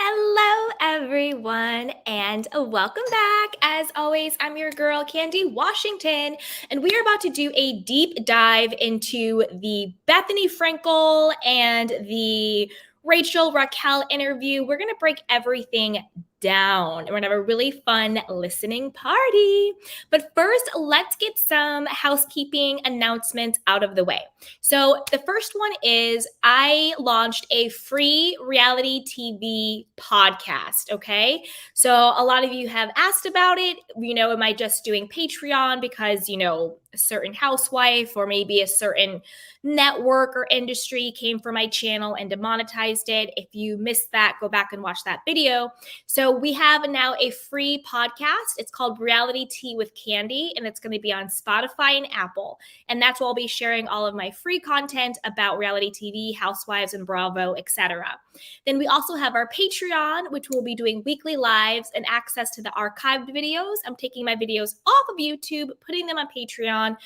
Hello, everyone, and welcome back. As always, I'm your girl, Candy Washington, and we are about to do a deep dive into the Bethenny Frankel and the Raquel interview. We're going to break everything down. We're going to have a really fun listening party. But first, let's get some housekeeping announcements out of the way. So the first one is I launched a free reality TV podcast, okay? So a lot of you have asked about it. Am I just doing Patreon because, a certain housewife or maybe a certain network or industry came for my channel and demonetized it? If you missed that, go back and watch that video. So we have now a free podcast. It's called Reality Tea with Candy, and it's going to be on Spotify and Apple. And that's where I'll be sharing all of my free content about reality TV, Housewives, and Bravo, etc. Then we also have our Patreon, which will be doing weekly lives and access to the archived videos. I'm taking my videos off of YouTube, putting them on Patreon.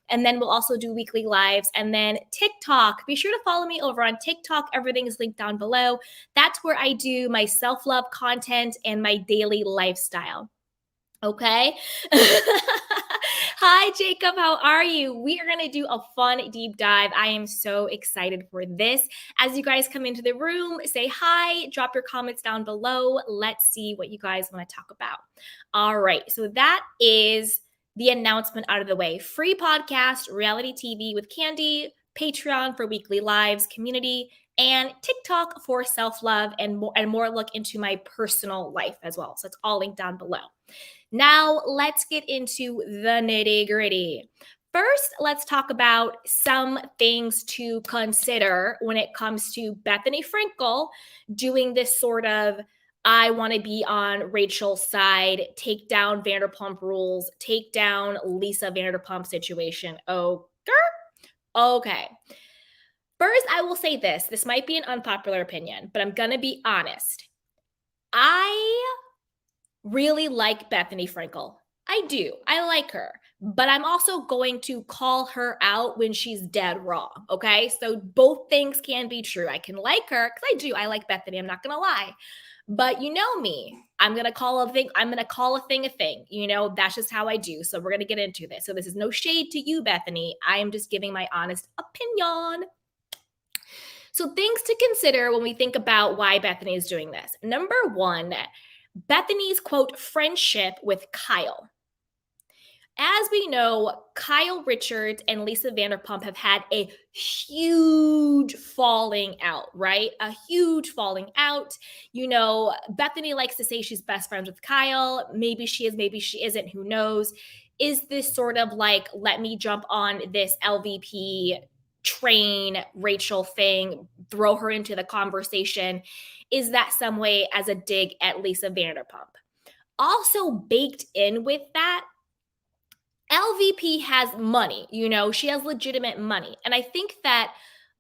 And then we'll also do weekly lives. And then TikTok, be sure to follow me over on TikTok. Everything is linked down below. That's where I do my self-love content and my daily lifestyle. Okay. Hi, Jacob. How are you? We are going to do a fun deep dive. I am so excited for this. As you guys come into the room, say hi, drop your comments down below. Let's see what you guys want to talk about. All right. So that is the announcement out of the way. Free podcast, reality TV with Candy, Patreon for weekly lives, community, and TikTok for self-love and more look into my personal life as well. So it's all linked down below. Now, let's get into the nitty-gritty. First, let's talk about some things to consider when it comes to Bethenny Frankel doing this sort of I want to be on Rachel's side, take down Vanderpump Rules, take down Lisa Vanderpump situation. Okay. First, I will say this. This might be an unpopular opinion, but I'm going to be honest. I really like Bethenny Frankel. I do. I like her. But I'm also going to call her out when she's dead wrong. Okay. So both things can be true. I can like her because I do. I like Bethenny. I'm not going to lie. But you know me. I'm going to call a thing a thing. That's just how I do. So we're going to get into this. So this is no shade to you, Bethenny. I am just giving my honest opinion. So things to consider when we think about why Bethenny is doing this. Number one, Bethenny's, quote, friendship with Kyle. As we know, Kyle Richards and Lisa Vanderpump have had a huge falling out, right? A huge falling out. Bethenny likes to say she's best friends with Kyle. Maybe she is, maybe she isn't. Who knows? Is this sort of like, let me jump on this LVP train Rachel thing, throw her into the conversation? Is that some way as a dig at Lisa Vanderpump? Also baked in with that, LVP has money, she has legitimate money. And I think that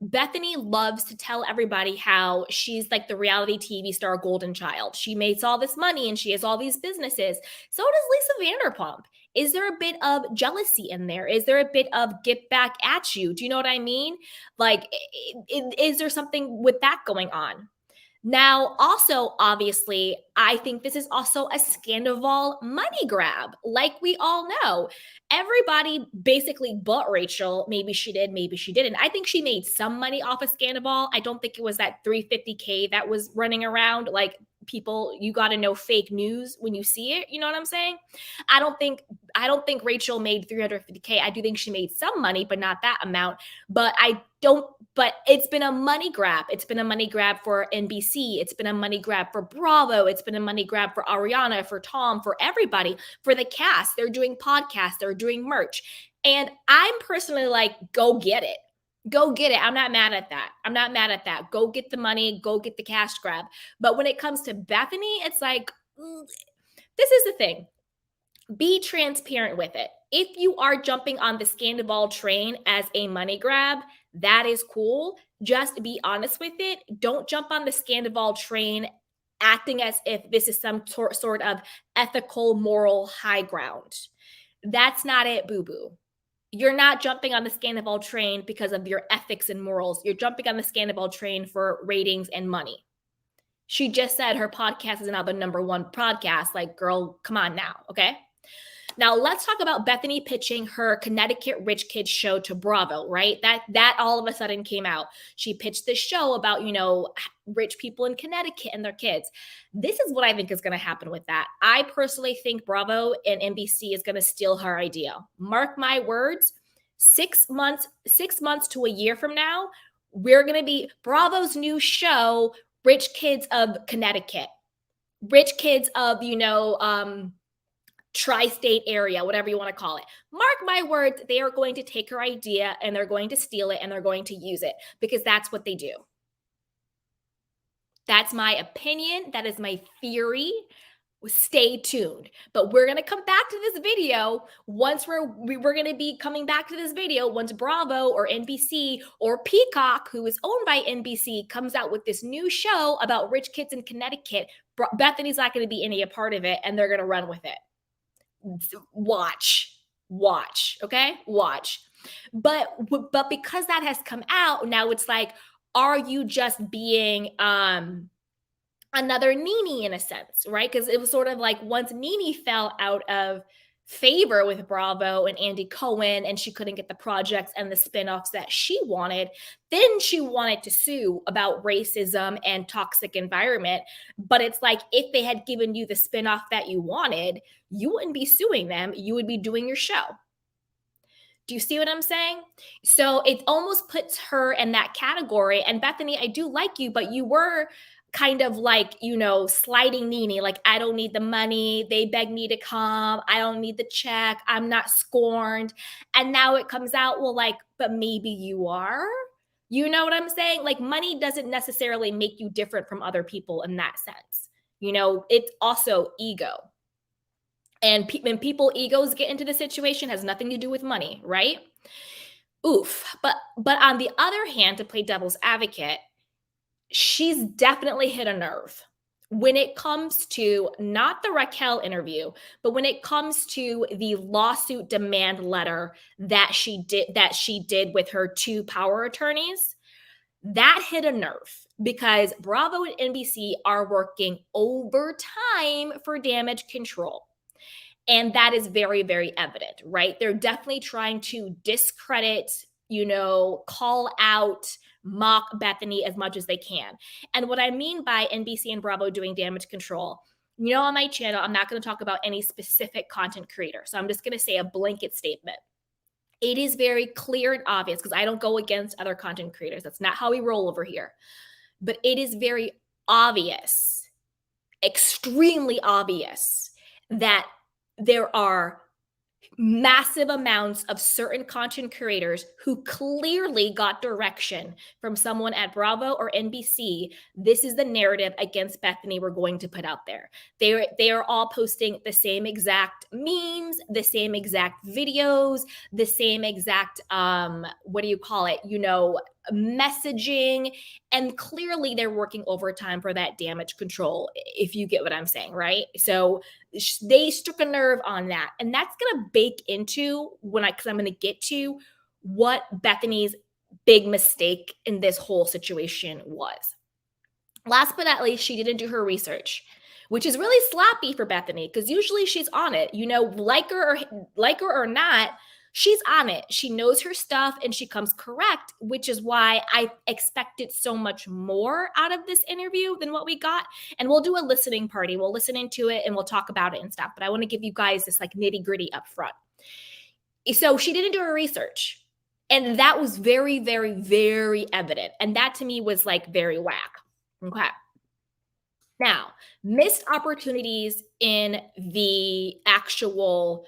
Bethenny loves to tell everybody how she's like the reality TV star golden child. She makes all this money and she has all these businesses. So does Lisa Vanderpump. Is there a bit of jealousy in there? Is there a bit of get back at you? Do you know what I mean? Like, is there something with that going on? Now, also, obviously, I think this is also a Scandal money grab, like we all know. Everybody basically but Rachel. Maybe she did, maybe she didn't. I think she made some money off of Scandal. I don't think it was that $350K that was running around. Like, people, you got to know fake news when you see it. You know what I'm saying? I don't think Rachel made $350K. I do think she made some money, but not that amount. But it's been a money grab. It's been a money grab for NBC. It's been a money grab for Bravo. It's been a money grab for Ariana, for Tom, for everybody, for the cast. They're doing podcasts. They're doing merch. And I'm personally like, go get it. Go get it. I'm not mad at that. Go get the money. Go get the cash grab. But when it comes to Bethenny, it's like, this is the thing. Be transparent with it. If you are jumping on the Scandal train as a money grab, that is cool. Just be honest with it. Don't jump on the Scandal train acting as if this is some sort of ethical, moral high ground. That's not it, boo-boo. You're not jumping on the Scandal train because of your ethics and morals. You're jumping on the Scandal train for ratings and money. She just said her podcast is now the #1 podcast. Like, girl, come on now, okay? Now let's talk about Bethenny pitching her Connecticut rich kids show to Bravo, right? That all of a sudden came out. She pitched this show about, rich people in Connecticut and their kids. This is what I think is going to happen with that. I personally think Bravo and NBC is going to steal her idea. Mark my words, 6 months to a year from now, we're going to be Bravo's new show, Rich Kids of Connecticut, rich kids of, tri-state area, whatever you want to call it. Mark my words, they are going to take her idea and they're going to steal it and they're going to use it because that's what they do. That's my opinion. That is my theory. Stay tuned. But we're going to come back to this video once we're going to be coming back to this video once Bravo or NBC or Peacock, who is owned by NBC, comes out with this new show about rich kids in Connecticut. Bethenny's not going to be any a part of it and they're going to run with it. Watch, okay? Watch. But because that has come out, now it's like, are you just being another Nene in a sense, right? Because it was sort of like once Nene fell out of favor with Bravo and Andy Cohen and she couldn't get the projects and the spinoffs that she wanted, then she wanted to sue about racism and toxic environment. But it's like, if they had given you the spinoff that you wanted, you wouldn't be suing them. You would be doing your show. Do you see what I'm saying? So it almost puts her in that category. And Bethenny, I do like you, but you were kind of like, sliding Nene, like, I don't need the money. They beg me to come. I don't need the check. I'm not scorned. And now it comes out, well, like, but maybe you are. You know what I'm saying? Like, money doesn't necessarily make you different from other people in that sense. It's also ego. And when people egos get into the situation, has nothing to do with money, right? Oof. But on the other hand, to play devil's advocate, she's definitely hit a nerve when it comes to not the Raquel interview, but when it comes to the lawsuit demand letter that she did with her 2 power attorneys. That hit a nerve because Bravo and NBC are working overtime for damage control. And that is very, very evident, right? They're definitely trying to discredit, call out, mock Bethenny as much as they can. And what I mean by NBC and Bravo doing damage control, on my channel, I'm not going to talk about any specific content creator. So I'm just going to say a blanket statement. It is very clear and obvious because I don't go against other content creators. That's not how we roll over here. But it is very obvious, extremely obvious, that there are massive amounts of certain content creators who clearly got direction from someone at Bravo or NBC. This is the narrative against Bethenny we're going to put out there. They are all posting the same exact memes, the same exact videos, the same exact messaging, and clearly they're working overtime for that damage control, if you get what I'm saying, right? So they struck a nerve on that, and that's going to bake into because I'm going to get to what Bethenny's big mistake in this whole situation was. Last but not least, she didn't do her research, which is really sloppy for Bethenny because usually she's on it. Like her or not, she's on it. She knows her stuff and she comes correct, which is why I expected so much more out of this interview than what we got. And we'll do a listening party. We'll listen into it and we'll talk about it and stuff. But I want to give you guys this like nitty gritty up front. So she didn't do her research. And that was very, very, very evident. And that to me was like very whack. Okay. Now, missed opportunities in the actual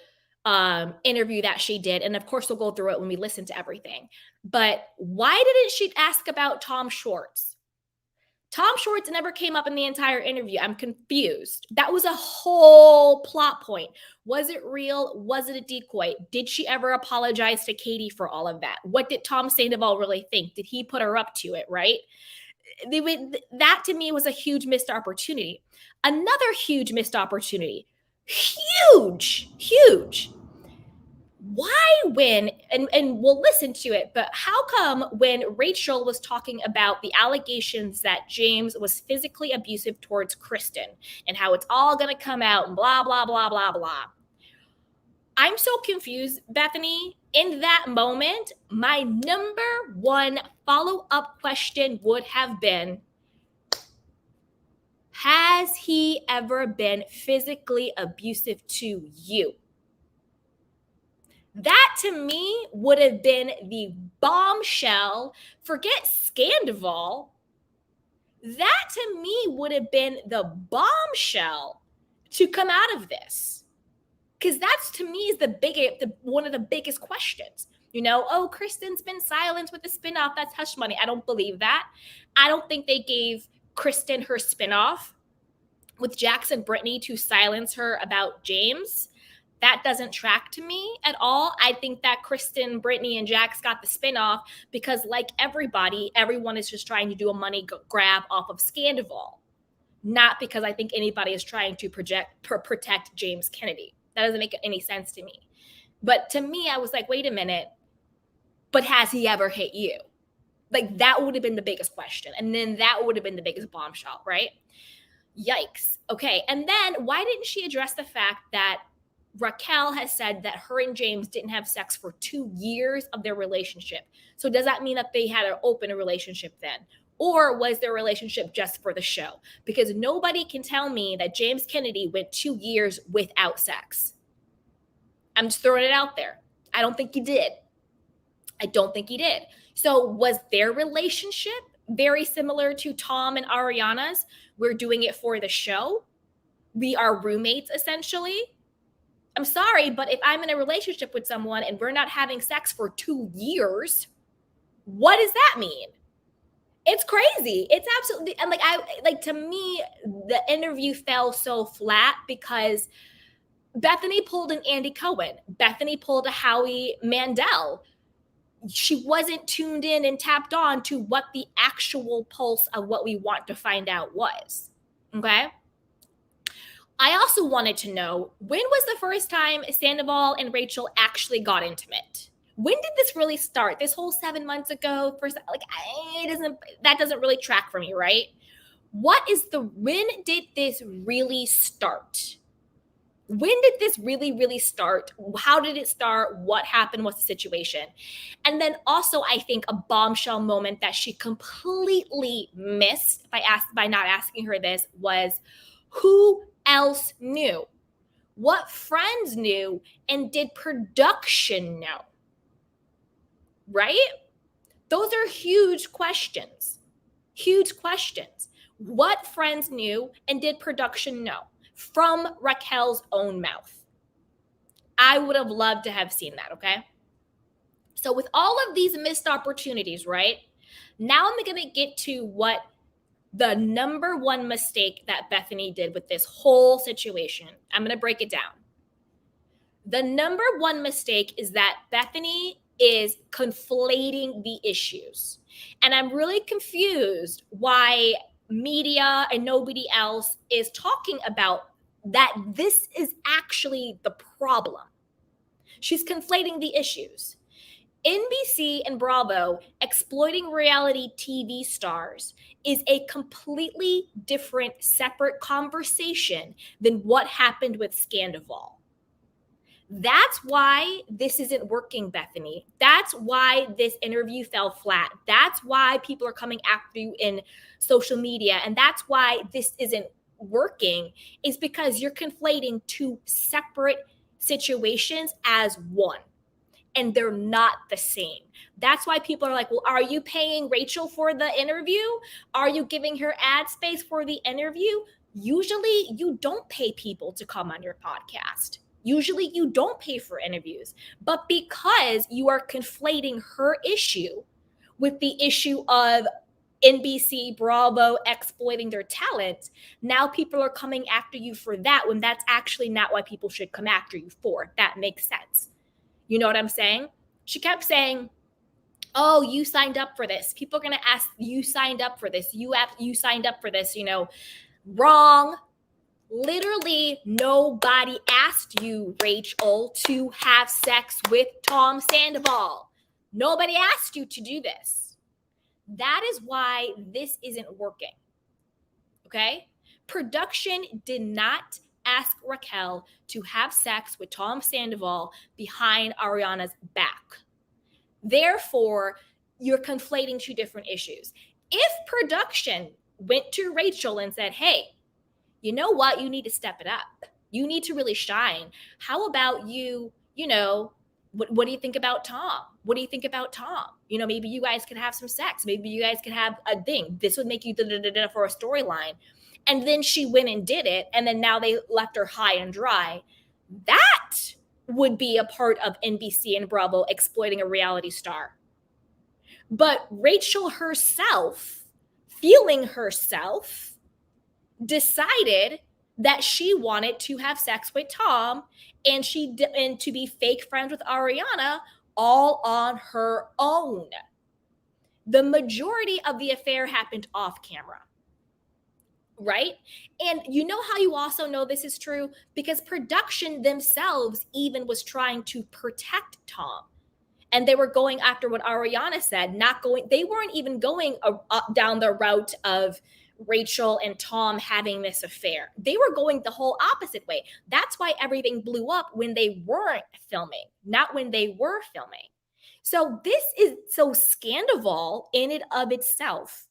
interview that she did. And of course, we'll go through it when we listen to everything. But why didn't she ask about Tom Schwartz? Tom Schwartz never came up in the entire interview. I'm confused. That was a whole plot point. Was it real? Was it a decoy? Did she ever apologize to Katie for all of that? What did Tom Sandoval really think? Did he put her up to it, right? That to me was a huge missed opportunity. Another huge missed opportunity. Huge. why when, and we'll listen to it, but how come when Rachel was talking about the allegations that James was physically abusive towards Kristen and how it's all going to come out and blah, blah, blah, blah, blah. I'm so confused, Bethenny. In that moment, my number one follow-up question would have been, has he ever been physically abusive to you? That to me would have been the bombshell. Forget Scandival. That to me would have been the bombshell to come out of this. Because that's to me is one of the biggest questions. Oh, Kristen's been silenced with the spinoff. That's hush money. I don't believe that. I don't think they gave Kristen her spinoff with Jax and Brittany to silence her about James. That doesn't track to me at all. I think that Kristen, Brittany, and Jax got the spinoff because, like everybody, everyone is just trying to do a money grab off of Scandival. Not because I think anybody is trying to protect James Kennedy. That doesn't make any sense to me. But to me, I was like, wait a minute, but has he ever hit you? Like, that would have been the biggest question. And then that would have been the biggest bombshell, right? Yikes. Okay. And then why didn't she address the fact that Raquel has said that her and James didn't have sex for 2 years of their relationship? So does that mean that they had an open relationship then? Or was their relationship just for the show? Because nobody can tell me that James Kennedy went 2 years without sex. I'm just throwing it out there. I don't think he did. So was their relationship very similar to Tom and Ariana's? We're doing it for the show. We are roommates, essentially. I'm sorry, but if I'm in a relationship with someone and we're not having sex for 2 years, what does that mean? It's crazy. It's absolutely, and to me, the interview fell so flat because Bethenny pulled an Andy Cohen. Bethenny pulled a Howie Mandel. She wasn't tuned in and tapped on to what the actual pulse of what we want to find out was. Okay? I also wanted to know, when was the first time Sandoval and Rachel actually got intimate? When did this really start? This whole 7 months ago? That doesn't really track for me, right? When did this really start? When did this really, really start? How did it start? What happened? What's the situation? And then also, I think a bombshell moment that she completely missed by not asking her this was, who else knew? What friends knew? And did production know? Right? Those are huge questions. Huge questions. What friends knew and did production know? From Raquel's own mouth. I would have loved to have seen that, okay? So with all of these missed opportunities, right? Now I'm going to get to what the number one mistake that Bethenny did with this whole situation. I'm going to break it down. The number one mistake is that Bethenny is conflating the issues. And I'm really confused why media and nobody else is talking about that this is actually the problem. She's conflating the issues. NBC and Bravo exploiting reality TV stars is a completely different, separate conversation than what happened with Scandival. That's why this isn't working, Bethenny. That's why this interview fell flat. That's why people are coming after you in social media. And that's why this isn't working, is because you're conflating two separate situations as one. And they're not the same. That's why people are like, well, are you paying Rachel for the interview? Are you giving her ad space for the interview? Usually you don't pay people to come on your podcast. Usually you don't pay for interviews. But because you are conflating her issue with the issue of NBC, Bravo exploiting their talent, now people are coming after you for that when that's actually not what people should come after you for. That makes sense. You know what I'm saying? She kept saying, oh, you signed up for this. People are going to ask, you signed up for this. You signed up for this, wrong. Literally, nobody asked you, Rachel, to have sex with Tom Sandoval. Nobody asked you to do this. That is why this isn't working. Okay? Production did not ask Raquel to have sex with Tom Sandoval behind Ariana's back. Therefore, you're conflating two different issues. If production went to Rachel and said, hey, you know what? You need to step it up. You need to really shine. How about what do you think about Tom? What do you think about Tom? Maybe you guys could have some sex. Maybe you guys could have a thing. This would make you for a storyline. And then she went and did it. And then now they left her high and dry. That would be a part of NBC and Bravo exploiting a reality star. But Rachel herself, feeling herself, decided that she wanted to have sex with Tom and to be fake friends with Ariana all on her own. The majority of the affair happened off camera. Right? And you know how you also know this is true? Because production themselves even was trying to protect Tom. And they were going after what Ariana said, they weren't even going down the route of Rachel and Tom having this affair. They were going the whole opposite way. That's why everything blew up when they weren't filming, not when they were filming. So Scandoval in and of itself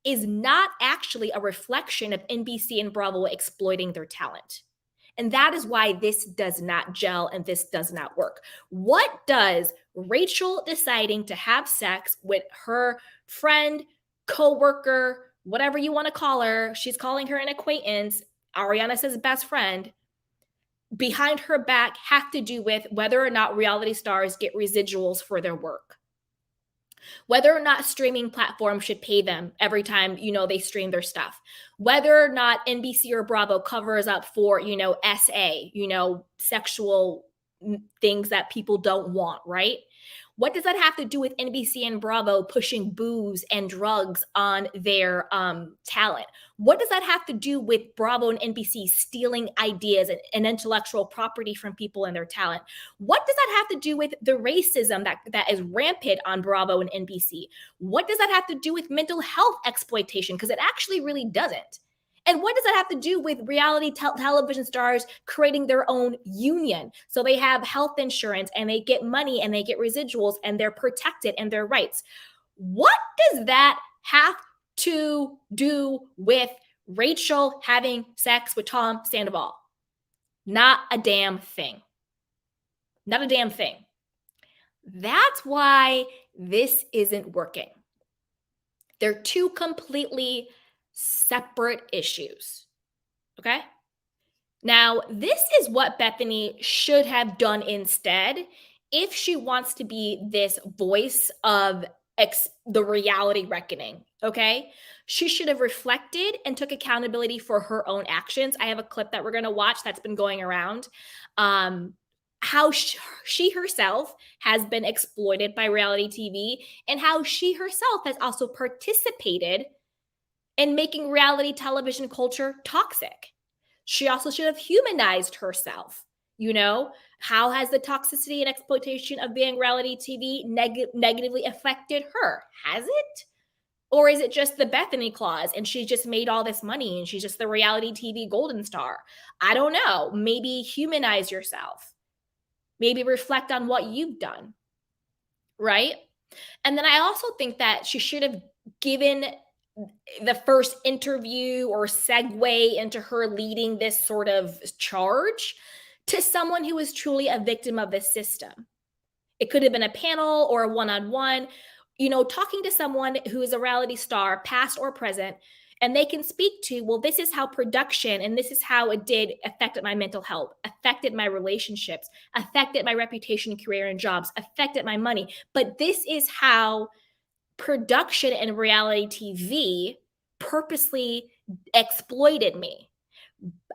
is not actually a reflection of NBC and Bravo exploiting their talent. And that is why this does not gel and this does not work. What does Rachel deciding to have sex with her friend, coworker, whatever you want to call her, she's calling her an acquaintance, Ariana says best friend, behind her back have to do with whether or not reality stars get residuals for their work? Whether or not streaming platforms should pay them every time, they stream their stuff. Whether or not NBC or Bravo covers up for, SA, sexual things that people don't want, right? What does that have to do with NBC and Bravo pushing booze and drugs on their talent? What does that have to do with Bravo and NBC stealing ideas and intellectual property from people and their talent? What does that have to do with the racism that is rampant on Bravo and NBC? What does that have to do with mental health exploitation? Because it actually really doesn't. And what does that have to do with reality television stars creating their own union? So they have health insurance and they get money and they get residuals and they're protected and their rights. What does that have to do with Rachel having sex with Tom Sandoval? Not a damn thing. Not a damn thing. That's why this isn't working. They're two completely separate issues. Okay? Now, this is what Bethenny should have done instead if she wants to be this voice of the reality reckoning. Okay? She should have reflected and took accountability for her own actions. I have a clip that we're going to watch that's been going around. How she herself has been exploited by reality TV and how she herself has also participated in making reality television culture toxic. She also should have humanized herself. How has the toxicity and exploitation of being reality TV negatively affected her? Has it? Or is it just the Bethenny clause and she just made all this money and she's just the reality TV golden star? I don't know. Maybe humanize yourself. Maybe reflect on what you've done, right? And then I also think that she should have given the first interview or segue into her leading this sort of charge to someone who is truly a victim of this system. It could have been a panel or a one-on-one, talking to someone who is a reality star, past or present, and they can speak to, well, this is how production and this is how it did affected my mental health, affected my relationships, affected my reputation, career, and jobs, affected my money. But this is how production and reality TV purposely exploited me.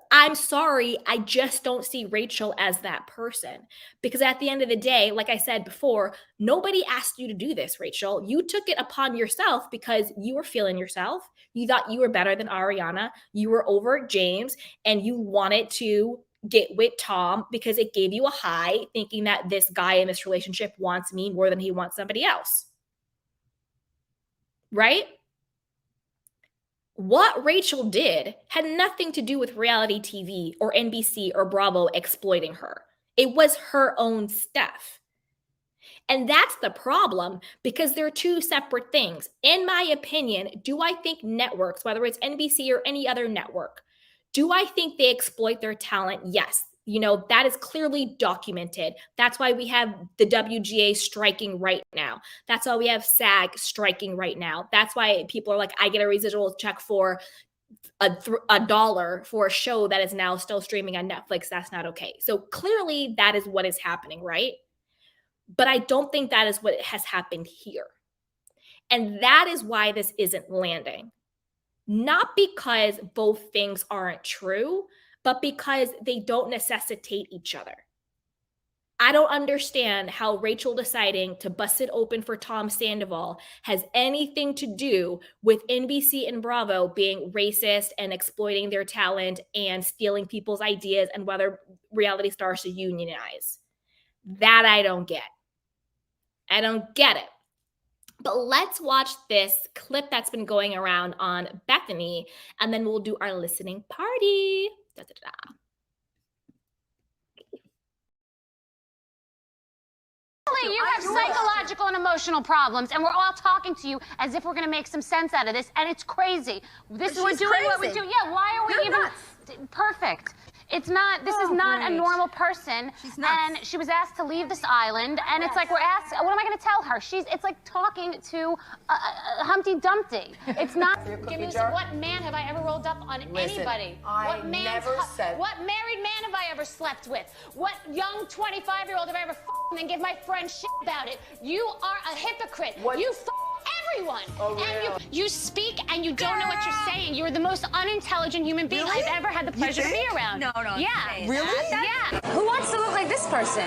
I'm sorry, I just don't see Rachel as that person. Because at the end of the day, like I said before, nobody asked you to do this, Rachel. You took it upon yourself because you were feeling yourself. You thought you were better than Ariana. You were over James and you wanted to get with Tom because it gave you a high, thinking that this guy in this relationship wants me more than he wants somebody else. Right? What Rachel did had nothing to do with reality TV or NBC or Bravo exploiting her. It was her own stuff. And that's the problem because they're two separate things. In my opinion, do I think networks, whether it's NBC or any other network, do I think they exploit their talent? Yes. You know, that is clearly documented. That's why we have the WGA striking right now. That's why we have SAG striking right now. That's why people are like, I get a residual check for a dollar for a show that is now still streaming on Netflix. That's not okay. So clearly that is what is happening, right? But I don't think that is what has happened here. And that is why this isn't landing. Not because both things aren't true, but because they don't necessitate each other. I don't understand how Rachel deciding to bust it open for Tom Sandoval has anything to do with NBC and Bravo being racist and exploiting their talent and stealing people's ideas and whether reality stars should unionize. That I don't get. I don't get it. But let's watch this clip that's been going around on Bethenny, and then we'll do our listening party. Da, da, da. You have psychological and emotional problems, and we're all talking to you as if we're going to make some sense out of this, and it's crazy. This is we're doing crazy. What we do. Yeah, why are we even perfect? It's not. This is not a normal person. She's nuts. And she was asked to leave this island, and it's like we're asked. What am I going to tell her? It's like talking to Humpty Dumpty. It's not. Give me what man have I ever rolled up on anybody? What married man have I ever slept with? What young 25-year-old have I ever f***ed and give my friend shit about it? You are a hypocrite. What? You everyone. Oh, really? And you speak and you don't know what you're saying. You're the most unintelligent human being I've ever had the pleasure to be around. No. Yeah. Really? Yeah. Who wants to look like this person?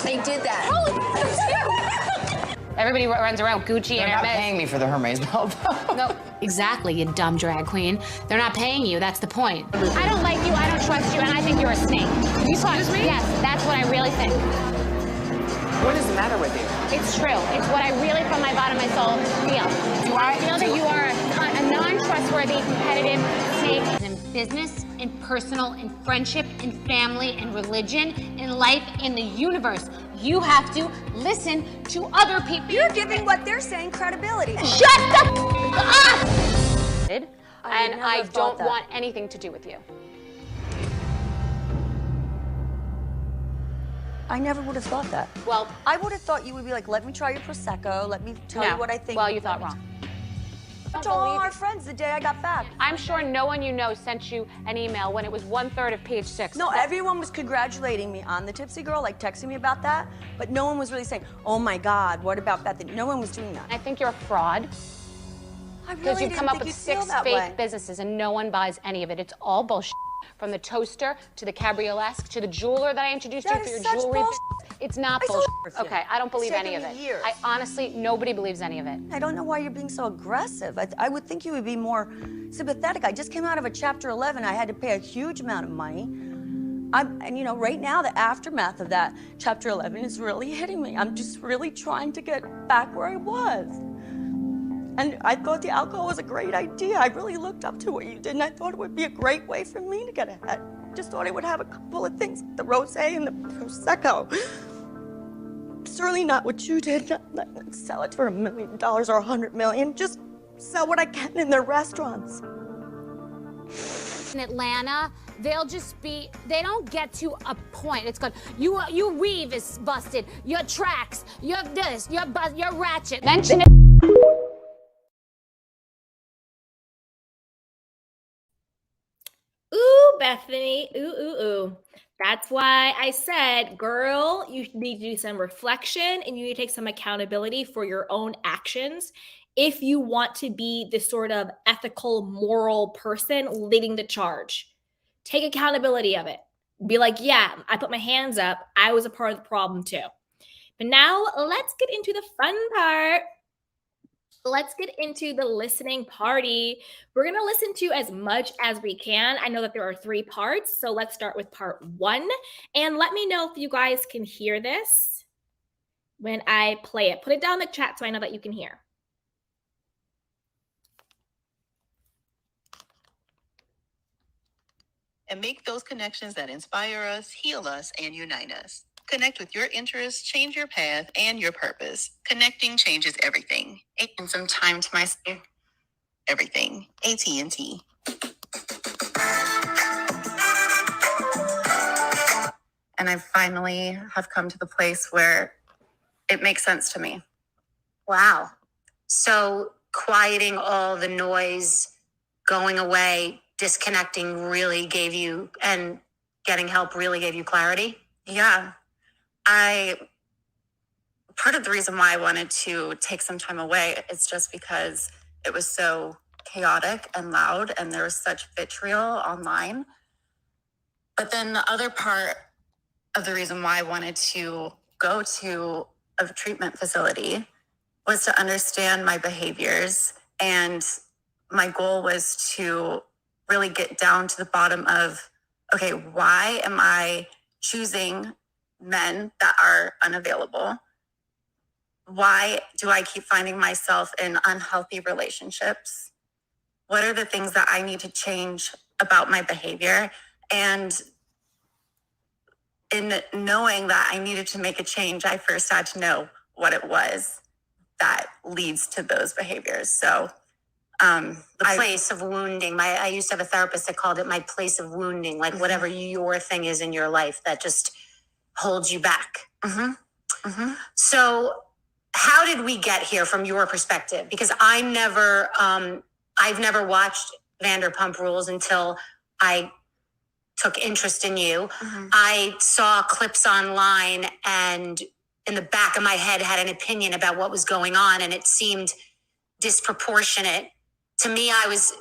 They did that. Holy Everybody runs around Gucci and Hermes. They're not paying me for the Hermes belt. No. Exactly, you dumb drag queen. They're not paying you, that's the point. I don't like you, I don't trust you, and I think you're a snake. Excuse me? Yes, that's what I really think. What is the matter with you? It's true. It's what I really, from my bottom of my soul, feel. I feel that you are a non-trustworthy, competitive snake. In business, in personal, in friendship, in family, in religion, in life, in the universe. You have to listen to other people. You're giving what they're saying credibility. Shut the up! And I don't want anything to do with you. I never would have thought that. Well, I would have thought you would be like, let me try your Prosecco, let me tell you what I think. Well, you thought wrong. I told all our friends the day I got back. I'm sure no one you know sent you an email when it was 1/3 of page 6. No, everyone was congratulating me on the Tipsy Girl, like texting me about that, but no one was really saying, oh my God, what about Bethany? No one was doing that. I think you're a fraud. Because you've come up with 6 fake businesses and no one buys any of it. It's all bullshit. From the toaster to the cabriolesque to the jeweler that I introduced you for your jewelry. It's not bullshit. Okay, I don't believe any of it. I honestly, nobody believes any of it. I don't know why you're being so aggressive. I would think you would be more sympathetic. I just came out of a Chapter 11. I had to pay a huge amount of money. And you know, right now, the aftermath of that Chapter 11 is really hitting me. I'm just really trying to get back where I was. And I thought the alcohol was a great idea. I really looked up to what you did, and I thought it would be a great way for me to get ahead. Just thought I would have a couple of things, the rosé and the Prosecco. Certainly not what you did. Not sell it for $1 million or $100 million. Just sell what I can in their restaurants. In Atlanta, they'll just be, they don't get to a point. It's good. Your weave is busted. Your tracks, your this, your ratchet. Mention it. Ooh, Bethenny. Ooh. That's why I said, girl, you need to do some reflection and you need to take some accountability for your own actions if you want to be this sort of ethical, moral person leading the charge. Take accountability of it. Be like, yeah, I put my hands up. I was a part of the problem too. But now let's get into the fun part. Let's get into the listening party. We're going to listen to as much as we can. I know that there are 3 parts, so let's start with part 1. And let me know if you guys can hear this when I play it. Put it down in the chat so I know that you can hear. And make those connections that inspire us, heal us, and unite us. Connect with your interests, change your path, and your purpose. Connecting changes everything. And some time to myself. Everything. AT&T. And I finally have come to the place where it makes sense to me. Wow. So quieting all the noise, going away, disconnecting really gave you, and getting help really gave you clarity? Yeah. Part of the reason why I wanted to take some time away is just because it was so chaotic and loud and there was such vitriol online. But then the other part of the reason why I wanted to go to a treatment facility was to understand my behaviors. And my goal was to really get down to the bottom of, okay, why am I choosing men that are unavailable? Why do I keep finding myself in unhealthy relationships? What are the things that I need to change about my behavior? And in knowing that I needed to make a change, I first had to know what it was that leads to those behaviors. So the place of wounding. I used to have a therapist that called it my place of wounding, like whatever your thing is in your life that just holds you back. So how did we get here from your perspective? Because I've never watched Vanderpump Rules until I took interest in you. I saw clips online and in the back of my head had an opinion about what was going on, and it seemed disproportionate. To me, I was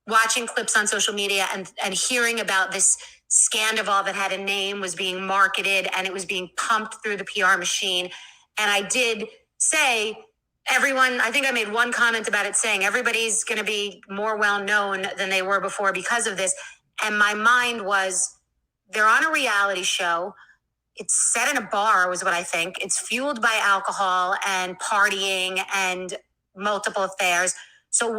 watching clips on social media and hearing about this Scandival that had a name was being marketed and it was being pumped through the PR machine. And I did say, I think I made one comment about it saying everybody's going to be more well known than they were before because of this. And my mind was, they're on a reality show. It's set in a bar, was what I think. It's fueled by alcohol and partying and multiple affairs. So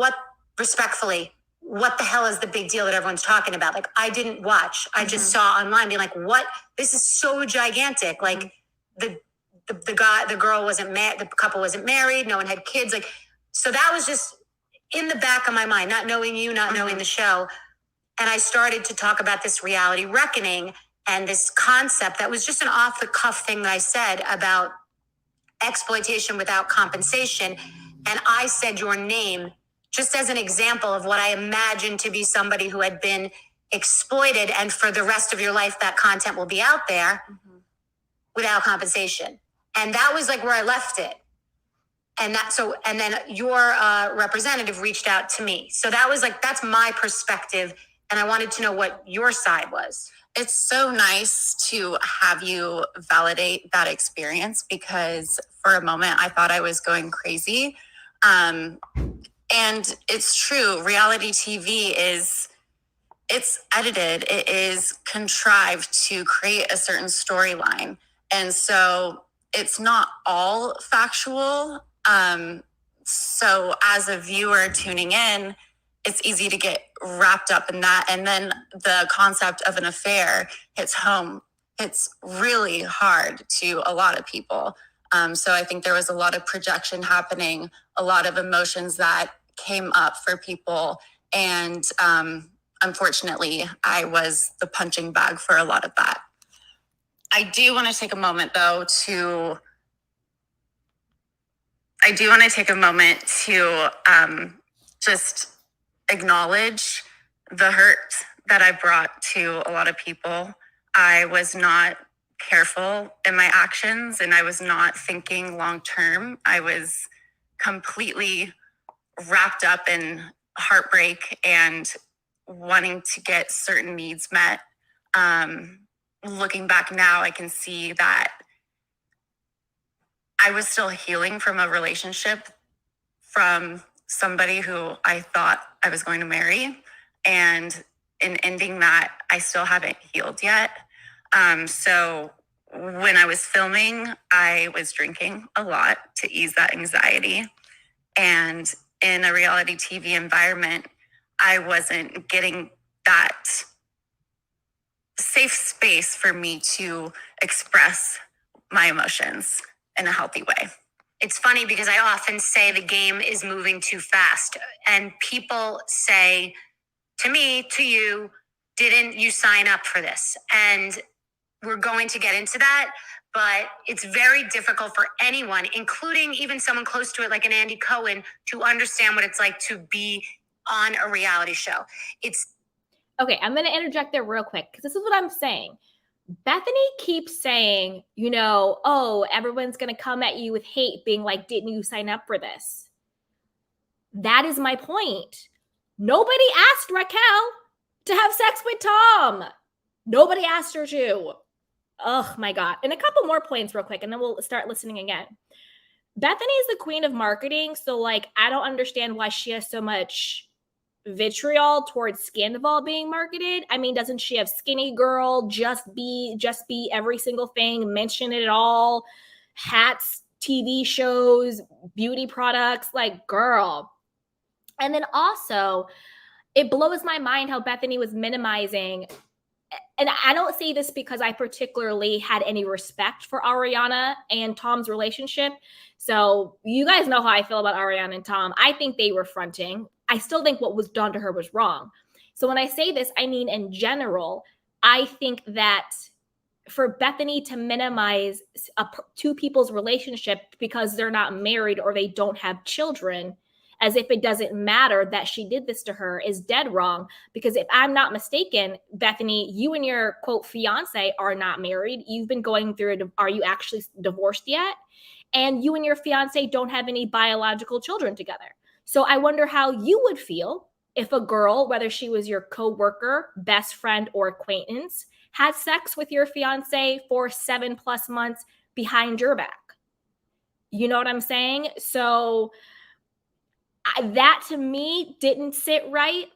respectfully, what the hell is the big deal that everyone's talking about? Like, I didn't watch. I just saw online being like, what? This is so gigantic. Like, the girl wasn't married, the couple wasn't married, no one had kids. Like, so that was just in the back of my mind, not knowing you, not knowing the show. And I started to talk about this reality reckoning and this concept that was just an off the cuff thing that I said about exploitation without compensation. And I said your name just as an example of what I imagined to be somebody who had been exploited. And for the rest of your life, that content will be out there without compensation. And that was like where I left it. And then your representative reached out to me. So that was like, that's my perspective. And I wanted to know what your side was. It's so nice to have you validate that experience, because for a moment I thought I was going crazy. And it's true. Reality TV it's edited. It is contrived to create a certain storyline. And so it's not all factual. So as a viewer tuning in, it's easy to get wrapped up in that. And then the concept of an affair hits home. It's really hard to a lot of people. So I think there was a lot of projection happening, a lot of emotions that came up for people. And unfortunately, I was the punching bag for a lot of that. I do want to take a moment, though, to just acknowledge the hurt that I brought to a lot of people. I was not careful in my actions, and I was not thinking long term. I was completely wrapped up in heartbreak and wanting to get certain needs met. Looking back now, I can see that I was still healing from a relationship from somebody who I thought I was going to marry. And in ending that, I still haven't healed yet. So when I was filming, I was drinking a lot to ease that anxiety. And in a reality TV environment, I wasn't getting that safe space for me to express my emotions in a healthy way. It's funny because I often say the game is moving too fast. And people say to me, to you, didn't you sign up for this? And we're going to get into that. But it's very difficult for anyone, including even someone close to it like an Andy Cohen, to understand what it's like to be on a reality show. Okay, I'm going to interject there real quick because this is what I'm saying. Bethenny keeps saying, you know, oh, everyone's going to come at you with hate, being like, didn't you sign up for this? That is my point. Nobody asked Raquel to have sex with Tom. Nobody asked her to. Oh my God. And a couple more points real quick, and then we'll start listening again. Bethenny is the queen of marketing. So like, I don't understand why she has so much vitriol towards Scandival being marketed. I mean, doesn't she have Skinny Girl, just be every single thing, mention it all, hats, TV shows, beauty products, like girl. And then also, it blows my mind how Bethenny was minimizing, and I don't say this because I particularly had any respect for Ariana and Tom's relationship. So you guys know how I feel about Ariana and Tom. I think they were fronting. I still think what was done to her was wrong. So when I say this, I mean in general, I think that for Bethenny to minimize two people's relationship because they're not married or they don't have children, as if it doesn't matter that she did this to her, is dead wrong. Because if I'm not mistaken, Bethenny, you and your quote fiance are not married. You've been going through are you actually divorced yet? And you and your fiance don't have any biological children together. So I wonder how you would feel if a girl, whether she was your coworker, best friend, or acquaintance, had sex with your fiance for 7+ months behind your back. You know what I'm saying? So that to me didn't sit right.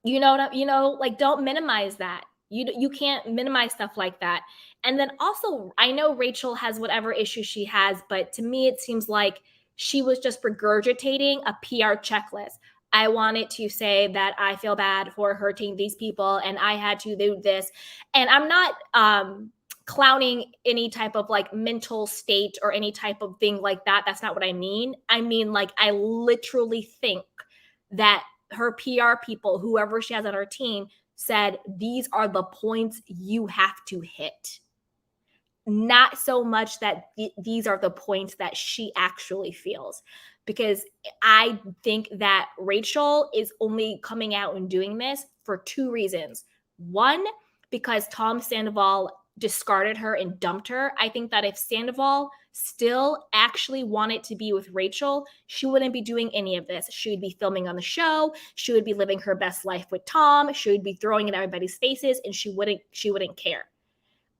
Like, don't minimize that. You can't minimize stuff like that. And then also, I know Rachel has whatever issue she has, but to me, it seems like she was just regurgitating a PR checklist. I wanted to say that I feel bad for hurting these people and I had to do this. And I'm not clowning any type of like mental state or any type of thing like that. That's not what I mean. I mean, like, I literally think that her PR people, whoever she has on her team, said, these are the points you have to hit. Not so much that these are the points that she actually feels. Because I think that Rachel is only coming out and doing this for two reasons. One, because Tom Sandoval discarded her and dumped her. I think that if Sandoval still actually wanted to be with Rachel, she wouldn't be doing any of this. She would be filming on the show. She would be living her best life with Tom. She would be throwing in everybody's faces, and she wouldn't care.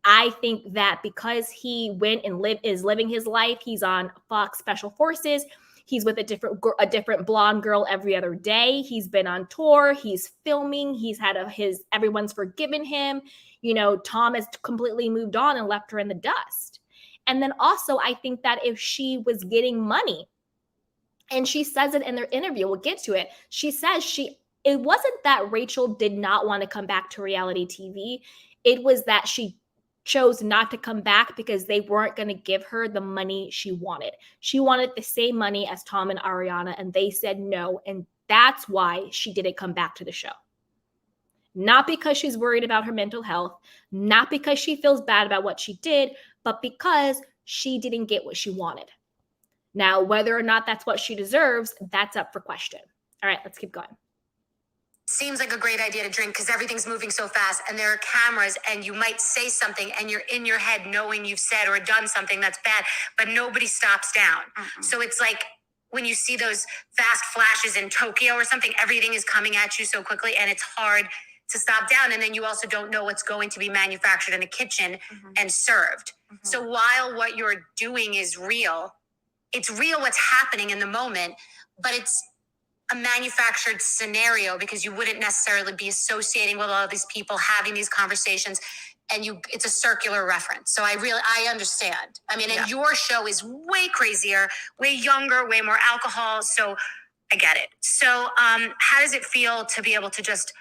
I think that because he went and is living his life, he's on Fox Special Forces. He's with a different blonde girl every other day. He's been on tour. He's filming. He's had everyone's forgiven him. You know, Tom has completely moved on and left her in the dust. And then also, I think that if she was getting money, and she says it in their interview, we'll get to it. She says it wasn't that Rachel did not want to come back to reality TV. It was that she chose not to come back because they weren't going to give her the money she wanted. She wanted the same money as Tom and Ariana, and they said no. And that's why she didn't come back to the show. Not because she's worried about her mental health, not because she feels bad about what she did, but because she didn't get what she wanted. Now, whether or not that's what she deserves, that's up for question. All right, let's keep going. Seems like a great idea to drink because everything's moving so fast and there are cameras and you might say something and you're in your head knowing you've said or done something that's bad, but nobody stops down. Mm-hmm. So it's like when you see those fast flashes in Tokyo or something, everything is coming at you so quickly and it's hard to stop down. And then you also don't know what's going to be manufactured in the kitchen and served. So while what you're doing is real, it's real what's happening in the moment, but it's a manufactured scenario because you wouldn't necessarily be associating with all these people having these conversations, and it's a circular reference. So I understand. I mean, and your show is way crazier, way younger, way more alcohol. So I get it. So how does it feel to be able to just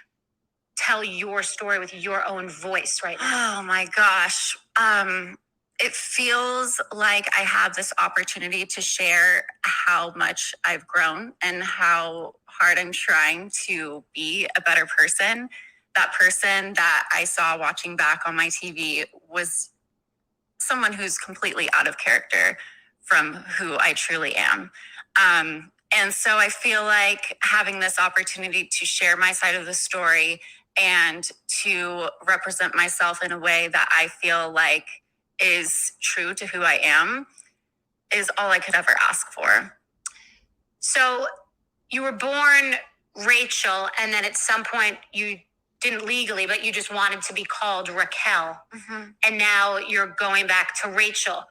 tell your story with your own voice right now? Oh my gosh. It feels like I have this opportunity to share how much I've grown and how hard I'm trying to be a better person. That person that I saw watching back on my TV was someone who's completely out of character from who I truly am. And so I feel like having this opportunity to share my side of the story and to represent myself in a way that I feel like is true to who I am is all I could ever ask for. So you were born Rachel, and then at some point you didn't legally, but you just wanted to be called Raquel. And now you're going back to Rachel.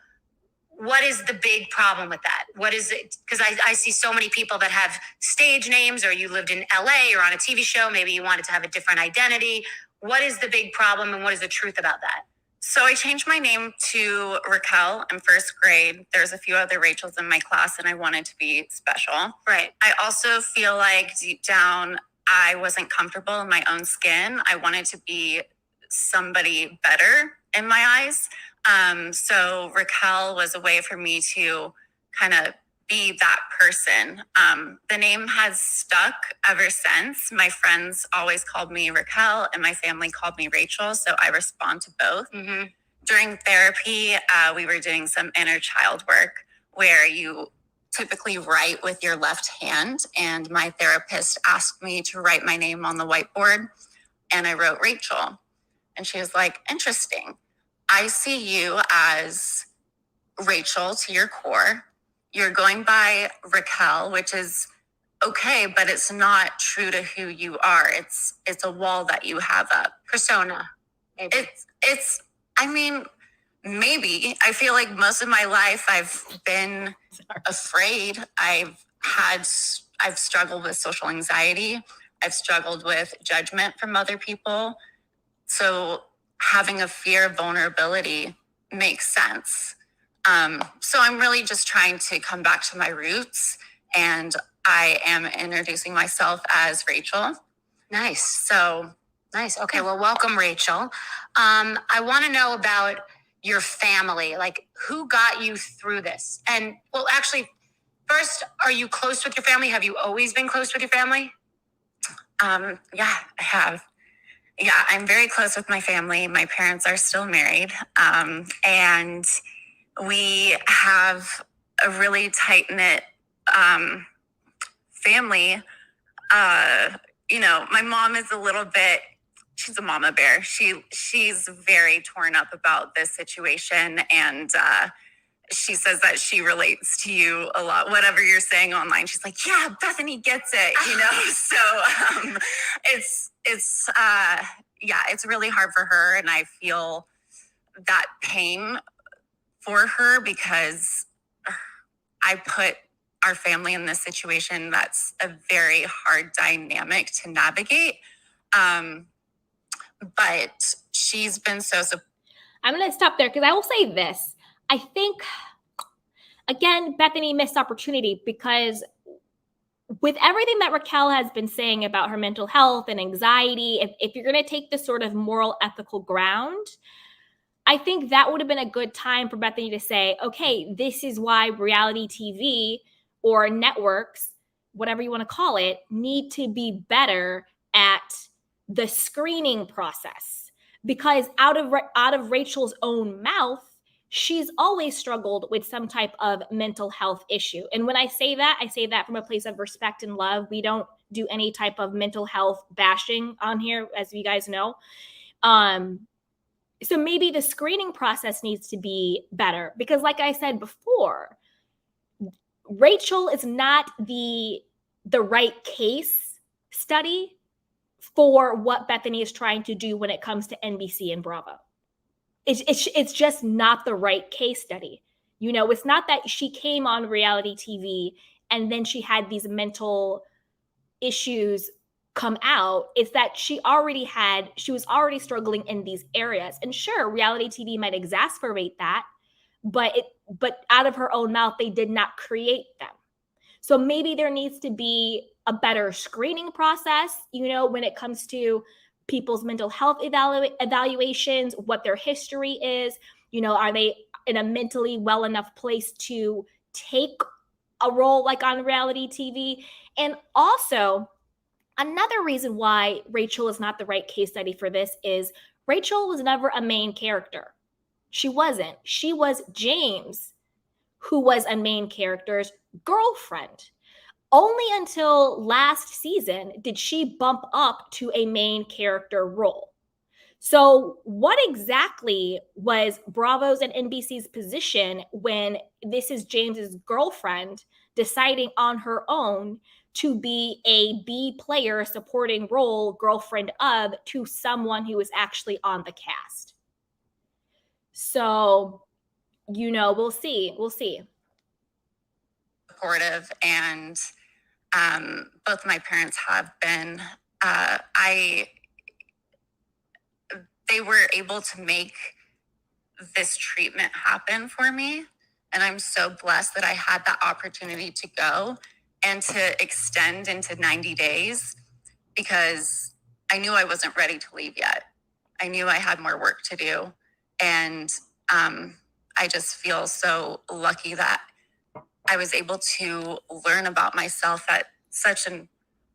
What is the big problem with that? What is it? Because I see so many people that have stage names, or you lived in LA or on a TV show. Maybe you wanted to have a different identity. What is the big problem, and what is the truth about that? So I changed my name to Raquel in first grade. There's a few other Rachels in my class, and I wanted to be special. Right. I also feel like deep down, I wasn't comfortable in my own skin. I wanted to be somebody better in my eyes. So Raquel was a way for me to kind of be that person. The name has stuck ever since. My friends always called me Raquel and my family called me Rachel. So I respond to both. During therapy, we were doing some inner child work where you typically write with your left hand. And my therapist asked me to write my name on the whiteboard. And I wrote Rachel. And she was like, interesting. I see you as Rachel to your core. You're going by Raquel, which is okay, but it's not true to who you are. It's a wall that you have up. Persona. Maybe. It's I mean, maybe. I feel like most of my life I've been afraid. I've struggled with social anxiety. I've struggled with judgment from other people. So having a fear of vulnerability makes sense. So I'm really just trying to come back to my roots, and I am introducing myself as Rachel. Nice. So nice. Okay. Well, welcome, Rachel. I want to know about your family. Like, who got you through this? And well, actually, first, are you close with your family? Have you always been close with your family? Yeah, I have. Yeah, I'm very close with my family. My parents are still married. And we have a really tight-knit family. My mom is a little bit, she's a mama bear. She's very torn up about this situation. And she says that she relates to you a lot. Whatever you're saying online, she's like, yeah, Bethenny gets it, So it's really hard for her. And I feel that pain for her because I put our family in this situation that's a very hard dynamic to navigate. But she's been so I'm going to stop there because I will say this. I think, again, Bethenny missed opportunity because with everything that Raquel has been saying about her mental health and anxiety, if you're going to take this sort of moral, ethical ground, I think that would have been a good time for Bethenny to say, okay, this is why reality TV or networks, whatever you want to call it, need to be better at the screening process. Because out of Rachel's own mouth, she's always struggled with some type of mental health issue. And when I say that from a place of respect and love. We don't do any type of mental health bashing on here, as you guys know. So maybe the screening process needs to be better because like I said before, Rachel is not the right case study for what Bethenny is trying to do when it comes to NBC and Bravo. It's just not the right case study. You know, it's not that she came on reality TV and then she had these mental issues come out. It's that she was already struggling in these areas. And sure, reality TV might exacerbate that, but out of her own mouth, they did not create them. So maybe there needs to be a better screening process, you know, when it comes to people's mental health evaluations, what their history is, you know, are they in a mentally well enough place to take a role like on reality TV? And also, another reason why Rachel is not the right case study for this is Rachel was never a main character. She wasn't. She was James, who was a main character's girlfriend. Only until last season did she bump up to a main character role. So what exactly was Bravo's and NBC's position when this is James's girlfriend deciding on her own to be a B player supporting role, girlfriend of, to someone who was actually on the cast? So, you know, we'll see. Supportive, and both my parents have been. They were able to make this treatment happen for me, and I'm so blessed that I had that opportunity to go and to extend into 90 days, because I knew I wasn't ready to leave yet. I knew I had more work to do, and I just feel so lucky that I was able to learn about myself at such a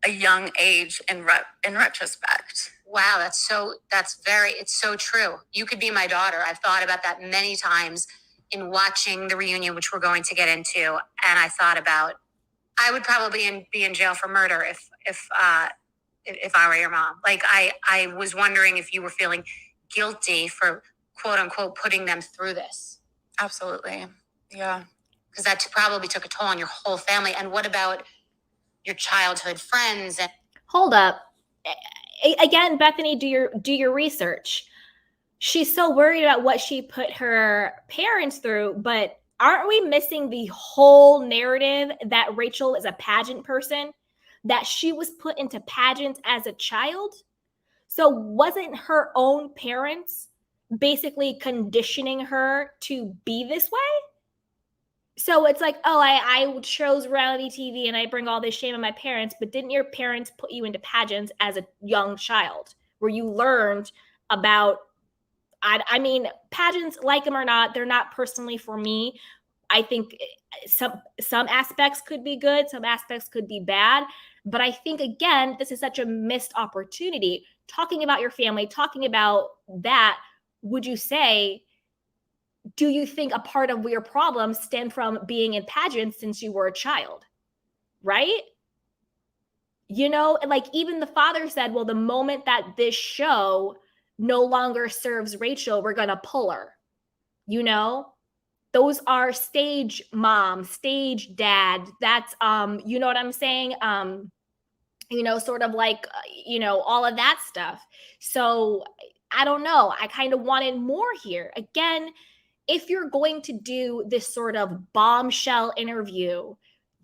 young age in retrospect. Wow, it's so true. You could be my daughter. I've thought about that many times in watching the reunion, which we're going to get into. And I thought about, I would probably be in jail for murder if I were your mom. Like, I was wondering if you were feeling guilty for, quote unquote, putting them through this. Absolutely. Yeah. Because that probably took a toll on your whole family. And what about your childhood friends? And Hold up. Again, Bethenny, do your research. She's so worried about what she put her parents through, but aren't we missing the whole narrative that Rachel is a pageant person, that she was put into pageants as a child? So wasn't her own parents basically conditioning her to be this way? So it's like, oh, I chose reality TV and I bring all this shame on my parents, but didn't your parents put you into pageants as a young child where you learned about, I mean, pageants, like them or not, they're not personally for me. I think some aspects could be good, some aspects could be bad. But I think, again, this is such a missed opportunity. Talking about your family, talking about that, would you say, do you think a part of your problems stem from being in pageants since you were a child? Right? You know, like even the father said, well, the moment that this show no longer serves Rachel, we're going to pull her. You know, those are stage mom, stage dad. That's, you know what I'm saying? You know, sort of like, you know, all of that stuff. So I don't know. I kind of wanted more here. Again, if you're going to do this sort of bombshell interview,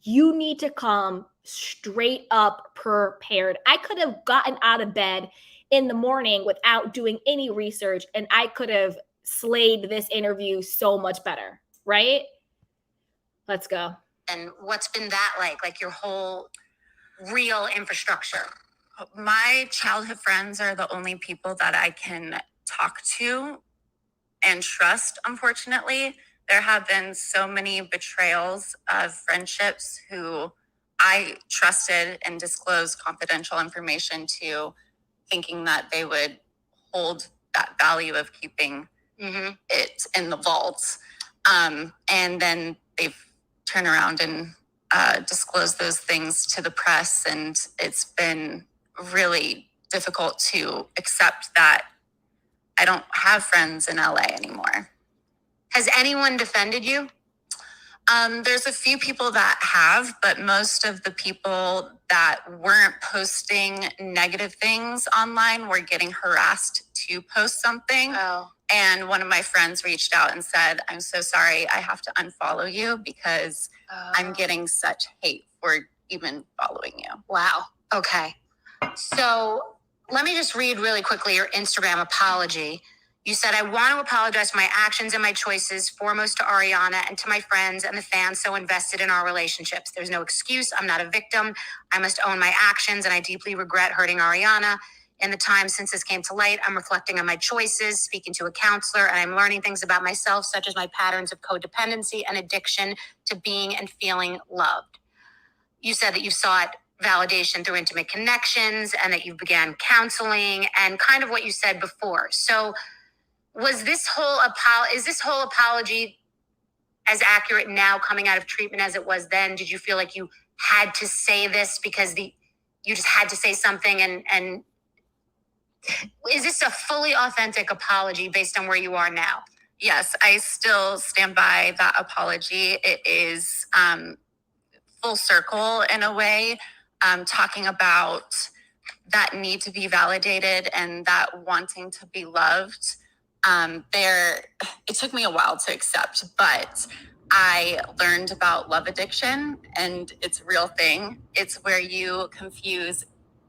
you need to come straight up prepared. I could have gotten out of bed in the morning without doing any research, and I could have slayed this interview so much better, right? Let's go. And what's been that like your whole real infrastructure? My childhood friends are the only people that I can talk to and trust. Unfortunately, there have been so many betrayals of friendships who I trusted and disclosed confidential information to, thinking that they would hold that value of keeping it in the vaults. And then they've turned around and disclosed those things to the press. And it's been really difficult to accept that I don't have friends in LA anymore. Has anyone defended you? There's a few people that have, but most of the people that weren't posting negative things online were getting harassed to post something. Oh. And one of my friends reached out and said, I'm so sorry, I have to unfollow you because I'm getting such hate for even following you. Wow. Okay. So let me just read really quickly your Instagram apology. You said, I want to apologize for my actions and my choices, foremost to Ariana and to my friends and the fans so invested in our relationships. There's no excuse. I'm not a victim. I must own my actions, and I deeply regret hurting Ariana. In the time since this came to light, I'm reflecting on my choices, speaking to a counselor, and I'm learning things about myself, such as my patterns of codependency and addiction to being and feeling loved. You said that you sought validation through intimate connections and that you began counseling and kind of what you said before. So was this whole is this whole apology as accurate now coming out of treatment as it was then? Did you feel like you had to say this because you just had to say something, and is this a fully authentic apology based on where you are now? Yes, I still stand by that apology. It is full circle in a way, talking about that need to be validated and that wanting to be loved. It took me a while to accept, but I learned about love addiction, and it's a real thing. It's where you confuse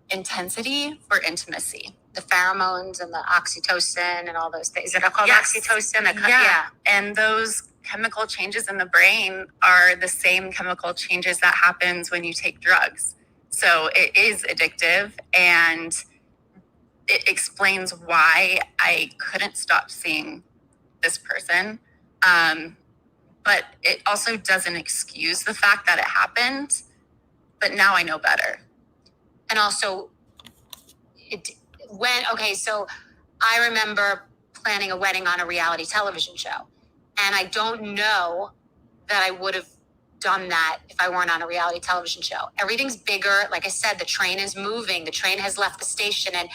intensity for intimacy. The pheromones and the oxytocin and all those things. Is it called Yes. oxytocin? Yeah. And those chemical changes in the brain are the same chemical changes that happens when you take drugs. So it is addictive, and it explains why I couldn't stop seeing this person. But it also doesn't excuse the fact that it happened. But now I know better. And also, so I remember planning a wedding on a reality television show. And I don't know that I would have done that if I weren't on a reality television show. Everything's bigger. Like I said, the train is moving. The train has left the station and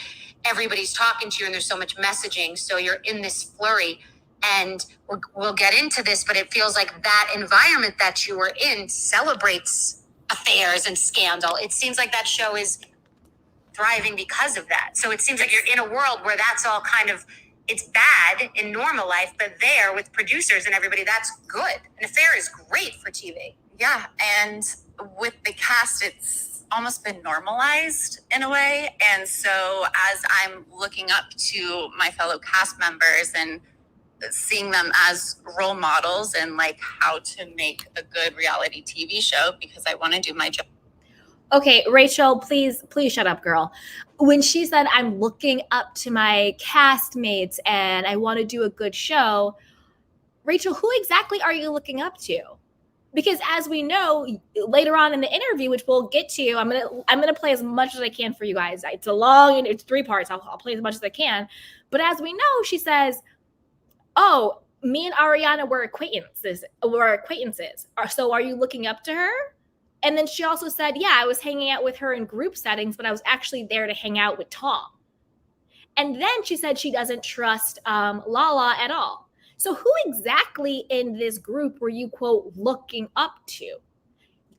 everybody's talking to you and there's so much messaging. So you're in this flurry, and we'll get into this, but it feels like that environment that you were in celebrates affairs and scandal. It seems like that show is thriving because of that. So it seems like you're in a world where that's all kind of, it's bad in normal life, but there with producers and everybody, that's good. An affair is great for TV. Yeah, and with the cast, it's almost been normalized in a way. And so as I'm looking up to my fellow cast members and seeing them as role models and like how to make a good reality TV show, because I want to do my job. Okay, Rachel, please shut up, girl. When she said, I'm looking up to my castmates and I want to do a good show, Rachel, who exactly are you looking up to? Because as we know, later on in the interview, which we'll get to, I'm gonna play as much as I can for you guys. It's a long, and it's 3 parts. I'll play as much as I can. But as we know, she says, oh, me and Ariana were acquaintances. So are you looking up to her? And then she also said, yeah, I was hanging out with her in group settings, but I was actually there to hang out with Tom. And then she said she doesn't trust Lala at all. So who exactly in this group were you, quote, looking up to?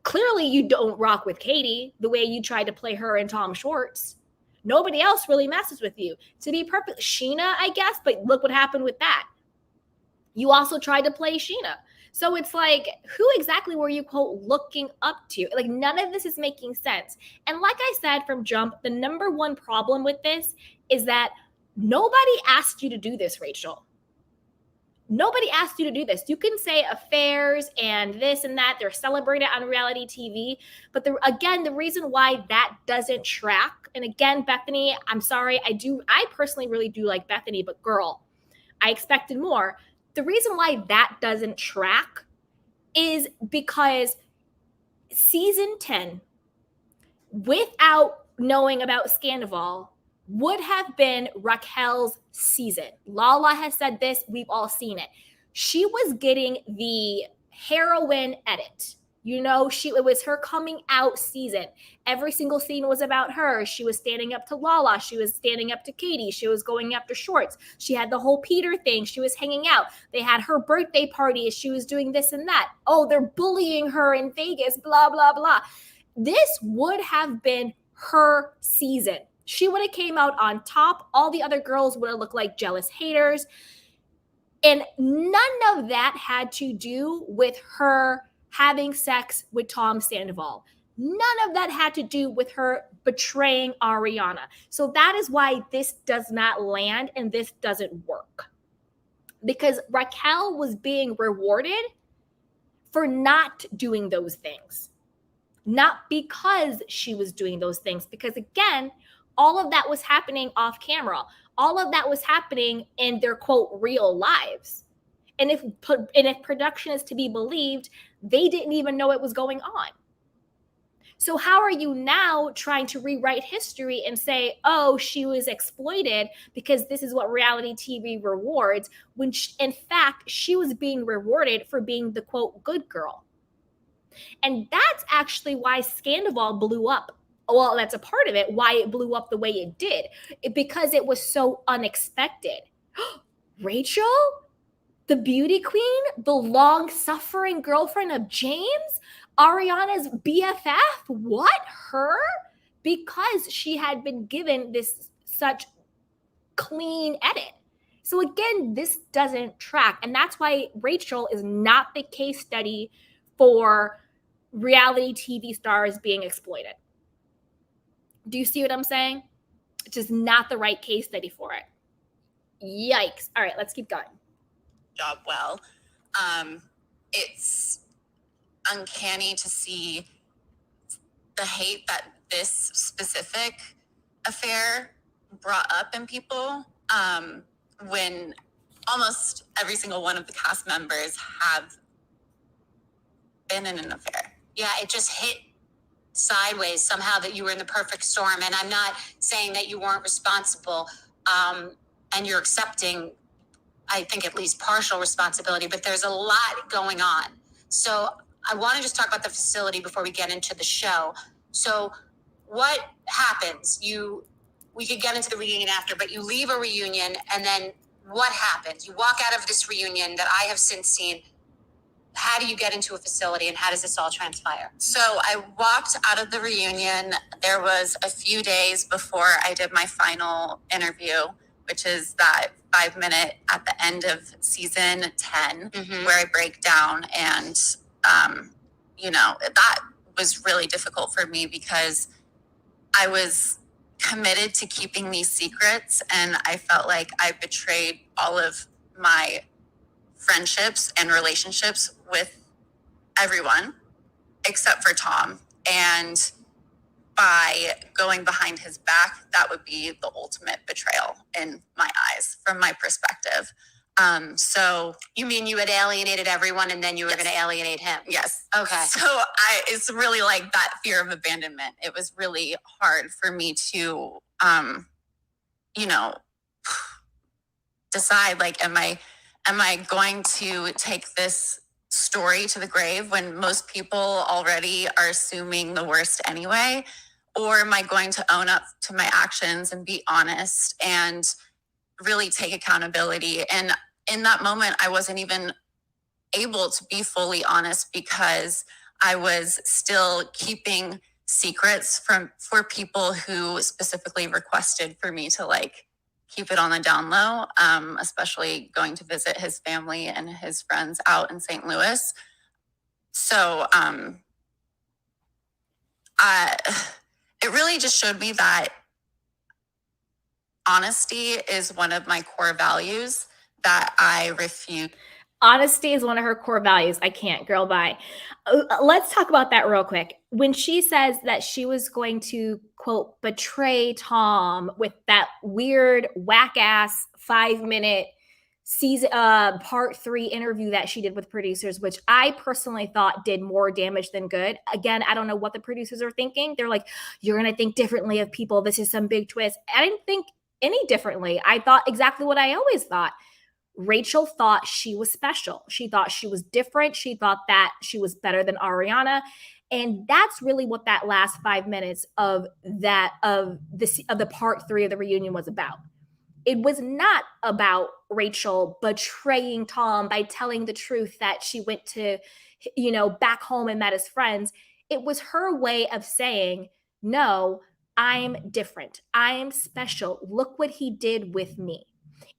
Clearly you don't rock with Katie the way you tried to play her and Tom Schwartz. Nobody else really messes with you. To be perfect, Sheena, I guess, but look what happened with that. You also tried to play Sheena. So it's like, who exactly were you, quote, looking up to? Like, none of this is making sense. And like I said from jump, the number one problem with this is that nobody asked you to do this, Rachel. Nobody asked you to do this. You can say affairs and this and that. They're celebrated on reality TV. But the reason why that doesn't track, and again, Bethenny, I'm sorry, I personally really do like Bethenny, but girl, I expected more. The reason why that doesn't track is because season 10, without knowing about Scandival, would have been Raquel's season. Lala has said this. We've all seen it. She was getting the heroin edit. You know, it was her coming out season. Every single scene was about her. She was standing up to Lala. She was standing up to Katie. She was going after Shorts. She had the whole Peter thing. She was hanging out. They had her birthday party. She was doing this and that. Oh, they're bullying her in Vegas, blah, blah, blah. This would have been her season. She would have came out on top. All the other girls would have looked like jealous haters. And none of that had to do with her having sex with Tom Sandoval. None of that had to do with her betraying Ariana. So that is why this does not land and this doesn't work. Because Raquel was being rewarded for not doing those things. Not because she was doing those things. Because again, all of that was happening off camera. All of that was happening in their, quote, real lives. And if production is to be believed, they didn't even know it was going on. So how are you now trying to rewrite history and say, oh, she was exploited because this is what reality TV rewards, when in fact, she was being rewarded for being the, quote, good girl. And that's actually why Scandival blew up. Well, that's a part of it, why it blew up the way it did, because it was so unexpected. Rachel, the beauty queen, the long-suffering girlfriend of James, Ariana's BFF, what, her? Because she had been given this such clean edit. So again, this doesn't track. And that's why Rachel is not the case study for reality TV stars being exploited. Do you see what I'm saying? It's just not the right case study for it. Yikes. All right, let's keep going. Job well. It's uncanny to see the hate that this specific affair brought up in people, when almost every single one of the cast members have been in an affair. Yeah, it just hit sideways somehow that you were in the perfect storm. And I'm not saying that you weren't responsible, and you're accepting, I think, at least partial responsibility, but there's a lot going on. So I want to just talk about the facility before we get into the show. So what happens? We could get into the reunion after, but you leave a reunion, and then what happens? You walk out of this reunion that I have since seen. How do you get into a facility, and how does this all transpire? So I walked out of the reunion. There was a few days before I did my final interview, which is that 5-minute at the end of season 10, where I break down. And, that was really difficult for me because I was committed to keeping these secrets, and I felt like I betrayed all of my friendships and relationships with everyone except for Tom. And by going behind his back, that would be the ultimate betrayal in my eyes, from my perspective. So you mean you had alienated everyone, and then you were going to alienate him? Yes. Okay. So it's really like that fear of abandonment. It was really hard for me to, decide, like, am I going to take this story to the grave when most people already are assuming the worst anyway? Or am I going to own up to my actions and be honest and really take accountability? And in that moment, I wasn't even able to be fully honest because I was still keeping secrets for people who specifically requested for me to, like, keep it on the down low, especially going to visit his family and his friends out in St. Louis. So it really just showed me that honesty is one of my core values that I refuse. Honesty is one of her core values. I can't, girl, bye. Let's talk about that real quick. When she says that she was going to, quote, betray Tom with that weird whack-ass 5-minute season part 3 interview that she did with producers, which I personally thought did more damage than good. Again, I don't know what the producers are thinking. They're like, you're going to think differently of people. This is some big twist. I didn't think any differently. I thought exactly what I always thought. Rachel thought she was special. She thought she was different. She thought that she was better than Ariana. And that's really what that last 5 minutes of the part 3 of the reunion was about. It was not about Rachel betraying Tom by telling the truth that she went to, back home and met his friends. It was her way of saying, no, I'm different. I'm special. Look what he did with me.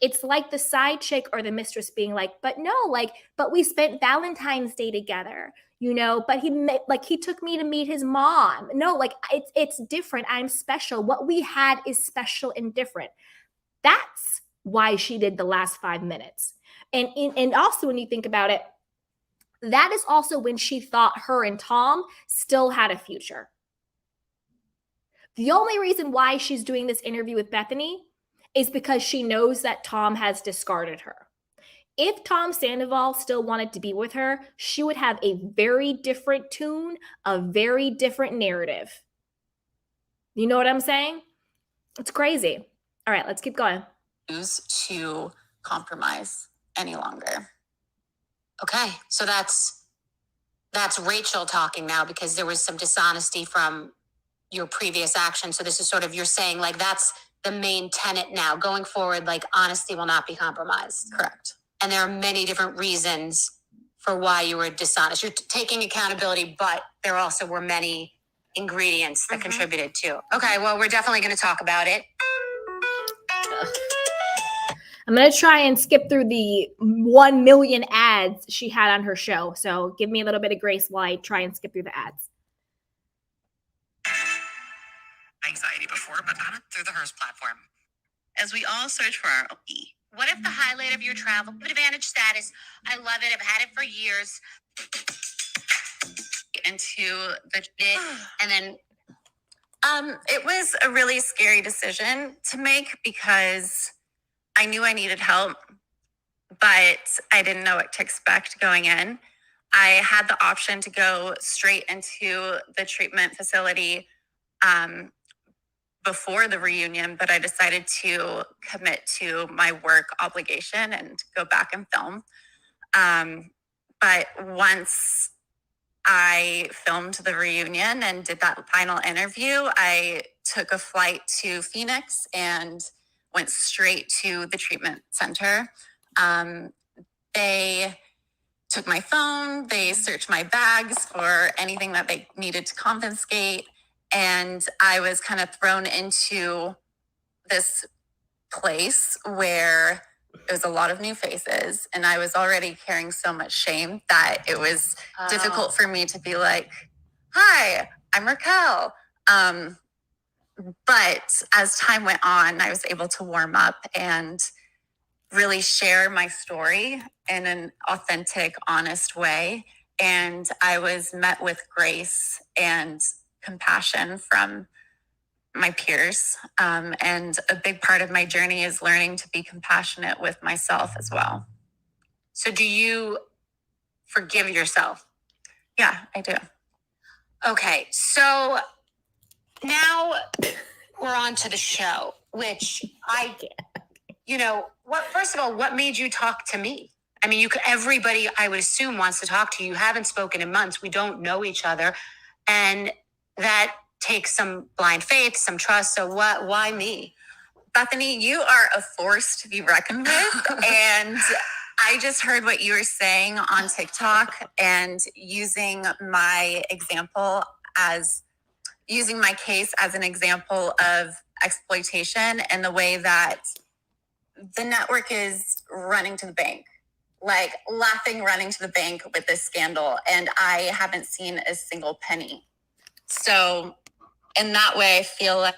It's like the side chick or the mistress being like, but no, but we spent Valentine's Day together, but he took me to meet his mom. No, it's different. I'm special. What we had is special and different. That's why she did the last 5 minutes. And also when you think about it, that is also when she thought her and Tom still had a future. The only reason why she's doing this interview with Bethenny is because she knows that Tom has discarded her. If Tom Sandoval still wanted to be with her, she would have a very different tune, a very different narrative. You know what I'm saying? It's crazy. All right, let's keep going. To compromise any longer. Okay, so that's Rachel talking now, because there was some dishonesty from your previous action. So this is sort of, you're saying that's the main tenet now going forward, honesty will not be compromised. Correct. And there are many different reasons for why you were dishonest. You're taking accountability, but there also were many ingredients that contributed too. Okay, well, we're definitely going to talk about it. I'm going to try and skip through the 1 million ads she had on her show. So give me a little bit of grace while I try and skip through the ads. Anxiety before, but not through the Hearst platform. As we all search for our E. What if the highlight of your travel, advantage status, I love it, I've had it for years, Into the and then it was a really scary decision to make because I knew I needed help, but I didn't know what to expect going in. I had the option to go straight into the treatment facility before the reunion, but I decided to commit to my work obligation and go back and film. But once I filmed the reunion and did that final interview, I took a flight to Phoenix and went straight to the treatment center. They took my phone, they searched my bags for anything that they needed to confiscate. And I was kind of thrown into this place where it was a lot of new faces. And I was already carrying so much shame that it was difficult for me to be like, hi, I'm Raquel. But as time went on, I was able to warm up and really share my story in an authentic, honest way. And I was met with grace and compassion from my peers. And a big part of my journey is learning to be compassionate with myself as well. So do you forgive yourself? Yeah, I do. Okay, so now we're on to the show, which first of all, what made you talk to me? I mean, everybody, I would assume, wants to talk to you. You haven't spoken in months. We don't know each other. And that takes some blind faith, some trust. So why me? Bethenny, you are a force to be reckoned with. And I just heard what you were saying on TikTok and using my case as an example of exploitation and the way that the network is running to the bank, running to the bank with this scandal. And I haven't seen a single penny. So in that way, I feel like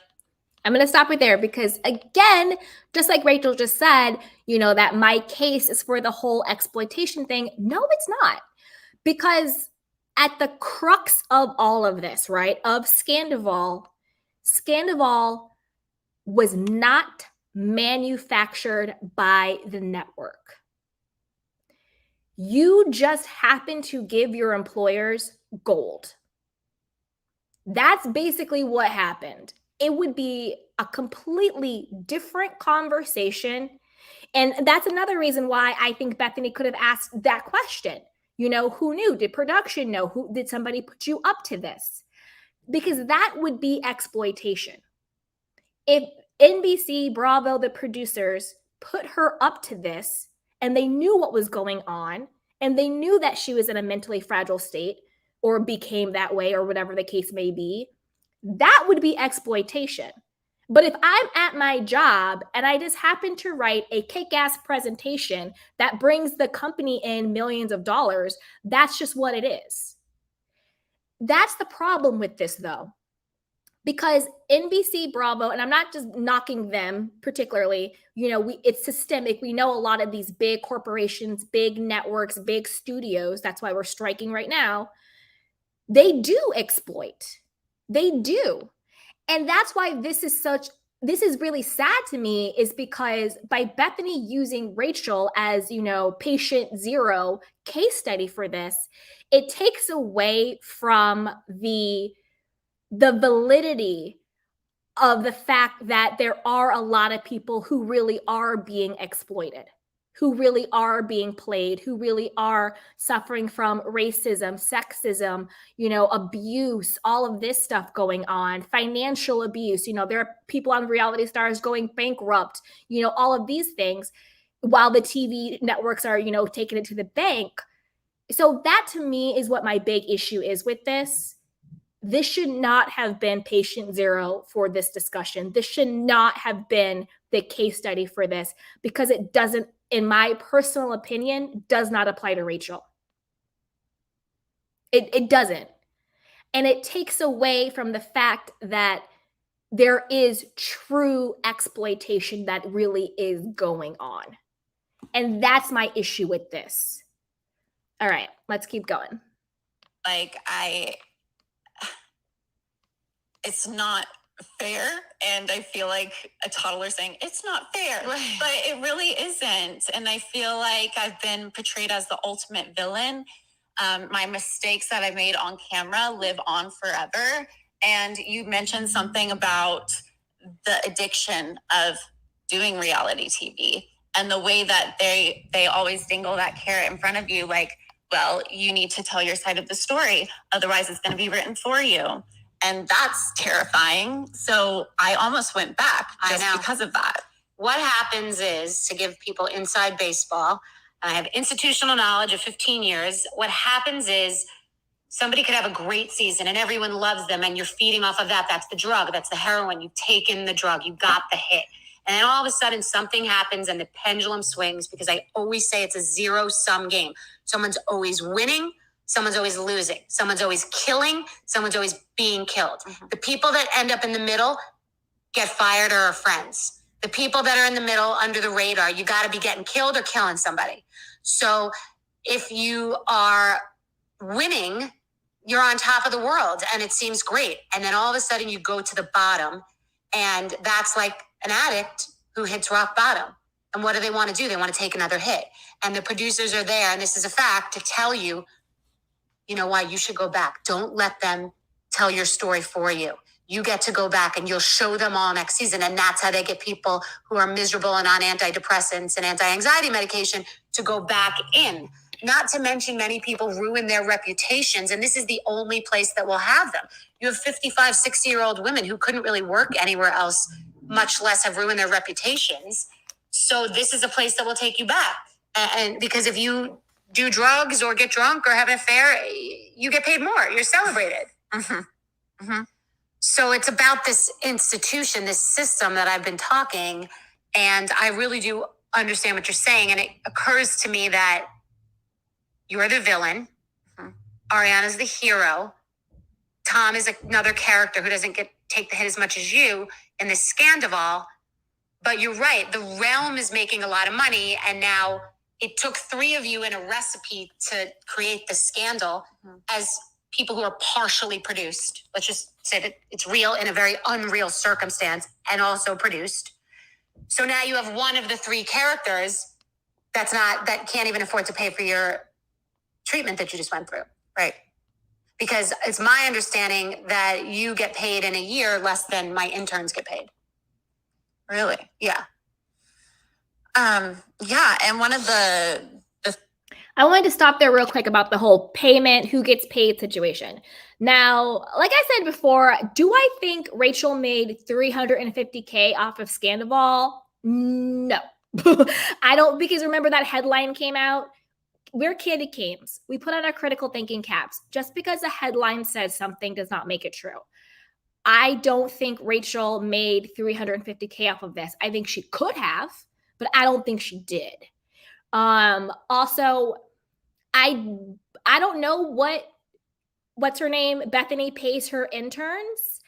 I'm going to stop right there because, again, just like Rachel just said, that my case is for the whole exploitation thing. No, it's not. Because at the crux of all of this, right, of Scandival was not manufactured by the network. You just happen to give your employers gold. That's basically what happened. It would be a completely different conversation And that's another reason why I think Bethenny could have asked that question. You know, who knew? Did production know? Who did somebody put you up to this? Because that would be exploitation. If NBC, Bravo, the producers put her up to this and they knew what was going on and they knew that she was in a mentally fragile state or became that way or whatever the case may be, that would be exploitation. But if I'm at my job and I just happen to write a kick-ass presentation that brings the company in millions of dollars, that's just what it is. That's the problem with this, though, because NBC, Bravo, and I'm not just knocking them particularly, you know, it's systemic. We know a lot of these big corporations, big networks, big studios, that's why we're striking right now, they do exploit. They do. And that's why this is really sad to me, is because by Bethenny using Rachel as, you know, patient zero case study for this, it takes away from the validity of the fact that there are a lot of people who really are being exploited, who really are being played, who really are suffering from racism, sexism, you know, abuse, all of this stuff going on, financial abuse. You know, there are people on reality stars going bankrupt, you know, all of these things while the TV networks are, you know, taking it to the bank. So that to me is what my big issue is with this. This should not have been patient zero for this discussion. This should not have been the case study for this, because it doesn't, in my personal opinion, does not apply to Rachel. It doesn't. And it takes away from the fact that there is true exploitation that really is going on. And that's my issue with this. All right, let's keep going. Like, it's not fair, and I feel like a toddler saying it's not fair, right. But it really isn't. And I feel like I've been portrayed as the ultimate villain. My mistakes that I made on camera live on forever. And you mentioned something about the addiction of doing reality TV and the way that they always dingle that carrot in front of you, like, well, you need to tell your side of the story, otherwise it's going to be written for you. And that's terrifying. So I almost went back just because of that. What happens is, to give people inside baseball, I have institutional knowledge of 15 years. What happens is somebody could have a great season and everyone loves them and you're feeding off of that. That's the drug. That's the heroin. You've taken the drug. You got the hit. And then all of a sudden something happens and the pendulum swings, because I always say it's a zero-sum game. Someone's always winning. Someone's always losing. Someone's always killing. Someone's always being killed. Mm-hmm. The people that end up in the middle get fired or are friends. The people that are in the middle under the radar, you got to be getting killed or killing somebody. So if you are winning, you're on top of the world and it seems great. And then all of a sudden you go to the bottom, and that's like an addict who hits rock bottom. And what do they want to do? They want to take another hit. And the producers are there, and this is a fact, to tell you, you know why, you should go back. Don't let them tell your story for you. You get to go back and you'll show them all next season. And that's how they get people who are miserable and on antidepressants and anti-anxiety medication to go back in. Not to mention, many people ruin their reputations, and this is the only place that will have them. You have 55, 60-year-old women who couldn't really work anywhere else, much less have ruined their reputations. So this is a place that will take you back. And because if you do drugs or get drunk or have an affair, you get paid more. You're celebrated. Mm-hmm. Mm-hmm. So it's about this institution, this system that I've been talking, and I really do understand what you're saying. And it occurs to me that you're the villain. Mm-hmm. Ariana's the hero. Tom is another character who doesn't take the hit as much as you in this Scandival. But you're right. The realm is making a lot of money, and now it took three of you in a recipe to create the scandal as people who are partially produced. Let's just say that it's real in a very unreal circumstance and also produced. So now you have one of the three characters that can't even afford to pay for your treatment that you just went through. Right. Because it's my understanding that you get paid in a year less than my interns get paid. Really? Yeah. Yeah, and one of the I wanted to stop there real quick about the whole payment, who gets paid situation. Now, like I said before, do I think Rachel made $350K off of Scandival? No. I don't, because remember that headline came out? We're candy canes. We put on our critical thinking caps. Just because a headline says something does not make it true. I don't think Rachel made $350K off of this. I think she could have, but I don't think she did. Also, I don't know what's her name, Bethenny pays her interns,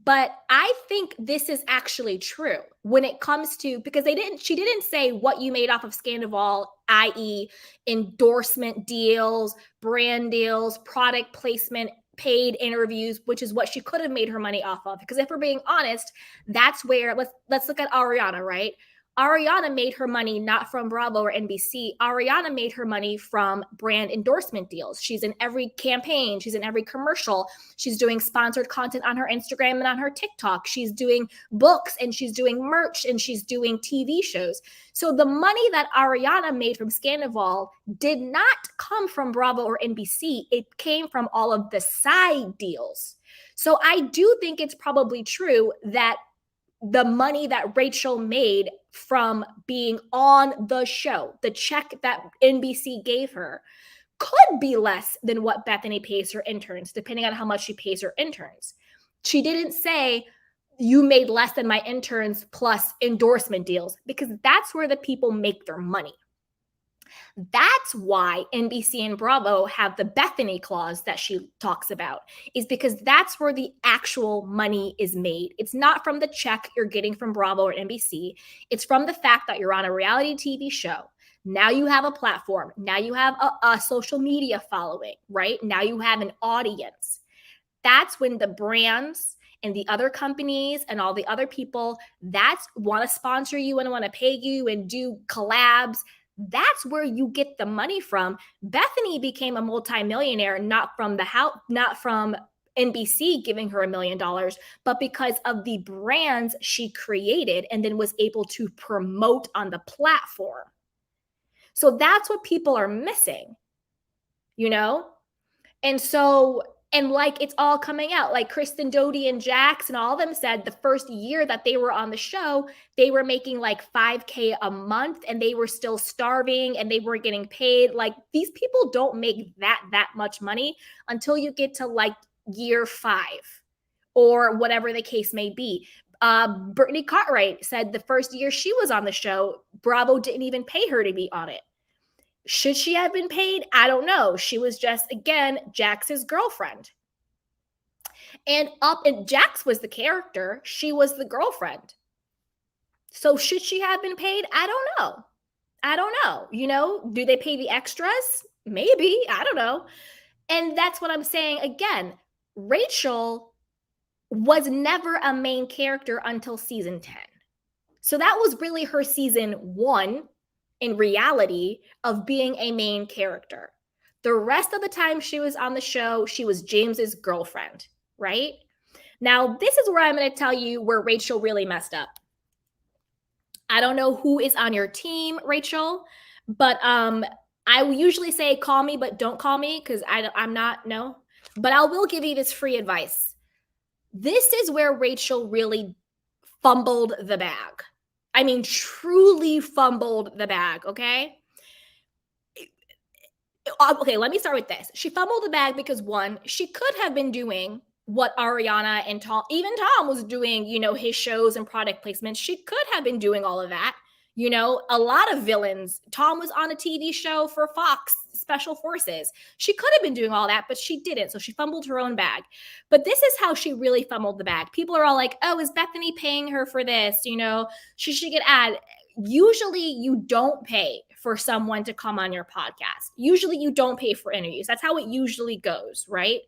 but I think this is actually true when it comes to, because she didn't say what you made off of Scandival, i.e. endorsement deals, brand deals, product placement, paid interviews, which is what she could have made her money off of. Because if we're being honest, that's where let's look at Ariana, right? Ariana made her money not from Bravo or NBC. Ariana made her money from brand endorsement deals. She's in every campaign. She's in every commercial. She's doing sponsored content on her Instagram and on her TikTok. She's doing books and she's doing merch and she's doing TV shows. So the money that Ariana made from Scandival did not come from Bravo or NBC. It came from all of the side deals. So I do think it's probably true that the money that Rachel made from being on the show, the check that NBC gave her, could be less than what Bethenny pays her interns, depending on how much she pays her interns. She didn't say, you made less than my interns plus endorsement deals, because that's where the people make their money. That's why NBC and Bravo have the Bethenny clause that she talks about, is because that's where the actual money is made. It's not from the check you're getting from Bravo or NBC. It's from the fact that you're on a reality TV show. Now you have a platform. Now you have a social media following, right? Now you have an audience. That's when the brands and the other companies and all the other people that want to sponsor you and want to pay you and do collabs, that's where you get the money from. Bethenny became a multimillionaire not from NBC giving her $1 million, but because of the brands she created and then was able to promote on the platform. So that's what people are missing, you know? And so, and like it's all coming out, like Kristen Doty and Jax and all of them said the first year that they were on the show, they were making like $5K a month and they were still starving and they weren't getting paid. Like these people don't make that much money until you get to like year 5 or whatever the case may be. Brittany Cartwright said the first year she was on the show, Bravo didn't even pay her to be on it. Should she have been paid? I don't know. She was just, again, Jax's girlfriend. And Jax was the character. She was the girlfriend. So should she have been paid? I don't know. You know, do they pay the extras? Maybe. I don't know. And that's what I'm saying. Again, Rachel was never a main character until season 10. So that was really her season 1 in reality of being a main character. The rest of the time she was on the show, she was James's girlfriend, right? Now, this is where I'm going to tell you where Rachel really messed up. I don't know who is on your team, Rachel, but I will usually say call me, but don't call me because I'm not, no. But I will give you this free advice. This is where Rachel really fumbled the bag. I mean, truly fumbled the bag, okay? Okay, let me start with this. She fumbled the bag because, one, she could have been doing what Ariana and Tom, even Tom was doing, you know, his shows and product placements. She could have been doing all of that. You know, a lot of villains. Tom was on a TV show for Fox, Special Forces. She could have been doing all that, but she didn't. So she fumbled her own bag. But this is how she really fumbled the bag. People are all like, oh, is Bethenny paying her for this? You know, should she get ad? Usually you don't pay for someone to come on your podcast. Usually you don't pay for interviews. That's how it usually goes, right?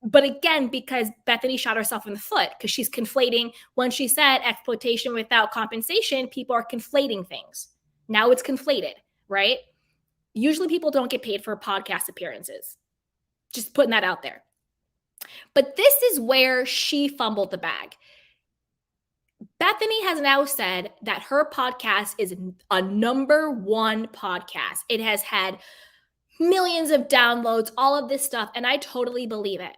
But again, because Bethenny shot herself in the foot because she's conflating, when she said exploitation without compensation, people are conflating things. Now it's conflated, right? Usually people don't get paid for podcast appearances. Just putting that out there. But this is where she fumbled the bag. Bethenny has now said that her podcast is a #1 podcast. It has had millions of downloads, all of this stuff, and I totally believe it.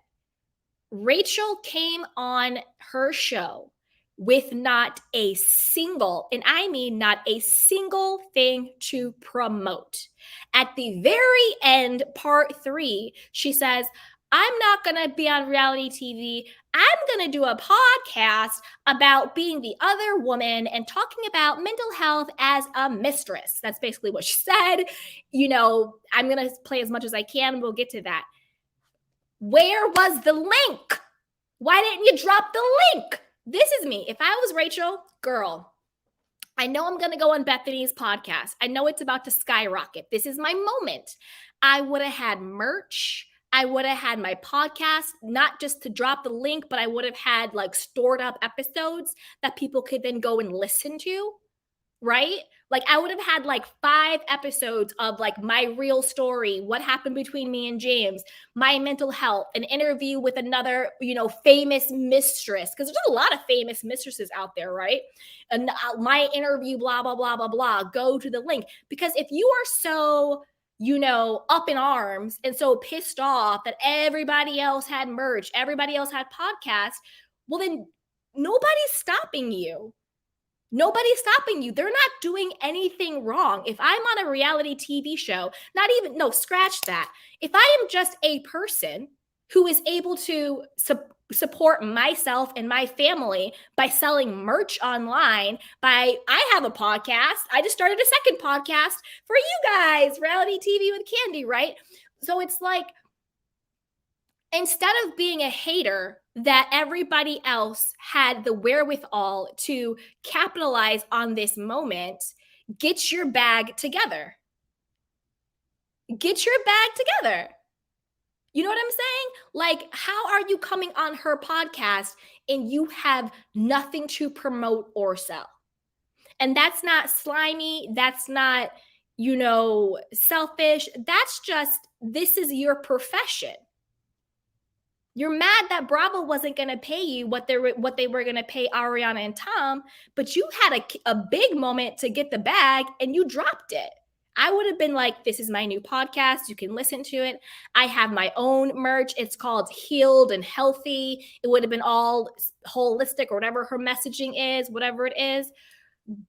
Rachel came on her show with not a single, and I mean not a single thing to promote. At the very end, part 3, she says, I'm not going to be on reality TV. I'm going to do a podcast about being the other woman and talking about mental health as a mistress. That's basically what she said. You know, I'm going to play as much as I can. We'll get to that. Where was the link? Why didn't you drop the link? This is me. If I was Rachel, girl, I know I'm going to go on Bethenny's podcast. I know it's about to skyrocket. This is my moment. I would have had merch. I would have had my podcast, not just to drop the link, but I would have had like stored up episodes that people could then go and listen to, right? Like I would have had like 5 episodes of like my real story, what happened between me and James, my mental health, an interview with another, famous mistress, because there's a lot of famous mistresses out there, right? And my interview, blah, blah, blah, blah, blah, go to the link. Because if you are so up in arms and so pissed off that everybody else had merch, everybody else had podcasts, well, then nobody's stopping you. Nobody's stopping you. They're not doing anything wrong. If I'm on a reality TV show, scratch that. If I am just a person who is able to support myself and my family by selling merch online, I have a podcast. I just started a second podcast for you guys, Reality TV with Candy, right? So it's like, instead of being a hater that everybody else had the wherewithal to capitalize on this moment, get your bag together. Get your bag together. You know what I'm saying? Like, how are you coming on her podcast and you have nothing to promote or sell? And that's not slimy. That's not, selfish. That's just, this is your profession. You're mad that Bravo wasn't going to pay you what they were going to pay Ariana and Tom, but you had a big moment to get the bag and you dropped it. I would have been like, this is my new podcast. You can listen to it. I have my own merch. It's called Healed and Healthy. It would have been all holistic or whatever her messaging is, whatever it is.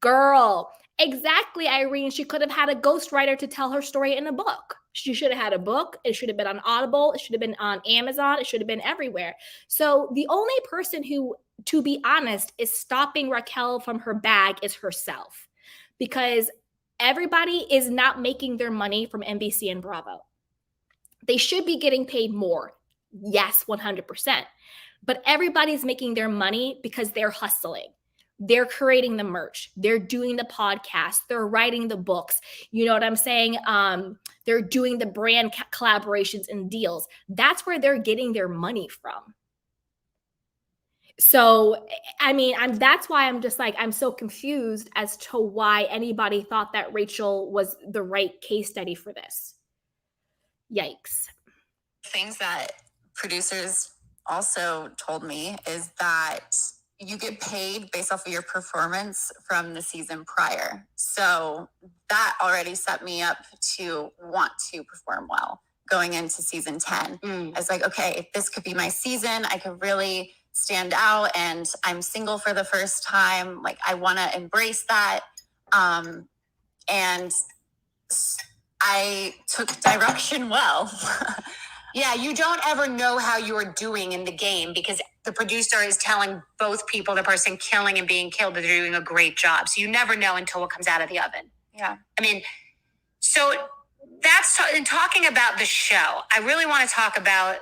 Girl, exactly, Irene. She could have had a ghostwriter to tell her story in a book. She should have had a book. It should have been on Audible. It should have been on Amazon. It should have been everywhere. So the only person who, to be honest, is stopping Raquel from her bag is herself, because everybody is not making their money from NBC and Bravo. They should be getting paid more. Yes, 100%. But everybody's making their money because they're hustling. They're creating the merch. They're doing the podcast. They're writing the books. You know what I'm saying? They're doing the brand collaborations and deals. That's where they're getting their money from. So, I mean, that's why I'm just like, I'm so confused as to why anybody thought that Rachel was the right case study for this. Yikes. Things that producers also told me is that you get paid based off of your performance from the season prior. So that already set me up to want to perform well going into season 10. I was like, okay, if this could be my season, I could really stand out, and I'm single for the first time. Like, I want to embrace that. And I took direction well. Yeah, you don't ever know how you are doing in the game because the producer is telling both people, the person killing and being killed, that they're doing a great job. So you never know until it comes out of the oven. Yeah. I mean, so that's in talking about the show. I really want to talk about,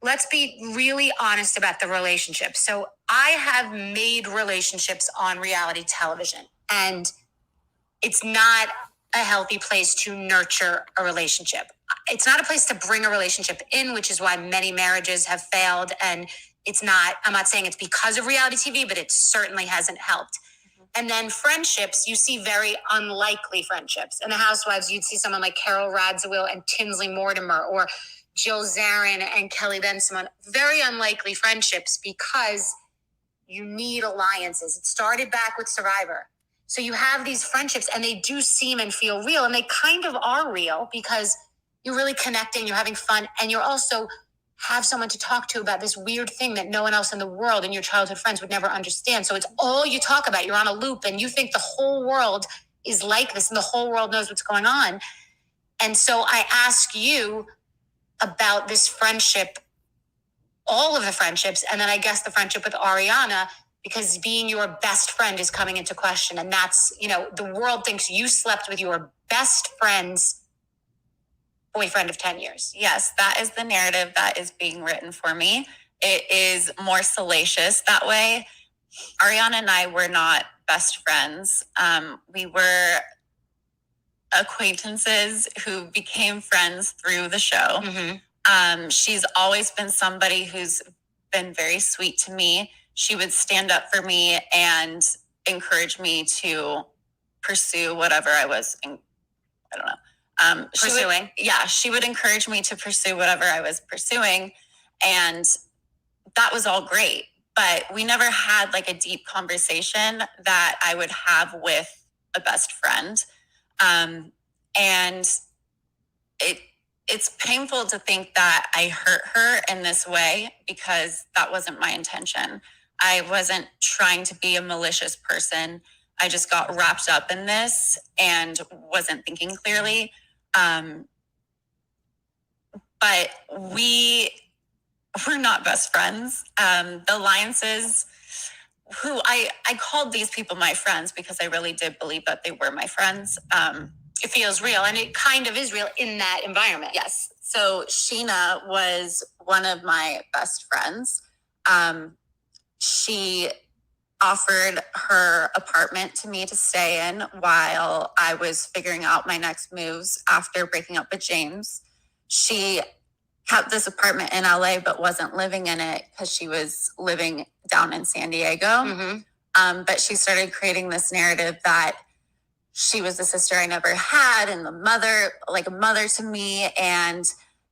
let's be really honest about the relationship. So I have made relationships on reality television, and it's not a healthy place to nurture a relationship. It's not a place to bring a relationship in, which is why many marriages have failed. And I'm not saying it's because of reality TV, but it certainly hasn't helped. And then friendships, you see very unlikely friendships. In the Housewives, you'd see someone like Carol Radziwill and Tinsley Mortimer, or Jill Zarin and Kelly Ben Simone. Very unlikely friendships because You need alliances. It started back with Survivor. So you have these friendships and they do seem and feel real, and they kind of are real because you're really connecting, you're having fun, and you're also have someone to talk to about this weird thing that no one else in the world and your childhood friends would never understand. So it's all you talk about. You're on a loop and you think the whole world is like this and the whole world knows what's going on. And so I ask you about this friendship, all of the friendships, and then I guess the friendship with Ariana, because being your best friend is coming into question. And that's, the world thinks you slept with your best friend's boyfriend of 10 years. Yes, that is the narrative that is being written for me. It is more salacious that way. Ariana and I were not best friends. We were acquaintances who became friends through the show. Mm-hmm. She's always been somebody who's been very sweet to me. She would stand up for me and encourage me to pursue whatever I was, Pursuing. She would encourage me to pursue whatever I was pursuing. And that was all great. But we never had like a deep conversation that I would have with a best friend. And it's painful to think that I hurt her in this way because that wasn't my intention. I wasn't trying to be a malicious person. I just got wrapped up in this and wasn't thinking clearly. But we're not best friends. The alliances, who I called these people my friends because I really did believe that they were my friends. It feels real, and it kind of is real in that environment. Yes. So Sheena was one of my best friends. She offered her apartment to me to stay in while I was figuring out my next moves after breaking up with James. She kept this apartment in LA but wasn't living in it because she was living down in San Diego. Mm-hmm. But she started creating this narrative that she was the sister I never had and the mother, like a mother to me, and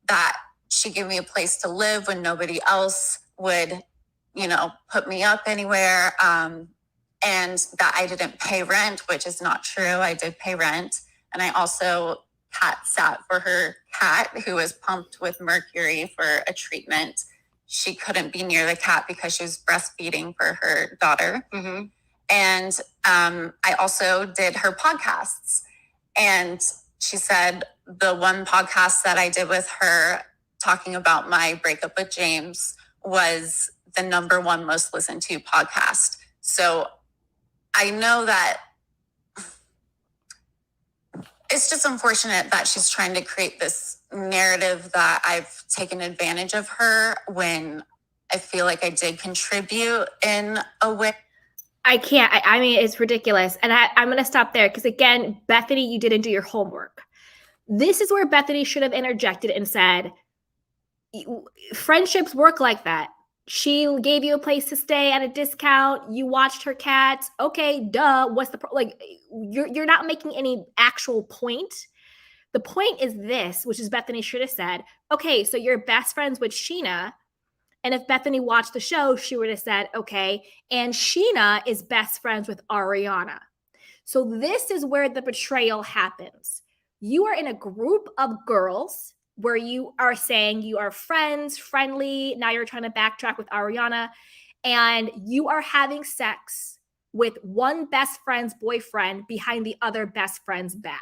that she gave me a place to live when nobody else would, put me up anywhere. And that I didn't pay rent, which is not true. I did pay rent. And I also sat for her cat who was pumped with mercury for a treatment. She couldn't be near the cat because she was breastfeeding for her daughter. Mm-hmm. And I also did her podcasts. And she said the one podcast that I did with her talking about my breakup with James was the number one most listened to podcast. So I know that it's just unfortunate that she's trying to create this narrative that I've taken advantage of her when I feel like I did contribute in a way. I can't. I mean, it's ridiculous. And I'm going to stop there because, again, Bethenny, you didn't do your homework. This is where Bethenny should have interjected and said, friendships work like that. She gave you a place to stay at a discount. You watched her cats. Okay, duh. What's the you're not making any actual point. The point is this, which is Bethenny should have said, okay, so you're best friends with Sheena. And if Bethenny watched the show, she would have said, okay, and Sheena is best friends with Ariana. So this is where the betrayal happens. You are in a group of girls where you are saying you are friends, friendly. Now you're trying to backtrack with Ariana, and you are having sex with one best friend's boyfriend behind the other best friend's back.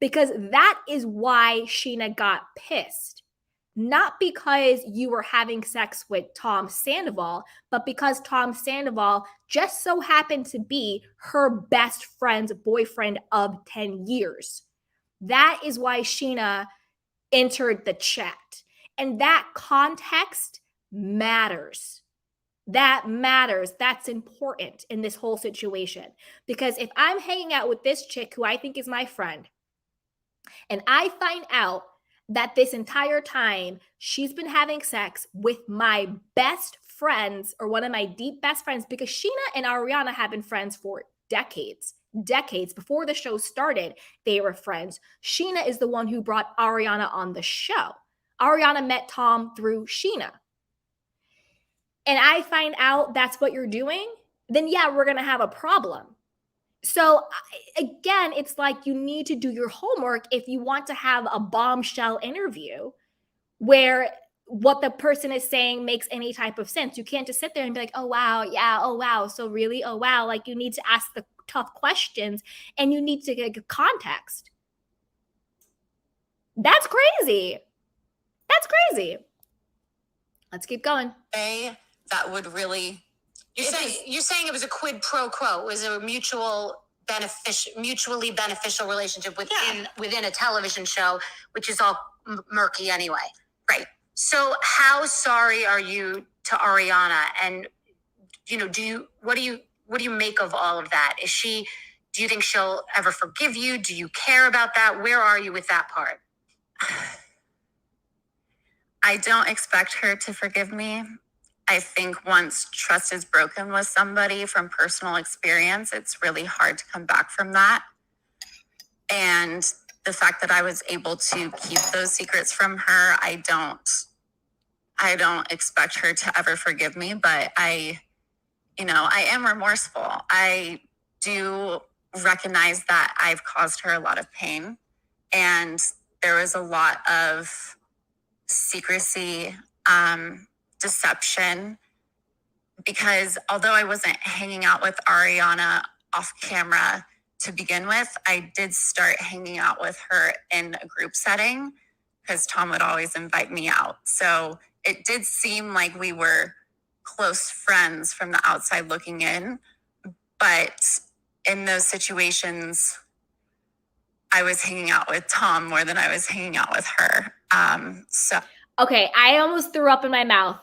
Because that is why Sheena got pissed. Not because you were having sex with Tom Sandoval, but because Tom Sandoval just so happened to be her best friend's boyfriend of 10 years. That is why Sheena entered the chat. And that context matters. That matters. That's important in this whole situation. Because if I'm hanging out with this chick who I think is my friend, and I find out that this entire time she's been having sex with my best friends or one of my deep best friends, because Sheena and Ariana have been friends for decades. Before the show started, they were friends. Sheena is the one who brought Ariana on the show. Ariana met Tom through Sheena. and I find out that's what you're doing, then yeah, we're going to have a problem. So again, it's like you need to do your homework if you want to have a bombshell interview where what the person is saying makes any type of sense. You can't just sit there and be like, oh, wow, yeah, oh, wow, so really, oh, wow. Like you need to ask the tough questions and you need to get context. That's crazy. That's crazy. Let's keep going. That would really... You're saying it was a quid pro quo. It was a mutually beneficial relationship within a television show, which is all murky anyway. Right. So how sorry are you to Ariana? And what do you make of all of that? Do you think she'll ever forgive you? Do you care about that? Where are you with that part? I don't expect her to forgive me. I think once trust is broken with somebody from personal experience, it's really hard to come back from that. And the fact that I was able to keep those secrets from her, I don't expect her to ever forgive me, but I am remorseful. I do recognize that I've caused her a lot of pain, and there was a lot of secrecy, deception, because although I wasn't hanging out with Ariana off camera to begin with, I did start hanging out with her in a group setting because Tom would always invite me out. So it did seem like we were close friends from the outside looking in. But in those situations, I was hanging out with Tom more than I was hanging out with her. Okay, I almost threw up in my mouth.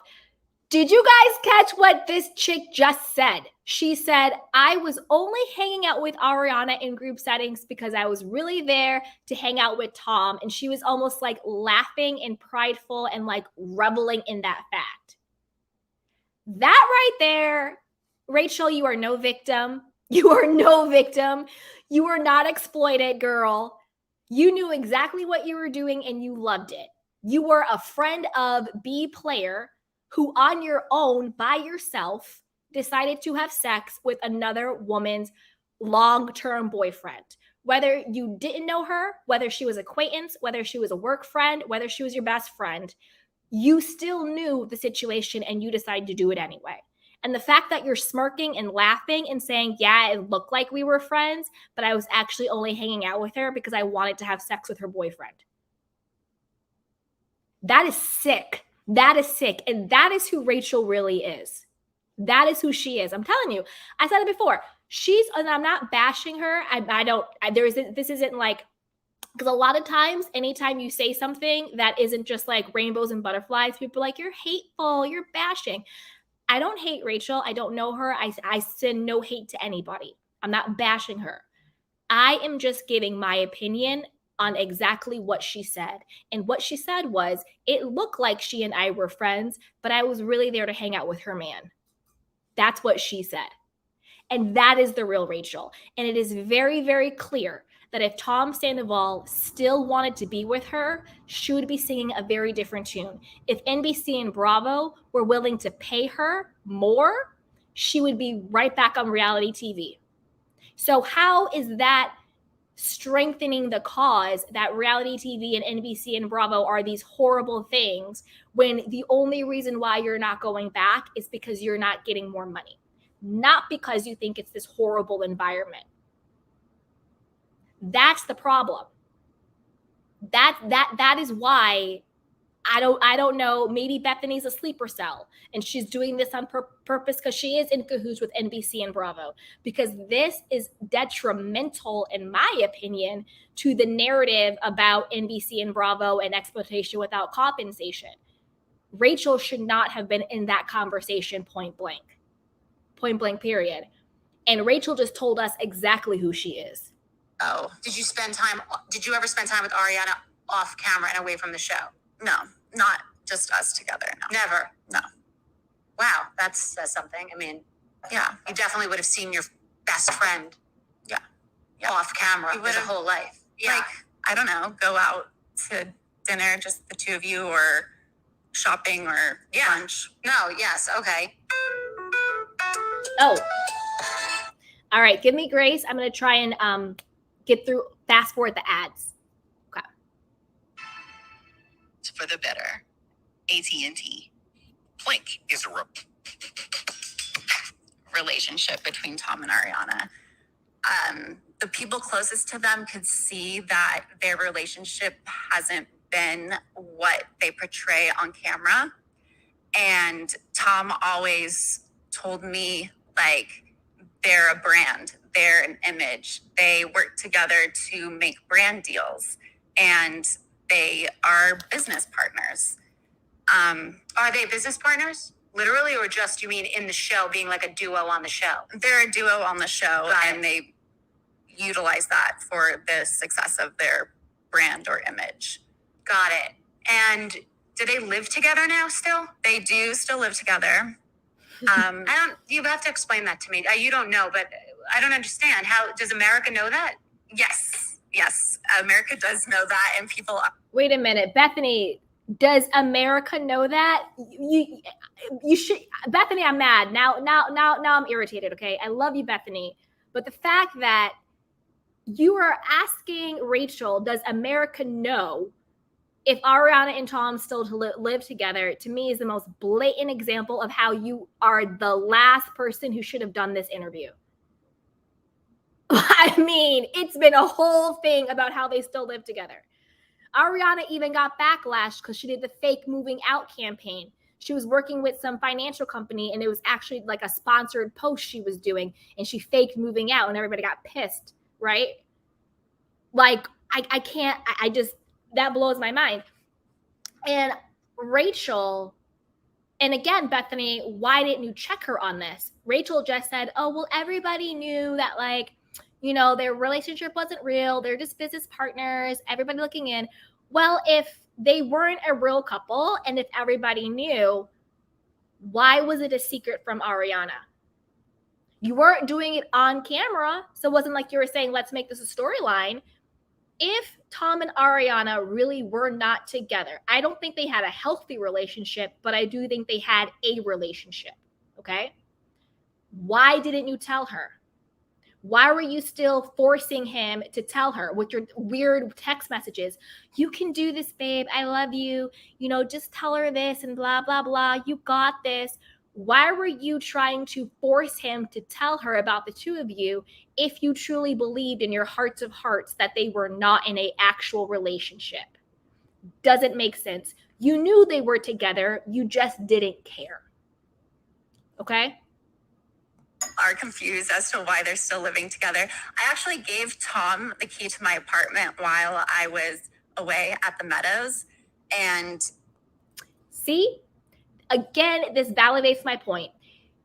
Did you guys catch what this chick just said? She said, I was only hanging out with Ariana in group settings because I was really there to hang out with Tom. And she was almost like laughing and prideful and like reveling in that fact. That right there, Rachel, you are no victim. You are no victim. You were not exploited, girl. You knew exactly what you were doing and you loved it. You were a friend of B player who on your own, by yourself, decided to have sex with another woman's long-term boyfriend. Whether you didn't know her, whether she was acquaintance, whether she was a work friend, whether she was your best friend, you still knew the situation and you decided to do it anyway. And the fact that you're smirking and laughing and saying, yeah, it looked like we were friends, but I was actually only hanging out with her because I wanted to have sex with her boyfriend. That is sick. That is sick. And that is who Rachel really is. That is who she is. I'm telling you, I said it before. And I'm not bashing her. This isn't like, because a lot of times, anytime you say something that isn't just like rainbows and butterflies, people are like, you're hateful, you're bashing. I don't hate Rachel. I don't know her. I send no hate to anybody. I'm not bashing her. I am just giving my opinion on exactly what she said. And what she said was, it looked like she and I were friends, but I was really there to hang out with her man. That's what she said. And that is the real Rachel. And it is very, very clear that if Tom Sandoval still wanted to be with her, she would be singing a very different tune. If NBC and Bravo were willing to pay her more, she would be right back on reality TV. So how is that strengthening the cause that reality TV and NBC and Bravo are these horrible things when the only reason why you're not going back is because you're not getting more money, not because you think it's this horrible environment? That's the problem. That is why I don't know. Maybe Bethenny's a sleeper cell and she's doing this on purpose because she is in cahoots with NBC and Bravo, because this is detrimental, in my opinion, to the narrative about NBC and Bravo and exploitation without compensation. Rachel should not have been in that conversation point blank, period. And Rachel just told us exactly who she is. Oh, did you ever spend time with Ariana off camera and away from the show? No, not just us together. No. Never? No. Wow, that says something. I mean, Yeah. you definitely would have seen your best friend off camera his whole life. Yeah. Like, I don't know, go out to dinner, just the two of you, or shopping or lunch. No, yes, okay. Oh. All right, give me grace. I'm going to try and get through, fast forward the ads. Okay. For the better. AT&T. Blink is a Relationship between Tom and Ariana. The people closest to them could see that their relationship hasn't been what they portray on camera. And Tom always told me, like, they're a brand, they're an image. They work together to make brand deals, and they are business partners. Are they business partners? Literally, or just, you mean in the show, being like a duo on the show? They're a duo on the show, Got it. and they utilize that for the success of their brand or image. Got it. And do they live together now still? They do still live together. You have to explain that to me. You don't know, but I don't understand. How does America know that? Yes, America does know that, and people. Wait a minute, Bethenny. Does America know that? You should, Bethenny. I'm mad now. I'm irritated. Okay, I love you, Bethenny, but the fact that you are asking Rachel, does America know if Ariana and Tom still live together, to me is the most blatant example of how you are the last person who should have done this interview. I mean, it's been a whole thing about how they still live together. Ariana even got backlash because she did the fake moving out campaign. She was working with some financial company, and it was actually like a sponsored post she was doing, and she faked moving out, and everybody got pissed, right? Like, I can't, I just, that blows my mind. And Rachel, and again, Bethenny, why didn't you check her on this? Rachel just said, oh, well, everybody knew that, like, you know, their relationship wasn't real. They're just business partners, everybody looking in. Well, if they weren't a real couple, and if everybody knew, why was it a secret from Ariana? You weren't doing it on camera, so it wasn't like you were saying, let's make this a storyline. If Tom and Ariana really were not together, I don't think they had a healthy relationship, but I do think they had a relationship, okay? Why didn't you tell her? Why were you still forcing him to tell her with your weird text messages? You can do this, babe. I love you. You know, just tell her this and blah, blah, blah. You got this. Why were you trying to force him to tell her about the two of you if you truly believed in your hearts of hearts that they were not in an actual relationship? Doesn't make sense. You knew they were together. You just didn't care. Okay? Are confused as to why they're still living together. I actually gave Tom the key to my apartment while I was away at the Meadows. And see, again, this validates my point.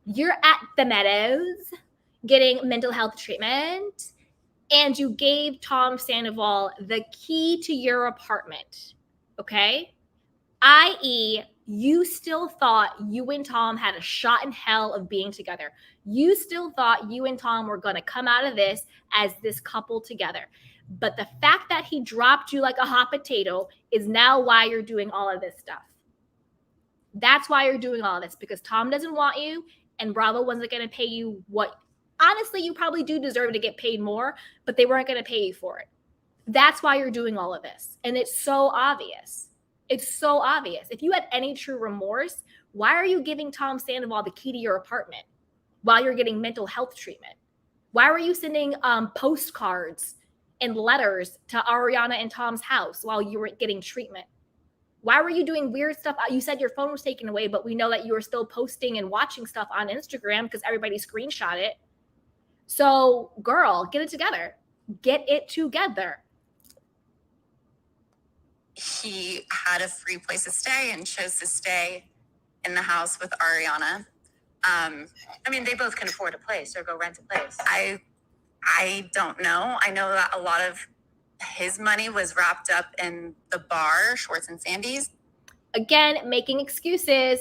You're at the Meadows getting mental health treatment, and you gave Tom Sandoval the key to your apartment, okay? I.e., you still thought you and Tom had a shot in hell of being together. You still thought you and Tom were going to come out of this as this couple together. But the fact that he dropped you like a hot potato is now why you're doing all of this stuff. That's why you're doing all of this, because Tom doesn't want you, and Bravo wasn't going to pay you what, honestly, you probably do deserve to get paid more, but they weren't going to pay you for it. That's why you're doing all of this. And it's so obvious. It's so obvious. If you had any true remorse, why are you giving Tom Sandoval the key to your apartment while you're getting mental health treatment? Why were you sending postcards and letters to Ariana and Tom's house while you were getting treatment? Why were you doing weird stuff? You said your phone was taken away, but we know that you were still posting and watching stuff on Instagram because everybody screenshot it. So, girl, get it together. Get it together. he had a free place to stay and chose to stay in the house with Ariana. I mean, they both can afford a place or go rent a place. I don't know. I know that a lot of his money was wrapped up in the bar, Schwartz and Sandy's. Again, making excuses.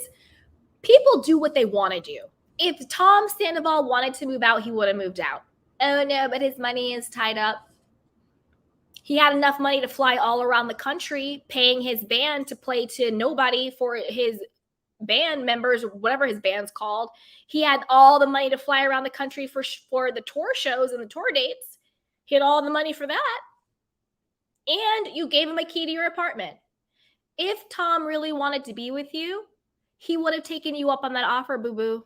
People do what they want to do. If Tom Sandoval wanted to move out, he would have moved out. Oh no, but his money is tied up. He had enough money to fly all around the country, paying his band to play to nobody for his band members, or whatever his band's called. He had all the money to fly around the country for the tour shows and the tour dates. He had all the money for that. And you gave him a key to your apartment. If Tom really wanted to be with you, he would have taken you up on that offer, boo-boo.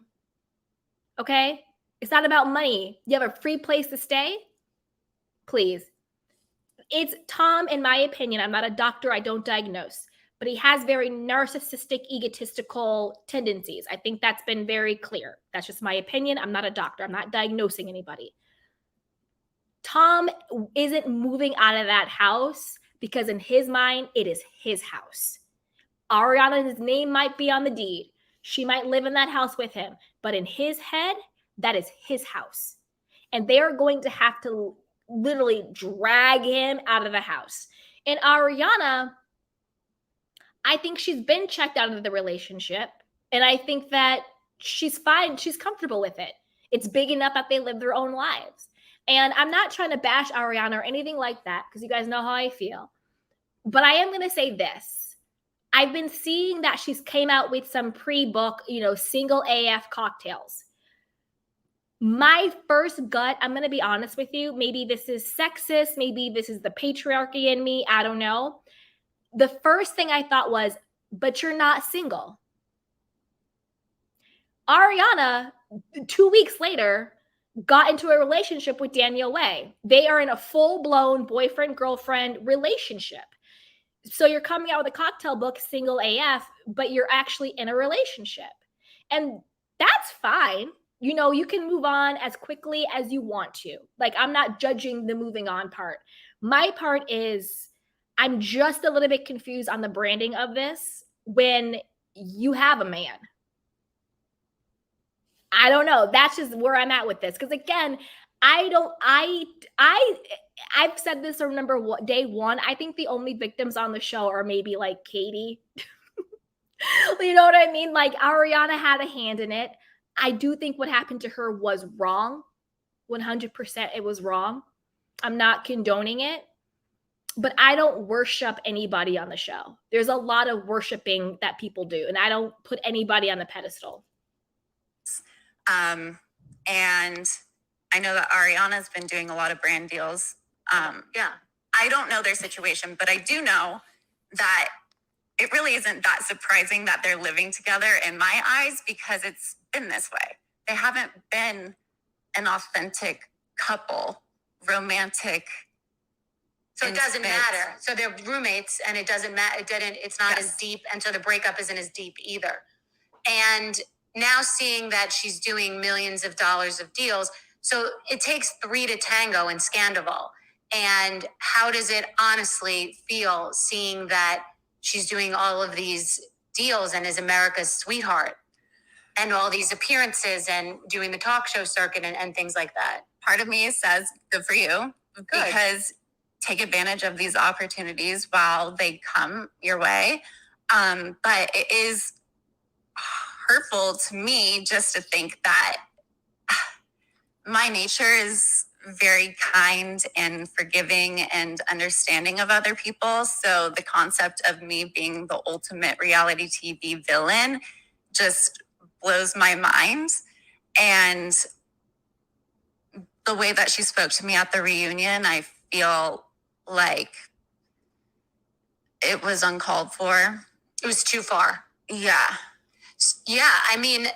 Okay? It's not about money. You have a free place to stay? Please. It's Tom, in my opinion. I'm not a doctor. I don't diagnose. But he has very narcissistic, egotistical tendencies. I think that's been very clear. That's just my opinion. I'm not a doctor. I'm not diagnosing anybody. Tom isn't moving out of that house because in his mind, it is his house. Ariana's name might be on the deed. She might live in that house with him. But in his head, that is his house. And they are going to have to literally drag him out of the house. And Ariana, I think she's been checked out of the relationship. And I think that she's fine. She's comfortable with it. It's big enough that they live their own lives. And I'm not trying to bash Ariana or anything like that, because you guys know how I feel. But I am going to say this. I've been seeing that she's came out with some pre-book, single AF cocktails. My first gut, I'm going to be honest with you, maybe this is sexist, maybe this is the patriarchy in me, I don't know. The first thing I thought was, but you're not single. Ariana, 2 weeks later, got into a relationship with Daniel Way. They are in a full-blown boyfriend-girlfriend relationship. So you're coming out with a cocktail book, single AF, but you're actually in a relationship. And that's fine. You can move on as quickly as you want to. Like, I'm not judging the moving on part. My part is I'm just a little bit confused on the branding of this when you have a man. I don't know. That's just where I'm at with this. Because again, I've said this from day one. I think the only victims on the show are maybe like Katie. You know what I mean? Like, Ariana had a hand in it. I do think what happened to her was wrong. 100% it was wrong. I'm not condoning it. But I don't worship anybody on the show. There's a lot of worshiping that people do. And I don't put anybody on the pedestal. And I know that Ariana's been doing a lot of brand deals. Yeah. I don't know their situation, but I do know that it really isn't that surprising that they're living together in my eyes, because it's been this way. They haven't been an authentic couple, romantic. So it doesn't matter. So they're roommates, and it doesn't matter. It's not as deep. And so the breakup isn't as deep either. And now seeing that she's doing millions of dollars of deals. So it takes 3 to tango in Scandival. And how does it honestly feel seeing that she's doing all of these deals and is America's sweetheart and all these appearances and doing the talk show circuit and things like that? Part of me says, good for you. Good. Because take advantage of these opportunities while they come your way. But it is hurtful to me just to think that my nature is very kind and forgiving and understanding of other people. So the concept of me being the ultimate reality TV villain just blows my mind. And the way that she spoke to me at the reunion, I feel like it was uncalled for. It was too far. Yeah. Yeah. I mean,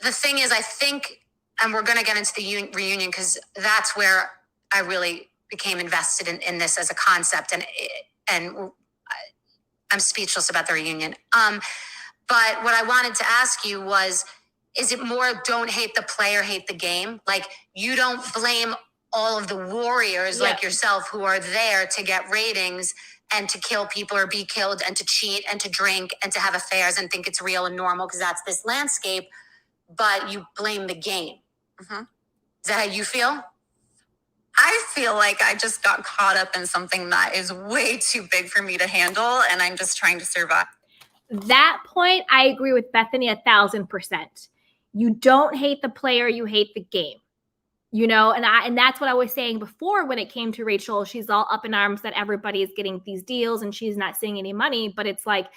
the thing is, I think, and we're going to get into the reunion because that's where I really became invested in this as a concept. And I'm speechless about the reunion. But what I wanted to ask you was, is it more don't hate the player, hate the game? Like, you don't blame all of the warriors like yourself who are there to get ratings and to kill people or be killed and to cheat and to drink and to have affairs and think it's real and normal because that's this landscape, but you blame the game. Mm-hmm. Is that how you feel? I feel like I just got caught up in something that is way too big for me to handle, and I'm just trying to survive. That point, I agree with Bethenny 1,000%. You don't hate the player, you hate the game. And that's what I was saying before when it came to Rachel. She's all up in arms that everybody is getting these deals and she's not seeing any money, but it's like,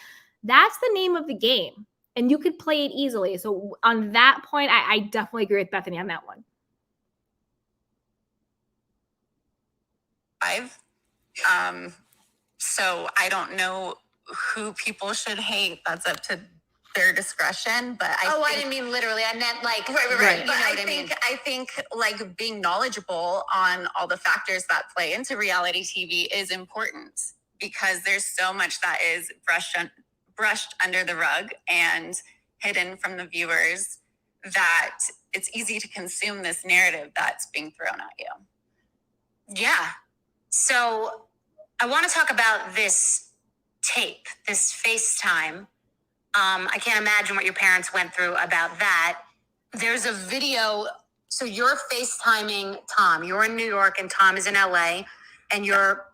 that's the name of the game and you could play it easily. So on that point, I definitely agree with Bethenny on that one. So I don't know who people should hate. That's up to their discretion. But I didn't mean literally. I meant like right. You But know what I mean? I think like being knowledgeable on all the factors that play into reality TV is important because there's so much that is brushed under the rug and hidden from the viewers that it's easy to consume this narrative that's being thrown at you. Yeah. So I want to talk about this tape, this FaceTime. I can't imagine what your parents went through about that. There's a video. So you're FaceTiming Tom. You're in New York and Tom is in LA and you're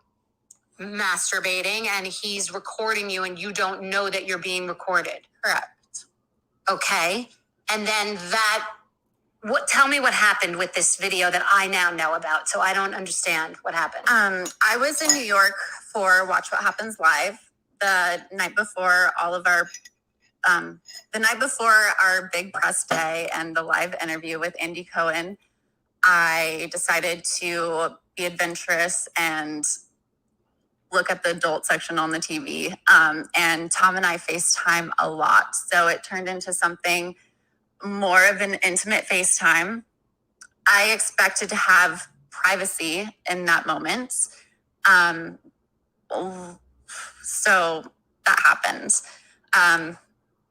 masturbating and he's recording you and you don't know that you're being recorded. Correct. Okay. And then tell me what happened with this video that I now know about. So I don't understand what happened. I was in New York for Watch What Happens Live the night before the night before our big press day and the live interview with Andy Cohen. I decided to be adventurous and look at the adult section on the TV. And Tom and I FaceTime a lot. So it turned into something more of an intimate FaceTime. I expected to have privacy in that moment. So that happened.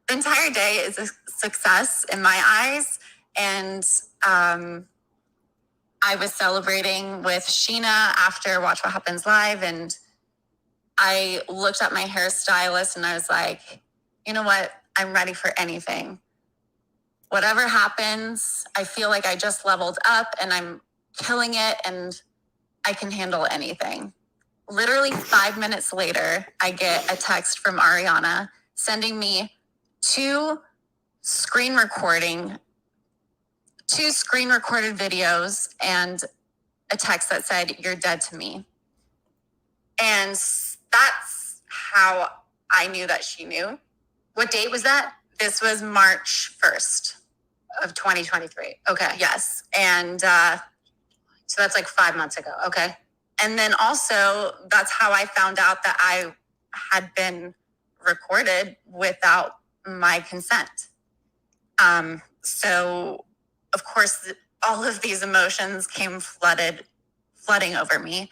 The entire day is a success in my eyes. And I was celebrating with Sheena after Watch What Happens Live. And I looked at my hairstylist and I was like, you know what? I'm ready for anything. Whatever happens, I feel like I just leveled up and I'm killing it and I can handle anything. Literally 5 minutes later, I get a text from Ariana sending me two screen recorded videos and a text that said, "You're dead to me." And that's how I knew that she knew. What date was that? This was March 1st. Of 2023. Okay. Yes. And so that's like 5 months ago. Okay. And then also that's how I found out that I had been recorded without my consent. So of course, all of these emotions came flooding over me.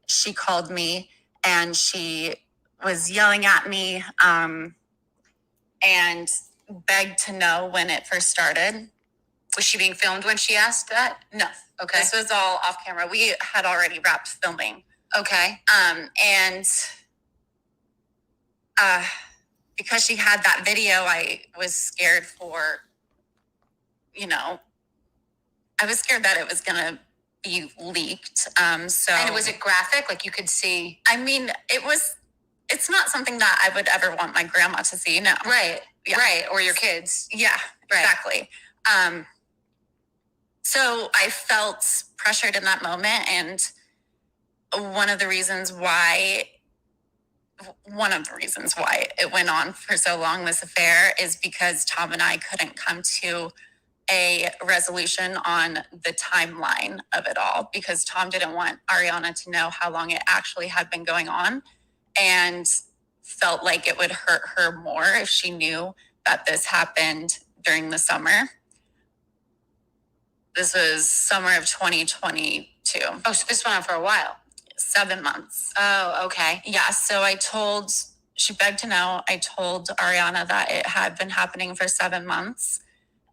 She called me and she was yelling at me and begged to know when it first started. Was she being filmed when she asked that? No. Okay. This was all off camera. We had already wrapped filming. Okay. And because she had that video, I was scared I was scared that it was going to be leaked. And was it graphic? Like you could see? I mean, it's not something that I would ever want my grandma to see. No. Right. Yeah. Right. Or your kids. Yeah, right. Exactly. So I felt pressured in that moment. And one of the reasons why it went on for so long, this affair, is because Tom and I couldn't come to a resolution on the timeline of it all because Tom didn't want Ariana to know how long it actually had been going on and felt like it would hurt her more if she knew that this happened during the summer. This was summer of 2022. Oh, so this went on for a while. 7 months. Oh, okay. Yeah, so she begged to know. I told Ariana that it had been happening for 7 months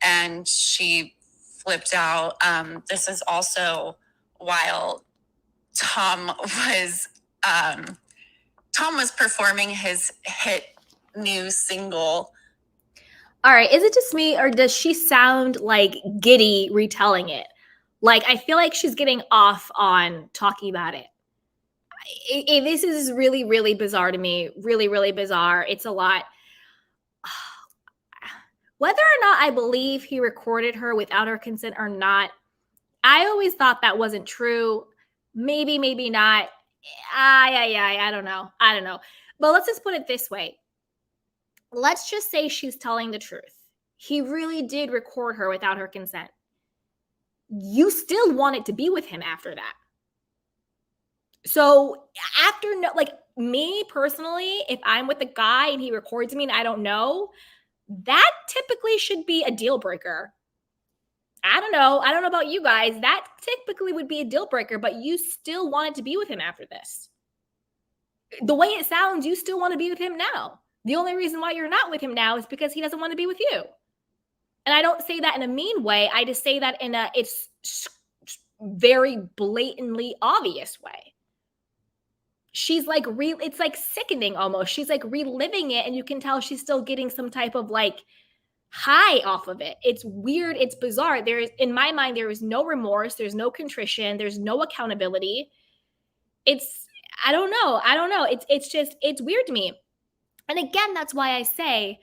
and she flipped out. This is also while Tom was performing his hit new single. All right, is it just me or does she sound like giddy retelling it? Like, I feel like she's getting off on talking about it. This is really, really bizarre to me. Really, really bizarre. It's a lot. Whether or not I believe he recorded her without her consent or not, I always thought that wasn't true. Maybe, maybe not. I don't know. I don't know. But let's just put it this way. Let's just say she's telling the truth. He really did record her without her consent. You still wanted to be with him after that. So after, like me personally, if I'm with a guy and he records me and I don't know, that typically should be a deal breaker. I don't know about you guys. That typically would be a deal breaker, but you still wanted to be with him after this. The way it sounds, you still want to be with him now. The only reason why you're not with him now is because he doesn't want to be with you. And I don't say that in a mean way. I just say that in it's very blatantly obvious way. She's like it's like sickening almost. She's like reliving it, and you can tell she's still getting some type of like high off of it. It's weird. It's bizarre. In my mind, there is no remorse. There's no contrition. There's no accountability. I don't know. It's weird to me. And again, that's why I say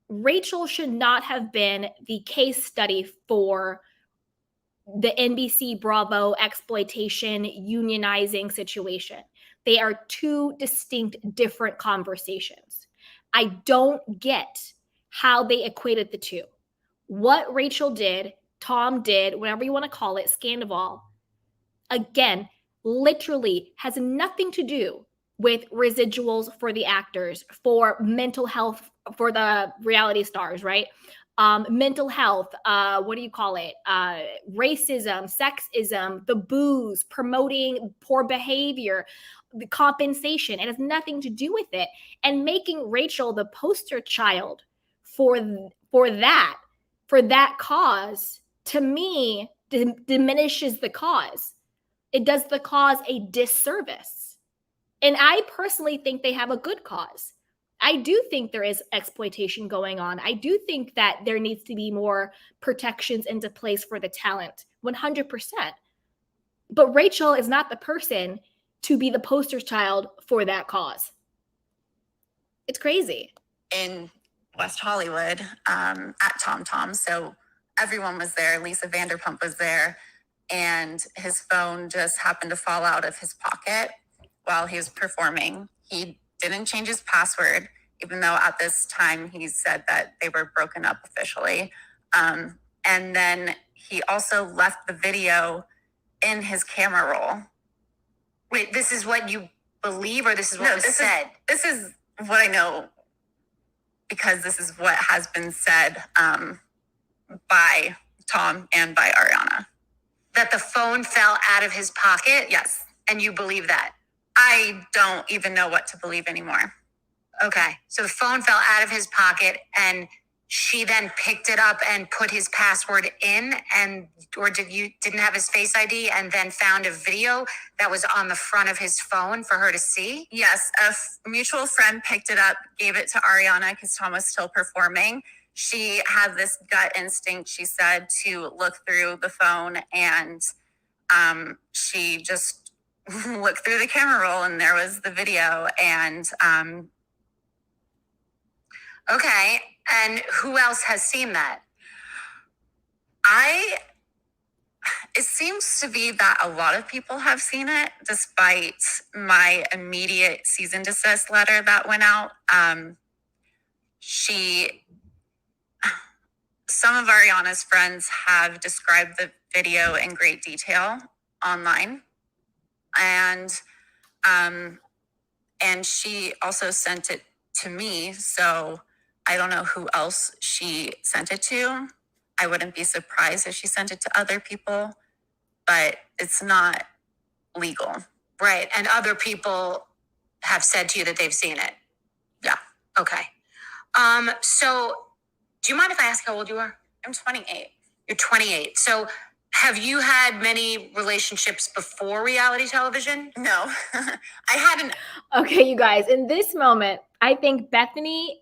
Rachel should not have been the case study for the NBC Bravo exploitation unionizing situation. They are two distinct, different conversations. I don't get how they equated the two. What Rachel did, Tom did, whatever you want to call it, Scandival, again, literally has nothing to do with residuals for the actors, for mental health for the reality stars, right? Mental health, what do you call it? Racism, sexism, the booze, promoting poor behavior, the compensation. It has nothing to do with it. And making Rachel the poster child for that cause, to me, diminishes the cause. It does the cause a disservice. And I personally think they have a good cause. I do think there is exploitation going on. I do think that there needs to be more protections into place for the talent, 100%. But Rachel is not the person to be the poster child for that cause. It's crazy. In West Hollywood at Tom Tom. So everyone was there. Lisa Vanderpump was there. And his phone just happened to fall out of his pocket while he was performing. He didn't change his password, even though at this time he said that they were broken up officially. And then he also left the video in his camera roll. Wait, this is what you believe, or this is what was said? This is what I know, because this is what has been said by Tom and by Ariana. That the phone fell out of his pocket? Yes. And you believe that? I don't even know what to believe anymore. Okay. So the phone fell out of his pocket and she then picked it up and put his password in, or didn't have his Face ID and then found a video that was on the front of his phone for her to see? Yes. A mutual friend picked it up, gave it to Ariana because Tom was still performing. She had this gut instinct, she said, to look through the phone, and she just looked through the camera roll and there was the video. And okay. And who else has seen that? It seems to be that a lot of people have seen it, despite my immediate cease and desist letter that went out. Some of Ariana's friends have described the video in great detail online. And she also sent it to me. So I don't know who else she sent it to. I wouldn't be surprised if she sent it to other people, but it's not legal. Right. And other people have said to you that they've seen it? Yeah. Okay. So do you mind if I ask how old you are? I'm 28. You're 28. So have you had many relationships before reality television? No, I hadn't. Okay, you guys, in this moment, I think Bethenny,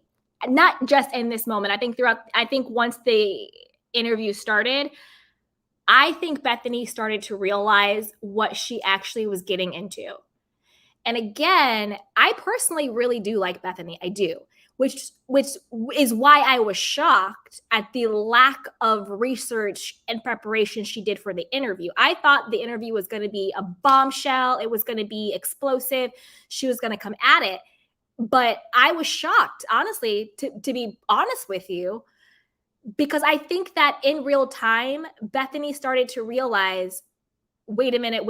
not just in this moment, I think once the interview started, I think Bethenny started to realize what she actually was getting into. And again, I personally really do like Bethenny. I do, which is why I was shocked at the lack of research and preparation she did for the interview. I thought the interview was going to be a bombshell. It was going to be explosive. She was going to come at it. But I was shocked, honestly, to be honest with you, because I think that in real time, Bethenny started to realize, wait a minute.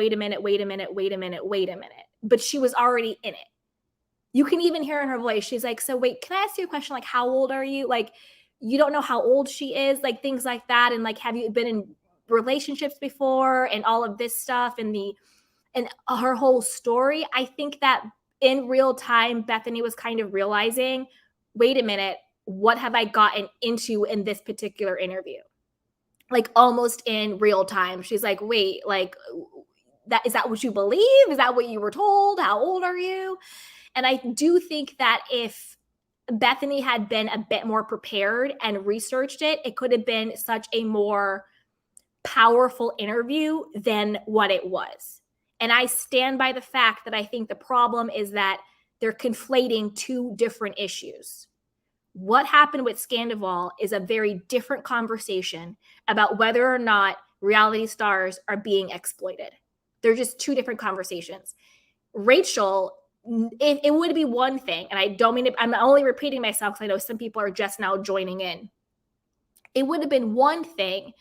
But she was already in it. You can even hear in her voice, she's like, so wait, can I ask you a question? Like, how old are you? Like, you don't know how old she is, like things like that. And like, have you been in relationships before and all of this stuff and her whole story? I think that in real time, Bethenny was kind of realizing, wait a minute, what have I gotten into in this particular interview? Like almost in real time. She's like, wait, like, is that what you believe? Is that what you were told? How old are you? And I do think that if Bethenny had been a bit more prepared and researched it, it could have been such a more powerful interview than what it was. And I stand by the fact that I think the problem is that they're conflating two different issues. What happened with Scandival is a very different conversation about whether or not reality stars are being exploited. They're just two different conversations. Rachel, it would be one thing, and I don't mean to, I'm only repeating myself because I know some people are just now joining in. It would have been one thing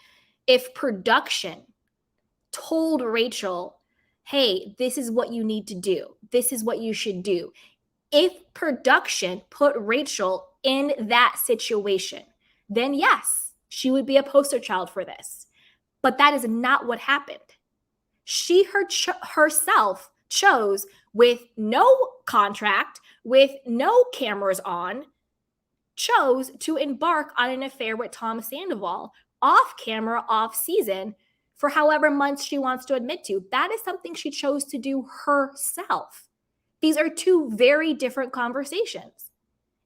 if production told Rachel, hey, this is what you need to do. This is what you should do. If production put Rachel in that situation, then yes, she would be a poster child for this. But that is not what happened. She herself chose, with no contract, with no cameras on, chose to embark on an affair with Tom Sandoval off camera, off season, for however months she wants to admit to. That is something she chose to do herself. These are two very different conversations.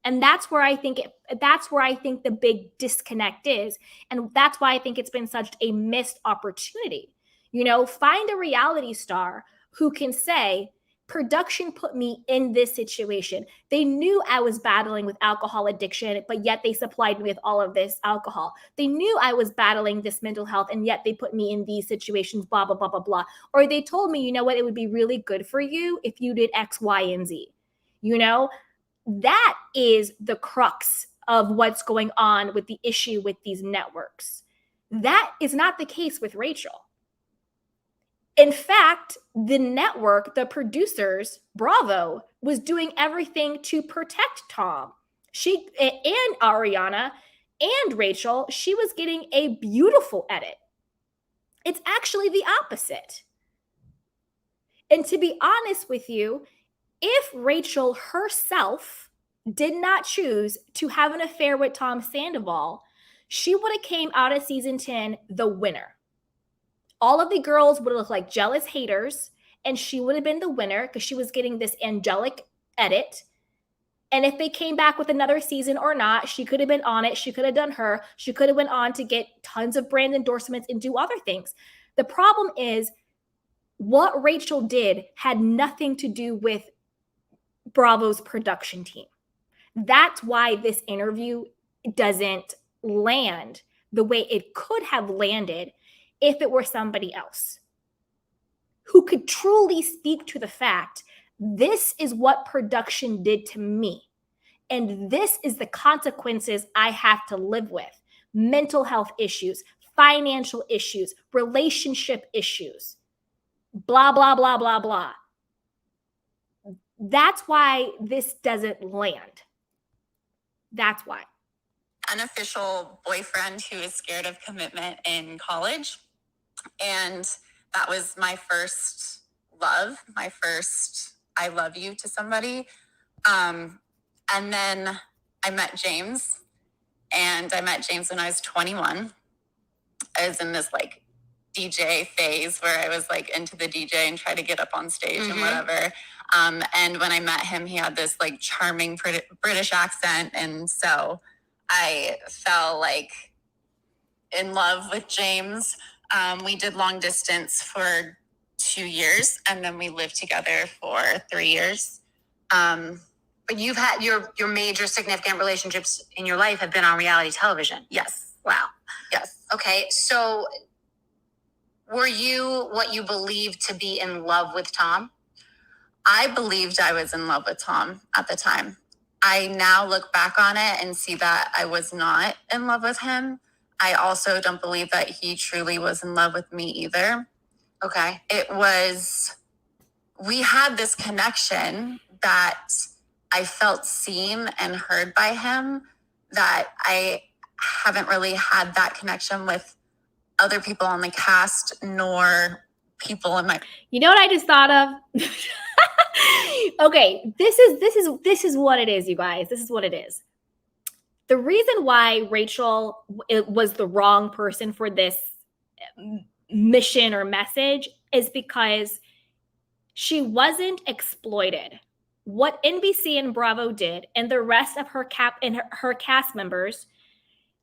And that's where I think the big disconnect is. And that's why I think it's been such a missed opportunity. You know, find a reality star who can say, production put me in this situation. They knew I was battling with alcohol addiction, but yet they supplied me with all of this alcohol. They knew I was battling this mental health, and yet they put me in these situations, blah, blah, blah, blah, blah. Or they told me, you know what, it would be really good for you if you did X, Y, and Z. You know, that is the crux of what's going on with the issue with these networks. That is not the case with Rachel. In fact, the network, the producers, Bravo, was doing everything to protect Tom. She and Ariana and Rachel, she was getting a beautiful edit. It's actually the opposite. And to be honest with you, if Rachel herself did not choose to have an affair with Tom Sandoval, she would have came out of season 10 the winner. All of the girls would look like jealous haters, and she would have been the winner because she was getting this angelic edit. And if they came back with another season or not, she could have been on it. She could have done her. She could have went on to get tons of brand endorsements and do other things. The problem is what Rachel did had nothing to do with Bravo's production team. That's why this interview doesn't land the way it could have landed if it were somebody else who could truly speak to the fact, this is what production did to me. And this is the consequences I have to live with. Mental health issues, financial issues, relationship issues, blah, blah, blah, blah, blah. That's why this doesn't land. That's why. Unofficial boyfriend who is scared of commitment in college. And that was my first love, my first I love you to somebody. And then I met James, and I met James when I was 21. I was in this like DJ phase where I was like into the DJ and try to get up on stage and whatever. And when I met him, he had this like charming British accent. And so I fell like in love with James. We did long distance for 2 years, and then we lived together for 3 years. But you've had your major significant relationships in your life have been on reality television. Yes. Wow. Yes. Okay, so were you what you believed to be in love with Tom? I believed I was in love with Tom at the time. I now look back on it and see that I was not in love with him. I also don't believe that he truly was in love with me either. Okay. We had this connection that I felt seen and heard by him that I haven't really had that connection with other people on the cast, nor people in my. You know what I just thought of? Okay, this is what it is, you guys. This is what it is. The reason why Rachel was the wrong person for this mission or message is because she wasn't exploited. What NBC and Bravo did, and the rest of her cast members,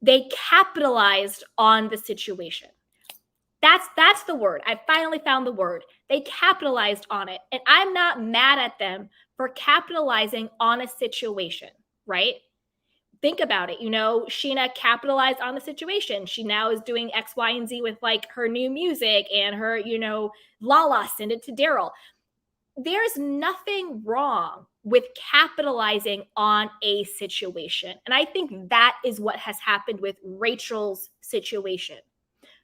they capitalized on the situation. That's the word. I finally found the word. They capitalized on it. And I'm not mad at them for capitalizing on a situation, right? Think about it. You know, Sheena capitalized on the situation. She now is doing X, Y, and Z with like her new music and her, you know, Lala, send it to Daryl. There's nothing wrong with capitalizing on a situation. And I think that is what has happened with Rachel's situation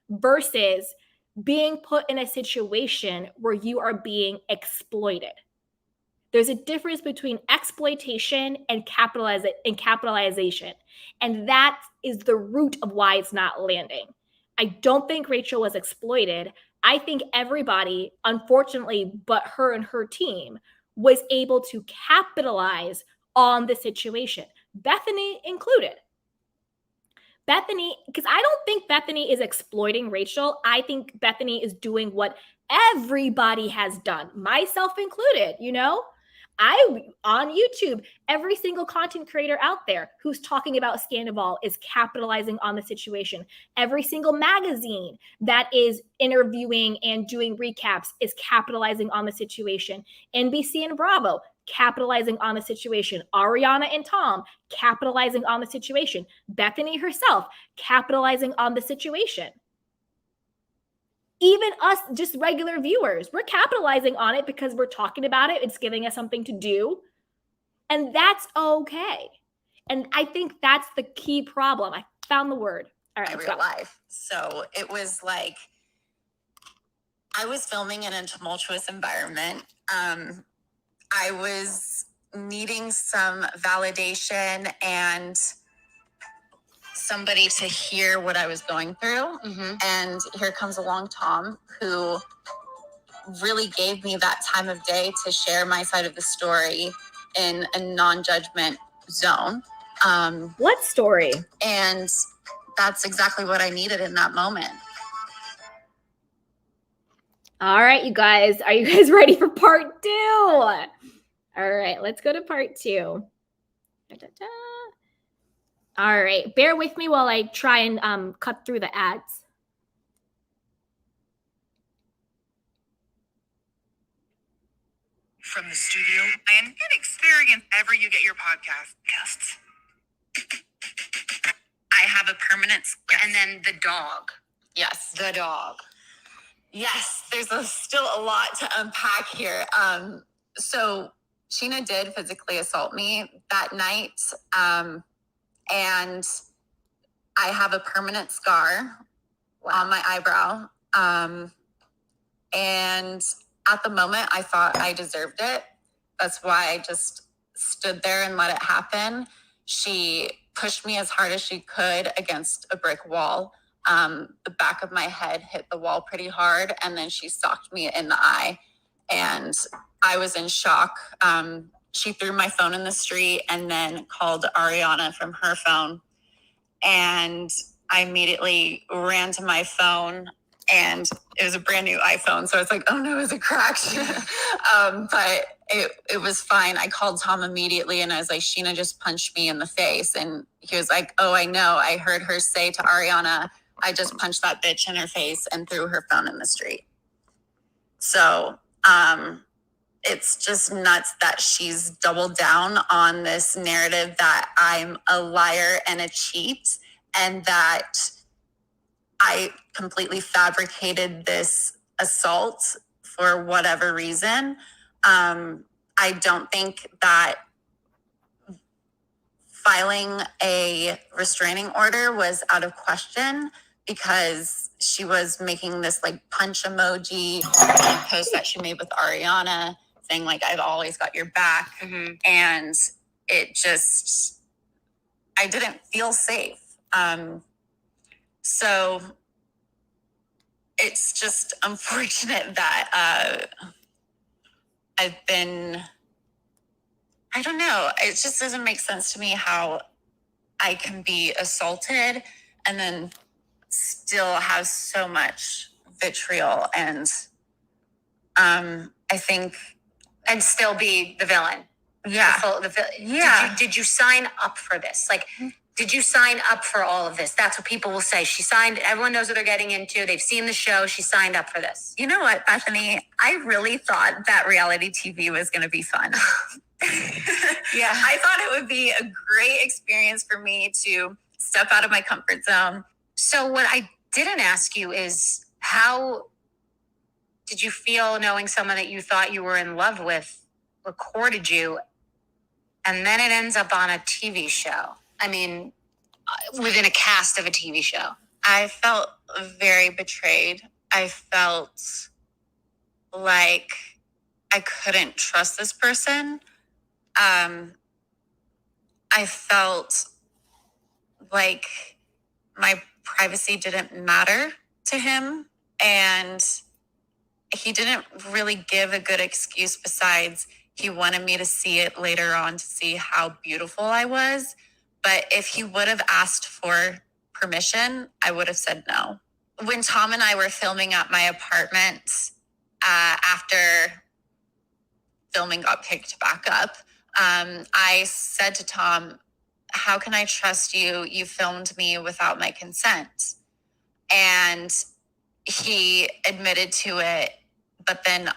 versus being put in a situation where you are being exploited. There's a difference between exploitation and capitalization. And that is the root of why it's not landing. I don't think Rachel was exploited. I think everybody, unfortunately, but her and her team, was able to capitalize on the situation, Bethenny included. Bethenny, because I don't think Bethenny is exploiting Rachel. I think Bethenny is doing what everybody has done, myself included, you know? On YouTube, every single content creator out there who's talking about Scandival is capitalizing on the situation. Every single magazine that is interviewing and doing recaps is capitalizing on the situation. NBC and Bravo, capitalizing on the situation. Ariana and Tom, capitalizing on the situation. Bethenny herself, capitalizing on the situation. Even us, just regular viewers, we're capitalizing on it because we're talking about it. It's giving us something to do. And that's okay. And I think that's the key problem. I found the word. All right, real life. So it was like I was filming in a tumultuous environment. I was needing some validation and somebody to hear what I was going through. Mm-hmm. And here comes along Tom, who really gave me that time of day to share my side of the story in a non-judgment zone. What story? And that's exactly what I needed in that moment. All right, you guys. Are you guys ready for part 2? All right, let's go to part 2. Da-da-da. All right, bear with me while I try and cut through the ads. From the studio and experience ever you get your podcast guests. I have a permanent Yeah, and then the dog. Yes. The dog. Yes, there's still a lot to unpack here. So Sheena did physically assault me that night. And I have a permanent scar on my eyebrow. And at the moment, I thought I deserved it. That's why I just stood there and let it happen. She pushed me as hard as she could against a brick wall. The back of my head hit the wall pretty hard, and then she socked me in the eye. And I was in shock. She threw my phone in the street and then called Ariana from her phone. And I immediately ran to my phone, and it was a brand new iPhone. So I was like, oh no, is it cracked? But it was fine. I called Tom immediately and I was like, Sheena just punched me in the face. And he was like, oh, I know. I heard her say to Ariana, I just punched that bitch in her face and threw her phone in the street. So it's just nuts that she's doubled down on this narrative that I'm a liar and a cheat, and that I completely fabricated this assault for whatever reason. I don't think that filing a restraining order was out of question, because she was making this like punch emoji post that she made with Ariana saying like, I've always got your back. And it just, I didn't feel safe. So it's just unfortunate that I've been, I don't know, it just doesn't make sense to me how I can be assaulted and then still have so much vitriol, and I think, And still be the villain. yeah. Yeah. Did you sign up for this? Like, did you sign up for all of this? That's what people will say. She signed, everyone knows what they're getting into. They've seen the show. She signed up for this. You know what, Bethenny? I really thought that reality TV was going to be fun. Yeah. I thought it would be a great experience for me to step out of my comfort zone. So what I didn't ask you is, how did you feel knowing someone that you thought you were in love with recorded you, and then it ends up on a TV show? I mean, within a cast of a TV show. I felt very betrayed. I felt like I couldn't trust this person. I felt like my privacy didn't matter to him, and he didn't really give a good excuse besides he wanted me to see it later on to see how beautiful I was. But if he would have asked for permission, I would have said no. When Tom and I were filming at my apartment, after filming got picked back up, I said to Tom, how can I trust you? You filmed me without my consent. And he admitted to it. But then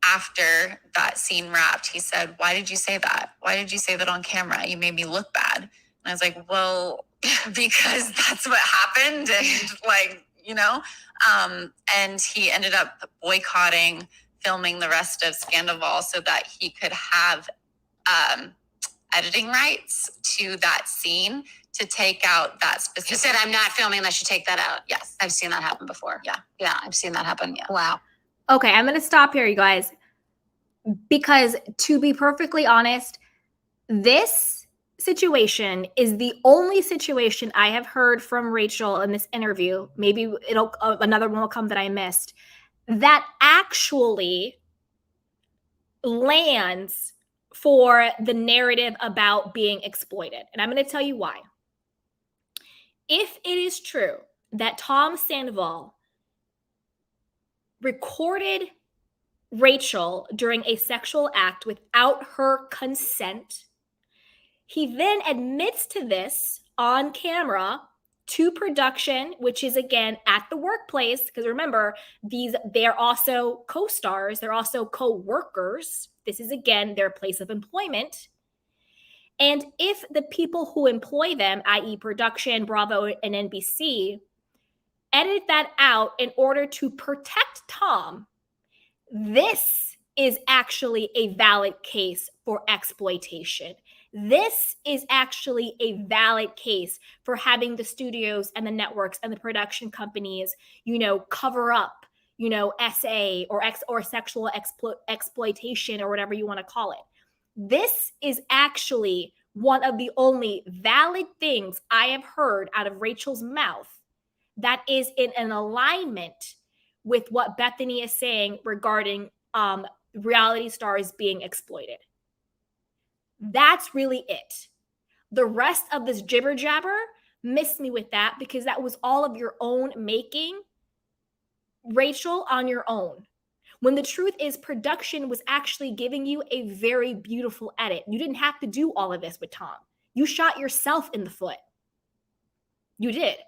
after that scene wrapped, he said, why did you say that? Why did you say that on camera? You made me look bad. And I was like, well, because that's what happened. And like, you know, and he ended up boycotting filming the rest of Scandival so that he could have editing rights to that scene to take out that specific. He said, I'm not filming unless you take that out. Yes. I've seen that happen before. Yeah. Yeah, I've seen that happen. Yeah. Wow. Okay, I'm going to stop here, you guys, because to be perfectly honest, this situation is the only situation I have heard from Rachel in this interview. Maybe another one will come that I missed, that actually lands for the narrative about being exploited. And I'm going to tell you why. If it is true that Tom Sandoval recorded Rachel during a sexual act without her consent, he then admits to this on camera to production, which is again at the workplace, because remember, they're also co-stars, they're also co-workers. This is again their place of employment. And if the people who employ them, i.e. production, Bravo, and NBC, edit that out in order to protect Tom, this is actually a valid case for exploitation. This is actually a valid case for having the studios and the networks and the production companies, cover up, SA or sexual exploitation or whatever you want to call it. This is actually one of the only valid things I have heard out of Rachel's mouth that is in an alignment with what Bethenny is saying regarding reality stars being exploited. That's really it. The rest of this jibber jabber, miss me with that, because that was all of your own making, Rachel, on your own. When the truth is, production was actually giving you a very beautiful edit. You didn't have to do all of this with Tom. You shot yourself in the foot. You did.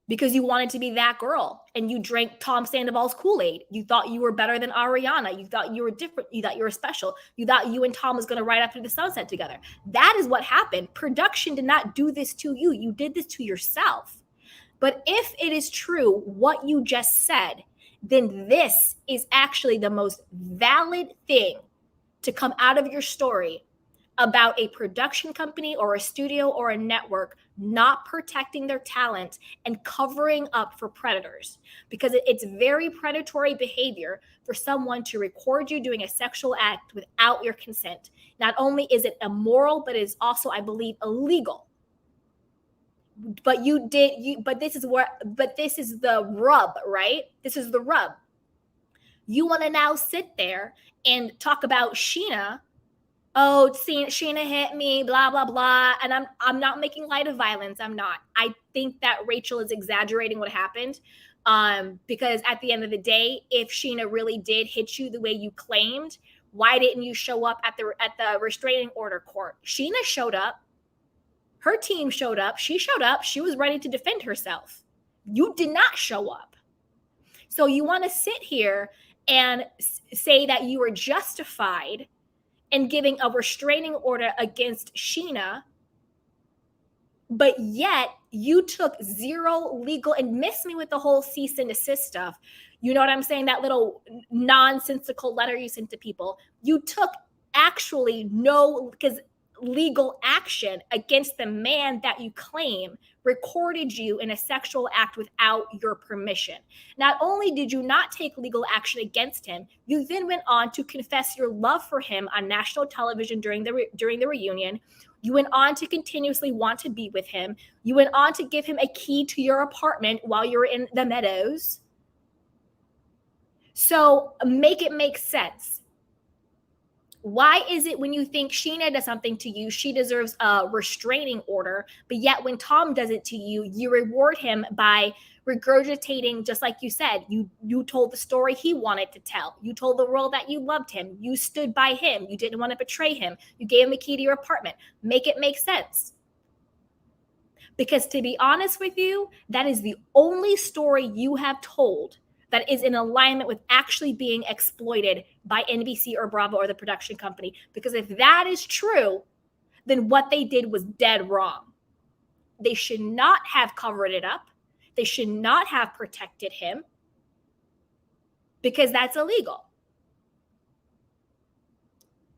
because you wanted to be that girl and you drank Tom Sandoval's Kool-Aid. You thought you were better than Ariana. You thought you were different. You thought you were special. You thought you and Tom was going to ride up through the sunset together. That is what happened. Production did not do this to you. You did this to yourself. But if it is true what you just said, then this is actually the most valid thing to come out of your story about a production company or a studio or a network not protecting their talent and covering up for predators. Because it's very predatory behavior for someone to record you doing a sexual act without your consent. Not only is it immoral, but it is also, I believe, illegal. But this is the rub, right? This is the rub. You want to now sit there and talk about Sheena. Oh, Sheena hit me, blah, blah, blah. And I'm not making light of violence. I'm not. I think that Rachel is exaggerating what happened. Because at the end of the day, if Sheena really did hit you the way you claimed, why didn't you show up at the restraining order court? Sheena showed up. Her team showed up. She showed up. She was ready to defend herself. You did not show up. So you want to sit here and say that you were justified in giving a restraining order against Sheena, but yet you took zero legal, and miss me with the whole cease and desist stuff. You know what I'm saying? That little nonsensical letter you sent to people. You took actually no legal action against the man that you claim recorded you in a sexual act without your permission. Not only did you not take legal action against him, you then went on to confess your love for him on national television during the reunion. You went on to continuously want to be with him. You went on to give him a key to your apartment while you were in the Meadows. So make it make sense. Why is it when you think Sheena does something to you, she deserves a restraining order, but yet when Tom does it to you, you reward him by regurgitating, just like you said, you told the story he wanted to tell. You told the world that you loved him. You stood by him. You didn't want to betray him. You gave him a key to your apartment. Make it make sense. Because to be honest with you, that is the only story you have told that is in alignment with actually being exploited by NBC or Bravo or the production company. Because if that is true, then what they did was dead wrong. They should not have covered it up. They should not have protected him, because that's illegal.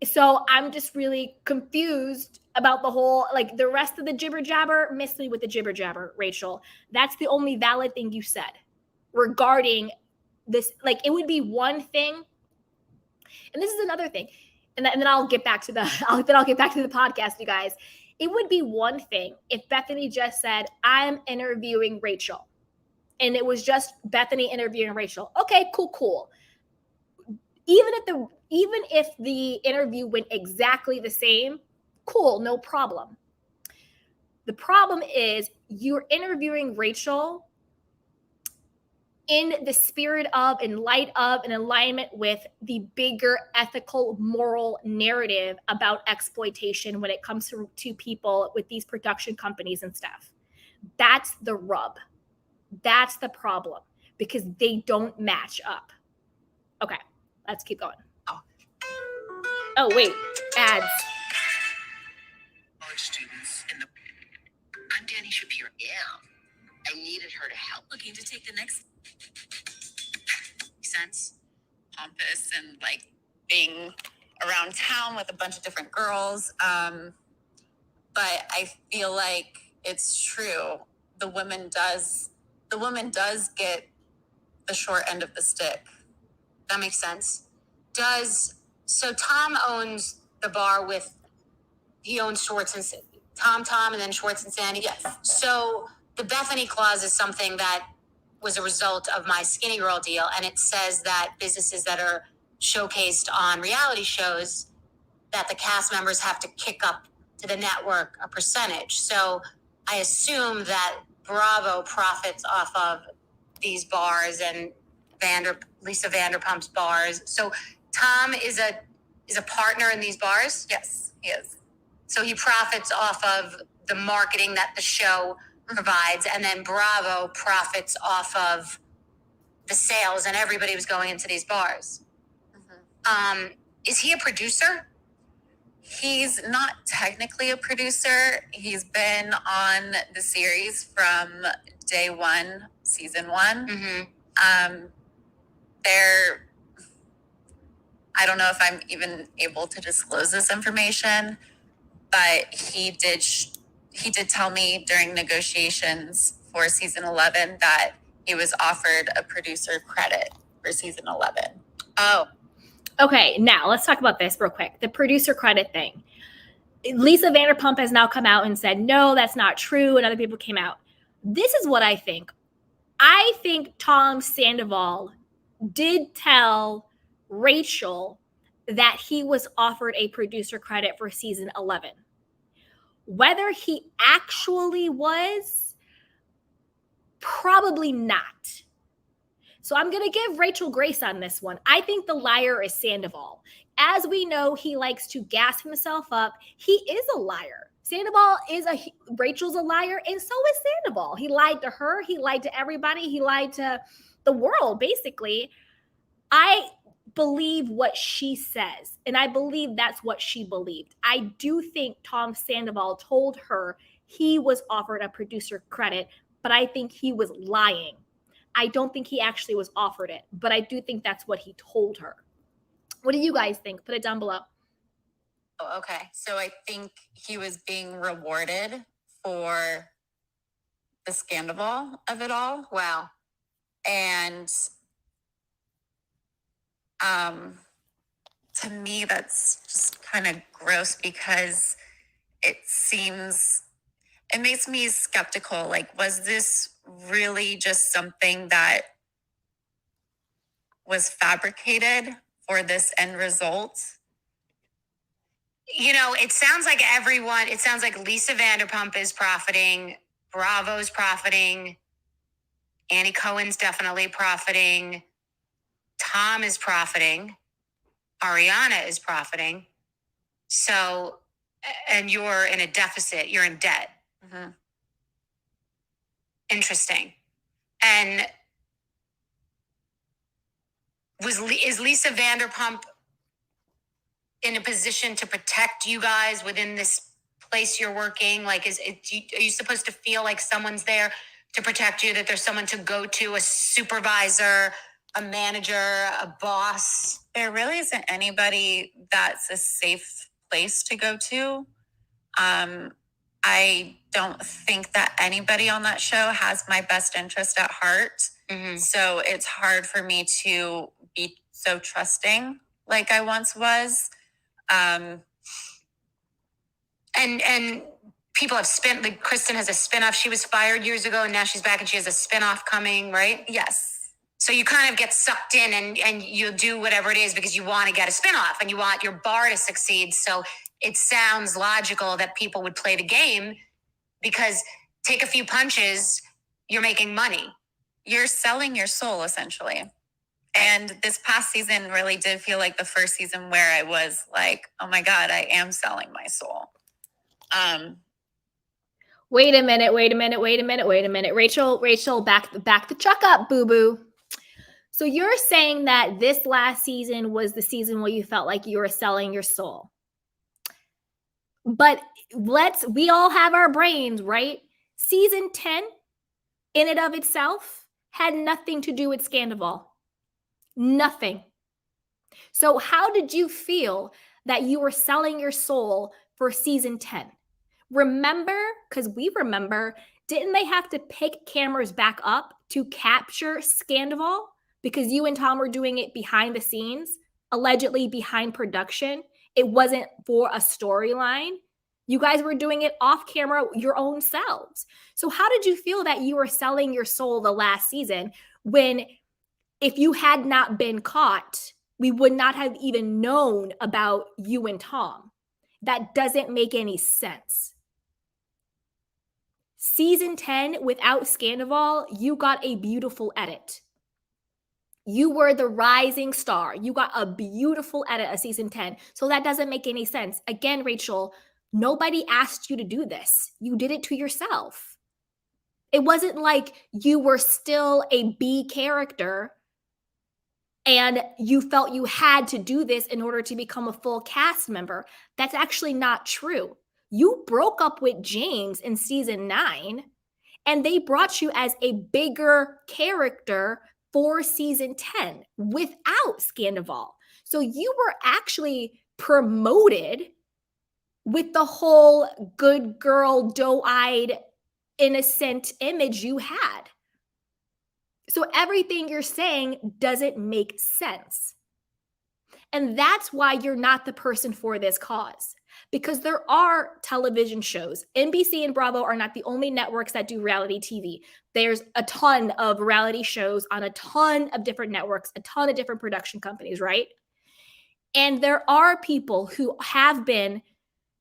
So I'm just really confused about the whole, like, the rest of the jibber jabber. Miss me with the jibber jabber, Rachel. That's the only valid thing you said regarding this. Like, it would be one thing, and this is another thing, and then I'll get back to the podcast, you guys. It would be one thing if Bethenny just said, I'm interviewing Rachel, and it was just Bethenny interviewing Rachel. Okay, cool. Even if the interview went exactly the same, cool, no problem. The problem is you're interviewing Rachel in the spirit of, in light of, in alignment with the bigger ethical, moral narrative about exploitation when it comes to people with these production companies and stuff. That's the rub. That's the problem, because they don't match up. Okay, let's keep going. Oh, wait, ads. College students in the... I'm Danny Shapiro. Yeah, I needed her to help. Looking to take the next... sense, pompous and like being around town with a bunch of different girls. But I feel like it's true. The woman does get the short end of the stick. That makes sense. So Tom owns the bar he owns Schwartz and Tom, and then Schwartz and Sandy. Yes. So the Bethenny clause is something that was a result of my Skinny Girl deal. And it says that businesses that are showcased on reality shows, that the cast members have to kick up to the network a percentage. So I assume that Bravo profits off of these bars and Lisa Vanderpump's bars. So Tom is a partner in these bars? Yes, he is. So he profits off of the marketing that the show provides, and then Bravo profits off of the sales, and everybody was going into these bars. Is he a producer? He's not technically a producer. He's been on the series from day one, season one. I don't know if I'm even able to disclose this information, but he did tell me during negotiations for season 11 that he was offered a producer credit for season 11. Oh. Okay, now let's talk about this real quick. The producer credit thing. Lisa Vanderpump has now come out and said, no, that's not true. And other people came out. This is what I think. I think Tom Sandoval did tell Rachel that he was offered a producer credit for season 11. Whether he actually was, probably not. So I'm going to give Rachel grace on this one. I think the liar is Sandoval. As we know, he likes to gas himself up. He is a liar. Rachel's a liar, and so is Sandoval. He lied to her. He lied to everybody. He lied to the world, basically. I believe what she says, and I believe that's what she believed. I do think Tom Sandoval told her he was offered a producer credit, but I think he was lying. I don't think he actually was offered it, but I do think that's what he told her. What do you guys think? Put it down below. Oh, okay. So I think he was being rewarded for the scandal of it all. Wow. And to me, that's just kind of gross because it makes me skeptical. Like, was this really just something that was fabricated for this end result? You know, it sounds like Lisa Vanderpump is profiting, Bravo's profiting, Annie Cohen's definitely profiting, Tom is profiting, Ariana is profiting. So, and you're in a deficit, you're in debt. Interesting. And is Lisa Vanderpump in a position to protect you guys within this place you're working? Like, are you supposed to feel like someone's there to protect you, that there's someone to go to, a supervisor, a manager, a boss? There really isn't anybody that's a safe place to go to. I don't think that anybody on that show has my best interest at heart. So it's hard for me to be so trusting like I once was. And people have like Kristen has a spinoff. She was fired years ago and now she's back and she has a spinoff coming, right? Yes. So you kind of get sucked in and you'll do whatever it is because you want to get a spinoff and you want your bar to succeed. So it sounds logical that people would play the game because take a few punches, you're making money. You're selling your soul, essentially. And this past season really did feel like the first season where I was like, oh my God, I am selling my soul. Wait a minute. Rachel, back the truck up, boo-boo. So you're saying that this last season was the season where you felt like you were selling your soul. But we all have our brains, right? Season 10, in and of itself, had nothing to do with Scandival. Nothing. So how did you feel that you were selling your soul for season 10? Remember, because we remember, didn't they have to pick cameras back up to capture Scandival? Because you and Tom were doing it behind the scenes, allegedly behind production. It wasn't for a storyline. You guys were doing it off camera your own selves. So how did you feel that you were selling your soul the last season when, if you had not been caught, we would not have even known about you and Tom? That doesn't make any sense. Season 10, without Scandival, you got a beautiful edit. You were the rising star. You got a beautiful edit of season 10. So that doesn't make any sense. Again, Rachel, nobody asked you to do this. You did it to yourself. It wasn't like you were still a B character and you felt you had to do this in order to become a full cast member. That's actually not true. You broke up with James in season 9, and they brought you as a bigger character for season 10 without Scandival. So you were actually promoted with the whole good girl, doe-eyed, innocent image you had. So everything you're saying doesn't make sense. And that's why you're not the person for this cause. Because there are television shows. NBC and Bravo are not the only networks that do reality TV. There's a ton of reality shows on a ton of different networks, a ton of different production companies, right? And there are people who have been,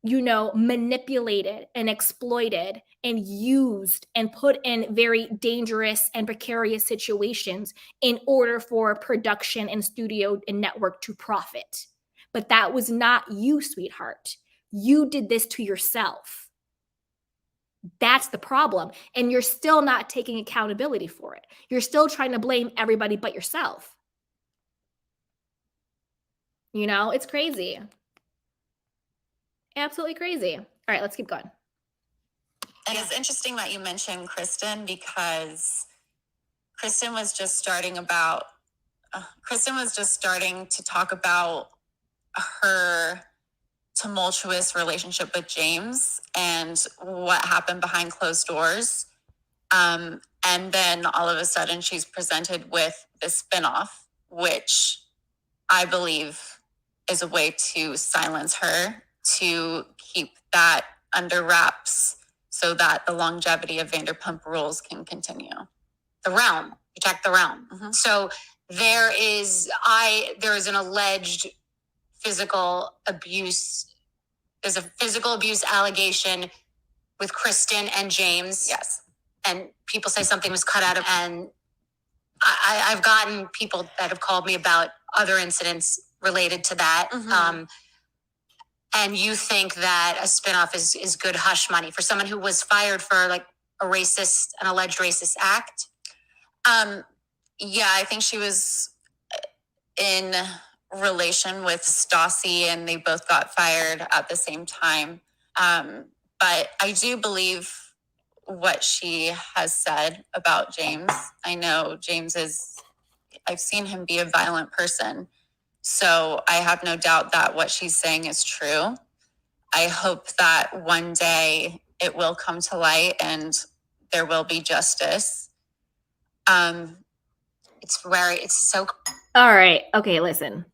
manipulated and exploited and used and put in very dangerous and precarious situations in order for production and studio and network to profit. But that was not you, sweetheart. You did this to yourself. That's the problem. And you're still not taking accountability for it. You're still trying to blame everybody but yourself. It's crazy. Absolutely crazy. All right, let's keep going. And it's interesting that you mentioned Kristen, because Kristen was just starting to talk about her tumultuous relationship with James and what happened behind closed doors. And then all of a sudden she's presented with this spinoff, which I believe is a way to silence her, to keep that under wraps so that the longevity of Vanderpump Rules can continue. The realm, protect the realm. Mhm. So there is an alleged physical abuse. There's a physical abuse allegation with Kristen and James. Yes. And people say something was cut out of, and I've gotten people that have called me about other incidents related to that. Mhm. And you think that a spinoff is good hush money for someone who was fired for like an alleged racist act? Yeah, I think she was in relation with Stassi and they both got fired at the same time. But I do believe what she has said about James. I know I've seen him be a violent person. So I have no doubt that what she's saying is true. I hope that one day it will come to light and there will be justice. It's so All right. Okay, listen.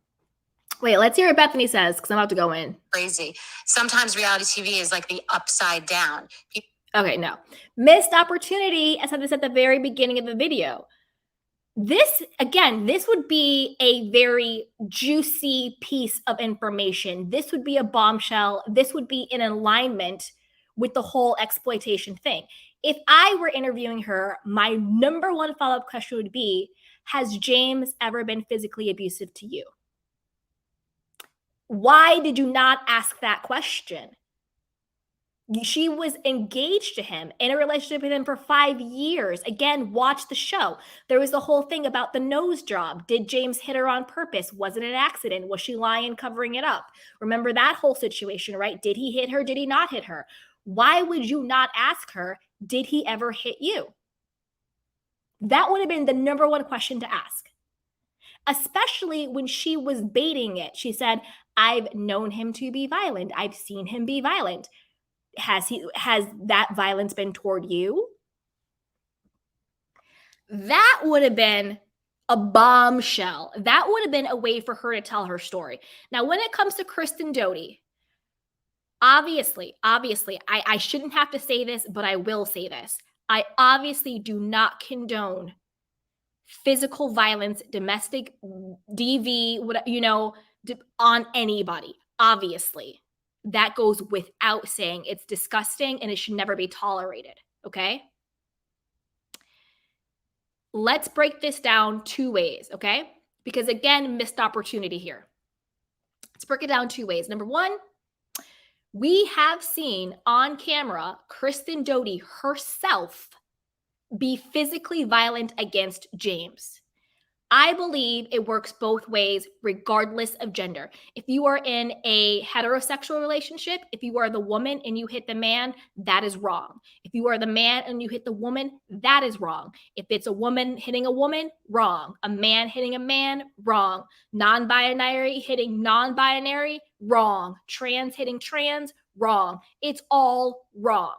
Wait, let's hear what Bethenny says, because I'm about to go in. crazy. Sometimes reality TV is like the upside down. Okay, no. Missed opportunity. I said this at the very beginning of the video. This would be a very juicy piece of information. This would be a bombshell. This would be in alignment with the whole exploitation thing. If I were interviewing her, my number one follow-up question would be, has James ever been physically abusive to you? Why did you not ask that question? She was engaged to him, in a relationship with him for 5 years. Again, watch the show. There was the whole thing about the nose job. Did James hit her on purpose? Was it an accident? Was she lying, covering it up? Remember that whole situation, right? Did he hit her? Did he not hit her? Why would you not ask her, did he ever hit you? That would have been the number one question to ask. Especially when she was baiting it. She said, I've known him to be violent. I've seen him be violent. Has that violence been toward you? That would have been a bombshell. That would have been a way for her to tell her story. Now, when it comes to Kristen Doty, obviously, I shouldn't have to say this, but I will say this. I obviously do not condone physical violence, domestic DV, on anybody, obviously. That goes without saying. It's disgusting and it should never be tolerated, okay? Let's break this down 2 ways, okay? Because again, missed opportunity here. Let's break it down 2 ways. Number 1, we have seen on camera Kristen Doty herself be physically violent against James. I believe it works both ways, regardless of gender. If you are in a heterosexual relationship, if you are the woman and you hit the man, that is wrong. If you are the man and you hit the woman, that is wrong. If it's a woman hitting a woman, wrong. A man hitting a man, wrong. Non-binary hitting non-binary, wrong. Trans hitting trans, wrong. It's all wrong,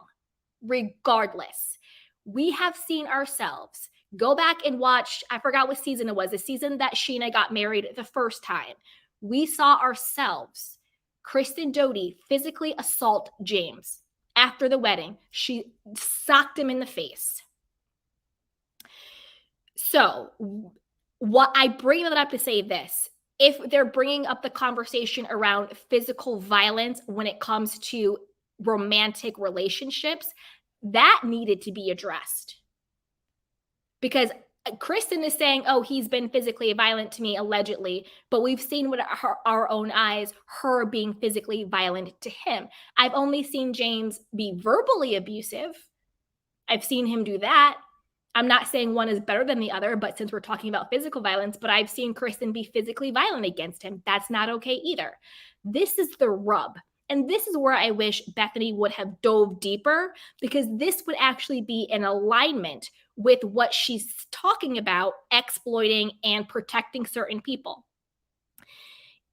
regardless. We have seen ourselves. Go back and watch, I forgot what season it was, the season that Sheena got married the first time. We saw ourselves, Kristen Doty, physically assault James after the wedding. She socked him in the face. So what I bring that up to say this, if they're bringing up the conversation around physical violence when it comes to romantic relationships, that needed to be addressed. Because Kristen is saying, oh, he's been physically violent to me, allegedly, but we've seen with our own eyes, her being physically violent to him. I've only seen James be verbally abusive. I've seen him do that. I'm not saying one is better than the other, but since we're talking about physical violence, but I've seen Kristen be physically violent against him. That's not okay either. This is the rub. And this is where I wish Bethenny would have dove deeper, because this would actually be in alignment with what she's talking about, exploiting and protecting certain people.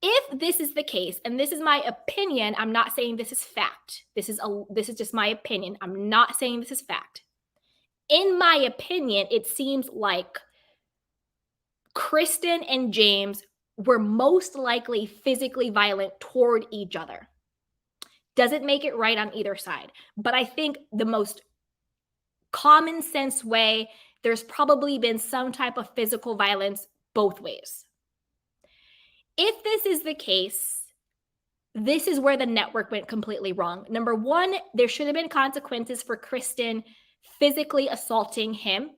If this is the case, and this is my opinion, I'm not saying this is fact. This is just my opinion. I'm not saying this is fact. In my opinion, it seems like Kristen and James were most likely physically violent toward each other. Doesn't make it right on either side. But I think the most common sense way, there's probably been some type of physical violence both ways. If this is the case, this is where the network went completely wrong. Number one, there should have been consequences for Kristen physically assaulting him,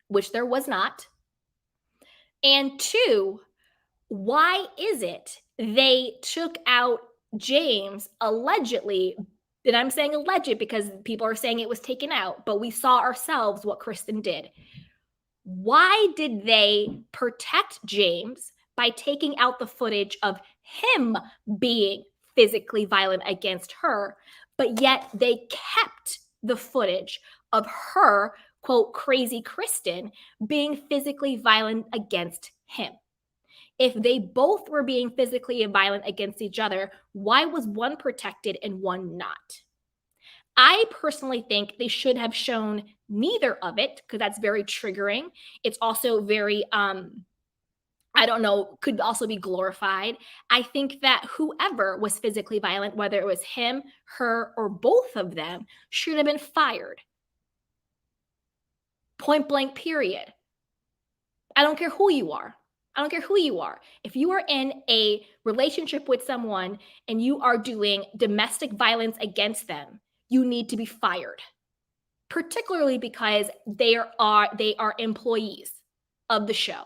which there was not. And two, why is it they took out James allegedly, and I'm saying alleged because people are saying it was taken out, but we saw ourselves what Kristen did. Why did they protect James by taking out the footage of him being physically violent against her, but yet they kept the footage of her, quote, crazy Kristen, being physically violent against him? If they both were being physically violent against each other, why was one protected and one not? I personally think they should have shown neither of it, because that's very triggering. It's also very, I don't know, could also be glorified. I think that whoever was physically violent, whether it was him, her, or both of them, should have been fired. Point blank, period. I don't care who you are. I don't care who you are. If you are in a relationship with someone and you are doing domestic violence against them, you need to be fired, particularly because they are employees of the show.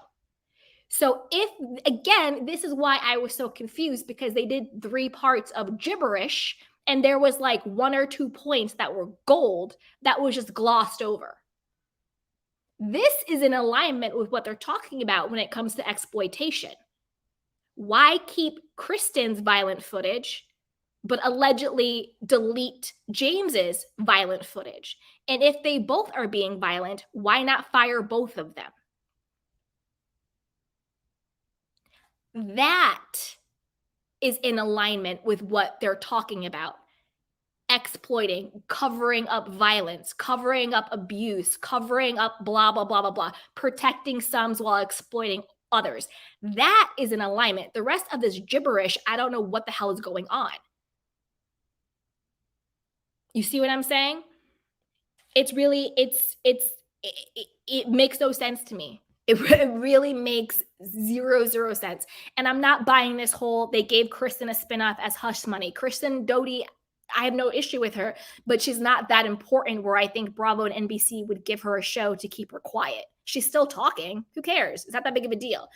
So if, again, this is why I was so confused, because they did 3 parts of gibberish and there was like 1 or 2 points that were gold that was just glossed over. This is in alignment with what they're talking about when it comes to exploitation. Why keep Kristen's violent footage, but allegedly delete James's violent footage? And if they both are being violent, why not fire both of them? That is in alignment with what they're talking about. Exploiting, covering up violence, covering up abuse, covering up blah, blah, blah, blah, blah, protecting some while exploiting others. That is in alignment. The rest of this gibberish, I don't know what the hell is going on. You see what I'm saying? It's really, it makes no sense to me. It really makes zero sense. And I'm not buying this whole, they gave Kristen a spinoff as hush money. Kristen Doty, I have no issue with her, but she's not that important where I think Bravo and NBC would give her a show to keep her quiet. She's still talking. Who cares? It's not that big of a deal.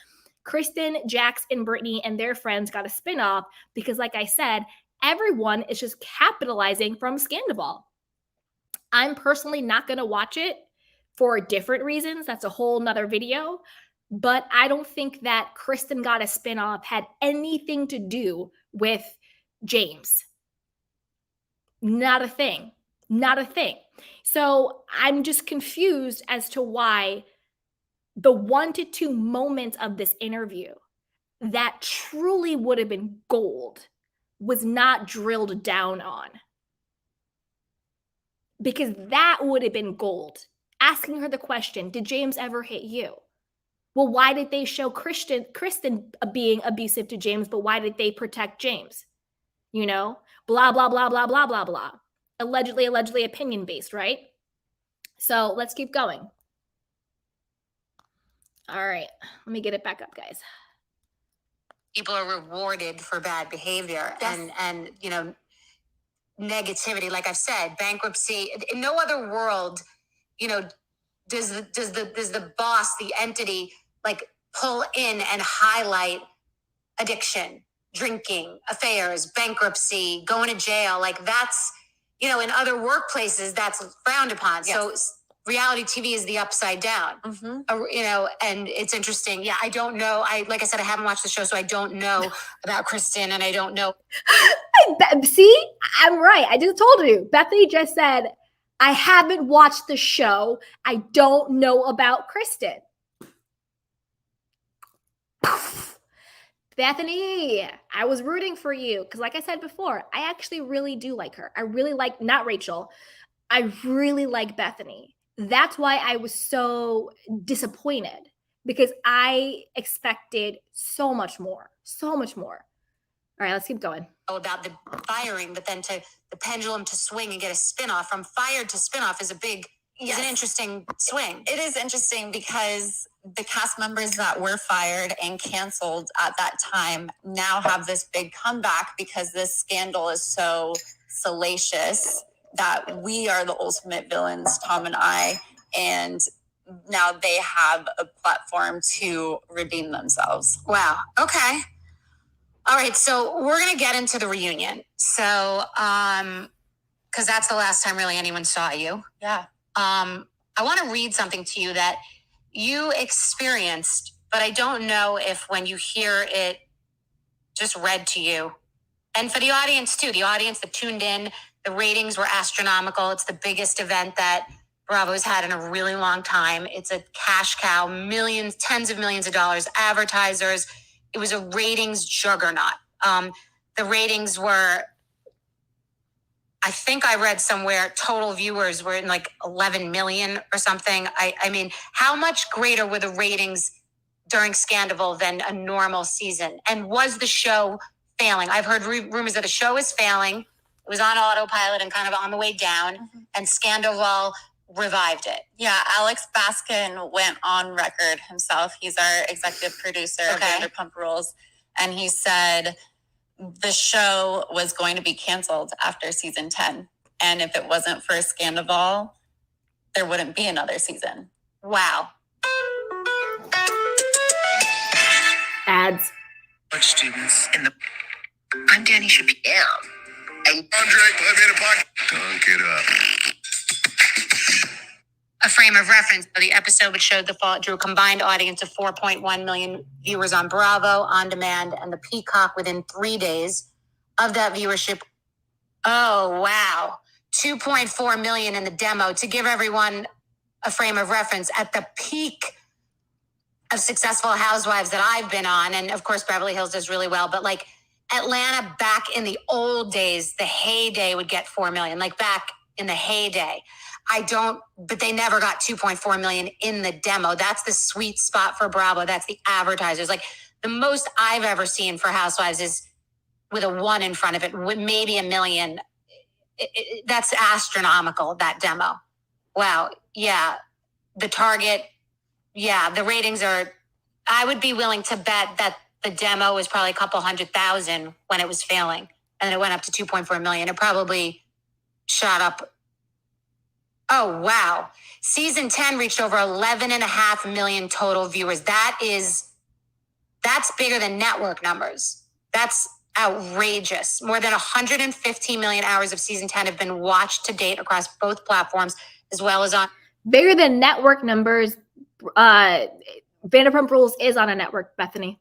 Kristen, Jax, and Brittany and their friends got a spinoff because, like I said, everyone is just capitalizing from Scandal. I'm personally not going to watch it for different reasons. That's a whole nother video. But I don't think that Kristen got a spinoff had anything to do with James. Not a thing. Not a thing. So I'm just confused as to why the 1 to 2 moments of this interview that truly would have been gold was not drilled down on. Because that would have been gold. Asking her the question, did James ever hit you? Well, why did they show Kristen being abusive to James, but why did they protect James? You know, blah, blah, blah, blah, blah, blah, blah. Allegedly opinion-based, right? So let's keep going. All right, let me get it back up, guys. People are rewarded for bad behavior and you know, negativity. Like I've said, bankruptcy. In no other world, you know, does the boss, the entity, like pull in and highlight addiction, drinking, affairs, bankruptcy, going to jail. Like that's, you know, in other workplaces that's frowned upon. Yes. So reality TV is the upside down, you know, and it's interesting. Yeah, I don't know. Like I said, I haven't watched the show, so I don't know about Kristen, and I don't know. See, I'm right. I just told you. Bethenny just said, I haven't watched the show. I don't know about Kristen. Bethenny, I was rooting for you because like I said before, I actually really do like her. I really like, not Rachel, I really like Bethenny. That's why I was so disappointed because I expected so much more, so much more. All right, let's keep going. About the firing, but then to the pendulum to swing and get a spinoff from fired to spinoff is is an interesting swing. It is interesting because the cast members that were fired and canceled at that time now have this big comeback because this scandal is so salacious that we are the ultimate villains, Tom and I, and now they have a platform to redeem themselves. Wow. Okay. All right. So we're going to get into the reunion. So, because that's the last time really anyone saw you. Yeah. I want to read something to you that you experienced, but I don't know if when you hear it just read to you. And for the audience too, the audience that tuned in, the ratings were astronomical. It's the biggest event that Bravo's had in a really long time. It's a cash cow, millions, tens of millions of dollars, advertisers. It was a ratings juggernaut. The ratings were, I think I read somewhere, total viewers were in like 11 million or something. I mean, how much greater were the ratings during Scandal than a normal season? And was the show failing? I've heard rumors that the show is failing. It was on autopilot and kind of on the way down, and Scandal revived it. Yeah, Alex Baskin went on record himself. He's our executive producer of Vanderpump Rules, and he said the show was going to be canceled after season 10. And if it wasn't for Scandal, there wouldn't be another season. Wow. Ads. Students in the... I'm Danny Shapiro. And Andre, let me in the pocket. Dunk it up. A frame of reference, the episode which showed the fall drew a combined audience of 4.1 million viewers on Bravo, On Demand, and the Peacock within 3 days. Of that viewership, oh, wow, 2.4 million in the demo. To give everyone a frame of reference, at the peak of successful Housewives that I've been on, and of course Beverly Hills does really well, but like Atlanta back in the old days, the heyday would get 4 million, like back in the heyday. But they never got 2.4 million in the demo. That's the sweet spot for Bravo. That's the advertisers. Like the most I've ever seen for Housewives is with a 1 in front of it, with maybe 1 million. That's astronomical, that demo. Wow. Yeah. The target. Yeah. The ratings are, I would be willing to bet that the demo was probably a couple 100,000 when it was failing. And then it went up to 2.4 million. It probably shot up. Oh, wow. Season 10 reached over 11.5 million total viewers. That's bigger than network numbers. That's outrageous. More than 115 million hours of season 10 have been watched to date across both platforms, as well as on. Bigger than network numbers. Vanderpump Rules is on a network, Bethenny.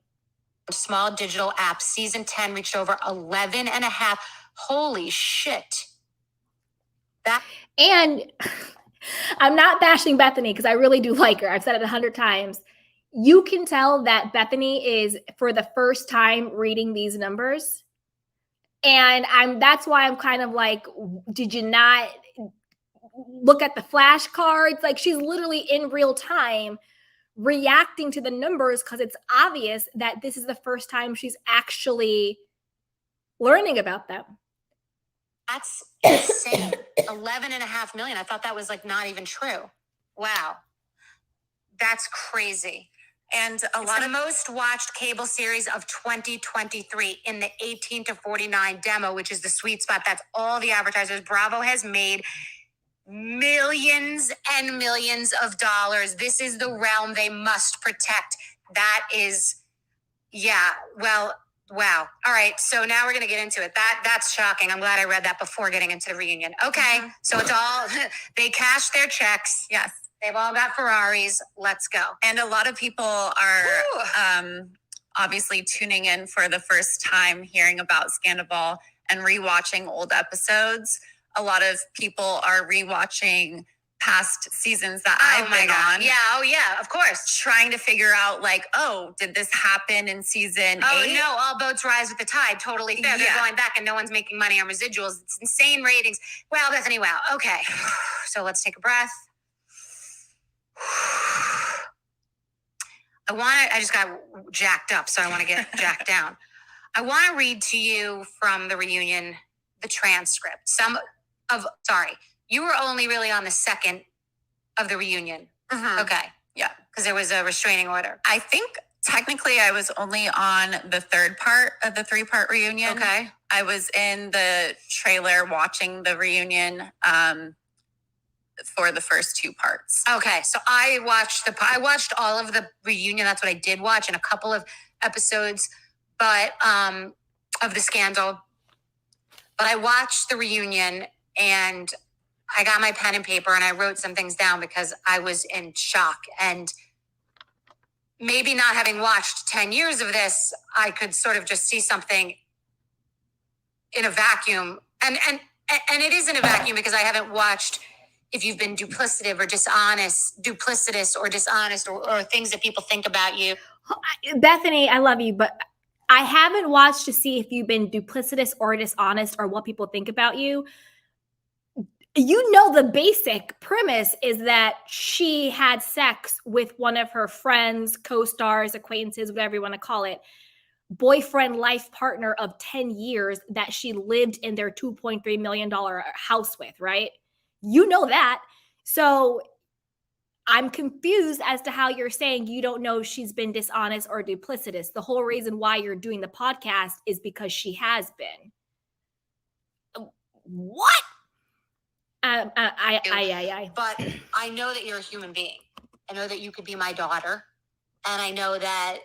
Small digital app. Season 10 reached over 11 and a half. Holy shit. And I'm not bashing Bethenny because I really do like her. I've said it 100 times. You can tell that Bethenny is, for the first time, reading these numbers. And that's why I'm kind of like, did you not look at the flashcards? Like, she's literally in real time reacting to the numbers because it's obvious that this is the first time she's actually learning about them. That's insane. 11.5 million. I thought that was like not even true. Wow. That's crazy. And It's the most watched cable series of 2023 in the 18 to 49 demo, which is the sweet spot. That's all the advertisers. Bravo has made millions and millions of dollars. This is the realm they must protect. That is, yeah, well, wow. All right, so now we're going to get into it. That's shocking. I'm glad I read that before getting into the reunion. Okay, so it's all, they cashed their checks. yes. They've all got Ferraris. Let's go. And a lot of people are obviously tuning in for the first time, hearing about Scandal and rewatching old episodes. A lot of people are rewatching past seasons that I've been on. Yeah, oh yeah, of course. Trying to figure out, like, oh, did this happen in season 8? Oh no, all boats rise with the tide. Totally fair. They're Yeah. going back and no one's making money on residuals. It's insane ratings. Well, Bethenny, wow. Okay. So let's take a breath. I just got jacked up, so I want to get jacked down. I want to read to you from the reunion, the transcript. You were only really on the second of the reunion. Mhm. Okay. Yeah. Because there was a restraining order. I think technically I was only on the third part of the 3-part reunion. Okay. I was in the trailer watching the reunion for the first 2 parts. Okay, so I watched all of the reunion. That's what I did watch, and a couple of episodes, but of the Scandal. But I watched the reunion, and I got my pen and paper, and I wrote some things down because I was in shock. And maybe not having watched 10 years of this, I could sort of just see something in a vacuum, and it is in a vacuum because I haven't watched. If you've been duplicitous or dishonest, or things that people think about you. Bethenny, I love you, but I haven't watched to see if you've been duplicitous or dishonest or what people think about you. You know, the basic premise is that she had sex with one of her friends, co-stars, acquaintances, whatever you want to call it, boyfriend, life partner of 10 years that she lived in their $2.3 million house with, right? You know that. So I'm confused as to how you're saying you don't know if she's been dishonest or duplicitous. The whole reason why you're doing the podcast is because she has been. What? But I know that you're a human being. I know that you could be my daughter. And I know that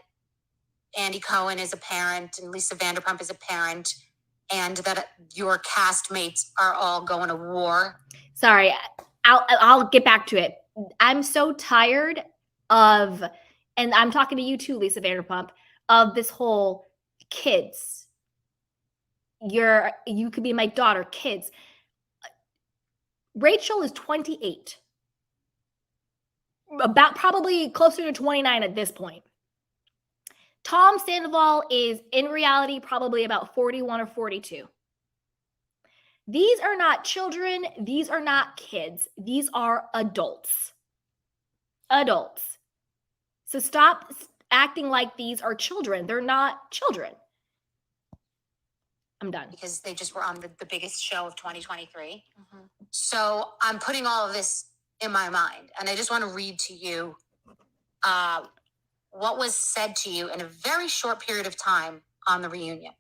Andy Cohen is a parent and Lisa Vanderpump is a parent, and that your castmates are all going to war. Sorry, I'll get back to it. I'm so tired of, and I'm talking to you too, Lisa Vanderpump, of this whole kids. You could be my daughter, kids. Rachel is 28. About probably closer to 29 at this point. Tom Sandoval is in reality probably about 41 or 42. These are not children. These are not kids. These are adults. Adults. So stop acting like these are children. They're not children. I'm done. Because they just were on the biggest show of 2023. Mm-hmm. So I'm putting all of this in my mind. And I just want to read to you what was said to you in a very short period of time on the reunion.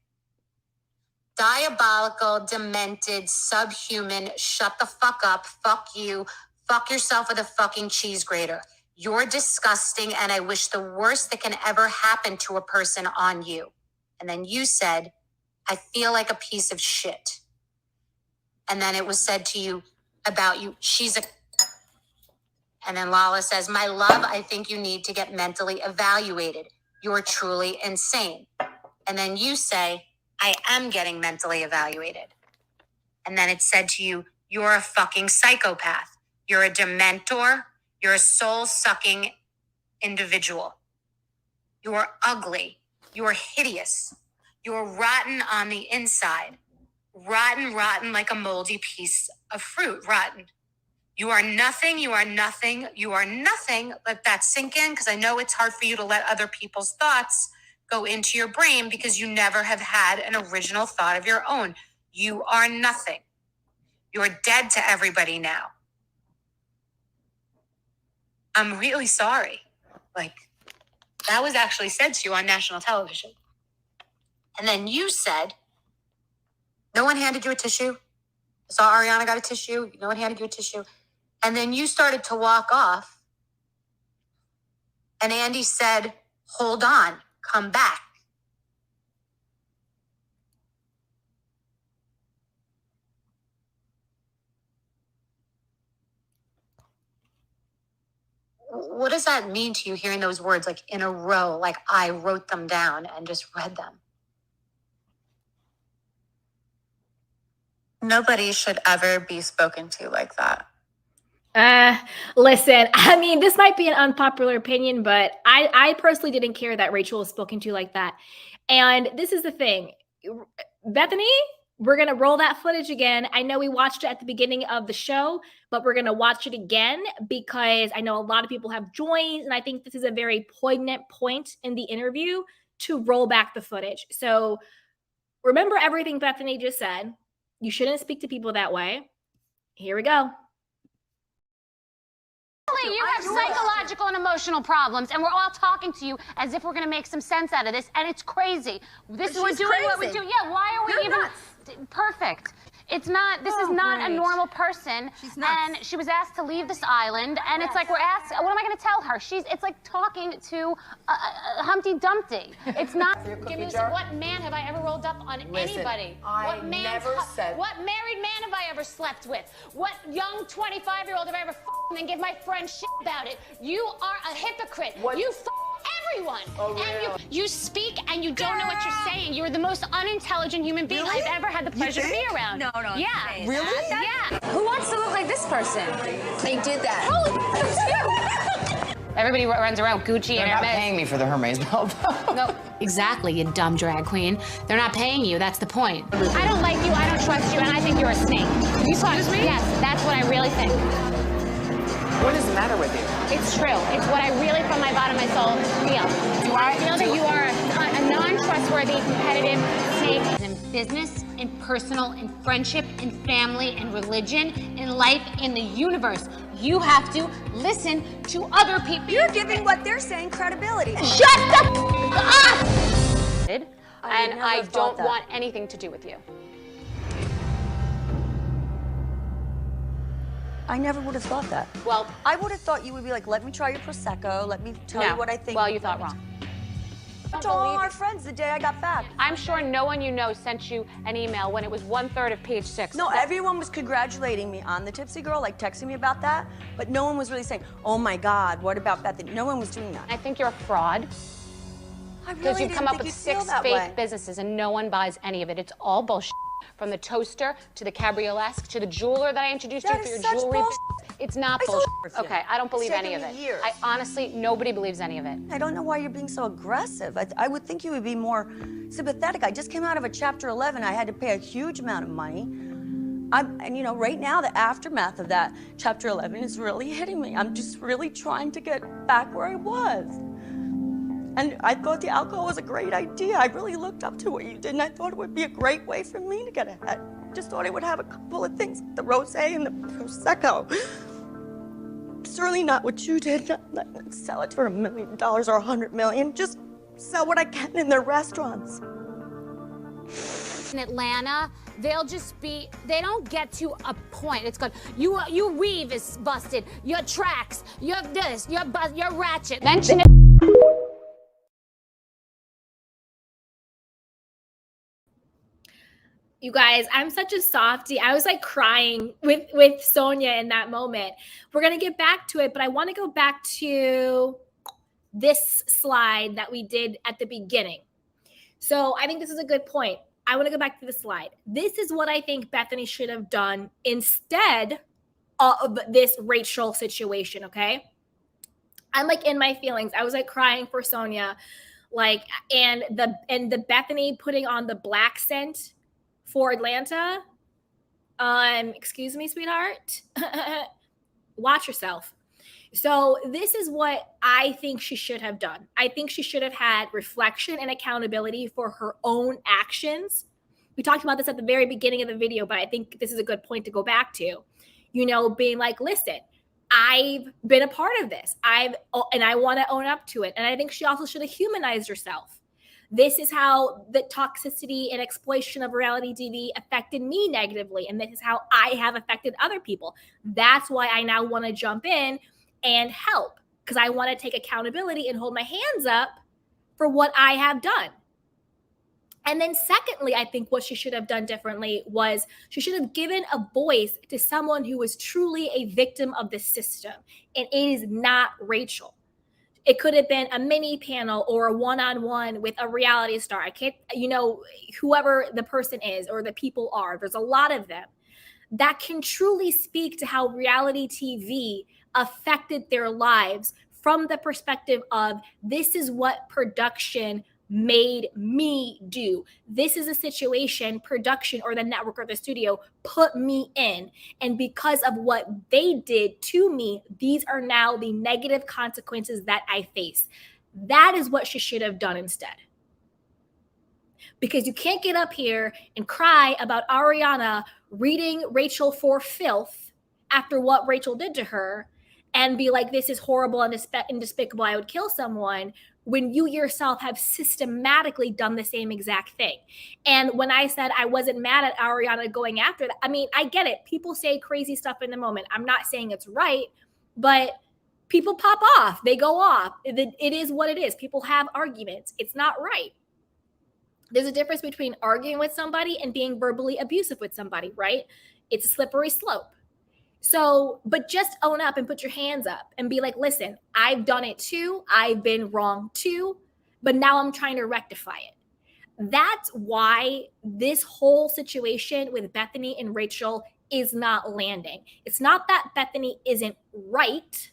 Diabolical, demented, subhuman, shut the fuck up, fuck you, fuck yourself with a fucking cheese grater. You're disgusting, and I wish the worst that can ever happen to a person on you. And then you said, I feel like a piece of shit. And then it was said to you about you, she's a... And then Lala says, my love, I think you need to get mentally evaluated. You're truly insane. And then you say, I am getting mentally evaluated. And then it said to you, you're a fucking psychopath. You're a dementor. You're a soul-sucking individual. You are ugly. You are hideous. You are rotten on the inside. Rotten, rotten like a moldy piece of fruit. Rotten. You are nothing. You are nothing. You are nothing. Let that sink in, because I know it's hard for you to let other people's thoughts go into your brain because you never have had an original thought of your own. You are nothing. You're dead to everybody now. I'm really sorry. Like, that was actually said to you on national television. And then you said, no one handed you a tissue. I saw Ariana got a tissue. No one handed you a tissue. And then you started to walk off. And Andy said, hold on, come back. What does that mean to you, hearing those words like in a row, like I wrote them down and just read them? Nobody should ever be spoken to like that. Listen, I mean, this might be an unpopular opinion, but I personally didn't care that Rachel was spoken to like that. And this is the thing. Bethenny, we're going to roll that footage again. I know we watched it at the beginning of the show, but we're going to watch it again because I know a lot of people have joined, and I think this is a very poignant point in the interview to roll back the footage. So remember everything Bethenny just said. You shouldn't speak to people that way. Here we go. You have psychological and emotional problems, and we're all talking to you as if we're going to make some sense out of this, and it's crazy. We're doing what we do. Yeah, why are we even perfect? It's not. This is not a normal person. She's nuts. And she was asked to leave this island, and it's like we're asked. What am I going to tell her? It's like talking to Humpty Dumpty. It's not. Give me what man have I ever rolled up on anybody? What married man have I ever slept with? What young 25-year-old have I ever f***ed and give my friend shit about it? You are a hypocrite. You everyone. And you speak and you don't know what you're saying. You're the most unintelligent human being I've ever had the pleasure to be around. No. Yeah. Really? Yeah. Who wants to look like this person? They did that. Everybody runs around Gucci They're and not Hermes. paying me for the Hermes belt. No. Exactly, you dumb drag queen. They're not paying you, that's the point. I don't like you, I don't trust you, and I think you're a snake. Excuse me? Yes, that's what I really think. What is the matter with you? It's true. It's what I really, from my bottom of my soul, feel. I feel that you are a non-trustworthy, competitive snake. In business, in personal, in friendship, in family, in religion, in life, in the universe. You have to listen to other people. You're giving what they're saying credibility. Shut the up! And I don't that. want anything to do with you. I never would have thought that. Well, I would have thought you would be like, let me try your Prosecco, let me tell you what I think. Well, you thought wrong. To all our friends the day I got back. I'm sure no one you know sent you an email when it was 1/3 of page 6. No, everyone was congratulating me on the Tipsy Girl, like texting me about that, but no one was really saying, oh my God, what about Bethany? No one was doing that. I think you're a fraud. I really Because you've didn't come up think with you'd feel 6 that fake way. businesses and no one buys any of it. It's all bullshit. From the toaster to the cabriolesque to the jeweler that I introduced That you for is your such jewelry. bullshit. It's not I saw bullshit. it. Okay, I don't believe It's any of taken it. me years. I honestly, nobody believes any of it. I don't know why you're being so aggressive. I would think you would be more sympathetic. I just came out of a Chapter 11. I had to pay a huge amount of money. And you know, right now, the aftermath of that Chapter 11 is really hitting me. I'm just really trying to get back where I was. And I thought the alcohol was a great idea. I really looked up to what you did, and I thought it would be a great way for me to get ahead. Just thought I would have a couple of things, the rosé and the Prosecco. Certainly not what you did. Not sell it for $1 million or $100 million. Just sell what I can in their restaurants. In Atlanta, they'll just be, they don't get to a point. It's good. Your weave is busted. Your tracks, your this, your ratchet. Mention it. You guys, I'm such a softie. I was like crying with Sonia in that moment. We're going to get back to it, but I want to go back to this slide that we did at the beginning. So I think this is a good point. I want to go back to the slide. This is what I think Bethenny should have done instead of this Rachel situation, okay? I'm like in my feelings. I was like crying for Sonia, like, and the Bethenny putting on the black scent for Atlanta. Excuse me, sweetheart. Watch yourself. So this is what I think she should have done. I think she should have had reflection and accountability for her own actions. We talked about this at the very beginning of the video, but I think this is a good point to go back to. You know, being like, listen, I've been a part of this. And I want to own up to it. And I think she also should have humanized herself. This is how the toxicity and exploitation of reality TV affected me negatively. And this is how I have affected other people. That's why I now want to jump in and help, because I want to take accountability and hold my hands up for what I have done. And then secondly, I think what she should have done differently was she should have given a voice to someone who was truly a victim of the system. And it is not Rachel. It could have been a mini panel or a one-on-one with a reality star. I can't, you know, whoever the person is or the people are, there's a lot of them that can truly speak to how reality TV affected their lives from the perspective of, this is what production made me do. This is a situation production or the network or the studio put me in. And because of what they did to me, these are now the negative consequences that I face. That is what she should have done instead. Because you can't get up here and cry about Ariana reading Rachel for filth after what Rachel did to her and be like, this is horrible and despicable, I would kill someone, when you yourself have systematically done the same exact thing. And when I said I wasn't mad at Ariana going after that, I mean, I get it. People say crazy stuff in the moment. I'm not saying it's right, but people pop off. They go off. It is what it is. People have arguments. It's not right. There's a difference between arguing with somebody and being verbally abusive with somebody, right? It's a slippery slope. So, but just own up and put your hands up and be like, listen, I've done it too. I've been wrong too, but now I'm trying to rectify it. That's why this whole situation with Bethenny and Rachel is not landing. It's not that Bethenny isn't right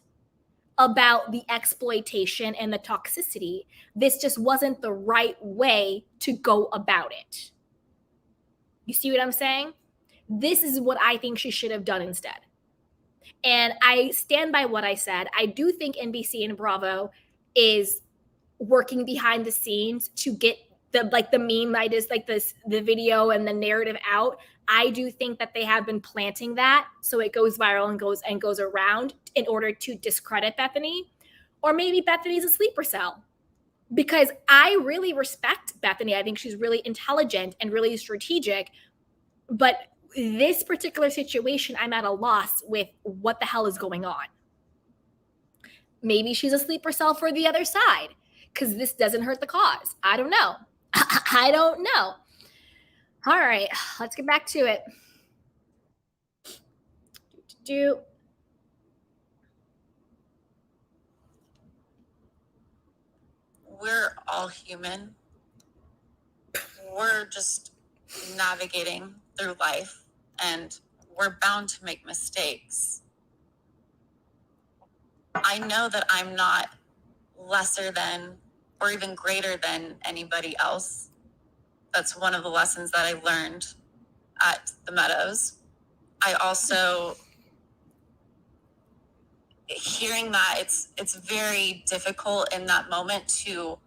about the exploitation and the toxicity. This just wasn't the right way to go about it. You see what I'm saying? This is what I think she should have done instead. And I stand by what I said. I do think NBC and Bravo is working behind the scenes to get the meme that is like this, the video and the narrative out. I do think that they have been planting that so it goes viral and goes around in order to discredit Bethenny. Or maybe Bethany's a sleeper cell. Because I really respect Bethenny. I think she's really intelligent and really strategic. But this particular situation, I'm at a loss with what the hell is going on. Maybe she's a sleeper cell for the other side because this doesn't hurt the cause. I don't know. I don't know. All right, let's get back to it. We're all human. We're just navigating through life, and we're bound to make mistakes. I know that I'm not lesser than or even greater than anybody else. That's one of the lessons that I learned at the Meadows. I also, hearing that, it's very difficult in that moment to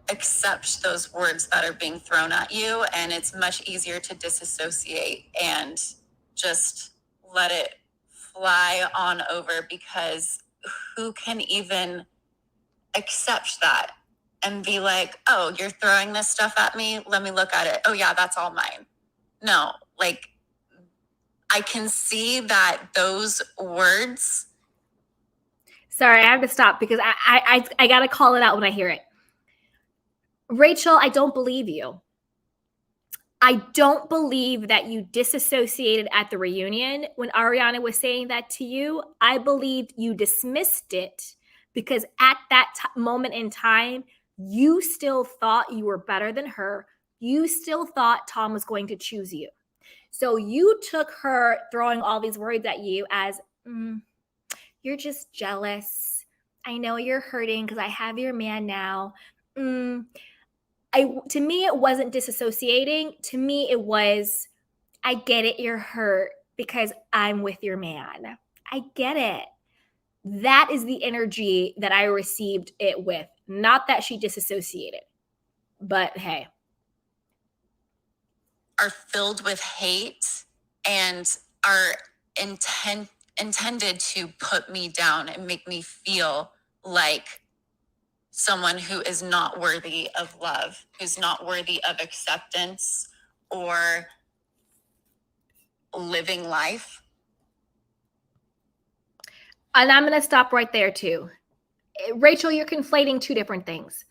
accept those words that are being thrown at you, and it's much easier to disassociate and just let it fly on over, because who can even accept that and be like, oh, you're throwing this stuff at me, let me look at it, oh yeah, that's all mine. No, like, I can see that those words. Sorry, I have to stop because I gotta call it out when I hear it. Rachel, I don't believe you. I don't believe that you disassociated at the reunion when Ariana was saying that to you. I believe you dismissed it because at that moment in time, you still thought you were better than her. You still thought Tom was going to choose you. So you took her throwing all these words at you as, you're just jealous. I know you're hurting because I have your man now. To me, it wasn't disassociating. To me, it was, I get it, you're hurt because I'm with your man. I get it. That is the energy that I received it with. Not that she disassociated, but hey. Are filled with hate and are intended to put me down and make me feel like someone who is not worthy of love, who's not worthy of acceptance or living life. And I'm going to stop right there too. Rachel, you're conflating two different things.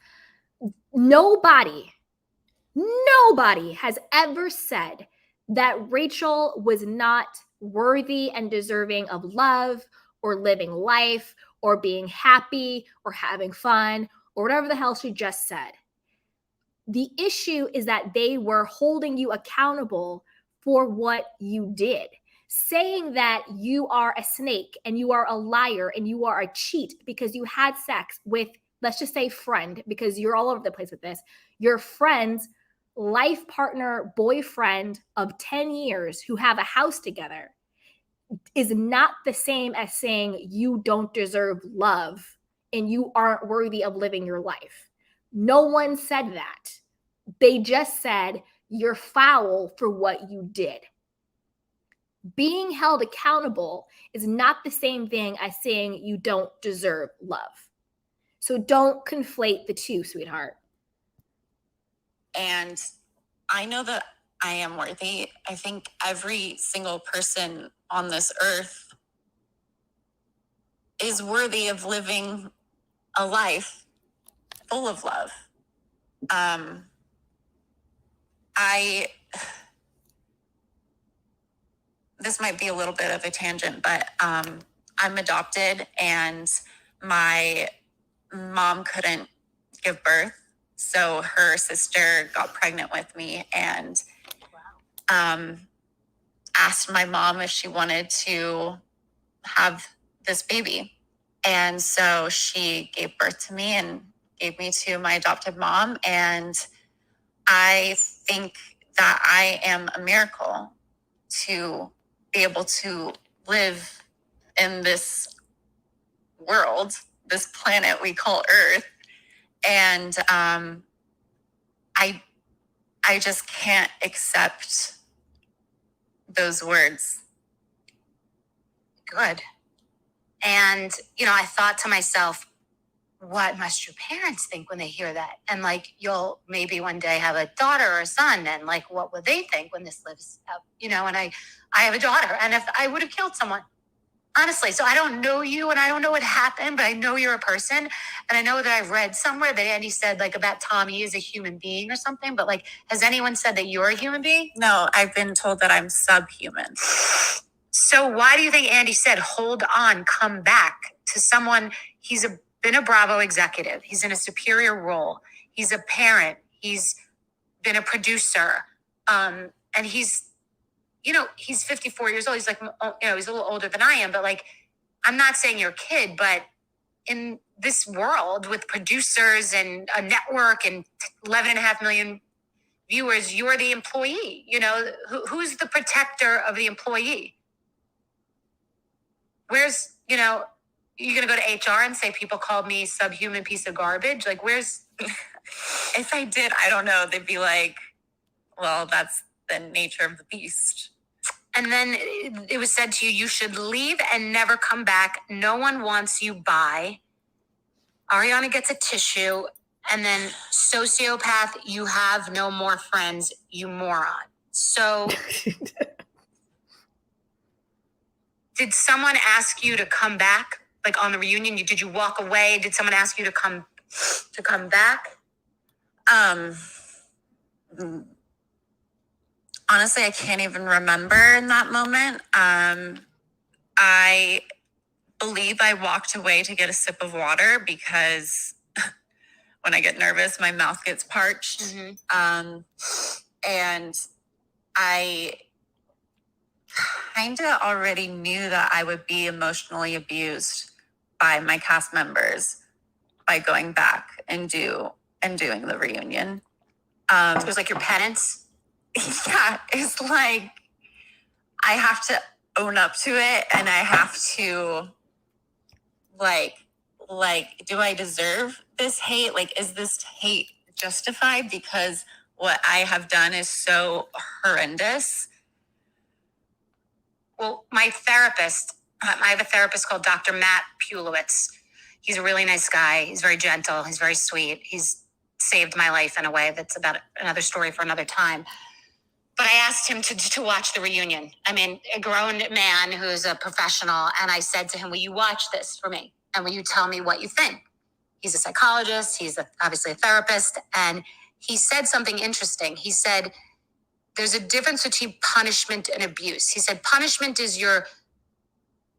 Nobody has ever said that Rachel was not worthy and deserving of love or living life or being happy or having fun or whatever the hell she just said. The issue is that they were holding you accountable for what you did. Saying that you are a snake and you are a liar and you are a cheat because you had sex with, let's just say friend, because you're all over the place with this, your friend's life partner, boyfriend of 10 years who have a house together is not the same as saying you don't deserve love and you aren't worthy of living your life. No one said that. They just said you're foul for what you did. Being held accountable is not the same thing as saying you don't deserve love. So don't conflate the two, sweetheart. And I know that I am worthy. I think every single person on this earth is worthy of living a life full of love. This might be a little bit of a tangent, but I'm adopted and my mom couldn't give birth. So her sister got pregnant with me and asked my mom if she wanted to have this baby. And so she gave birth to me and gave me to my adopted mom. And I think that I am a miracle to be able to live in this world, this planet we call Earth. And I just can't accept those words. Good. And, I thought to myself, what must your parents think when they hear that? And like, you'll maybe one day have a daughter or a son, and like, what would they think when this lives out? And I have a daughter, and if I would have killed someone, honestly. So I don't know you, and I don't know what happened, but I know you're a person, and I know that I've read somewhere that Andy said like about Tommy is a human being or something. But like, has anyone said that you're a human being? No, I've been told that I'm subhuman. So why do you think Andy said, hold on, come back to someone? Been a Bravo executive. He's in a superior role. He's a parent. He's been a producer. And he's 54 years old. He's like, he's a little older than I am, but like, I'm not saying you're a kid, but in this world with producers and a network and 11.5 million viewers, you're the employee. Who's the protector of the employee? Where's, you're going to go to HR and say people called me subhuman piece of garbage? Like, where's... If I did, I don't know. They'd be like, well, that's the nature of the beast. And then it was said to you, you should leave and never come back. No one wants you. Bye. Ariana gets a tissue. And then sociopath, you have no more friends, you moron. So... Did someone ask you to come back? Like on the reunion, did you walk away? Did someone ask you to come back? Honestly, I can't even remember in that moment. I believe I walked away to get a sip of water because when I get nervous, my mouth gets parched. And I kind of already knew that I would be emotionally abused by my cast members by going back and doing the reunion. It was like your penance. Yeah, it's like I have to own up to it, and I have to like, do I deserve this hate? Like, is this hate justified because what I have done is so horrendous? Well, my therapist, I have a therapist called Dr. Matt Pulowitz. He's a really nice guy. He's very gentle. He's very sweet. He's saved my life in a way that's about another story for another time. But I asked him to watch the reunion. I mean, a grown man who's a professional. And I said to him, will you watch this for me? And will you tell me what you think? He's a psychologist. He's obviously a therapist. And he said something interesting. He said, there's a difference between punishment and abuse. He said, punishment is you're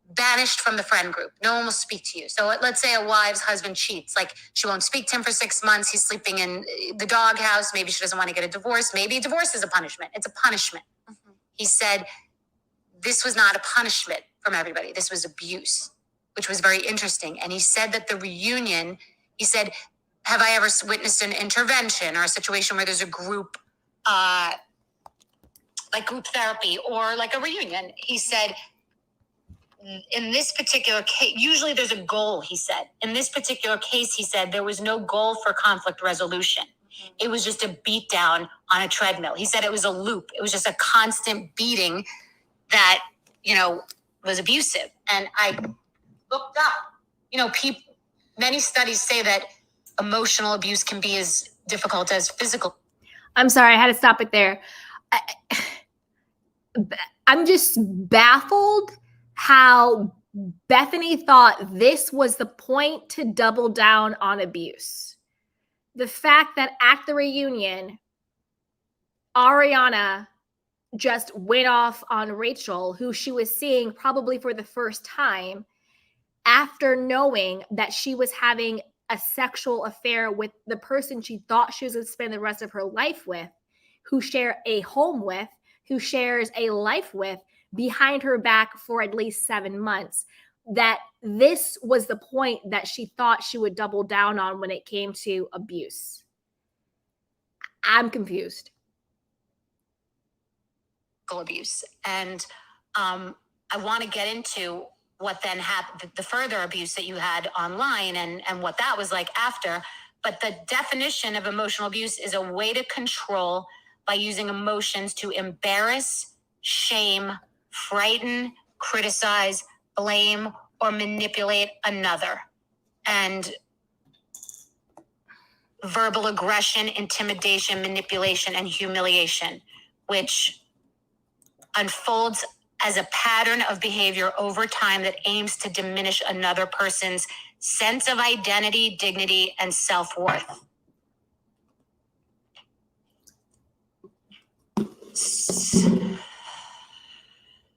banished from the friend group. No one will speak to you. So let's say a wife's husband cheats. Like, she won't speak to him for 6 months. He's sleeping in the doghouse. Maybe she doesn't want to get a divorce. Maybe a divorce is a punishment. It's a punishment. He said, this was not a punishment from everybody. This was abuse, which was very interesting. And he said that the reunion, he said, have I ever witnessed an intervention or a situation where there's a group, like group therapy or like a reunion? He said, in this particular case, usually there's a goal, he said. In this particular case, he said, there was no goal for conflict resolution. It was just a beat down on a treadmill. He said it was a loop. It was just a constant beating that, was abusive. And I looked up, many studies say that emotional abuse can be as difficult as physical. I'm sorry, I had to stop it there. I'm just baffled how Bethenny thought this was the point to double down on abuse. The fact that at the reunion, Ariana just went off on Rachel, who she was seeing probably for the first time, after knowing that she was having a sexual affair with the person she thought she was going to spend the rest of her life with, who share a home with, who shares a life with, behind her back for at least 7 months, that this was the point that she thought she would double down on when it came to abuse. I'm confused. Abuse. And I want to get into what then happened, the further abuse that you had online and what that was like after. But the definition of emotional abuse is a way to control by using emotions to embarrass, shame, frighten, criticize, blame, or manipulate another. And verbal aggression, intimidation, manipulation, and humiliation, which unfolds as a pattern of behavior over time that aims to diminish another person's sense of identity, dignity, and self-worth.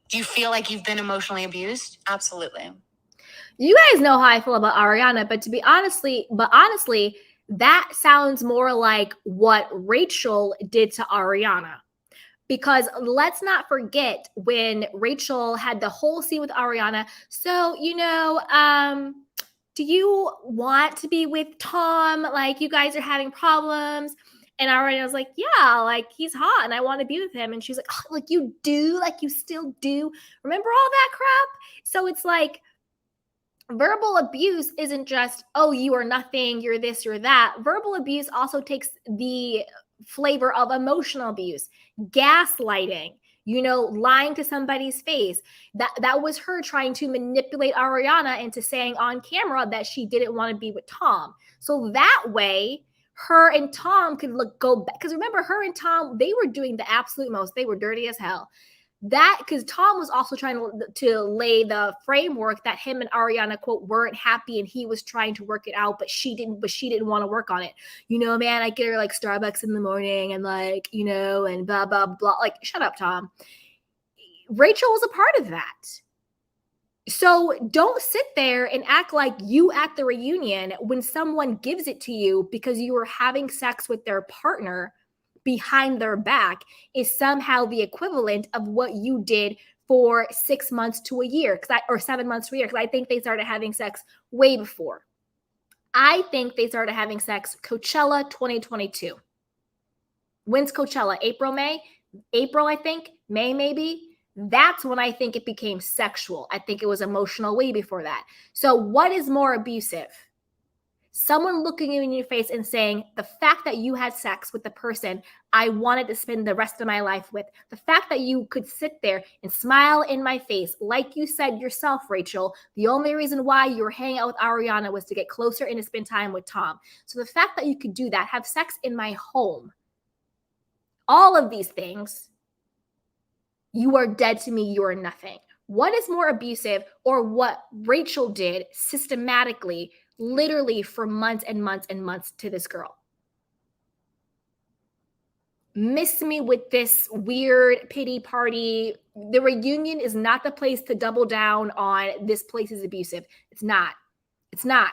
Do you feel like you've been emotionally abused? Absolutely. You guys know how I feel about Ariana, but honestly, that sounds more like what Rachel did to Ariana. Because let's not forget when Rachel had the whole scene with Ariana. So, do you want to be with Tom? Like, you guys are having problems. And Ariana was like, yeah, like, he's hot and I want to be with him. And she's like, oh, like, you do? Like, you still do? Remember all that crap? So it's like, verbal abuse isn't just, oh, you are nothing, you're this, you're that. Verbal abuse also takes the flavor of emotional abuse, gaslighting, lying to somebody's face. That was her trying to manipulate Ariana into saying on camera that she didn't want to be with Tom. So that way, her and Tom could go back. Because remember, her and Tom, they were doing the absolute most. They were dirty as hell. That, because Tom was also trying to lay the framework that him and Ariana, quote, weren't happy, and he was trying to work it out, but she didn't want to work on it. You know, man, I get her like Starbucks in the morning and like, you know, and blah, blah, blah. Like, shut up, Tom. Rachel was a part of that. So don't sit there and act like you at the reunion when someone gives it to you because you were having sex with their partner behind their back is somehow the equivalent of what you did for 6 months to a year, or 7 months to a year. Because I think they started having sex way before. I think they started having sex Coachella 2022. When's Coachella? April, May? April, I think. May, maybe. That's when I think it became sexual. I think it was emotional way before that. So what is more abusive? Someone looking you in your face and saying, the fact that you had sex with the person I wanted to spend the rest of my life with, the fact that you could sit there and smile in my face, like you said yourself, Rachel, the only reason why you were hanging out with Ariana was to get closer and to spend time with Tom. So the fact that you could do that, have sex in my home, all of these things, you are dead to me, you are nothing. What is more abusive, or what Rachel did systematically, literally for months and months and months to this girl? Miss me with this weird pity party. The reunion is not the place to double down on this place is abusive. It's not. It's not.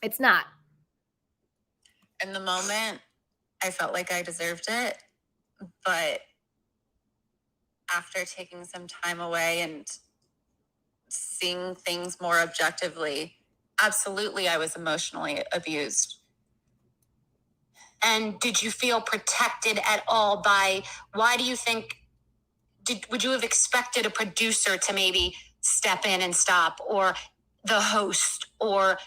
It's not. In the moment, I felt like I deserved it, but after taking some time away and seeing things more objectively, absolutely, I was emotionally abused. And did you feel protected at all by, why do you think, would you have expected a producer to maybe step in and stop, or the host, or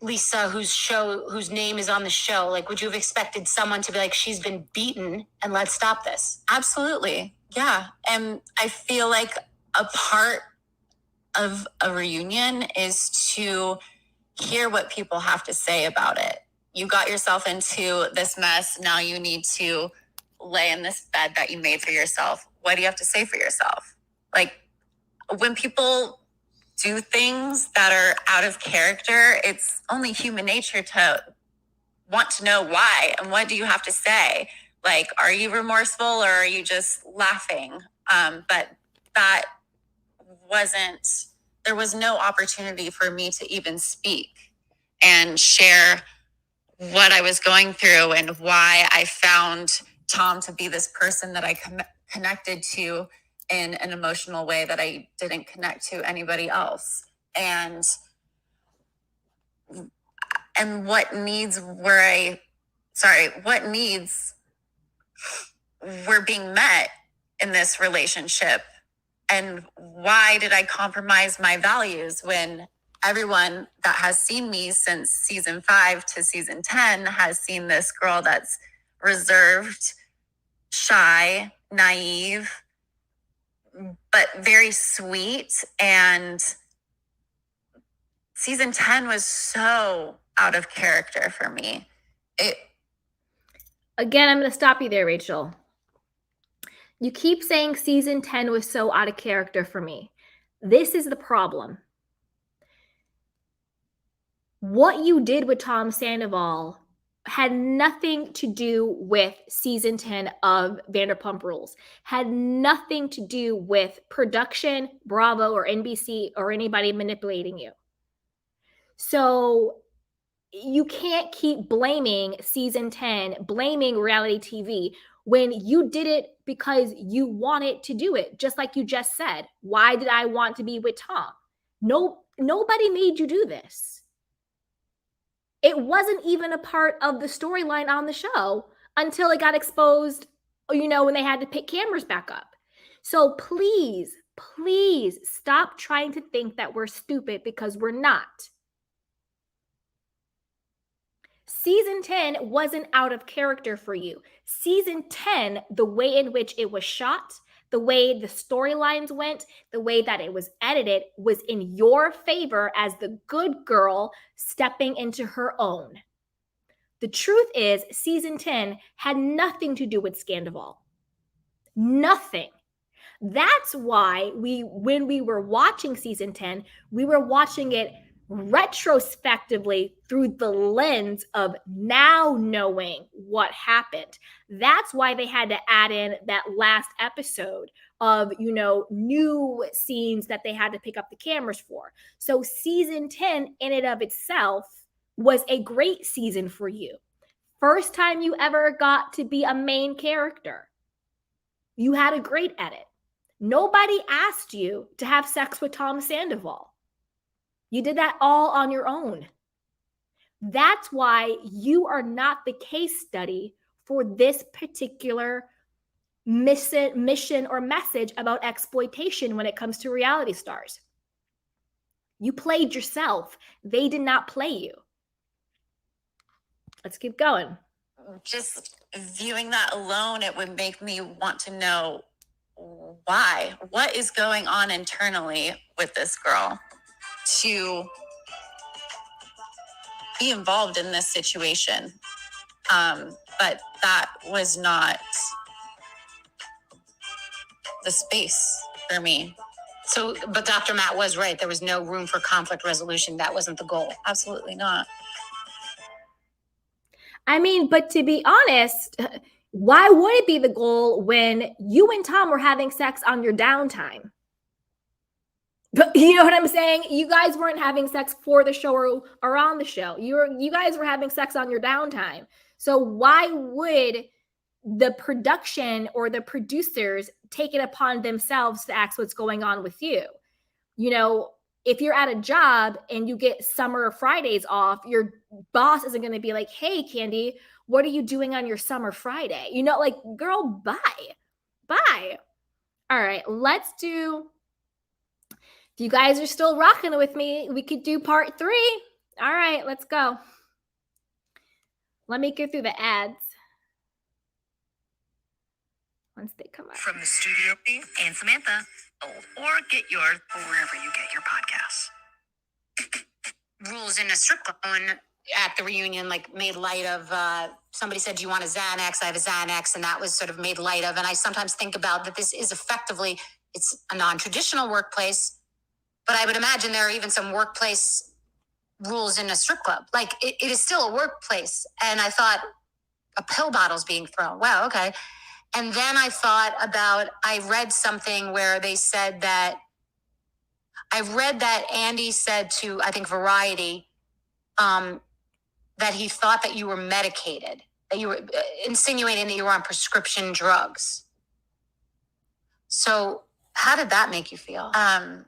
Lisa, whose name is on the show? Like, would you have expected someone to be like, she's been beaten and let's stop this? Absolutely. Yeah. And I feel like a part of a reunion is to hear what people have to say about it. You got yourself into this mess. Now you need to lay in this bed that you made for yourself. What do you have to say for yourself? Like, when people do things that are out of character, it's only human nature to want to know why and what do you have to say. Like, are you remorseful or are you just laughing? But that there was no opportunity for me to even speak and share what I was going through and why I found Tom to be this person that I connected to in an emotional way that I didn't connect to anybody else. And what needs were being met in this relationship, and why did I compromise my values when everyone that has seen me since season 5 to season 10 has seen this girl that's reserved, shy, naive, but very sweet. And season 10 was so out of character for me. Again, I'm going to stop you there, Rachel. You keep saying season 10 was so out of character for me. This is the problem. What you did with Tom Sandoval had nothing to do with season 10 of Vanderpump Rules, had nothing to do with production, Bravo, or NBC, or anybody manipulating you. So you can't keep blaming season 10, blaming reality TV, when you did it because you wanted to do it. Just like you just said, why did I want to be with Tom? Nobody made you do this. It wasn't even a part of the storyline on the show until it got exposed, when they had to pick cameras back up. So please, please stop trying to think that we're stupid, because we're not. Season 10 wasn't out of character for you. Season 10, the way in which it was shot, the way the storylines went, the way that it was edited was in your favor as the good girl stepping into her own. The truth is, season 10 had nothing to do with Scandival. Nothing. That's why when we were watching season 10, we were watching it retrospectively through the lens of now knowing what happened. That's why they had to add in that last episode of, new scenes that they had to pick up the cameras for. So season 10 in and of itself was a great season for you. First time you ever got to be a main character. You had a great edit. Nobody asked you to have sex with Tom Sandoval. You did that all on your own. That's why you are not the case study for this particular mission or message about exploitation when it comes to reality stars. You played yourself. They did not play you. Let's keep going. Just viewing that alone, it would make me want to know why. What is going on internally with this girl to be involved in this situation? But that was not the space for me. So, but Dr. Matt was right. There was no room for conflict resolution. That wasn't the goal. Absolutely not. I mean, but to be honest, why would it be the goal when you and Tom were having sex on your downtime? But you know what I'm saying? You guys weren't having sex for the show or on the show. You guys were having sex on your downtime. So why would the production or the producers take it upon themselves to ask what's going on with you? If you're at a job and you get summer Fridays off, your boss isn't going to be like, hey, Candy, what are you doing on your summer Friday? Girl, bye. All right, let's do, if you guys are still rocking with me, we could do part 3. All right, let's go. Let me go through the ads. Once they come out. From the studio and Samantha, or get yours wherever you get your podcasts. Rules in a strip club. When at the reunion, made light of, somebody said, do you want a Xanax? I have a Xanax. And that was sort of made light of. And I sometimes think about that this is effectively, it's a non-traditional workplace, but I would imagine there are even some workplace rules in a strip club. It is still a workplace. And I thought a pill bottle's being thrown. Wow, okay. And then I thought about, I read something where they said that, I read that Andy said to, I think, Variety, that he thought that you were medicated, that you were insinuating that you were on prescription drugs. So how did that make you feel? I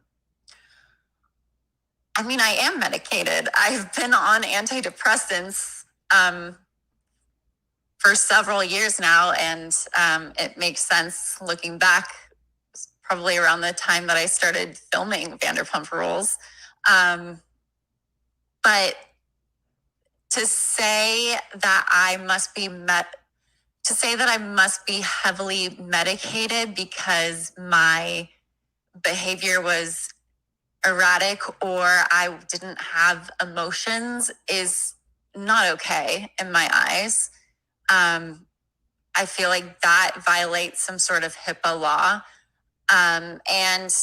am medicated. I've been on antidepressants for several years now, and it makes sense looking back. It's probably around the time that I started filming Vanderpump Rules. But to say that I must be heavily medicated because my behavior was erratic or I didn't have emotions is not okay in my eyes. I feel like that violates some sort of HIPAA law. And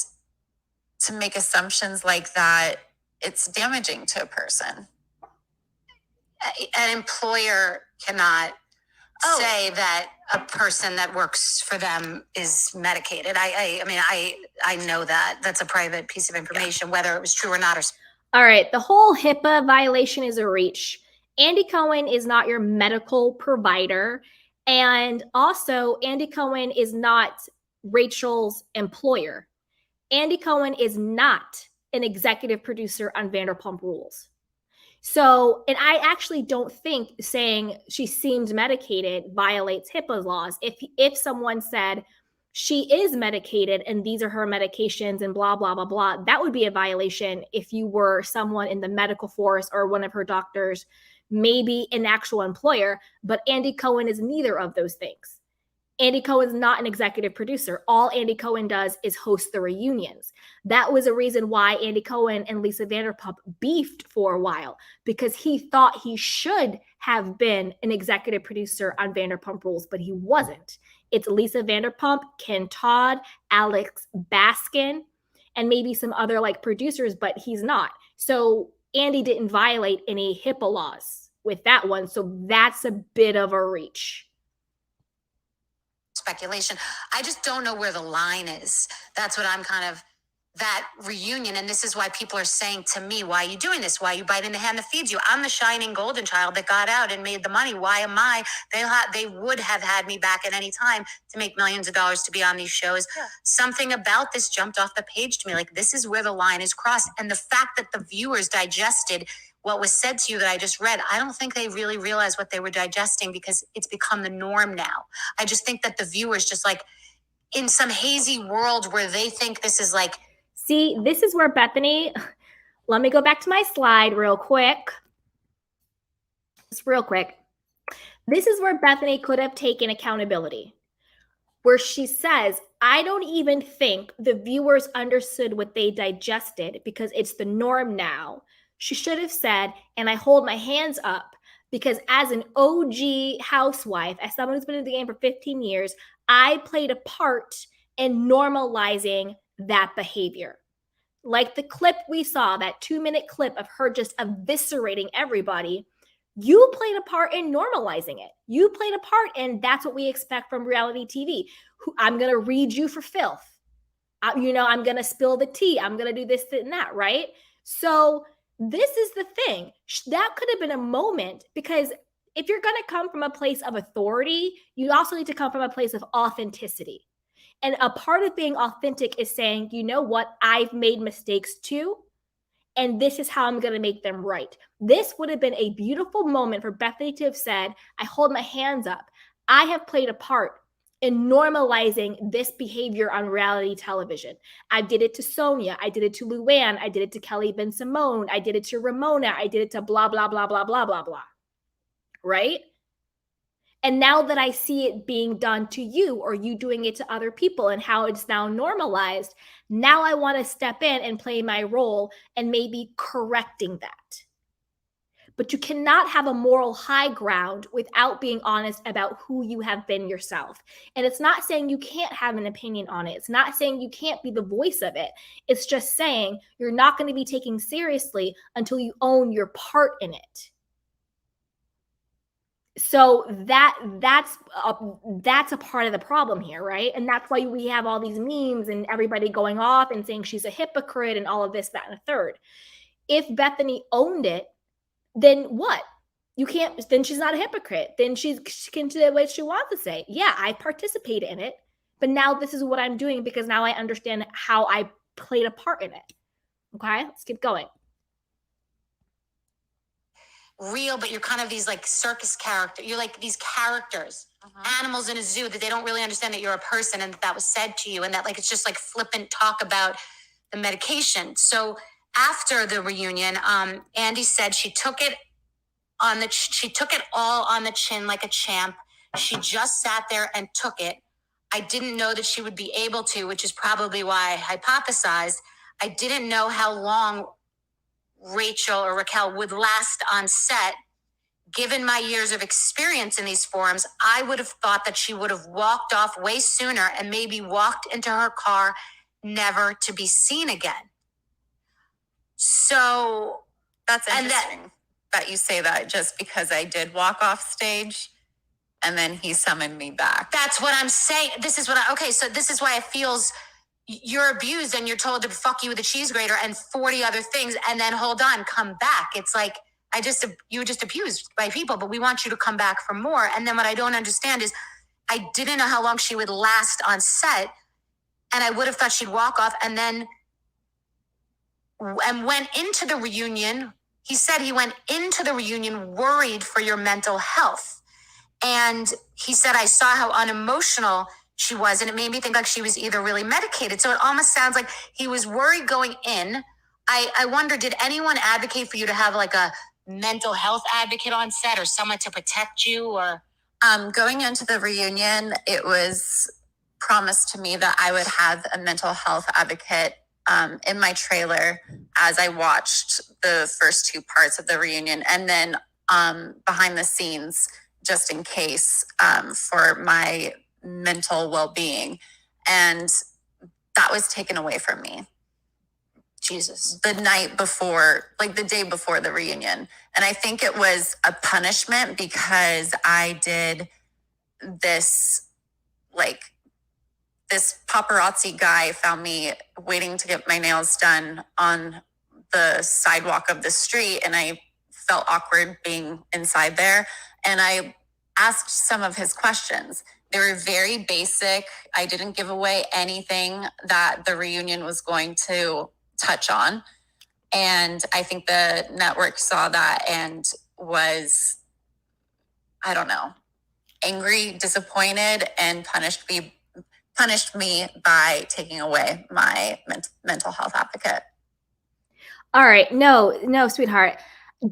to make assumptions like that, it's damaging to a person. An employer cannot say that a person that works for them is medicated. I know that. That's a private piece of information, whether it was true or not. All right, the whole HIPAA violation is a reach. Andy Cohen is not your medical provider. And also, Andy Cohen is not Rachel's employer. Andy Cohen is not an executive producer on Vanderpump Rules. So, and I actually don't think saying she seems medicated violates HIPAA laws. If someone said she is medicated and these are her medications and blah, blah, blah, blah, that would be a violation if you were someone in the medical force or one of her doctors, maybe an actual employer. But Andy Cohen is neither of those things. Andy Cohen's not an executive producer. All Andy Cohen does is host the reunions. That was a reason why Andy Cohen and Lisa Vanderpump beefed for a while, because he thought he should have been an executive producer on Vanderpump Rules, but he wasn't. It's Lisa Vanderpump, Ken Todd, Alex Baskin, and maybe some other like producers, but he's not. So Andy didn't violate any HIPAA laws with that one. So that's a bit of a reach. Speculation. I just don't know where the line is. That's what I'm kind of, that reunion. And this is why people are saying to me, why are you doing this? Why are you biting the hand that feeds you? I'm the shining golden child that got out and made the money. Why am I? They would have had me back at any time to make millions of dollars to be on these shows. Yeah. Something about this jumped off the page to me. Like, this is where the line is crossed. And the fact that the viewers digested what was said to you that I just read, I don't think they really realized what they were digesting because it's become the norm now. I just think that the viewers just like in some hazy world where they think this is like. See, this is where Bethenny, let me go back to my slide real quick. Just real quick. This is where Bethenny could have taken accountability, where she says, I don't even think the viewers understood what they digested because it's the norm now. She should have said, and I hold my hands up because as an OG housewife, as someone who's been in the game for 15 years, I played a part in normalizing that behavior. Like the clip we saw, that 2-minute clip of her just eviscerating everybody, you played a part in normalizing it. You played a part, and that's what we expect from reality TV. I'm going to read you for filth. I'm going to spill the tea. I'm going to do this and that, right? So this is the thing. That could have been a moment, because if you're going to come from a place of authority, you also need to come from a place of authenticity. And a part of being authentic is saying, you know what, I've made mistakes too, and this is how I'm going to make them right. This would have been a beautiful moment for Bethenny to have said, I hold my hands up. I have played a part in normalizing this behavior on reality television. I did it to Sonia. I did it to Luann. I did it to Kelly Ben Simone. I did it to Ramona. I did it to blah, blah, blah, blah, blah, blah, blah. Right? And now that I see it being done to you, or you doing it to other people, and how it's now normalized, now I want to step in and play my role and maybe correcting that. But you cannot have a moral high ground without being honest about who you have been yourself. And it's not saying you can't have an opinion on it. It's not saying you can't be the voice of it. It's just saying you're not going to be taken seriously until you own your part in it. So that's a part of the problem here, right? And that's why we have all these memes and everybody going off and saying she's a hypocrite and all of this, that, and a third. If Bethenny owned it, then what? You can't, then she's not a hypocrite. Then she can say what she wants to say. Yeah, I participated in it, but now this is what I'm doing because now I understand how I played a part in it. Okay, let's keep going. Real, but you're kind of these like circus character. You're like these characters, animals in a zoo that they don't really understand that you're a person and that was said to you, and that like it's just like flippant talk about the medication. So after the reunion, Andy said she took it all on the chin like a champ. She just sat there and took it. I didn't know that she would be able to, which is probably why I hypothesized. I didn't know how long Rachel or Raquel would last on set. Given my years of experience in these forums, I would have thought that she would have walked off way sooner and maybe walked into her car, never to be seen again. So that's interesting that you say that, just because I did walk off stage and then he summoned me back. That's what I'm saying. This is why it feels you're abused and you're told to fuck you with a cheese grater and 40 other things, and then hold on, come back. It's like, you were just abused by people, but we want you to come back for more. And then what I don't understand is I didn't know how long she would last on set, and I would have thought she'd walk off and went into the reunion. He said he went into the reunion worried for your mental health. And he said, I saw how unemotional she was, and it made me think like she was either really medicated. So it almost sounds like he was worried going in. I wonder, did anyone advocate for you to have like a mental health advocate on set or someone to protect you? Or going into the reunion, it was promised to me that I would have a mental health advocate in my trailer as I watched the first two parts of the reunion, and then behind the scenes, just in case, for my mental well-being. And that was taken away from me. Jesus. The night before, like the day before the reunion. And I think it was a punishment because I did this, like, this paparazzi guy found me waiting to get my nails done on the sidewalk of the street. And I felt awkward being inside there. And I asked some of his questions. They were very basic. I didn't give away anything that the reunion was going to touch on. And I think the network saw that and was, I don't know, angry, disappointed, and punished me by taking away my mental health advocate. All right. No, sweetheart.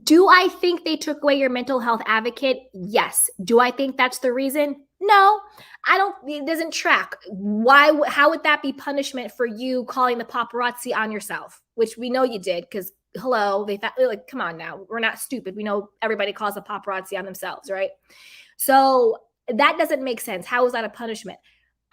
Do I think they took away your mental health advocate? Yes. Do I think that's the reason? No, I don't. It doesn't track. Why? How would that be punishment for you calling the paparazzi on yourself? Which we know you did, because hello, they thought, like, come on now, we're not stupid. We know everybody calls the paparazzi on themselves, right? So that doesn't make sense. How is that a punishment?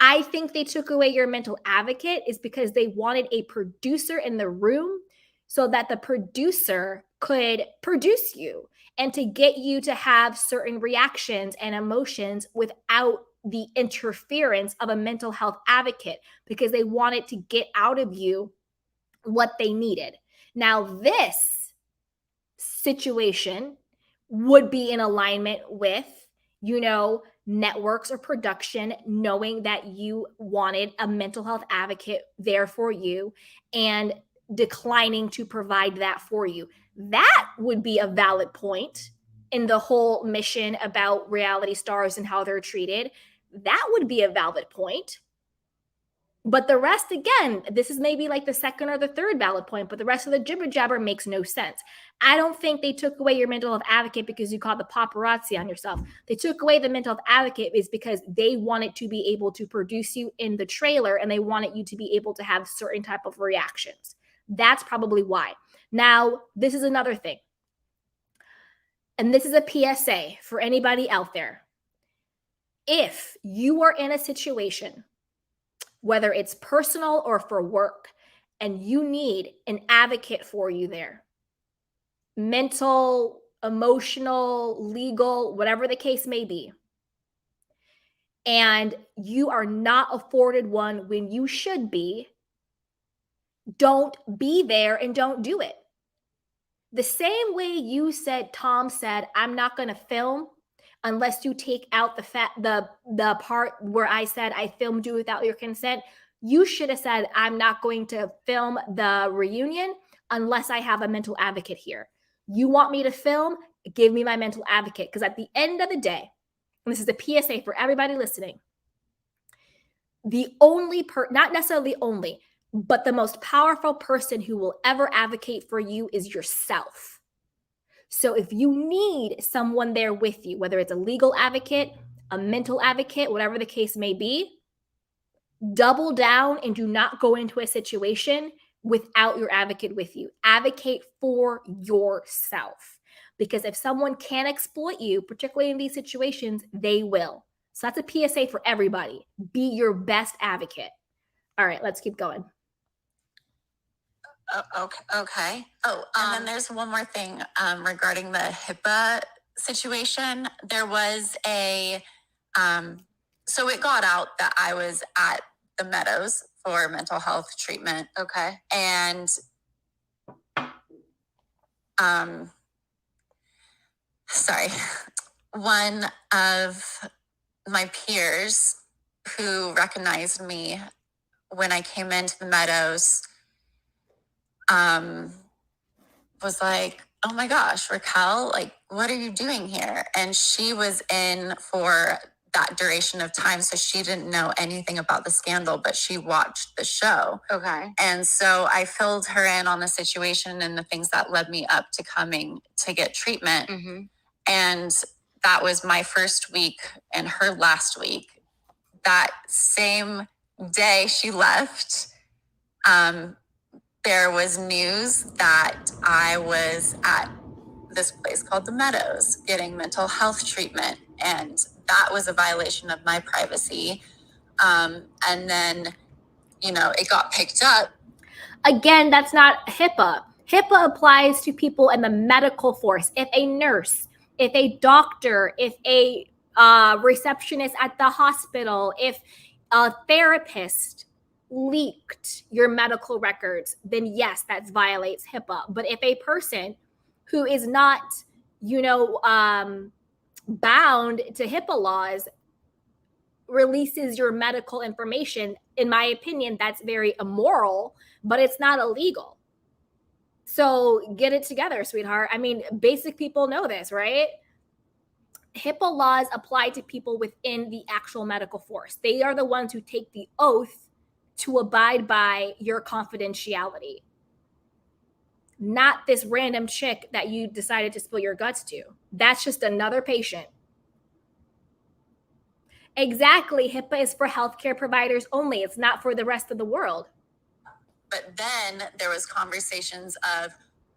I think they took away your mental advocate is because they wanted a producer in the room so that the producer could produce you and to get you to have certain reactions and emotions without the interference of a mental health advocate, because they wanted to get out of you what they needed. Now, this situation would be in alignment with, networks or production knowing that you wanted a mental health advocate there for you and declining to provide that for you. That would be a valid point in the whole mission about reality stars and how they're treated. That would be a valid point. But the rest, again, this is maybe like the second or the third valid point, but the rest of the jibber jabber makes no sense. I don't think they took away your mental health advocate because you called the paparazzi on yourself. They took away the mental health advocate is because they wanted to be able to produce you in the trailer and they wanted you to be able to have certain type of reactions. That's probably why. Now, this is another thing. And this is a PSA for anybody out there. If you are in a situation, whether it's personal or for work, and you need an advocate for you there, mental, emotional, legal, whatever the case may be, and you are not afforded one when you should be, don't be there and don't do it. The same way Tom said, I'm not going to film unless you take out the part where I said I filmed you without your consent. You should have said, I'm not going to film the reunion unless I have a mental advocate here. You want me to film? Give me my mental advocate. Because at the end of the day, and this is a PSA for everybody listening, not necessarily only, but the most powerful person who will ever advocate for you is yourself. So if you need someone there with you, whether it's a legal advocate, a mental advocate, whatever the case may be, double down and do not go into a situation without your advocate with you. Advocate for yourself. Because if someone can exploit you, particularly in these situations, they will. So that's a PSA for everybody. Be your best advocate. All right, let's keep going. Okay. Oh, and then there's one more thing regarding the HIPAA situation. There was so it got out that I was at the Meadows for mental health treatment. Okay. And one of my peers who recognized me when I came into the Meadows was like, oh my gosh, Raquel, like, what are you doing here? And she was in for that duration of time, so she didn't know anything about the scandal, but she watched the show. Okay. And so I filled her in on the situation and the things that led me up to coming to get treatment. Mm-hmm. And that was my first week and her last week. That same day she left, there was news that I was at this place called the Meadows getting mental health treatment. And that was a violation of my privacy. And then, it got picked up. Again, that's not HIPAA. HIPAA applies to people in the medical force. If a nurse, if a doctor, if a receptionist at the hospital, if a therapist leaked your medical records, then yes, that violates HIPAA. But if a person who is not, bound to HIPAA laws releases your medical information, in my opinion, that's very immoral, but it's not illegal. So get it together, sweetheart. I mean, basic people know this, right? HIPAA laws apply to people within the actual medical force. They are the ones who take the oath to abide by your confidentiality, not this random chick that you decided to spill your guts to. That's just another patient. Exactly. HIPAA is for healthcare providers only. It's not for the rest of the world. But then there was conversations of,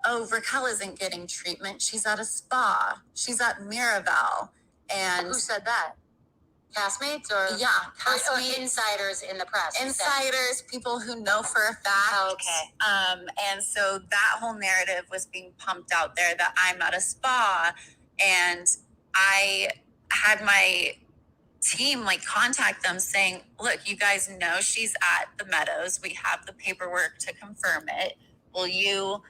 oh, Raquel isn't getting treatment. She's at a spa. She's at Miraval. And Who said that? Castmates or? Yeah, Or castmates, insiders in the press. insiders, people who know for a fact. Oh, okay. And so that whole narrative was being pumped out there that I'm at a spa. And I had my team contact them saying, look, you guys know she's at the Meadows. We have the paperwork to confirm it. Will you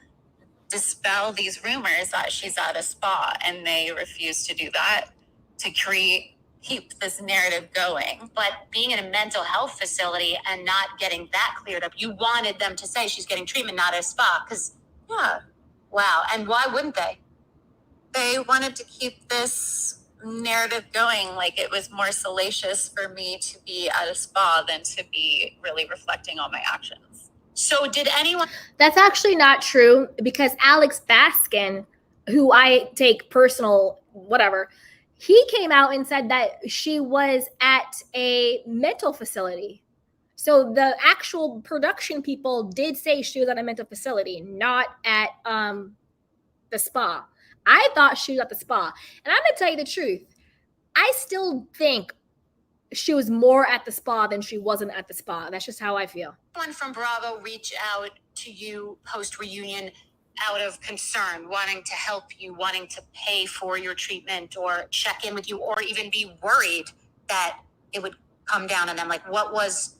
dispel these rumors that she's at a spa? And they refused to do that, to keep this narrative going. But being in a mental health facility and not getting that cleared up, you wanted them to say she's getting treatment, not at a spa. Because, Yeah, wow. And why wouldn't they? they wanted to keep this narrative going. It was more salacious for me to be at a spa than to be really reflecting on my actions. So did anyone? That's actually not true, because Alex Baskin, who I take personal whatever, he came out and said that she was at a mental facility. So the actual production people did say she was at a mental facility, not at the spa. I thought she was at the spa. And I'm going to tell you the truth. I still think she was more at the spa than she wasn't at the spa. That's just how I feel. Someone from Bravo reach out to you post reunion out of concern, wanting to help you, wanting to pay for your treatment or check in with you, or even be worried that it would come down on them? What was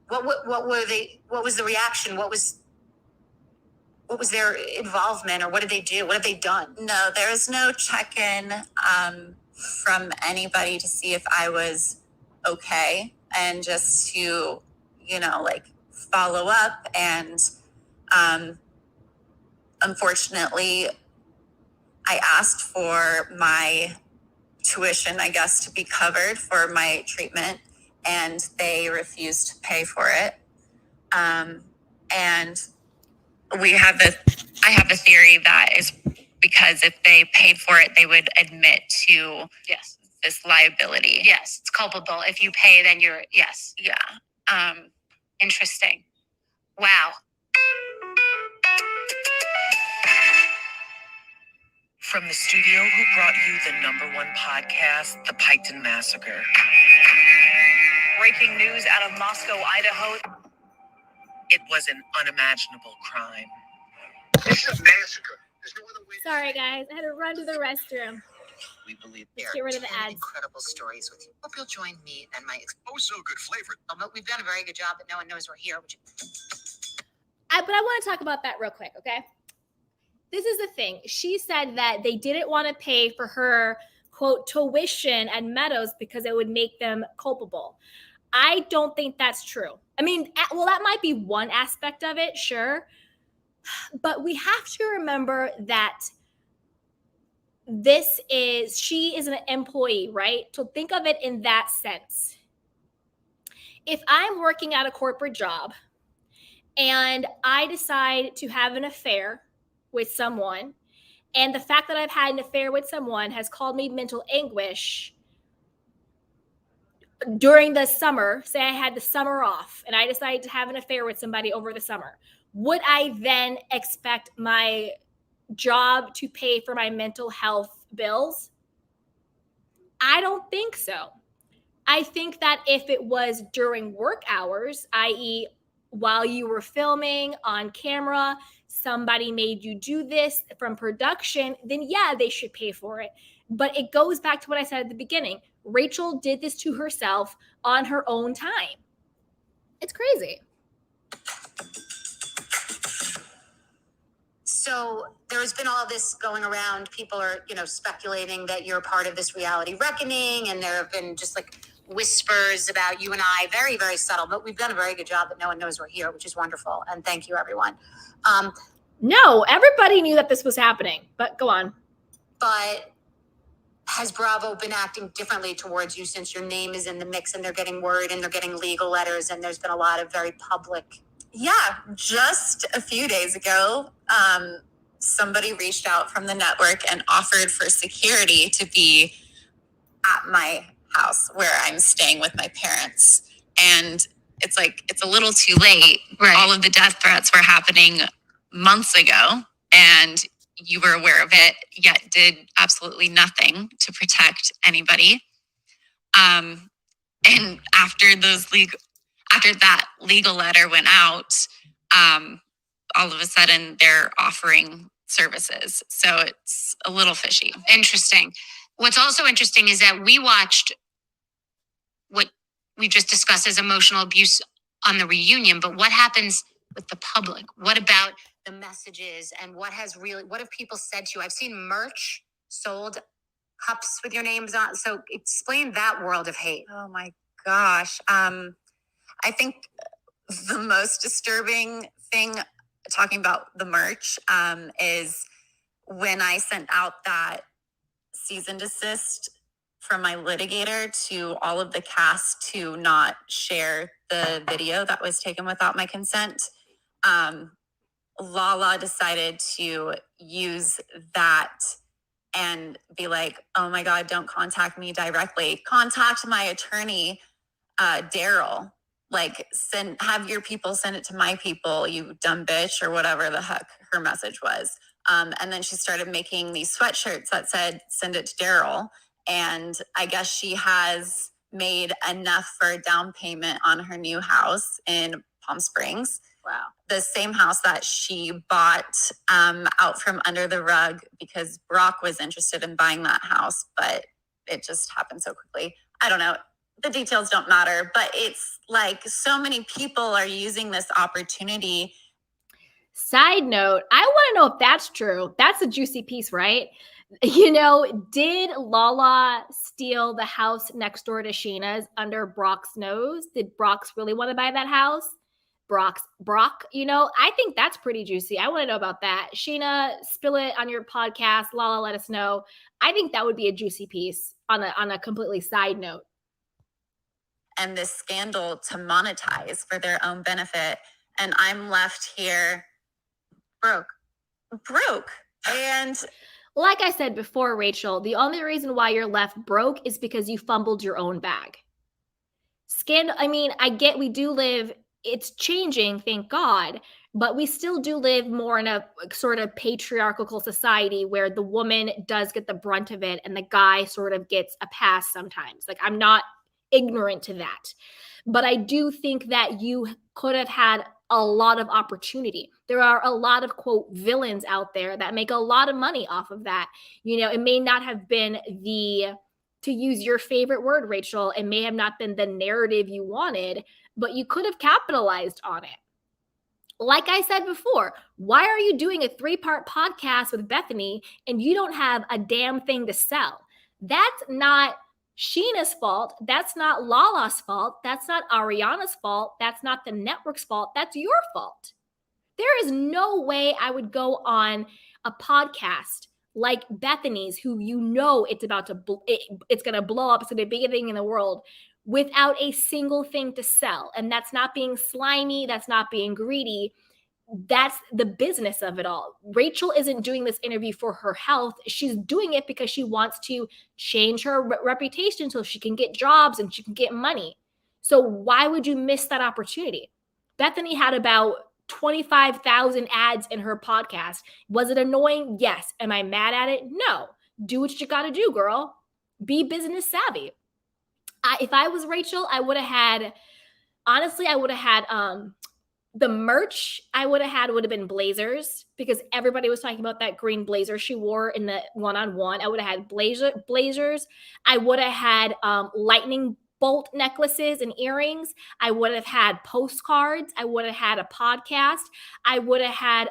the reaction? What was their involvement, or what did they do? What have they done? No, there was no check-in from anybody to see if I was okay, and just to, follow up. And unfortunately, I asked for my tuition, I guess, to be covered for my treatment, and they refused to pay for it. And I have the theory that is because if they paid for it, they would admit to Yes. this liability. Yes, it's culpable. If you pay, then you're, yes. Yeah. Interesting. Wow. From the studio who brought you the #1 podcast, The Piketon Massacre. Breaking news out of Moscow, Idaho. It was an unimaginable crime. This is a massacre. There's no other way. Sorry, guys. I had to run to the restroom. We believe Let's get rid of the ads. incredible stories with you. Hope you'll join me and my Oh, so good flavor. But we've done a very good job, but no one knows we're here. But I want to talk about that real quick, okay? This is the thing. She said that they didn't want to pay for her, quote, tuition at Meadows because it would make them culpable. I don't think that's true. I mean, well, that might be one aspect of it, sure. But we have to remember that she is an employee, right? So think of it in that sense. If I'm working at a corporate job and I decide to have an affair with someone, and the fact that I've had an affair with someone has caused me mental anguish during the summer, say I had the summer off and I decided to have an affair with somebody over the summer, would I then expect my job to pay for my mental health bills? I don't think so. I think that if it was during work hours, i.e., while you were filming on camera, somebody made you do this from production, then yeah, they should pay for it. But it goes back to what I said at the beginning. Rachel did this to herself on her own time. It's crazy. So there's been all this going around. People are, speculating that you're part of this reality reckoning, and there have been just like whispers about you and I, very, very subtle, but we've done a very good job that no one knows we're here, which is wonderful. And thank you, everyone. No, everybody knew that this was happening, but go on. But has Bravo been acting differently towards you since your name is in the mix and they're getting word and they're getting legal letters and there's been a lot of very public? Yeah, just a few days ago, somebody reached out from the network and offered for security to be at my house where I'm staying with my parents. And it's like, it's a little too late. Right. All of the death threats were happening months ago, and you were aware of it, yet did absolutely nothing to protect anybody. And after that legal letter went out, all of a sudden they're offering services. So it's a little fishy. Interesting. What's also interesting is that we watched what we just discussed as emotional abuse on the reunion, but what happens with the public? What about The messages and what have people said to you? I've seen merch sold, cups with your names on. So explain that world of hate. Oh my gosh. I think the most disturbing thing, talking about the merch, is when I sent out that cease and desist from my litigator to all of the cast to not share the video that was taken without my consent. Lala decided to use that and be like, oh my God, don't contact me directly. Contact my attorney, Daryl. Like, have your people send it to my people, you dumb bitch, or whatever the heck her message was. And then she started making these sweatshirts that said, send it to Daryl. And I guess she has made enough for a down payment on her new house in Palm Springs. Wow. The same house that she bought out from under the rug because Brock was interested in buying that house, but it just happened so quickly. I don't know. The details don't matter, but it's like so many people are using this opportunity. Side note, I want to know if that's true. That's a juicy piece, right? Did Lala steal the house next door to Sheena's under Brock's nose? Did Brock's really want to buy that house? Brock, I think that's pretty juicy. I want to know about that. Sheena, spill it on your podcast. Lala, let us know. I think that would be a juicy piece on a completely side note. And this scandal to monetize for their own benefit. And I'm left here broke. And like I said before, Rachel, the only reason why you're left broke is because you fumbled your own bag. I get we do live, it's changing, thank God, but we still do live more in a sort of patriarchal society where the woman does get the brunt of it and the guy sort of gets a pass sometimes. Like, I'm not ignorant to that, but I do think that you could have had a lot of opportunity. There are a lot of, quote, villains out there that make a lot of money off of that. It may not have been to use your favorite word, Rachel, it may have not been the narrative you wanted, but you could have capitalized on it. Like I said before, why are you doing a 3-part podcast with Bethenny and you don't have a damn thing to sell? That's not Sheena's fault. That's not Lala's fault. That's not Ariana's fault. That's not the network's fault. That's your fault. There is no way I would go on a podcast like Bethenny's, who it's about to, it's going to blow up. It's going to be the biggest thing in the world, without a single thing to sell. And that's not being slimy. That's not being greedy. That's the business of it all. Rachel isn't doing this interview for her health. She's doing it because she wants to change her reputation so she can get jobs and she can get money. So why would you miss that opportunity? Bethenny had about 25,000 ads in her podcast. Was it annoying? Yes. Am I mad at it? No. Do what you got to do, girl. be business savvy. If I was Rachel, I would have had, honestly, I would have had the merch I would have been blazers, because everybody was talking about that green blazer she wore in the one-on-one. I would have had blazers. I would have had lightning bolt necklaces and earrings. I would have had postcards. I would have had a podcast. I would have had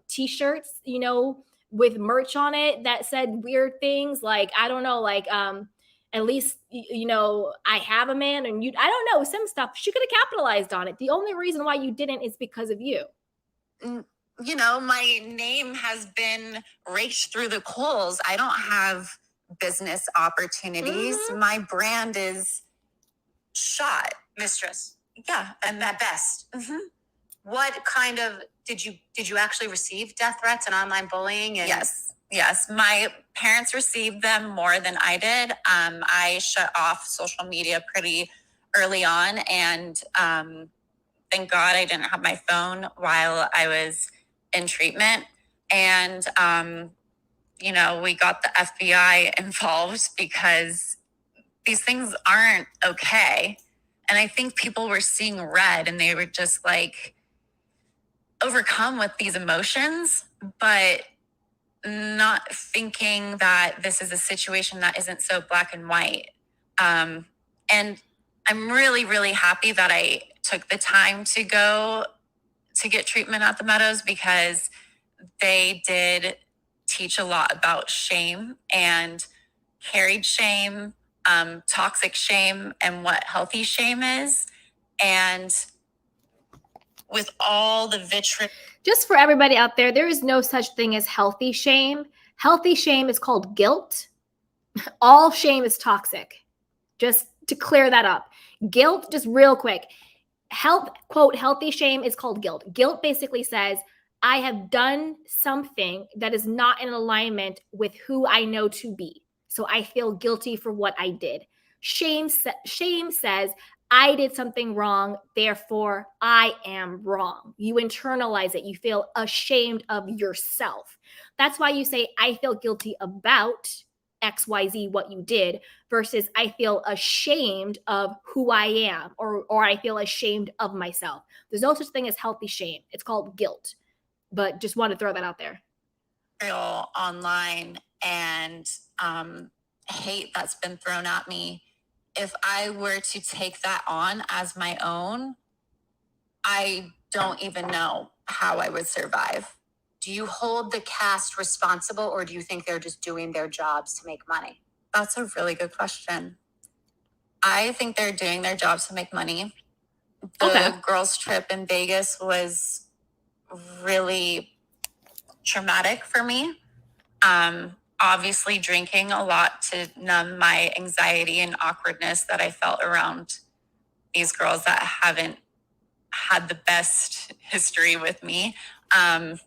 t-shirts, you know, with merch on it that said weird things like, I don't know, like at least, you know, I have a man, and you, I don't know, some stuff. She could have capitalized on it. The only reason why you didn't is because of you. You know, my name has been raked through the coals. I don't have business opportunities. My brand is shot. Mistress. Yeah. And at best. What kind of, did you actually receive death threats and online bullying? And Yes. My parents received them more than I did. I shut off social media pretty early on, and thank God I didn't have my phone while I was in treatment. And, you know, we got the FBI involved because these things aren't okay. And I think people were seeing red, and they were just like overcome with these emotions, but not thinking that this is a situation that isn't so black and white. And I'm really, really happy that I took the time to go to get treatment at the Meadows, because they did teach a lot about shame and carried shame, toxic shame, and what healthy shame is. And with all the vitriol. Just for everybody out there, there is no such thing as healthy shame. Healthy shame is called guilt. All shame is toxic. Just to clear that up. Guilt, just real quick. Quote, healthy shame is called guilt. Guilt basically says, I have done something that is not in alignment with who I know to be. So I feel guilty for what I did. Shame says, I did something wrong, therefore I am wrong. You internalize it. You feel ashamed of yourself. That's why you say, I feel guilty about XYZ, what you did, versus I feel ashamed of who I am, or I feel ashamed of myself. There's no such thing as healthy shame. It's called guilt. But just want to throw that out there. Online and hate that's been thrown at me. If I were to take that on as my own, I don't even know how I would survive. Do you hold the cast responsible, or do you think they're just doing their jobs to make money? That's a really good question. I think they're doing their jobs to make money. The girls' trip in Vegas was really traumatic for me. Obviously drinking a lot to numb my anxiety and awkwardness that I felt around these girls that haven't had the best history with me. And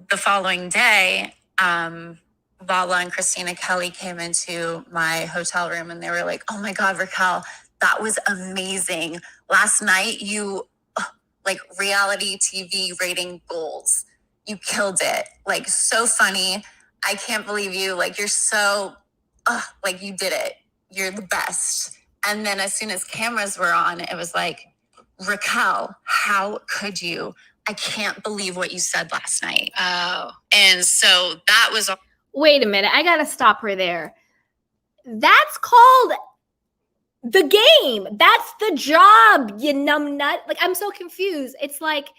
the following day, Lala and Christina Kelly came into my hotel room, and they were like, oh my God, Raquel, that was amazing. Last night, you like reality TV rating goals. You killed it. Like, so funny. I can't believe you. Like, you're so, like, you did it. You're the best. And then as soon as cameras were on, it was like, Raquel, how could you? I can't believe what you said last night. Oh. And so that was. Wait a minute. I got to stop her there. That's called the game. That's the job, you numbnut. Like, I'm so confused. It's like,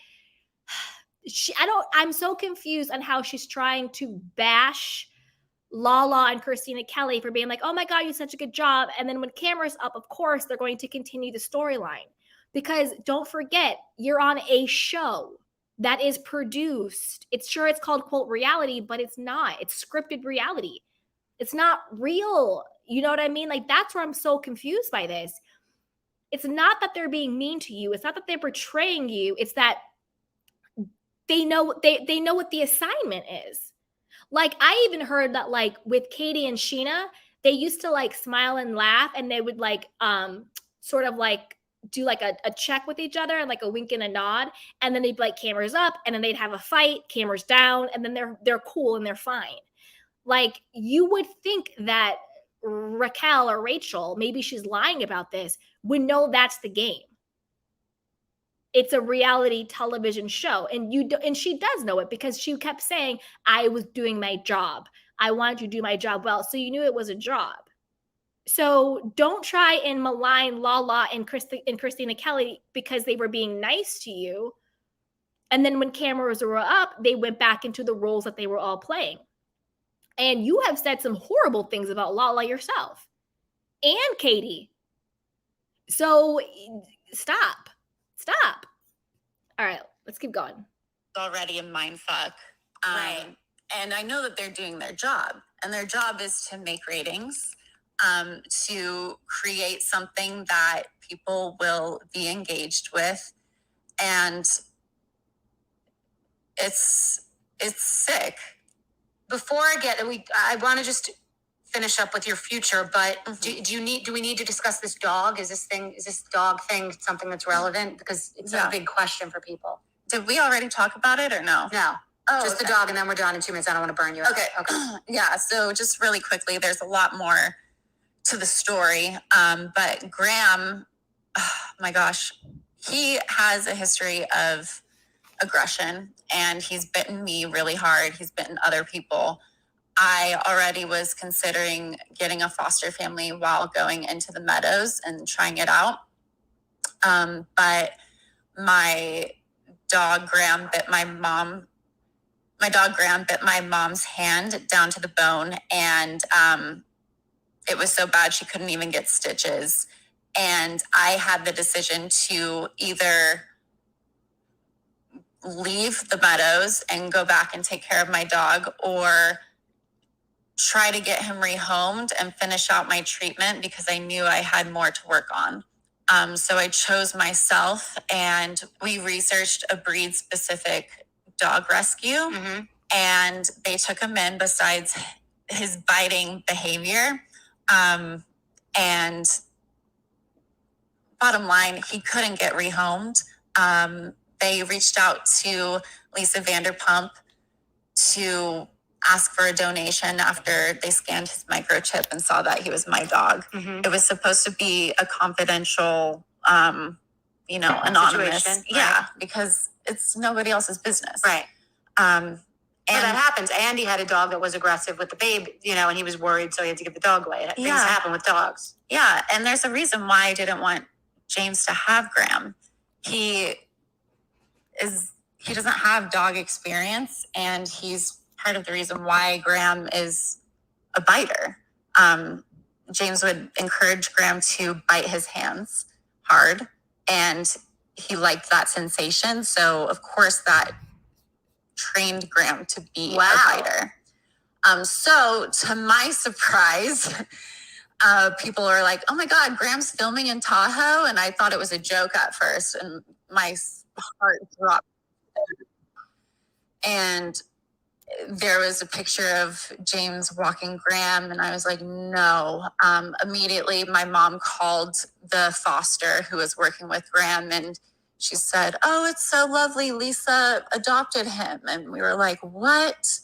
I'm so confused on how she's trying to bash Lala and Christina Kelly for being like, oh my God, you did such a good job. And then when camera's up, of course, they're going to continue the storyline. Because don't forget, you're on a show that is produced. It's called, quote, reality, but it's not. It's scripted reality. It's not real. You know what I mean? Like, that's where I'm so confused by this. It's not that they're being mean to you. It's not that they're betraying you. It's that they know what the assignment is. Like, I even heard that, like, with Katie and Sheena, they used to like smile and laugh, and they would like sort of like do like a check with each other and like a wink and a nod, and then they'd be like, cameras up, and then they'd have a fight, cameras down, and then they're cool and they're fine. Like, you would think that Raquel or Rachel, maybe she's lying about this, would know that's the game. It's a reality television show. And she does know it because she kept saying, I was doing my job. I wanted to do my job well. So you knew it was a job. So don't try and malign Lala and Christina Kelly because they were being nice to you. And then when cameras were up, they went back into the roles that they were all playing. And you have said some horrible things about Lala yourself and Katie. So stop. All right, let's keep going. Already a mind fuck. Right. And I know that they're doing their job, and their job is to make ratings, to create something that people will be engaged with. And it's sick. Before I want to just finish up with your future, but do we need to discuss this dog? Is this dog thing something that's relevant? Because it's a big question for people. Did we already talk about it or no? No. Oh, just the dog, and then we're done in 2 minutes. I don't want to burn you out. Okay. Yeah. So just really quickly, there's a lot more to the story. But Graham, oh my gosh, he has a history of aggression, and he's bitten me really hard. He's bitten other people. I already was considering getting a foster family while going into the Meadows and trying it out. But my dog Graham bit my mom. My dog Graham bit my mom's hand down to the bone, and it was so bad she couldn't even get stitches. And I had the decision to either leave the Meadows and go back and take care of my dog, or try to get him rehomed and finish out my treatment because I knew I had more to work on. So I chose myself, and we researched a breed-specific dog rescue, and they took him in besides his biting behavior. And bottom line, he couldn't get rehomed. They reached out to Lisa Vanderpump to ask for a donation after they scanned his microchip and saw that he was my dog. It was supposed to be a confidential, anonymous. Situation, Yeah, right. because it's nobody else's business. Right. And But that happens. Andy had a dog that was aggressive with the baby, and he was worried, so he had to give the dog away. Things happen with dogs. Yeah, and there's a reason why I didn't want James to have Graham. He doesn't have dog experience, and he's part of the reason why Graham is a biter. James would encourage Graham to bite his hands hard, and he liked that sensation. So of course that trained Graham to be a biter. So to my surprise, people are like, oh my God, Graham's filming in Tahoe. And I thought it was a joke at first, and my heart dropped. And there was a picture of James walking Graham, and I was like, no. Immediately, my mom called the foster who was working with Graham, and she said, oh, it's so lovely. Lisa adopted him. And we were like, what?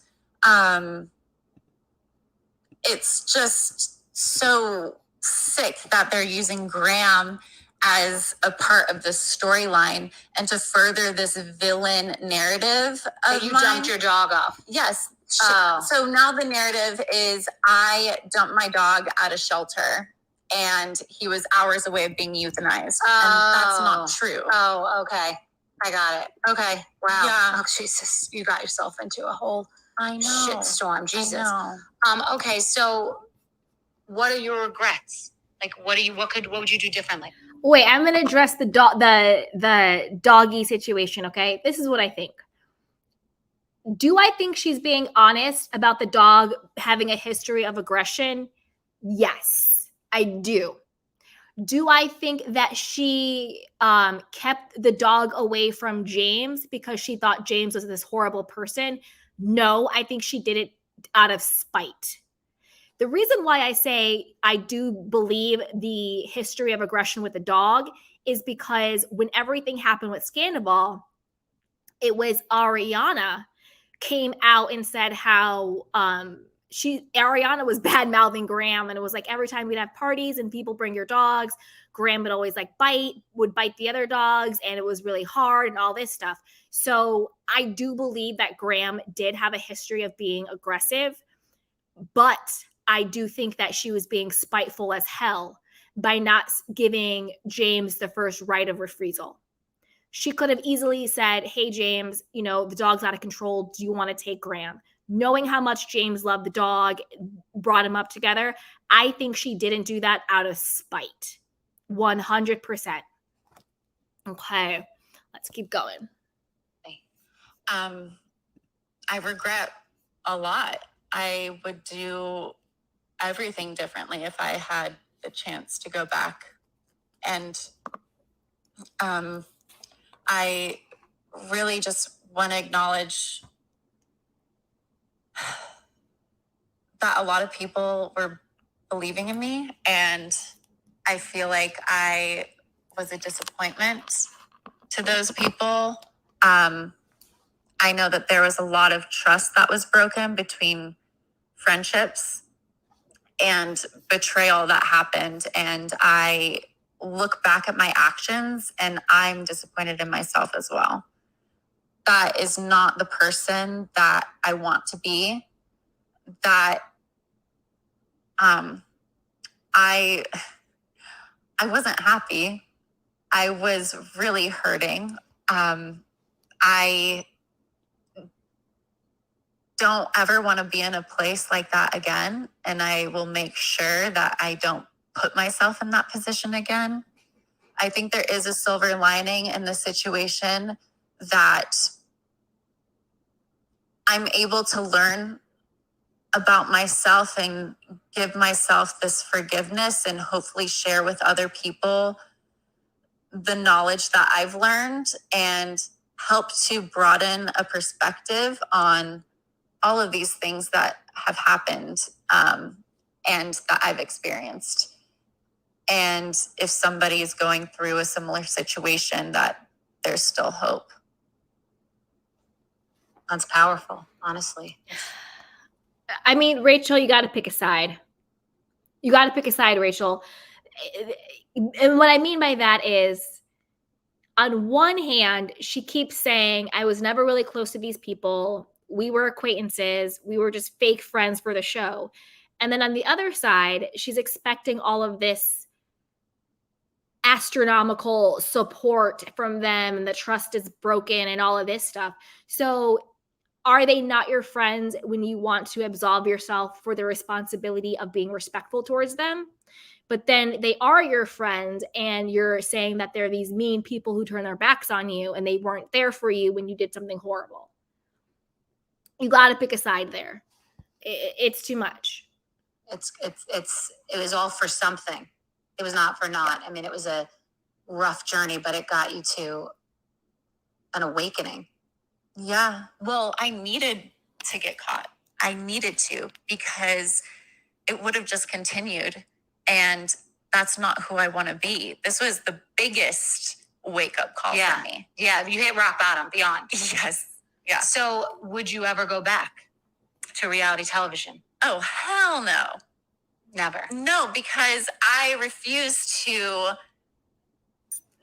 It's just so sick that they're using Graham as a part of the storyline and to further this villain narrative of You mine. dumped your dog off. Yes. Oh. So now the narrative is I dumped my dog at a shelter, and he was hours away of being euthanized. And that's not true. Oh, okay. I got it. Okay. Wow. Yeah. Oh, Jesus. You got yourself into a whole I know. shitstorm. Jesus. I know. Okay, so what are your regrets? Like, what would you do differently? Wait, I'm going to address the doggy situation, okay? This is what I think. Do I think she's being honest about the dog having a history of aggression? Yes, I do. Do I think that she kept the dog away from James because she thought James was this horrible person? No, I think she did it out of spite. The reason why I say I do believe the history of aggression with the dog is because when everything happened with Scandival, it was Ariana came out and said how Ariana was bad mouthing Graham, and it was like every time we'd have parties and people bring your dogs, Graham would always like would bite the other dogs, and it was really hard and all this stuff. So I do believe that Graham did have a history of being aggressive, but I do think that she was being spiteful as hell by not giving James the first right of refusal. She could have easily said, hey, James, you know, the dog's out of control. Do you want to take Graham? Knowing how much James loved the dog, brought him up together, I think she didn't do that out of spite. 100%. Okay, let's keep going. I regret a lot. I would do everything differently if I had the chance to go back. And I really just want to acknowledge that a lot of people were believing in me, and I feel like I was a disappointment to those people. I know that there was a lot of trust that was broken between friendships and betrayal that happened. And I look back at my actions and I'm disappointed in myself as well. That is not the person that I want to be. That I wasn't happy. I was really hurting. I don't ever want to be in a place like that again. And I will make sure that I don't put myself in that position again. I think there is a silver lining in the situation, that I'm able to learn about myself and give myself this forgiveness and hopefully share with other people the knowledge that I've learned and help to broaden a perspective on all of these things that have happened and that I've experienced. And if somebody is going through a similar situation, that there's still hope. That's powerful, honestly. I mean, Rachel, you got to pick a side. You got to pick a side, Rachel. And what I mean by that is, on one hand, she keeps saying, I was never really close to these people. We were acquaintances. We were just fake friends for the show. And then on the other side, she's expecting all of this astronomical support from them, and the trust is broken and all of this stuff. So are they not your friends when you want to absolve yourself for the responsibility of being respectful towards them? But then they are your friends, and you're saying that they're these mean people who turn their backs on you and they weren't there for you when you did something horrible. You got to pick a side there. It's too much. It was all for something. It was not for naught. I mean, it was a rough journey, but it got you to an awakening. Yeah. Well, I needed to get caught. I needed to, because it would have just continued. And that's not who I want to be. This was the biggest wake-up call for me. Yeah, you hit rock bottom, beyond. Yes. Yeah. So would you ever go back to reality television? Oh, hell no. Never. No, because I refuse to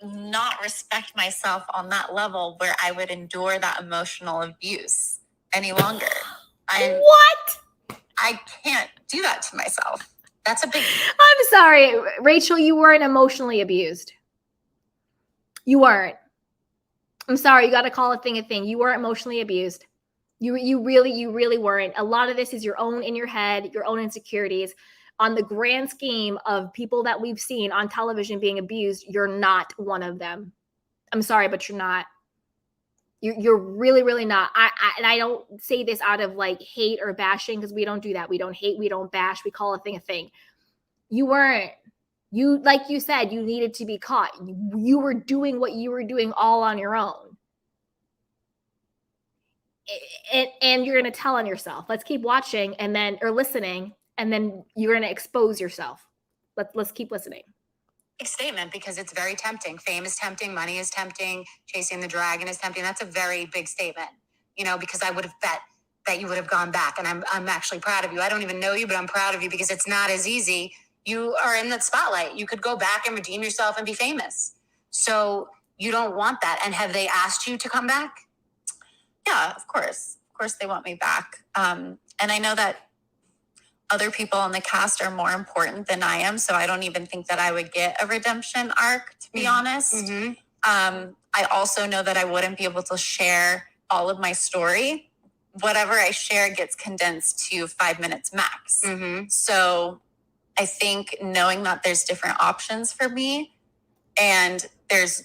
not respect myself on that level where I would endure that emotional abuse any longer. What? I can't do that to myself. That's a big... I'm sorry, Rachel, you weren't emotionally abused. You weren't. I'm sorry, you got to call a thing a thing. You weren't emotionally abused. You really weren't. A lot of this is your own in your head, your own insecurities. On the grand scheme of people that we've seen on television being abused, you're not one of them. I'm sorry, but you're not. You're really not. And I don't say this out of like hate or bashing, because we don't do that. We don't hate, we don't bash, we call a thing a thing. You weren't. You, like you said, you needed to be caught. You were doing what you were doing all on your own. And you're going to tell on yourself. Let's keep watching or listening, and then you're going to expose yourself. Let's keep listening. Statement, because it's very tempting. Fame is tempting, money is tempting, chasing the dragon is tempting. That's a very big statement, because I would have bet that you would have gone back. And I'm actually proud of you. I don't even know you, but I'm proud of you because it's not as easy. You are in the spotlight. You could go back and redeem yourself and be famous. So you don't want that. And have they asked you to come back? Yeah, of course. Of course they want me back. And I know that other people on the cast are more important than I am. So I don't even think that I would get a redemption arc, to be honest. Mm-hmm. I also know that I wouldn't be able to share all of my story. Whatever I share gets condensed to 5 minutes max. Mm-hmm. So I think knowing that there's different options for me and there's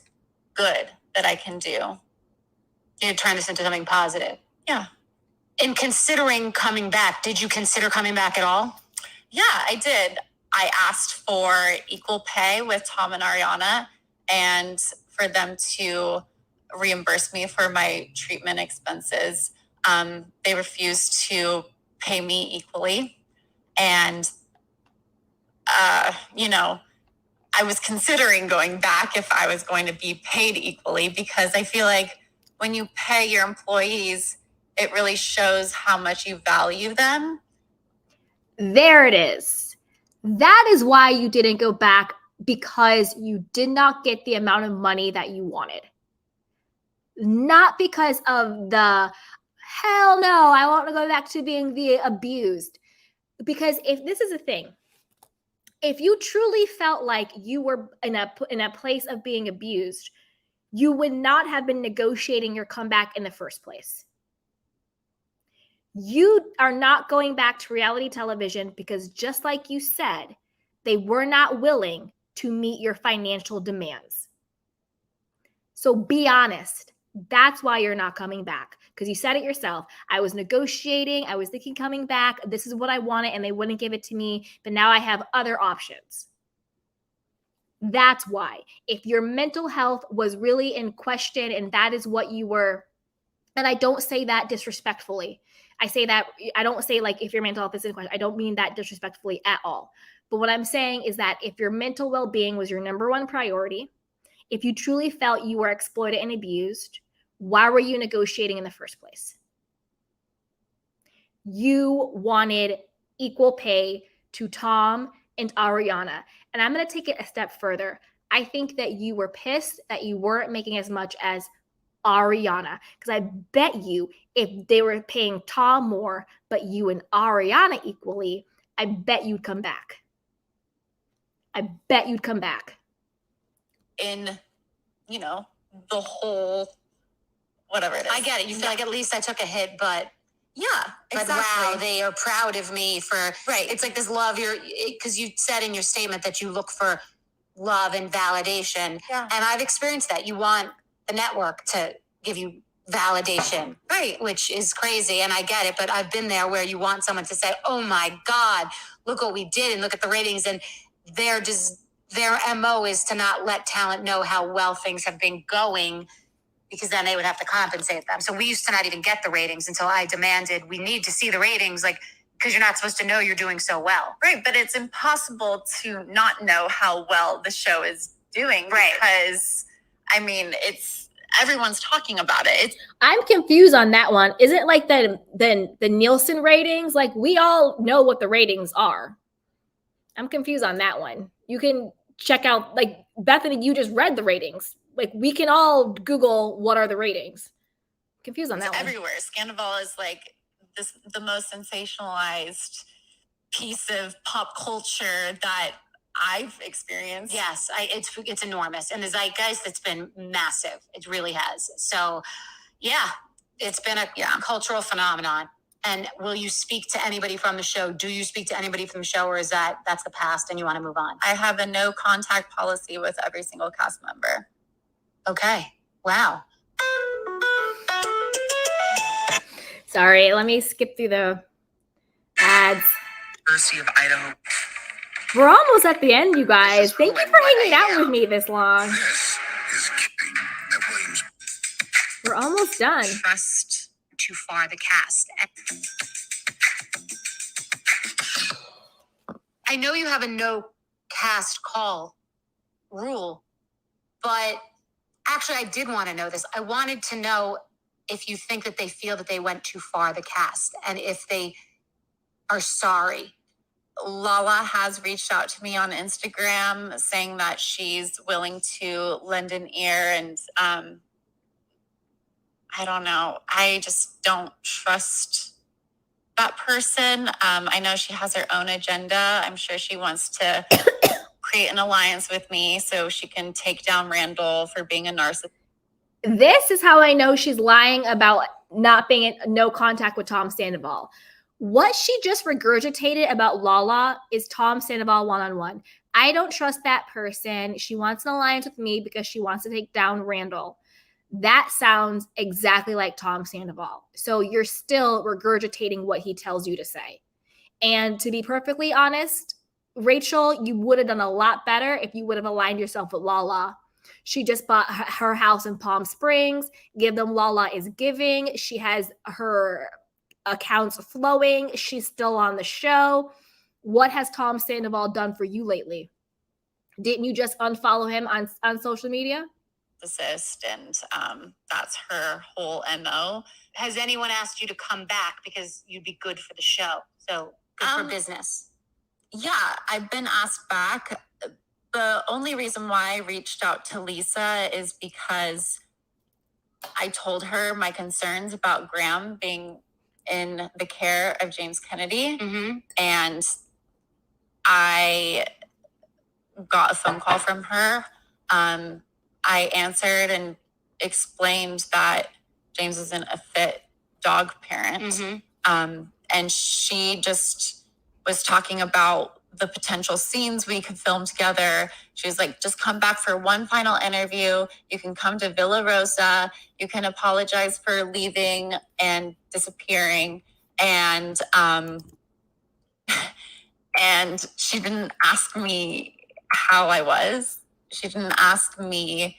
good that I can do. You're turning this into something positive. Yeah. In considering coming back, did you consider coming back at all? Yeah, I did. I asked for equal pay with Tom and Ariana and for them to reimburse me for my treatment expenses. They refused to pay me equally. And, I was considering going back if I was going to be paid equally because I feel like when you pay your employees, it really shows how much you value them. There it is. That is why you didn't go back, because you did not get the amount of money that you wanted. Not because of the, hell no, I want to go back to being the abused. Because if this is a thing, if you truly felt like you were in a place of being abused, you would not have been negotiating your comeback in the first place. You are not going back to reality television because, just like you said, they were not willing to meet your financial demands. So be honest. That's why you're not coming back, because you said it yourself. I was negotiating. I was thinking coming back. This is what I wanted, and they wouldn't give it to me. But now I have other options. That's why. If your mental health was really in question and that is what you were, and I don't say that disrespectfully. I say that, I don't say like if your mental health is in question. I don't mean that disrespectfully at all. But what I'm saying is that if your mental well-being was your number one priority, if you truly felt you were exploited and abused, why were you negotiating in the first place? You wanted equal pay to Tom and Ariana. And I'm going to take it a step further. I think that you were pissed that you weren't making as much as Ariana, because I bet you if they were paying Tom more, but you and Ariana equally, I bet you'd come back. I bet you'd come back. In, the whole, whatever it is. I get it. You feel like at least I took a hit, but yeah, exactly. wow, they are proud of me for, right. It's like this love, because you said in your statement that you look for love and validation. Yeah. And I've experienced that. You want the network to give you validation, right? Which is crazy, and I get it, but I've been there where you want someone to say, oh my God, look what we did, and look at the ratings, and their MO is to not let talent know how well things have been going, because then they would have to compensate them. So we used to not even get the ratings until I demanded, we need to see the ratings, because you're not supposed to know you're doing so well. Right, but it's impossible to not know how well the show is doing, right? Because, everyone's talking about it. I'm confused on that one. Is it like the Nielsen ratings? Like, we all know what the ratings are. I'm confused on that one. You can check out, like, Bethenny, you just read the ratings. Like, we can all Google what are the ratings. Confused on that one. Everywhere. Scandival is like the most sensationalized piece of pop culture that I've experienced. Yes, it's enormous. And the zeitgeist, it's been massive. It really has. So, yeah, it's been a cultural phenomenon. And will you speak to anybody from the show? Do you speak to anybody from the show, or is that's the past and you want to move on? I have a no contact policy with every single cast member. Okay. Wow. Sorry, let me skip through the ads. University of Idaho. We're almost at the end, you guys. Thank you for hanging out with me this long. This is Kipping at Williams. We're almost done. Trust too far the cast. I know you have a no cast call rule, but actually I did want to know this. I wanted to know if you think that they feel that they went too far, the cast, and if they are sorry. Lala has reached out to me on Instagram saying that she's willing to lend an ear, and I don't know. I just don't trust that person. I know she has her own agenda. I'm sure she wants to create an alliance with me so she can take down Randall for being a narcissist. This is how I know she's lying about not being in no contact with Tom Sandoval. What she just regurgitated about Lala is Tom Sandoval one-on-one. I don't trust that person. She wants an alliance with me because she wants to take down Randall. That sounds exactly like Tom Sandoval. So you're still regurgitating what he tells you to say. And to be perfectly honest, Rachel, you would have done a lot better if you would have aligned yourself with Lala. She just bought her house in Palm Springs. Give them Lala is giving. She has her accounts flowing. She's still on the show. What has Tom Sandoval done for you lately? Didn't you just unfollow him on social media? And that's her whole MO. Has anyone asked you to come back because you'd be good for the show? So good for business. Yeah, I've been asked back. The only reason why I reached out to Lisa is because I told her my concerns about Graham being in the care of James Kennedy. Mm-hmm. And I got a phone call from her. I answered and explained that James isn't a fit dog parent. Mm-hmm. And she just was talking about the potential scenes we could film together. She was like, just come back for one final interview. You can come to Villa Rosa. You can apologize for leaving and disappearing. And and she didn't ask me how I was. She didn't ask me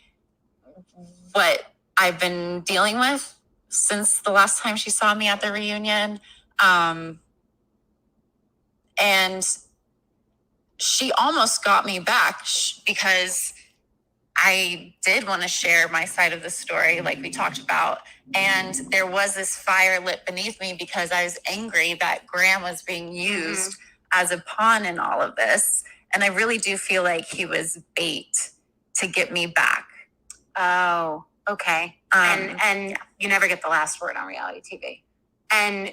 what I've been dealing with since the last time she saw me at the reunion. And she almost got me back because I did want to share my side of the story, like we talked about. And there was this fire lit beneath me because I was angry that Graham was being used as a pawn in all of this. And I really do feel like he was bait to get me back. Oh, okay. And you never get the last word on reality TV. And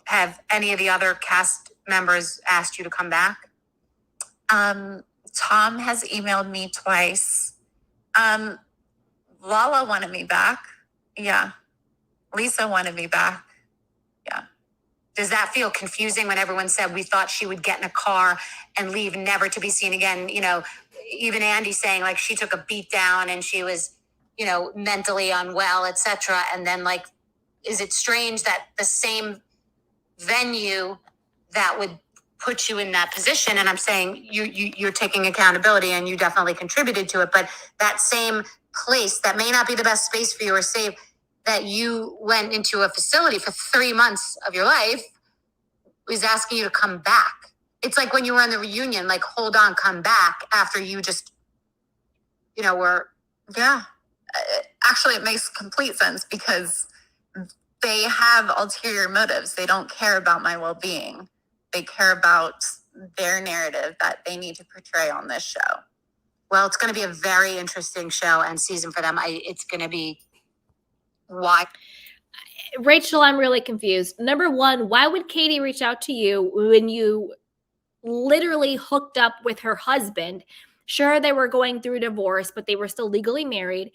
have any of the other cast members asked you to come back? Tom has emailed me twice. Lala wanted me back. Yeah. Lisa wanted me back. Yeah. Does that feel confusing when everyone said we thought she would get in a car and leave never to be seen again? You know, even Andy saying like she took a beat down and she was, you know, mentally unwell, etc. And then like, is it strange that the same venue that would put you in that position, and I'm saying you're taking accountability and you definitely contributed to it, but that same place that may not be the best space for you or safe, that you went into a facility for 3 months of your life, is asking you to come back. It's like when you were in the reunion, like, hold on, come back after you just, you know, were. Yeah. Actually, it makes complete sense because they have ulterior motives. They don't care about my well-being. They care about their narrative that they need to portray on this show. Well, it's going to be a very interesting show and season for them. It's going to be why. Rachel, I'm really confused. Number one, why would Katie reach out to you when you literally hooked up with her husband? Sure, they were going through a divorce, but they were still legally married.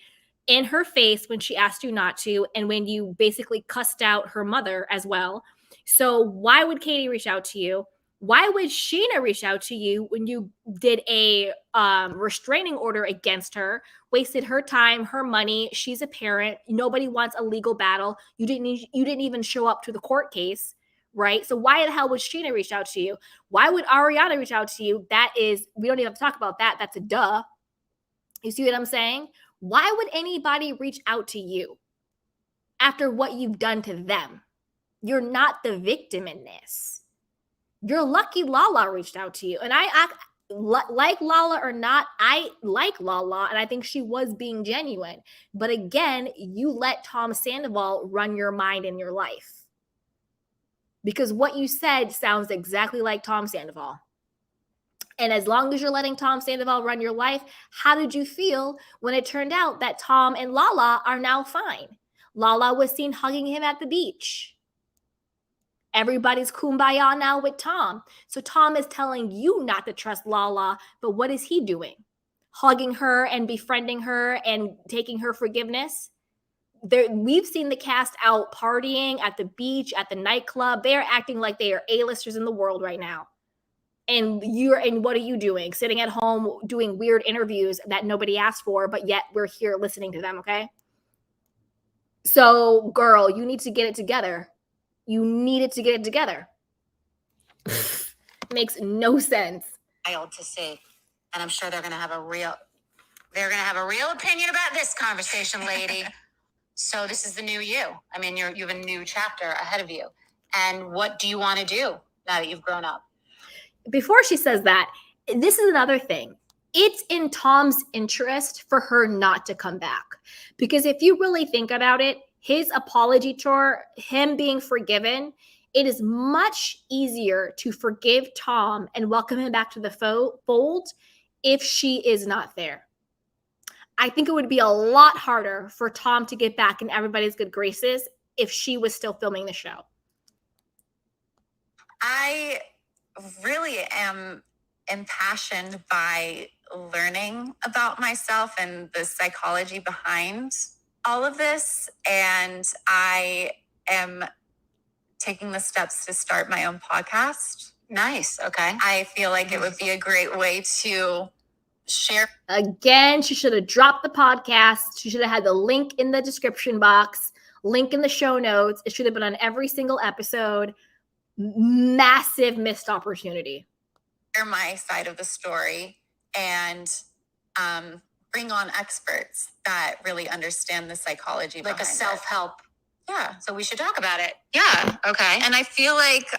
In her face when she asked you not to, and when you basically cussed out her mother as well. So why would Katie reach out to you? Why would Sheena reach out to you when you did a restraining order against her, wasted her time, her money? She's a parent. Nobody wants a legal battle. You didn't even show up to the court case, right? So why the hell would Sheena reach out to you? Why would Ariana reach out to you? That is, we don't even have to talk about that. That's a duh. You see what I'm saying? Why would anybody reach out to you after what you've done to them? You're not the victim in this. You're lucky Lala reached out to you. And like Lala or not, I like Lala, and I think she was being genuine. But again, you let Tom Sandoval run your mind in your life. Because what you said sounds exactly like Tom Sandoval. And as long as you're letting Tom Sandoval run your life, how did you feel when it turned out that Tom and Lala are now fine? Lala was seen hugging him at the beach. Everybody's kumbaya now with Tom. So Tom is telling you not to trust Lala, but what is he doing? Hugging her and befriending her and taking her forgiveness? We've seen the cast out partying at the beach, at the nightclub. They are acting like they are A-listers in the world right now. And what are you doing? Sitting at home doing weird interviews that nobody asked for, but yet we're here listening to them, okay? So, girl, you need to get it together. You needed to get it together. Makes no sense. To see, and I'm sure they're going to have a real opinion about this conversation, lady. So this is the new you. I mean, you have a new chapter ahead of you. And what do you want to do now that you've grown up? Before she says that, this is another thing. It's in Tom's interest for her not to come back. Because if you really think about it, his apology tour, him being forgiven, it is much easier to forgive Tom and welcome him back to the fold if she is not there. I think it would be a lot harder for Tom to get back in everybody's good graces if she was still filming the show. I really am impassioned by learning about myself and the psychology behind all of this. And I am taking the steps to start my own podcast. Nice. Okay. I feel like it would be a great way to share. Again, she should have dropped the podcast. She should have had the link in the description box, link in the show notes. It should have been on every single episode. Massive missed opportunity. Share my side of the story and bring on experts that really understand the psychology like a self-help. Yeah. So we should talk about it. Yeah. Okay. And I feel like,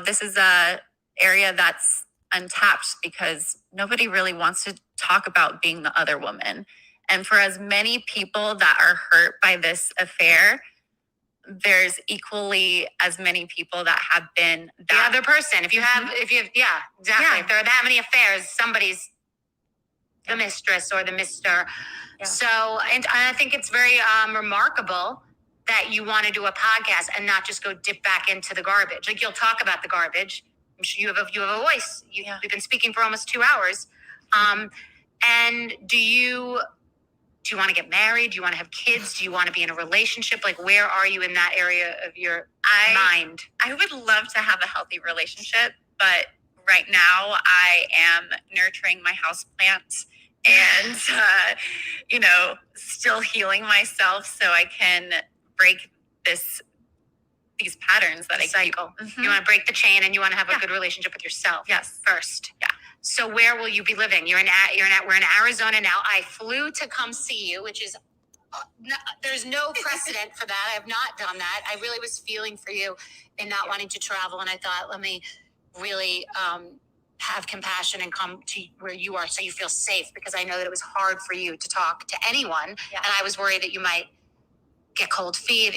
this is a area that's untapped because nobody really wants to talk about being the other woman. And for as many people that are hurt by this affair, there's equally as many people that have been the other person. If you have, yeah, exactly. Yeah. If there are that many affairs, somebody's the mistress or the mister. Yeah. So, and I think it's very remarkable that you want to do a podcast and not just go dip back into the garbage. Like, you'll talk about the garbage. I'm sure you have a voice. We've been speaking for almost 2 hours. And do you want to get married? Do you want to have kids? Do you want to be in a relationship? Like, where are you in that area of your mind? I would love to have a healthy relationship, but right now I am nurturing my houseplant and, still healing myself so I can break these patterns that I cycle. Keep. You want to break the chain and you want to have a good relationship with yourself. Yes. First. Yeah. So where will you be living? We're in Arizona now. I flew to come see you, which is, there's no precedent for that. I have not done that. I really was feeling for you and not wanting to travel. And I thought, let me really have compassion and come to where you are so you feel safe, because I know that it was hard for you to talk to anyone. Yeah. And I was worried that you might get cold feet.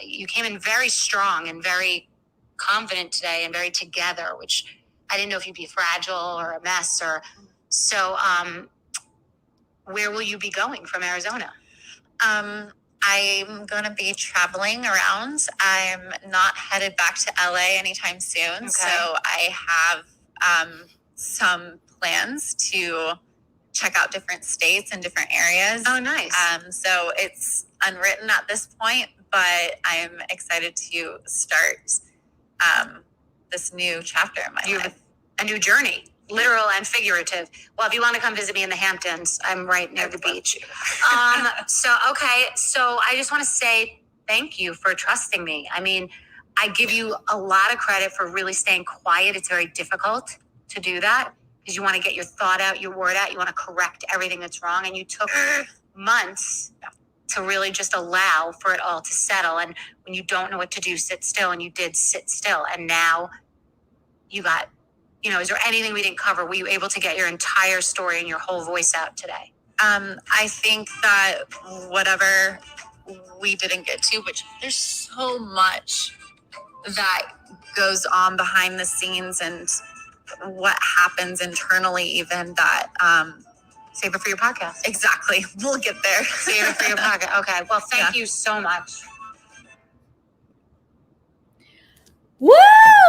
You came in very strong and very confident today and very together, which I didn't know if you'd be fragile or a mess or so. Where will you be going from Arizona? I'm going to be traveling around. I'm not headed back to LA anytime soon. Okay. So I have some plans to check out different states and different areas. Oh, nice. So it's unwritten at this point, but I'm excited to start this new chapter in my life. A new journey, literal and figurative. Well, if you want to come visit me in the Hamptons, I'm right near the beach. So I just want to say thank you for trusting me. I mean, I give you a lot of credit for really staying quiet. It's very difficult to do that because you want to get your thought out, your word out. You want to correct everything that's wrong. And you took months to really just allow for it all to settle. And when you don't know what to do, sit still. And you did sit still. And now you got, is there anything we didn't cover? Were you able to get your entire story and your whole voice out today? I think that whatever we didn't get to, which there's so much that goes on behind the scenes and what happens internally, even that Save it for your podcast. exactly. We'll get there. Save it for your podcast. Okay. Well, thank you so much. Woo!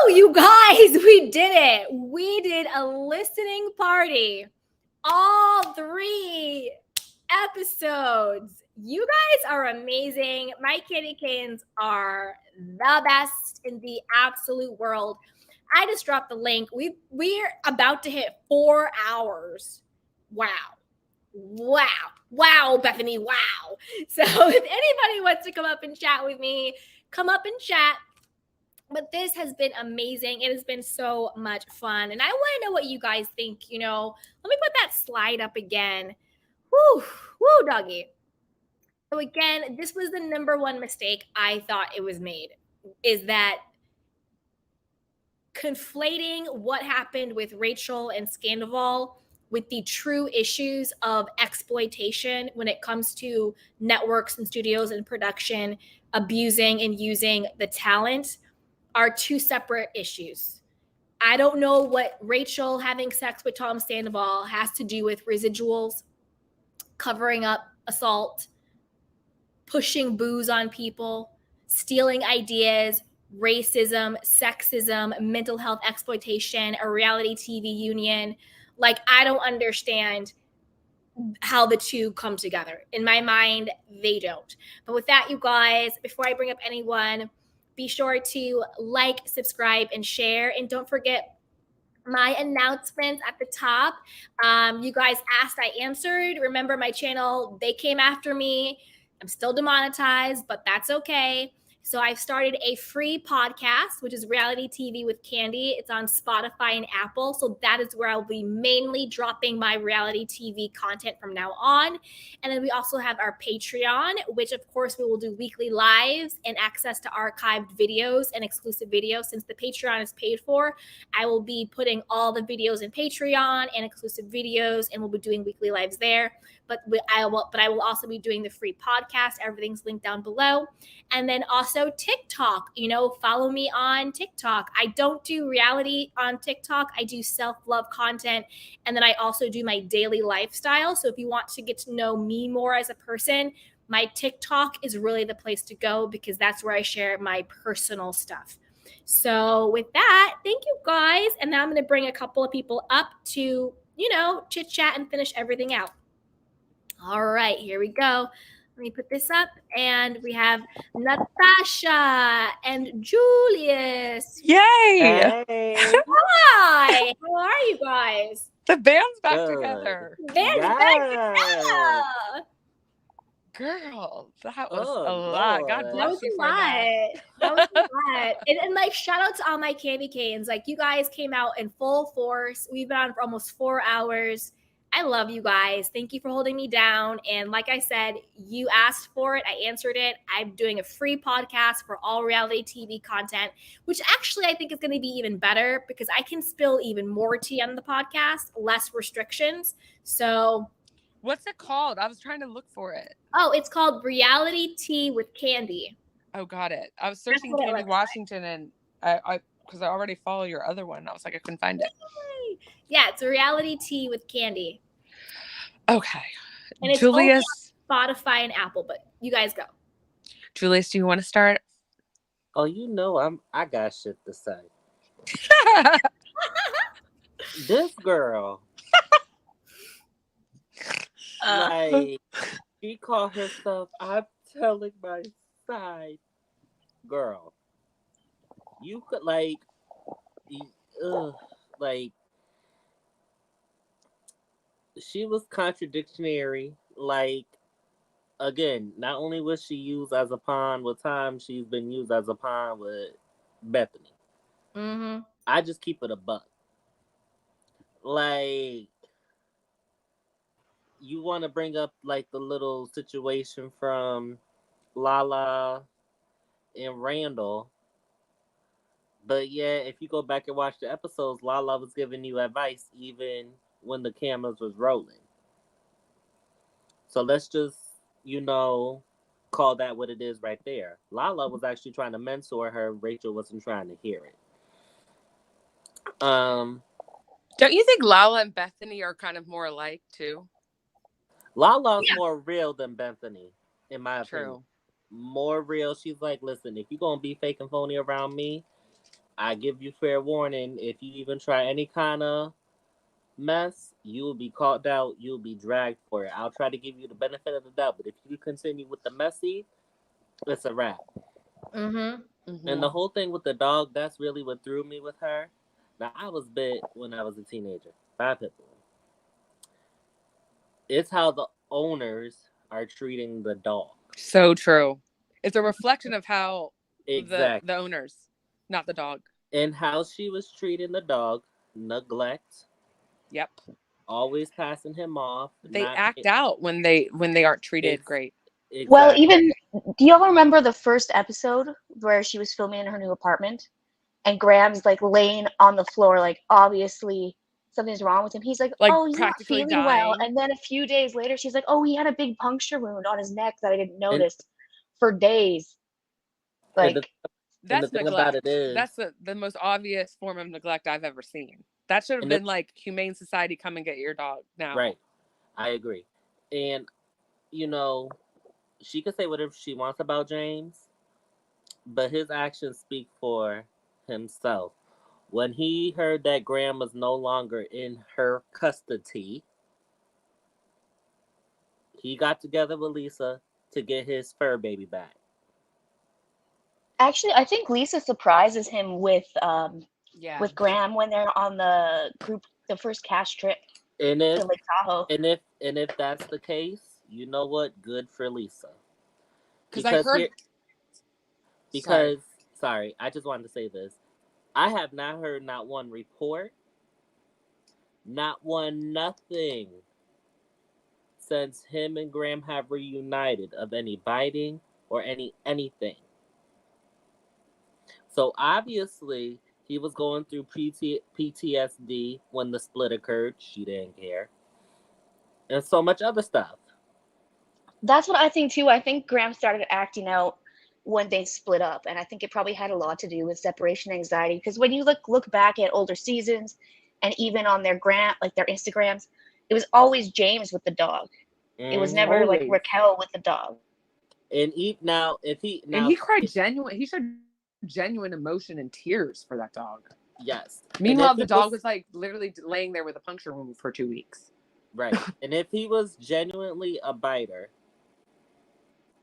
You guys, we did it. We did a listening party. All 3 episodes. You guys are amazing. My candy canes are the best in the absolute world. I just dropped the link. We're about to hit 4 hours. Wow. Wow, Bethenny. Wow. So if anybody wants to come up and chat with me, come up and chat. But this has been amazing. It has been so much fun. And I want to know what you guys think. Let me put that slide up again. Woo, doggy. So again, this was the number 1 mistake I thought it was made, is that conflating what happened with Rachel and Scandival with the true issues of exploitation when it comes to networks and studios and production abusing and using the talent are 2 separate issues. I don't know what Rachel having sex with Tom Sandoval has to do with residuals, covering up assault, pushing booze on people, stealing ideas, racism, sexism, mental health exploitation, a reality TV union. Like, I don't understand how the 2 come together. In my mind, they don't. But with that, you guys, before I bring up anyone, be sure to like, subscribe, and share. And don't forget my announcements at the top. You guys asked, I answered. Remember my channel, they came after me. I'm still demonetized, but that's okay. So I've started a free podcast, which is Reality TV with Candy. It's on Spotify and Apple. So that is where I'll be mainly dropping my reality TV content from now on. And then we also have our Patreon, which of course we will do weekly lives and access to archived videos and exclusive videos. Since the Patreon is paid for, I will be putting all the videos in Patreon and exclusive videos, and we'll be doing weekly lives there. But I will also be doing the free podcast. Everything's linked down below. And then also TikTok, follow me on TikTok. I don't do reality on TikTok. I do self-love content. And then I also do my daily lifestyle. So if you want to get to know me more as a person, my TikTok is really the place to go, because that's where I share my personal stuff. So with that, thank you guys. And now I'm going to bring a couple of people up to, chit chat and finish everything out. All right, here we go. Let me put this up. And we have Natasha and Julius. Yay! Hey. Hi. How are you guys? The band's back Good. together. The band's back together. Girl, that was Oh, a lot. Lord. God That bless was you a for that. lot. That was a lot. And like, shout out to all my candy canes. Like, you guys came out in full force. We've been on for almost 4 hours. I love you guys. Thank you for holding me down. And like I said, you asked for it. I answered it. I'm doing a free podcast for all reality TV content, which actually I think is going to be even better, because I can spill even more tea on the podcast, less restrictions. So What's it called? I was trying to look for it. oh, it's called Reality Tea with Candy. Oh, got it. I was searching what it Candy looks like. Washington, and I because I already follow your other one. I was like, I couldn't find it. Yeah, it's a Reality Tea with Candy. Okay. And it's Julius, only on Spotify and Apple, but you guys go. Julius, do you want to start? Oh, I got shit to say. This girl, like, she called herself, I'm telling my side. Girl, you could, like, she was contradictory. Like, again, not only was she used as a pawn with Tom, she's been used as a pawn with Bethenny. Mm-hmm. I just keep it a buck. Like, you want to bring up, like, the little situation from Lala and Randall. But yeah, if you go back and watch the episodes, Lala was giving you advice even when the cameras was rolling. So let's just, call that what it is right there. Lala was actually trying to mentor her. Rachel wasn't trying to hear it. Don't you think Lala and Bethenny are kind of more alike too? Lala's more real than Bethenny, in my opinion. True. More real. She's like, listen, if you're going to be fake and phony around me, I give you fair warning. If you even try any kind of mess, you will be caught out. You'll be dragged for it. I'll try to give you the benefit of the doubt, but if you continue with the messy, it's a wrap. Mm-hmm. Mm-hmm. And the whole thing with the dog, that's really what threw me with her. Now, I was bit when I was a teenager by a pit bull. It's how the owners are treating the dog. So true. It's a reflection of how Exactly. the owners, not the dog. And how she was treating the dog, neglect. Yep. Always passing him off. They act out when they aren't treated great. Exactly. Well, even, do y'all remember the first episode where she was filming in her new apartment and Graham's like laying on the floor, like obviously something's wrong with him. He's like, oh, he's not feeling well. And then a few days later, she's like, oh, he had a big puncture wound on his neck that I didn't notice for days. Like, that's the thing neglect. about it is, that's the most obvious form of neglect I've ever seen. That should have been like Humane Society, come and get your dog now. Right. I agree. And, she could say whatever she wants about James, but his actions speak for himself. When he heard that Graham was no longer in her custody, he got together with Lisa to get his fur baby back. Actually, I think Lisa surprises him with Graham when they're on the first cast trip to Lake Tahoe. And if that's the case, you know what? Good for Lisa. Sorry, I just wanted to say this. I have not heard not one report, not one nothing since him and Graham have reunited of any biting or anything. So obviously he was going through PTSD when the split occurred. She didn't care. And so much other stuff. That's what I think too. I think Graham started acting out when they split up, and I think it probably had a lot to do with separation anxiety, because when you look back at older seasons and even on their their Instagrams, it was always James with the dog. It was never like Raquel with the dog. And he cried genuine. He showed genuine emotion and tears for that dog. Yes. Meanwhile, the dog was like literally laying there with a puncture wound for 2 weeks. Right. And if he was genuinely a biter,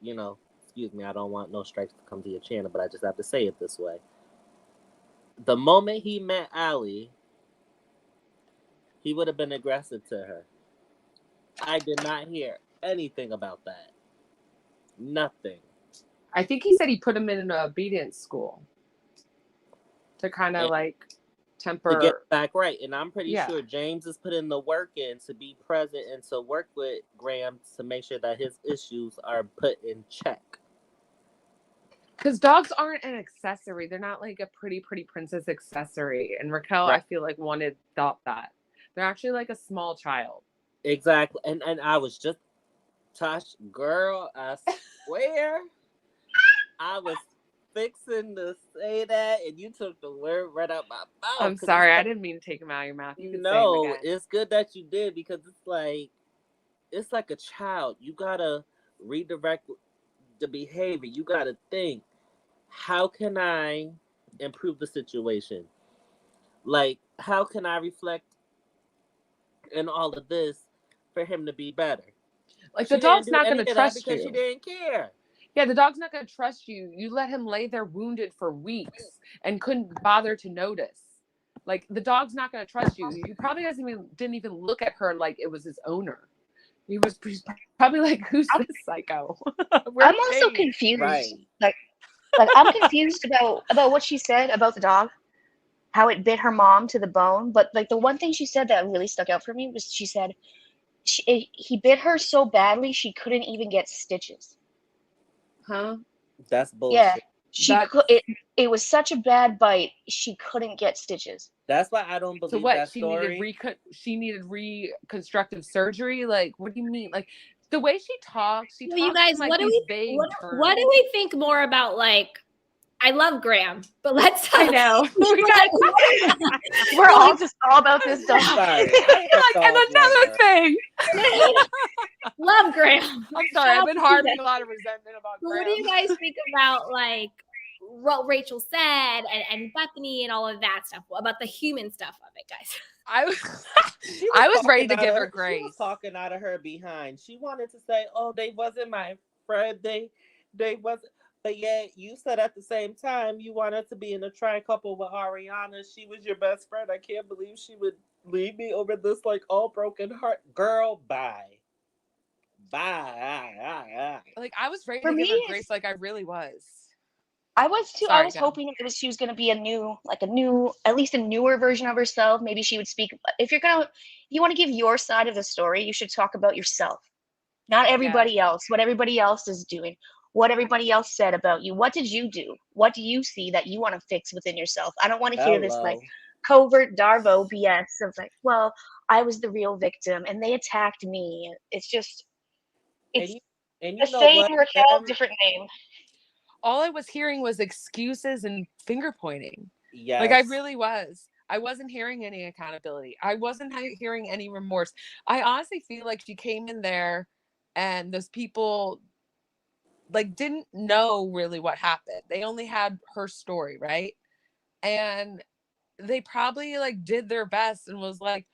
excuse me, I don't want no strikes to come to your channel, but I just have to say it this way. The moment he met Allie, he would have been aggressive to her. I did not hear anything about that. Nothing. I think he said he put him in an obedience school to kind of temper. To get back right. And I'm pretty sure James is putting the work in to be present and to work with Graham to make sure that his issues are put in check. Because dogs aren't an accessory. They're not like a pretty princess accessory. And Raquel, I feel like thought that. They're actually like a small child. Exactly. And I was just, Tosh, girl, I swear, I was fixing to say that, and you took the word right out my mouth. I'm sorry, I didn't mean to take them out of your mouth. You can say them again. It's good that you did, because it's like a child. You gotta redirect the behavior. You gotta think, how can I improve the situation? Like, how can I reflect in all of this for him to be better? Like, the dog's not going to trust you. Because she didn't care. Yeah, the dog's not going to trust you. You let him lay there wounded for weeks and couldn't bother to notice. Like, the dog's not going to trust you. He probably didn't even look at her like it was his owner. He was probably like, who's this psycho? I'm also confused. Right. Like I'm confused about what she said about the dog, how it bit her mom to the bone. But like the one thing she said that really stuck out for me was she said he bit her so badly she couldn't even get stitches. Huh? That's bullshit. Yeah. It was such a bad bite, she couldn't get stitches. That's why I don't So believe what? that story. She needed reconstructive surgery. Like, what do you mean? Like the way she talks Well, you in guys, like what do these we vague terms. what do we think more about? Like, I love Graham, but let's talk. I know. We're all just all about this dog. Sorry. And another thing. Love Graham. I'm sorry. I've been harboring a lot of resentment about Graham. What do you guys think about like what Rachel said and Bethenny and all of that stuff, about the human stuff of it, guys? I was ready to give her grace. She was talking out of her behind. She wanted to say, "Oh, they wasn't my friend. They wasn't." But yet, you said at the same time you wanted to be in a tri-couple with Ariana. She was your best friend. I can't believe she would leave me over this like all broken heart. Girl, bye. Bye. Like, I was ready to give her grace, like I really was. I was too. Sorry, I was hoping she was going to be at least a newer version of herself. Maybe she would speak. If you want to give your side of the story, you should talk about yourself, not everybody else. What everybody else is doing, what everybody else said about you. What did you do? What do you see that you want to fix within yourself? I don't want to hear this like covert Darvo BS of like, well, I was the real victim and they attacked me. It's just, it's the same Raquel, different name. All I was hearing was excuses and finger pointing. Yes. Like, I really was. I wasn't hearing any accountability. I wasn't hearing any remorse. I honestly feel like she came in there and those people like didn't know really what happened. They only had her story, right? And they probably like did their best and was like,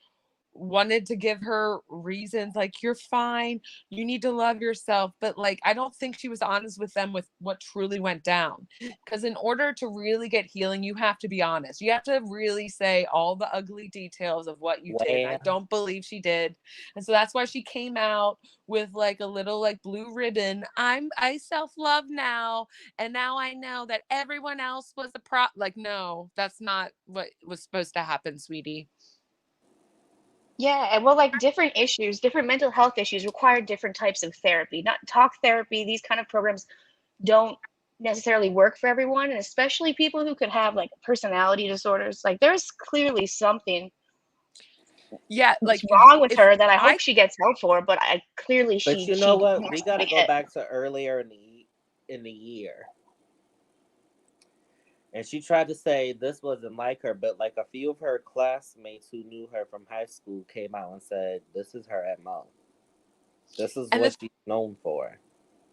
wanted to give her reasons like, you're fine, you need to love yourself, but like I don't think she was honest with them with what truly went down, because in order to really get healing you have to be honest. You have to really say all the ugly details of what you did. I don't believe she did, and so that's why she came out with like a little like blue ribbon. I self-love now, and now I know that everyone else was a like, no, that's not what was supposed to happen, sweetie. Yeah, and well, like different mental health issues require different types of therapy. Not talk therapy, these kind of programs don't necessarily work for everyone, and especially people who could have like personality disorders. Like there's clearly something like wrong with her that I hope she gets help for, but But you know what? We got to go back to earlier in the year. And she tried to say this wasn't like her, but like a few of her classmates who knew her from high school came out and said, this is her MO. This is what she's known for.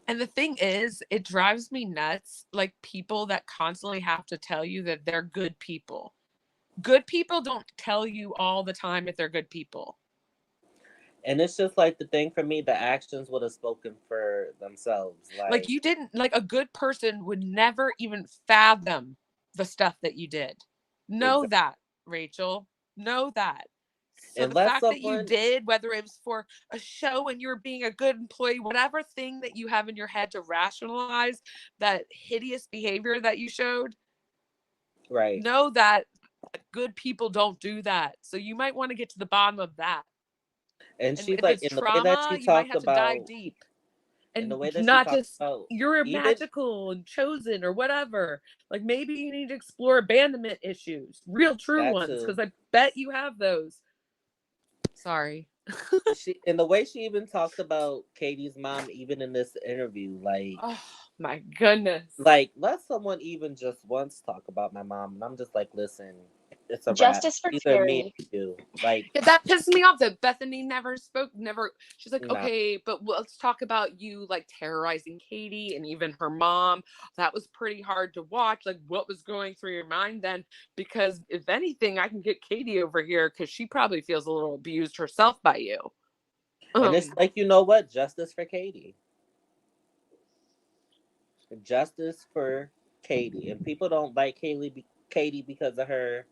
And the thing is, it drives me nuts, like people that constantly have to tell you that they're good people. Good people don't tell you all the time that they're good people. And it's just like the thing for me, the actions would have spoken for themselves. Like you didn't, like a good person would never even fathom the stuff that you did. Know that, Rachel. Know that. So the fact that you did, whether it was for a show and you're being a good employee, whatever thing that you have in your head to rationalize that hideous behavior that you showed, right? Know that good people don't do that. So you might want to get to the bottom of that. And she's like, in the way that she talked about, dive deep. And the way that not she just about, you're magical and chosen or whatever. Like maybe you need to explore abandonment issues, real true ones, because I bet you have those. Sorry. In the way she even talked about Katie's mom, even in this interview, like, oh my goodness, like let someone even just once talk about my mom, and I'm just like, listen, it's a justice for either me or you. Like that pisses me off that Bethenny never spoke. She's like, okay, but let's talk about you like terrorizing Katie and even her mom. That was pretty hard to watch. Like, what was going through your mind then? Because if anything, I can get Katie over here because she probably feels a little abused herself by you. And it's like, you know what? Justice for Katie. Justice for Katie. And people don't like Katie because of her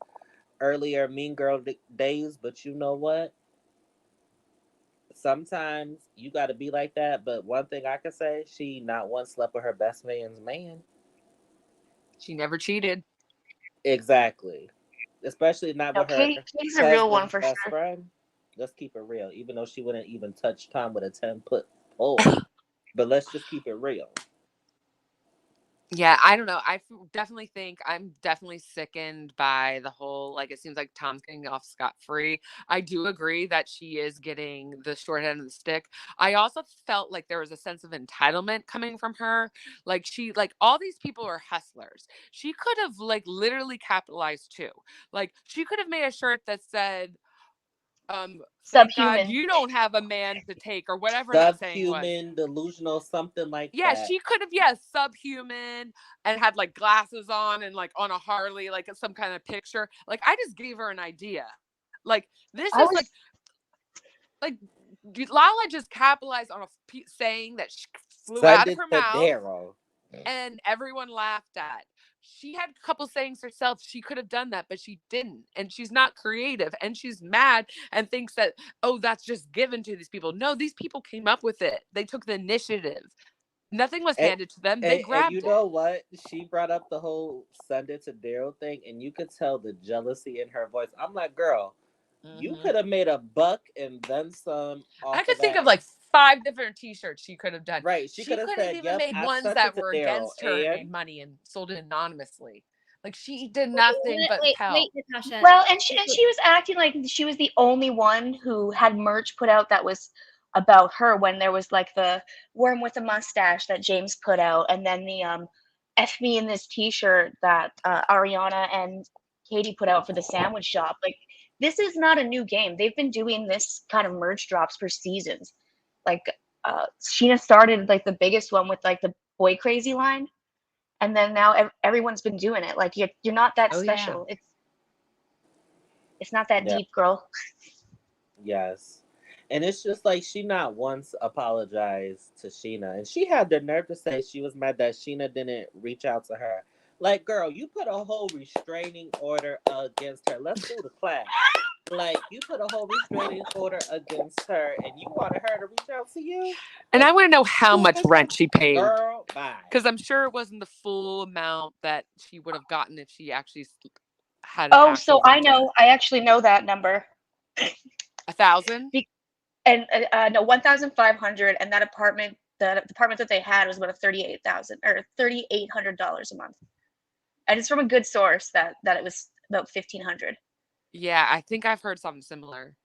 earlier Mean Girl days, but you know what? Sometimes you got to be like that. But one thing I can say, she not once slept with her best man's man. She never cheated. Exactly. Especially not with her. Katie's a real one for best sure. friend. Let's keep it real. Even though she wouldn't even touch Tom with a 10-foot pole. But let's just keep it real. Yeah, I don't know. Definitely think I'm definitely sickened by the whole, like, it seems like Tom's getting off scot-free. I do agree that she is getting the short end of the stick. I also felt like there was a sense of entitlement coming from her. Like, all these people are hustlers. She could have, like, literally capitalized too. Like, she could have made a shirt that said, thank God Subhuman. you don't have a man to take, or whatever that saying was. Subhuman, delusional, something like Yeah, that. she could have, subhuman, and had like glasses on and like on a Harley, like some kind of picture. Like, I just gave her an idea. Like, this is like Lala just capitalized on a saying that she flew out Send of it her to mouth, Daryl. and everyone laughed at. She had a couple sayings herself. She could have done that, but she didn't. And she's not creative, and she's mad and thinks that, oh, that's just given to these people. No, these people came up with it. They took the initiative. Nothing was handed to them. They grabbed you it. know what? She brought up the whole send it to Daryl thing, and you could tell the jealousy in her voice. I'm like, girl, you could have made $1 and then some. I could think of like 5 different T-shirts she could have done. Right. She could have said, even yep, made I ones sent that it to were Daryl. against her and made money and sold it anonymously. Like, she did nothing but wait, Natasha. Well, and she was acting like she was the only one who had merch put out that was about her, when there was like the worm with a mustache that James put out, and then the F me in this T-shirt that Ariana and Katie put out for the sandwich shop. Like, this is not a new game. They've been doing this kind of merch drops for seasons. Like, Sheena started like the biggest one with like the Boy Crazy line, and then now everyone's been doing it. Like, you're not that special. It's not that deep, girl. Yes. And it's just like she not once apologized to Sheena. And she had the nerve to say she was mad that Sheena didn't reach out to her. Like, girl, you put a whole restraining order against her. Let's go to class. Like, you put a whole restraining order against her, and you wanted her to reach out to you? And I want to know how much rent she paid. Girl, bye. Because I'm sure it wasn't the full amount that she would have gotten if she actually had. Oh, so I know. I actually know that number. 1,000? And no, 1,500, and that apartment, the apartment that they had was about $38,000 or $3,800 a month, and it's from a good source that it was about 1,500. Yeah, I think I've heard something similar.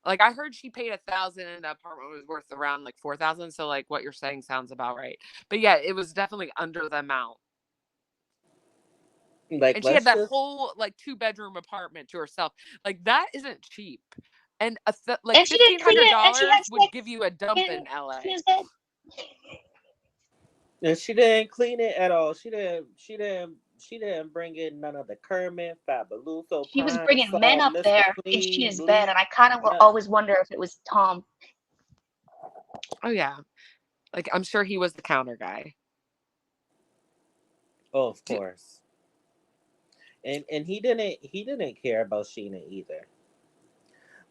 Like, I heard she paid 1,000 and the apartment was worth around like 4,000. So like what you're saying sounds about right. But yeah, it was definitely under the amount. Like, and she had that whole like 2-bedroom apartment to herself. Like, that isn't cheap. And like $1,500 would give you a dump in LA. And she didn't clean it at all. She didn't bring in none of the Kermit, Fabuloso. She was bringing men up Mr. there in Sheena's bed, and I kind of always wonder if it was Tom. Oh yeah, like, I'm sure he was the counter guy. Oh, of course. And he didn't care about Sheena either.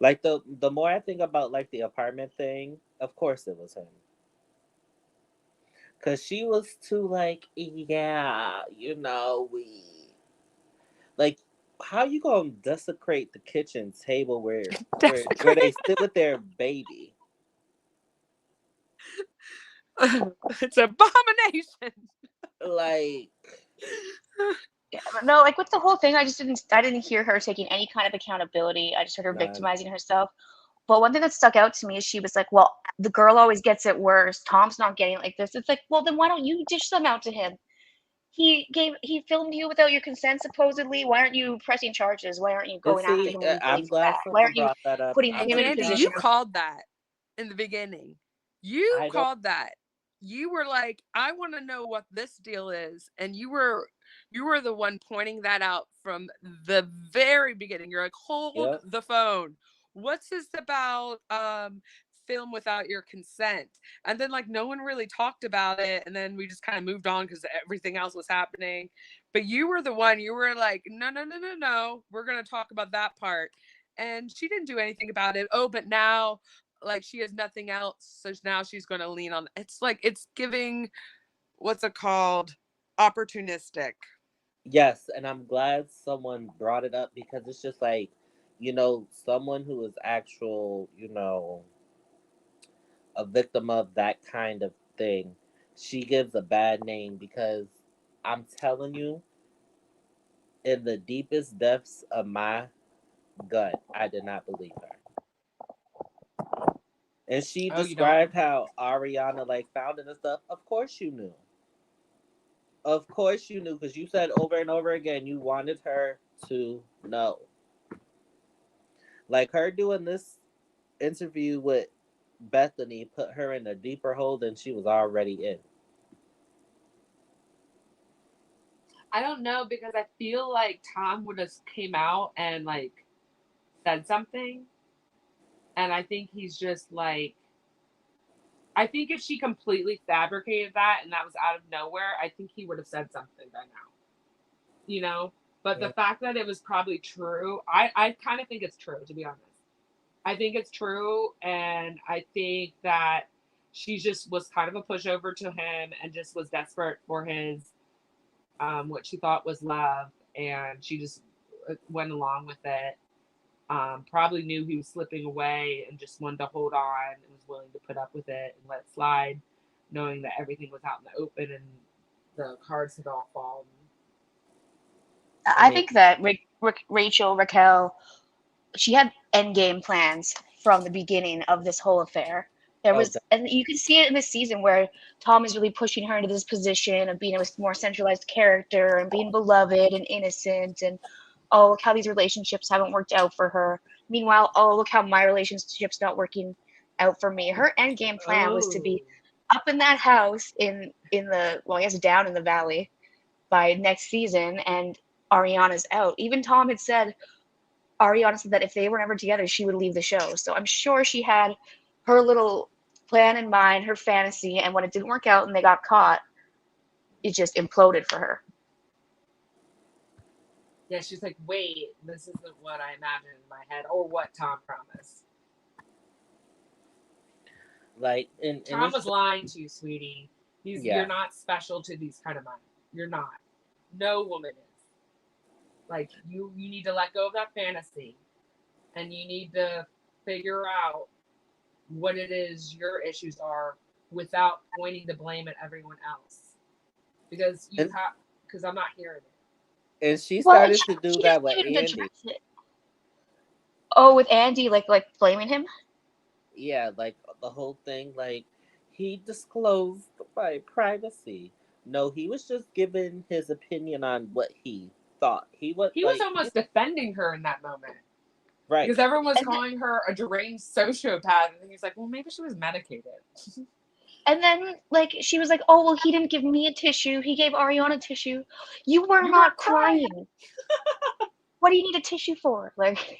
Like, the more I think about like the apartment thing, of course it was him. Cause she was too like, yeah, we like, how you gonna desecrate the kitchen table where they sit with their baby? It's an abomination. Like, no, like with the whole thing, I didn't hear her taking any kind of accountability. I just heard her victimizing herself. But one thing that stuck out to me is she was like, well, the girl always gets it worse. Tom's not getting it like this. It's like, well, then why don't you dish some out to him? He filmed you without your consent, supposedly. Why aren't you pressing charges? Why aren't you going after him when he I'm takes glad back? Why aren't you brought that up. putting him in a Andy, position? you called that in the beginning. You called that. You were like, I want to know what this deal is. And you were the one pointing that out from the very beginning. You're like, hold the phone. What's this about film without your consent? And then like no one really talked about it, and then we just kind of moved on because everything else was happening. But you were the one, you were like, no, we're gonna talk about that part. And she didn't do anything about it. Oh, but now like she has nothing else, so now she's going to lean on. It's like, it's giving, what's it called, opportunistic. Yes, and I'm glad someone brought it up, because it's just like, someone who is actual, a victim of that kind of thing, she gives a bad name, because I'm telling you, in the deepest depths of my gut, I did not believe her. And she described how Ariana like found it and stuff. Of course you knew. Of course you knew, because you said over and over again you wanted her to know. Like, her doing this interview with Bethenny put her in a deeper hole than she was already in. I don't know, because I feel like Tom would have came out and like said something. And I think he's just like, I think if she completely fabricated that and that was out of nowhere, I think he would have said something by now. You know? But the fact that it was probably true, I kind of think it's true, to be honest. I think it's true, and I think that she just was kind of a pushover to him and just was desperate for his, what she thought was love, and she just went along with it. Probably knew he was slipping away and just wanted to hold on and was willing to put up with it and let it slide, knowing that everything was out in the open and the cards had all fallen. I think that Raquel, she had endgame plans from the beginning of this whole affair. There was, and you can see it in this season where Tom is really pushing her into this position of being a more centralized character and being beloved and innocent, and oh, look how these relationships haven't worked out for her. Meanwhile, oh, look how my relationship's not working out for me. Her endgame plan was to be up in that house in the, well, I guess down in the valley by next season, and Ariana's out. Even Tom had said, Ariana said that if they were never together, she would leave the show. So I'm sure she had her little plan in mind, her fantasy, and when it didn't work out and they got caught, it just imploded for her. Yeah, she's like, wait, this isn't what I imagined in my head, or what Tom promised. Like, Tom was lying to you, sweetie. You're not special to these kind of men. You're not. No woman is. Like, you need to let go of that fantasy, and you need to figure out what it is your issues are without pointing the blame at everyone else. Because I'm not hearing it. And she started to do that with Andy. Oh, with Andy, like blaming him? Yeah, like the whole thing, like, he disclosed my privacy. No, he was just giving his opinion on what he thought. He was almost defending her in that moment. Right. Because everyone was calling her a deranged sociopath, and he's like, well, maybe she was medicated. And then, like, she was like, oh, well, he didn't give me a tissue. He gave Ariana tissue. You were not crying. What do you need a tissue for? Like,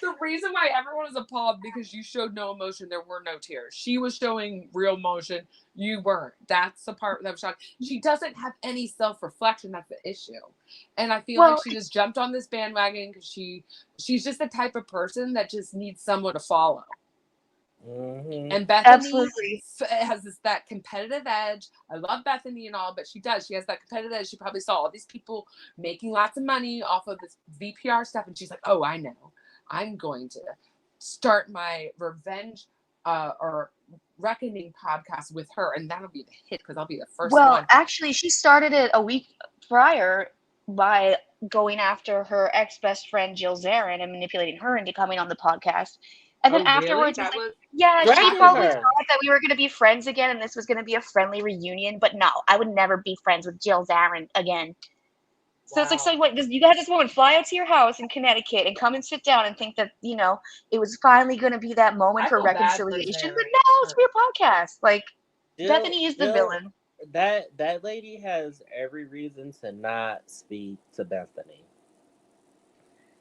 the reason why everyone was appalled because you showed no emotion, there were no tears. She was showing real emotion. You weren't. That's the part that was shocking. She doesn't have any self-reflection. That's the issue. And I feel like she just jumped on this bandwagon because she's just the type of person that just needs someone to follow. Mm-hmm. And Bethenny has that competitive edge. I love Bethenny and all, but she has that competitive edge. She probably saw all these people making lots of money off of this VPR stuff, and she's like, oh, I know. I'm going to start my revenge or reckoning podcast with her, and that'll be the hit because I'll be the first one. Well, actually, she started it a week prior by going after her ex-best friend Jill Zarin and manipulating her into coming on the podcast. And then afterwards, really? She probably thought that we were going to be friends again and this was going to be a friendly reunion. But no, I would never be friends with Jill Zarin again. So it's like, so what, you had this woman fly out to your house in Connecticut and come and sit down and think that, you know, it was finally going to be that moment for reconciliation. But no, it's for your podcast. Like, Bethenny is the villain. That lady has every reason to not speak to Bethenny.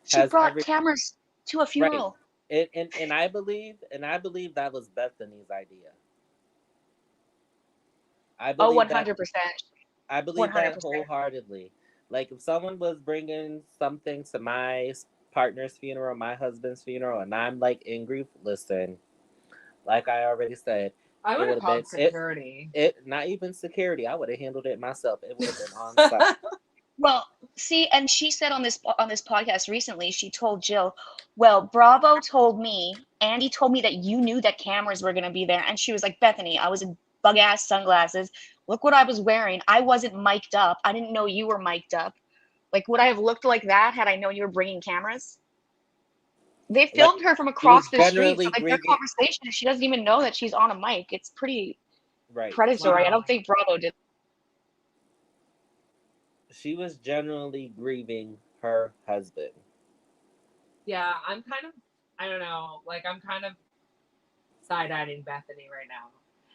She brought cameras to a funeral. Right. And I believe that was Bethenny's idea. I believe 100%. I believe 100%. that wholeheartedly. Like, if someone was bringing something to my partner's funeral, my husband's funeral, and I'm like in grief, listen, like I already said, I would have called security. Not even security. I would have handled it myself. It would have been on site. Well, see, and she said on this podcast recently, she told Jill, well, Bravo told me, Andy told me that you knew that cameras were going to be there. And she was like, Bethenny, I was in bug-ass sunglasses Look what I was wearing. I wasn't mic'd up. I didn't know you were mic'd up. Like, would I have looked like that had I known you were bringing cameras? They filmed her from across the street, so like their conversation, she doesn't even know that she's on a mic. It's pretty predatory. Wow. I don't think Bravo did. She was generally grieving her husband. Yeah, I'm kind of, I don't know, like I'm kind of side-eyeing Bethenny right now.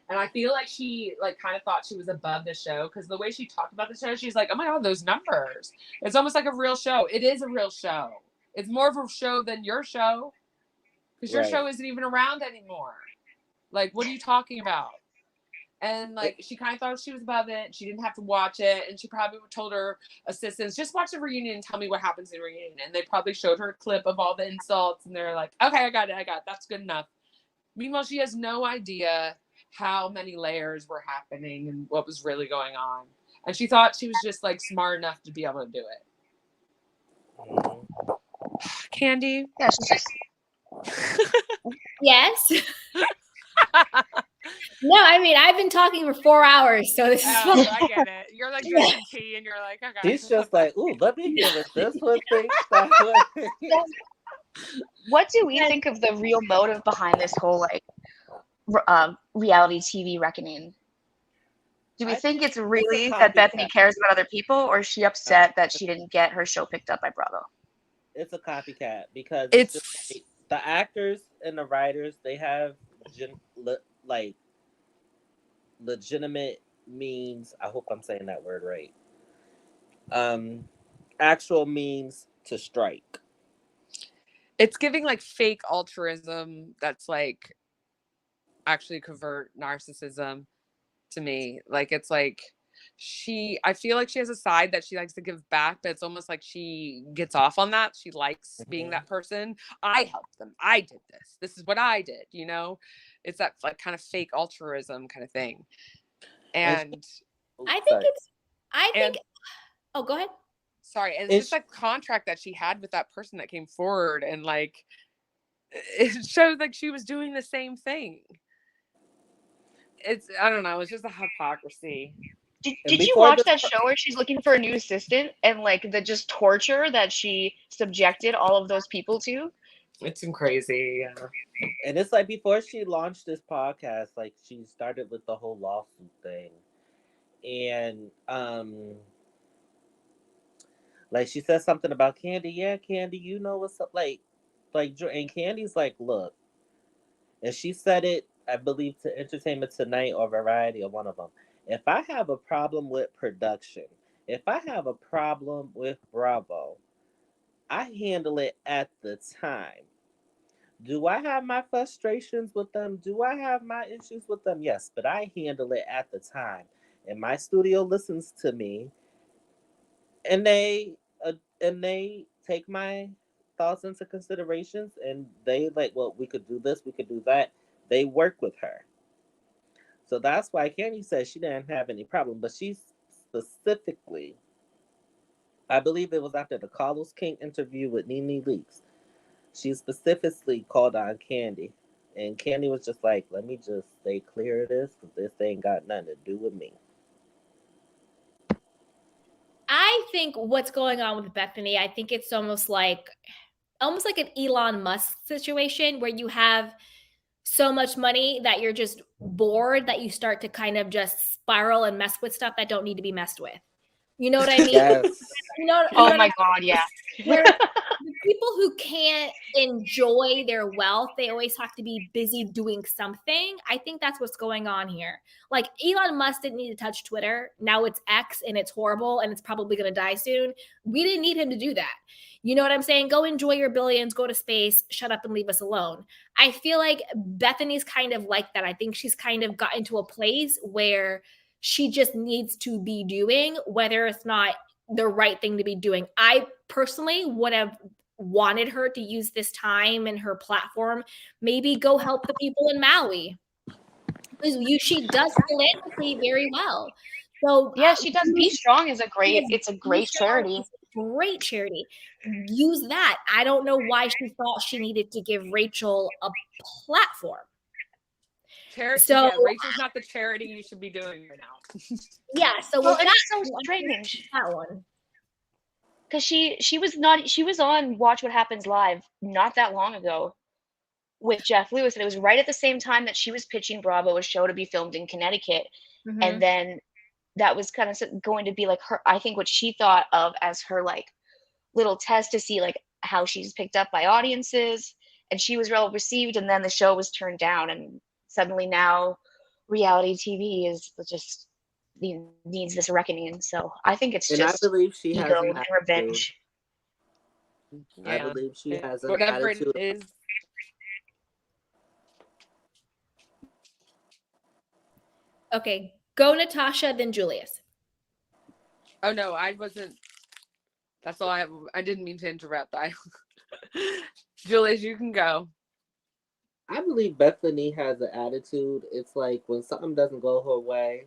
And I feel like she like kind of thought she was above the show because the way she talked about the show, she's like, oh my God, those numbers. It's almost like a real show. It is a real show. It's more of a show than your show because your show isn't even around anymore. Like, what are you talking about? And like, she kind of thought she was above it. She didn't have to watch it. And she probably told her assistants, just watch the reunion and tell me what happens in the reunion. And they probably showed her a clip of all the insults. And they're like, okay, I got it. That's good enough. Meanwhile, she has no idea how many layers were happening and what was really going on. And she thought she was just like smart enough to be able to do it. Candy? Yeah, she's just... Yes. No, I mean, I've been talking for 4 hours, so this is fun. I get it. You're like drinking tea and you're like, okay. He's just like, ooh, let me give it this one thing. What do we think of the real motive behind this whole like reality TV reckoning? Do we think it's really that Bethenny cares about other people, or is she upset that she didn't get her show picked up by Bravo? It's a copycat because it's just, like, the actors and the writers, they have like legitimate means. I hope I'm saying that word right. Actual means to strike. It's giving like fake altruism that's like actually covert narcissism to me. Like, it's like I feel like she has a side that she likes to give back, but it's almost like she gets off on that. She likes being that person. I helped them. I did this. This is what I did, you know? It's that like kind of fake altruism kind of thing. And I think oh, go ahead. Sorry. And it's just that contract that she had with that person that came forward, and like it showed like she was doing the same thing. I don't know, it's just a hypocrisy. Did you watch that show where she's looking for a new assistant and like the just torture that she subjected all of those people to? It's crazy. Yeah. And it's like before she launched this podcast, like she started with the whole lawsuit thing. And like she said something about Candy. Yeah, Candy, you know what's up. Like, and Candy's like, look. And she said it, I believe, to Entertainment Tonight or Variety or one of them. If I have a problem with production, if I have a problem with Bravo, I handle it at the time. Do I have my frustrations with them? Do I have my issues with them? Yes, but I handle it at the time. And my studio listens to me, and they take my thoughts into considerations, and they like, well, we could do this, we could do that. They work with her. So that's why Candy says she didn't have any problem, but she specifically, I believe it was after the Carlos King interview with Nene Leakes, she specifically called on Candy. And Candy was just like, let me just stay clear of this, because this ain't got nothing to do with me. I think what's going on with Bethenny, I think it's almost like an Elon Musk situation where you have so much money that you're just bored that you start to kind of just spiral and mess with stuff that don't need to be messed with. You know what I mean? Yes. Oh my God, yeah. Where the people who can't enjoy their wealth, they always have to be busy doing something. I think that's what's going on here. Like, Elon Musk didn't need to touch Twitter. Now it's X, and it's horrible, and it's probably going to die soon. We didn't need him to do that. You know what I'm saying? Go enjoy your billions, go to space, shut up and leave us alone. I feel like Bethenny's kind of like that. I think she's kind of gotten to a place where she just needs to be doing, whether it's not the right thing to be doing. I personally would have wanted her to use this time and her platform, maybe go help the people in Maui. Because she does philanthropy very well. So yeah, she does. Be Strong is a great charity. Great charity. Use that. I don't know why she thought she needed to give Rachel a platform. charity. So yeah, Rachel's not the charity you should be doing right now. Yeah. So Well, with and that, it's so strange. that one. Because she was on Watch What Happens Live not that long ago with Jeff Lewis, and it was right at the same time that she was pitching Bravo a show to be filmed in Connecticut. Mhm. And then that was kind of going to be like her, I think, what she thought of as her like little test to see like how she's picked up by audiences, and she was well received, and then the show was turned down, and suddenly now reality TV is just needs this reckoning. So I think it's And I just believe she has ego an and attitude. revenge. I believe she has an Whatever attitude. it is. Okay, go Natasha, then Julius. Oh no, I wasn't. That's all I have. I didn't mean to interrupt. Julius, you can go. I believe Bethenny has an attitude. It's like when something doesn't go her way,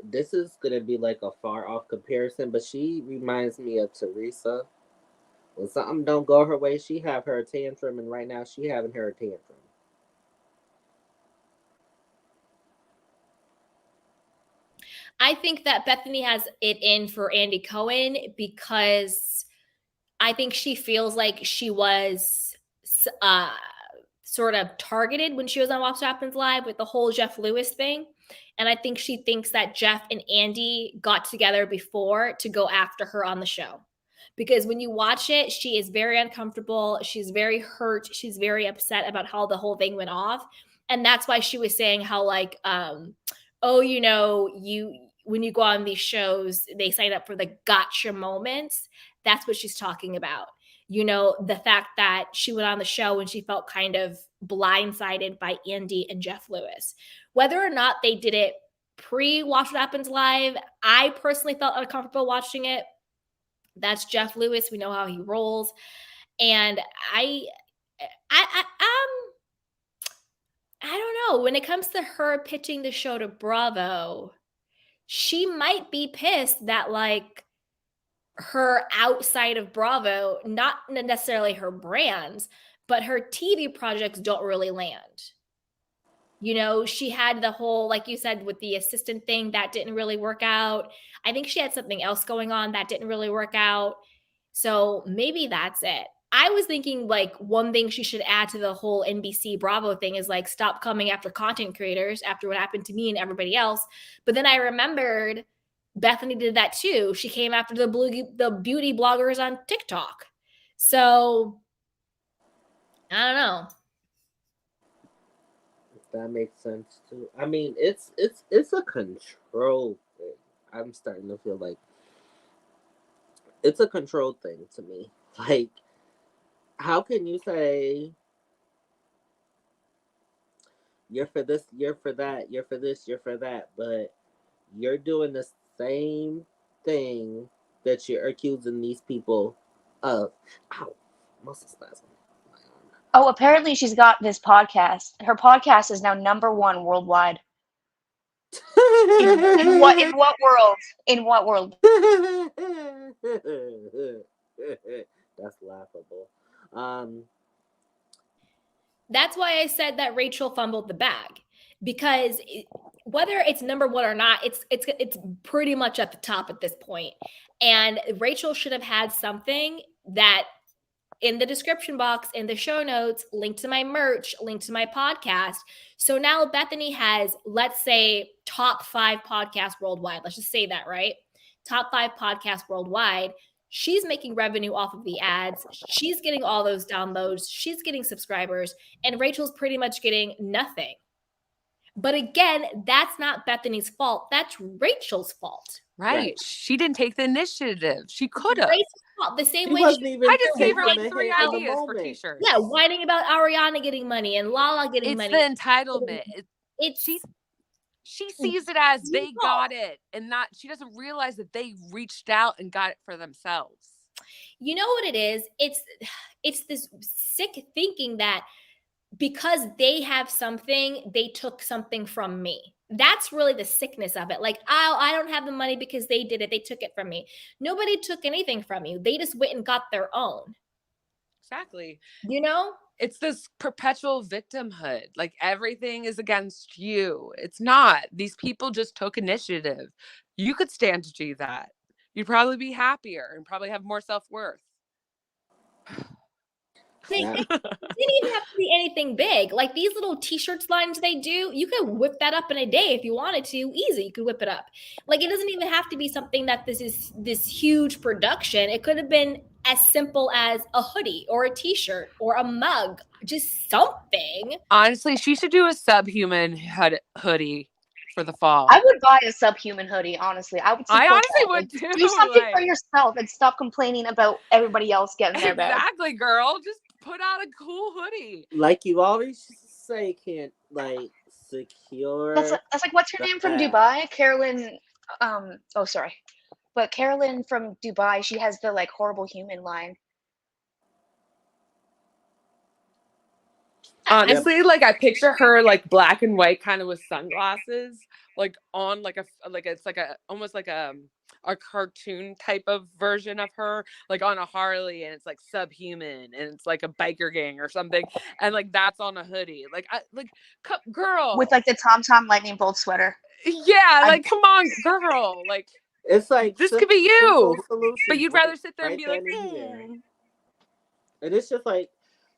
this is going to be like a far off comparison, but she reminds me of Teresa. When something don't go her way, she have her tantrum, and right now she having her tantrum. I think that Bethenny has it in for Andy Cohen because I think she feels like she was sort of targeted when she was on Watch What Happens Live with the whole Jeff Lewis thing. And I think she thinks that Jeff and Andy got together before to go after her on the show. Because when you watch it, she is very uncomfortable. She's very hurt. She's very upset about how the whole thing went off. And that's why she was saying how like, oh, you know, when you go on these shows, they sign up for the gotcha moments. That's what she's talking about. You know, the fact that she went on the show and she felt kind of blindsided by Andy and Jeff Lewis. Whether or not they did it pre-Watch What Happens Live, I personally felt uncomfortable watching it. That's Jeff Lewis. We know how he rolls. And I don't know. When it comes to her pitching the show to Bravo, she might be pissed that like her outside of Bravo, not necessarily her brands, but her TV projects don't really land. You know, she had the whole, like you said, with the assistant thing that didn't really work out. I think she had something else going on that didn't really work out. So maybe that's it. I was thinking like one thing she should add to the whole NBC Bravo thing is like stop coming after content creators after what happened to me and everybody else. But then I remembered Bethenny did that too. She came after the beauty bloggers on TikTok. So I don't know. That makes sense too. I mean, it's a control thing. I'm starting to feel like it's a control thing to me. Like, how can you say you're for this, you're for that, you're for this, you're for that, but you're doing the same thing that you're accusing these people of? Ow, muscle spasm. Oh, apparently she's got this podcast. Her podcast is now #1 worldwide. In what world? In what world? That's laughable. That's why I said that Rachel fumbled the bag, because whether it's #1 or not, it's pretty much at the top at this point. And Rachel should have had something that in the description box, in the show notes, link to my merch, link to my podcast. So now Bethenny has, let's say, top 5 podcasts worldwide. Let's just say that, right? Top 5 podcasts worldwide. She's making revenue off of the ads. She's getting all those downloads. She's getting subscribers. And Rachel's pretty much getting nothing. But again, that's not Bethenny's fault. That's Rachel's fault. Right. She didn't take the initiative. She could have. The same She way wasn't even I just gave her taking like the 3 hit in the ideas for moment. t-shirts. Yeah, whining about Ariana getting money and Lala getting money. It's the entitlement. She sees it as they got it, and not she doesn't realize that they reached out and got it for themselves. You know what it is? It's this sick thinking that because they have something, they took something from me. That's really the sickness of it. Like, oh, I don't have the money because they did it. They took it from me. Nobody took anything from you. They just went and got their own. Exactly. You know? it's this perpetual victimhood. Like everything is against you. It's not. These people just took initiative. You could stand to do that. You'd probably be happier and probably have more self-worth. It didn't even have to be anything big. Like these little t-shirts lines they do, you could whip that up in a day if you wanted to. Easy, you could whip it up. Like it doesn't even have to be something that this is this huge production. It could have been as simple as a hoodie or a t-shirt or a mug, just something. Honestly, she should do a subhuman hoodie for the fall. I would buy a subhuman hoodie, honestly. I would support honestly that. would Like, too. do something for yourself and stop complaining about everybody else getting their bag. Exactly, girl. Just put out a cool hoodie. Like you always say, can't like secure. That's like what's her name from Dubai? Carolyn. Oh, sorry, but Carolyn from Dubai. She has the like horrible human line. Honestly, like I picture her like black and white, kind of with sunglasses, like on like it's like a almost like a cartoon type of version of her, like on a Harley, and it's like subhuman, and it's like a biker gang or something, and like that's on a hoodie, girl with like the Tom lightning bolt sweater. Yeah, like come on, girl, like it's like this could be you, solution, but you'd rather sit there and be like, and it's just like.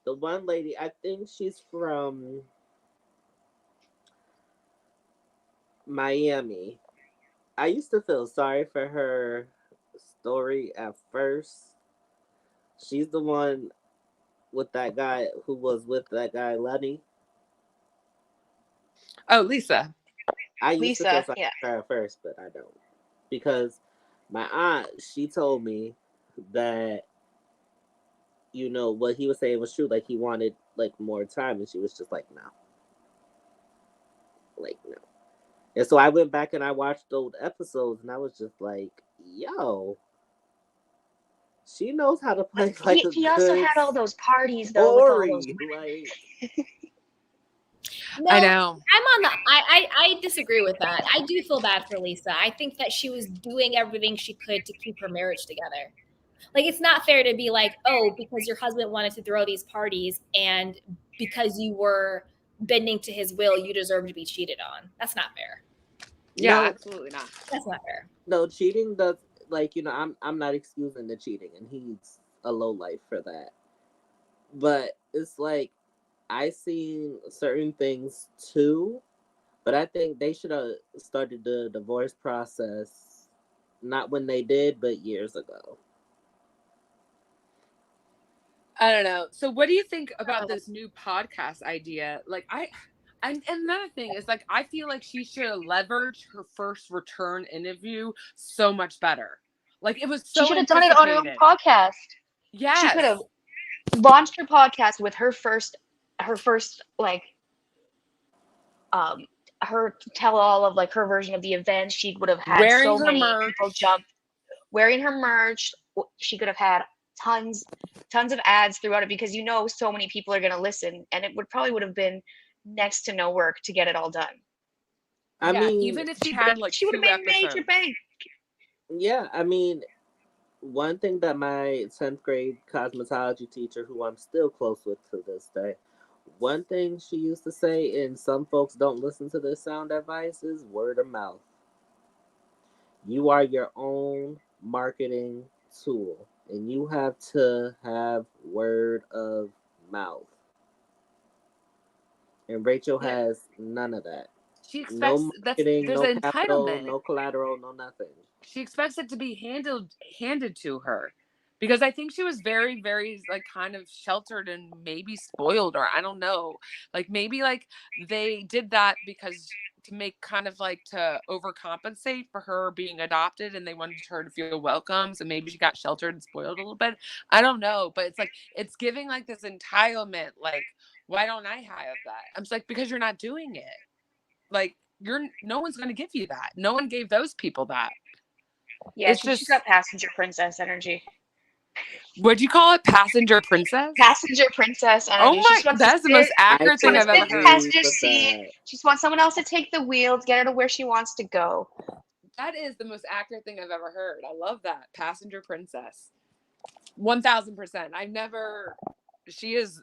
The one lady, I think she's from Miami. I used to feel sorry for her story at first. She's the one with that guy who was with that guy, Lenny. Oh, Lisa. I used to feel sorry for her at first, but I don't. Because my aunt, she told me that, you know, what he was saying was true. Like, he wanted, like, more time. And she was just like, no. Like, no. And so I went back and I watched those episodes. And I was just like, yo. She knows how to play like a he also had all those parties, though, with all those like... No, I know. I disagree with that. I do feel bad for Lisa. I think that she was doing everything she could to keep her marriage together. Like, it's not fair to be like, oh, because your husband wanted to throw these parties and because you were bending to his will, you deserve to be cheated on. That's not fair. Yeah, no, absolutely not. That's not fair. No, cheating does, like, you know, I'm not excusing the cheating, and he's a lowlife for that. But it's like, I seen certain things too, but I think they should have started the divorce process, not when they did, but years ago. I don't know. So what do you think about this new podcast idea? Like and another thing is, like, I feel like she should have leveraged her first return interview so much better. Like, it was so she should have done it on her own podcast. Yes. She could have launched her podcast with her first like her tell all of like her version of the event. She would have had wearing so many people jump wearing her merch. She could have had tons of ads throughout it, because you know so many people are going to listen, and it would have been next to no work to get it all done. I mean, even if she had like she would have made major bank. Yeah, I mean, one thing that my 10th grade cosmetology teacher, who I'm still close with to this day, one thing she used to say, and some folks don't listen to this sound advice, is word of mouth. You are your own marketing tool, and you have to have word of mouth. And Rachel has none of that. She expects no marketing, there's no an capital, entitlement. No collateral, no nothing. She expects it to be handed to her, because I think she was very, very like kind of sheltered and maybe spoiled, or I don't know. Like maybe like they did that because to make kind of like to overcompensate for her being adopted, and they wanted her to feel welcome. So maybe she got sheltered and spoiled a little bit. I don't know, but it's like it's giving like this entitlement. Like, why don't I have that? I'm just like, because you're not doing it. Like no one's going to give you that. No one gave those people that. Yeah, it's she's got passenger princess energy. What'd you call it? Passenger princess? Passenger princess energy. Oh my, that's the most accurate thing I've ever heard. Passenger seat. She just wants someone else to take the wheel, get her to where she wants to go. That is the most accurate thing I've ever heard. I love that. Passenger princess. 1000%. She is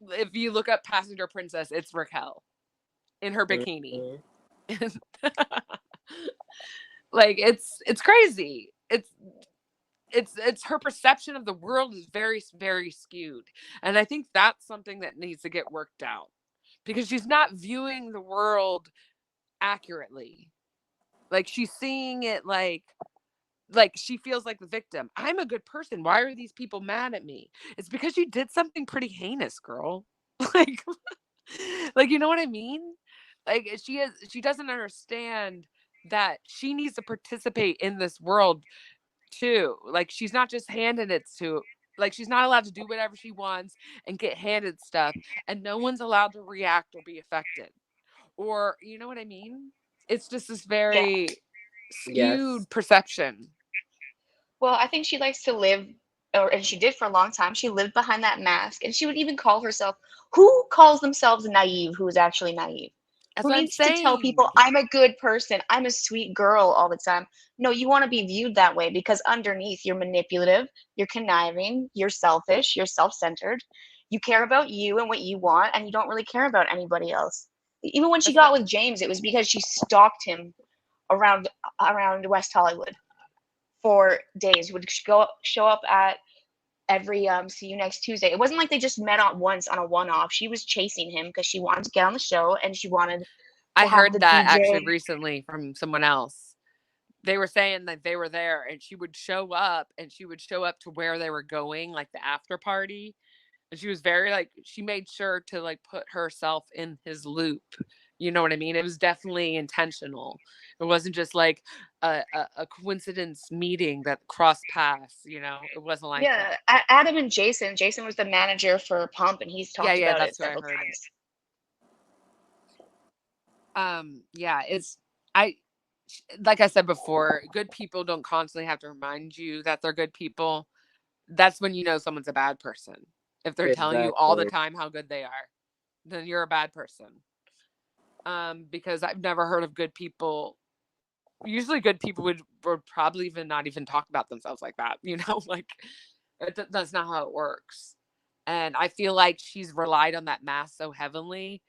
if you look up Passenger Princess, it's Raquel in her bikini. Like it's crazy. It's her perception of the world is very, very skewed. And I think that's something that needs to get worked out, because she's not viewing the world accurately. Like she's seeing it like she feels like the victim. I'm a good person. Why are these people mad at me? It's because you did something pretty heinous, girl. like you know what I mean? Like she doesn't understand that she needs to participate in this world too. Like she's not just handed it to, like she's not allowed to do whatever she wants and get handed stuff, and no one's allowed to react or be affected. Or you know what I mean? It's just this very skewed perception. Well, I think she likes to live, and she did for a long time. She lived behind that mask, and she would even call herself. Who calls themselves naive? Who is actually naive? That's Who what I'm needs to tell saying. people I'm a good person, I'm a sweet girl all the time? No, you want to be viewed that way because underneath you're manipulative, you're conniving, you're selfish, you're self-centered. You care about you and what you want, and you don't really care about anybody else. Even when she got with James, it was because she stalked him around West Hollywood for days. Would show up at every see you next Tuesday. It wasn't like they just met on once on a one-off. She was chasing him because she wanted to get on the show and she wanted to I have heard the that DJ. actually recently from someone else. They were saying that they were there and she would show up to where they were going, like the after party. And she was very like, she made sure to like put herself in his loop. You know what I mean? It was definitely intentional. It wasn't just like a coincidence meeting that crossed paths, you know? It wasn't like that. Adam and Jason. Jason was the manager for Pump, and he's talked about it several times. Like I said before, good people don't constantly have to remind you that they're good people. That's when you know someone's a bad person. If they're telling you all the time how good they are, then you're a bad person. Because I've never heard of good people. Usually good people would probably even not even talk about themselves like that, you know, like that's not how it works. And I feel like she's relied on that mask so heavily,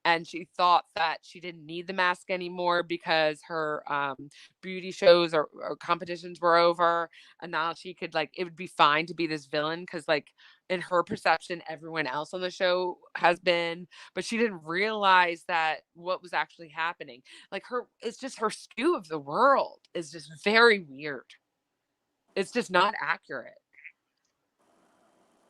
and she thought that she didn't need the mask anymore because her beauty shows or competitions were over, and now she could like, it would be fine to be this villain because like in her perception everyone else on the show has been, but she didn't realize that what was actually happening. Like it's just her skew of the world is just very weird. It's just not accurate.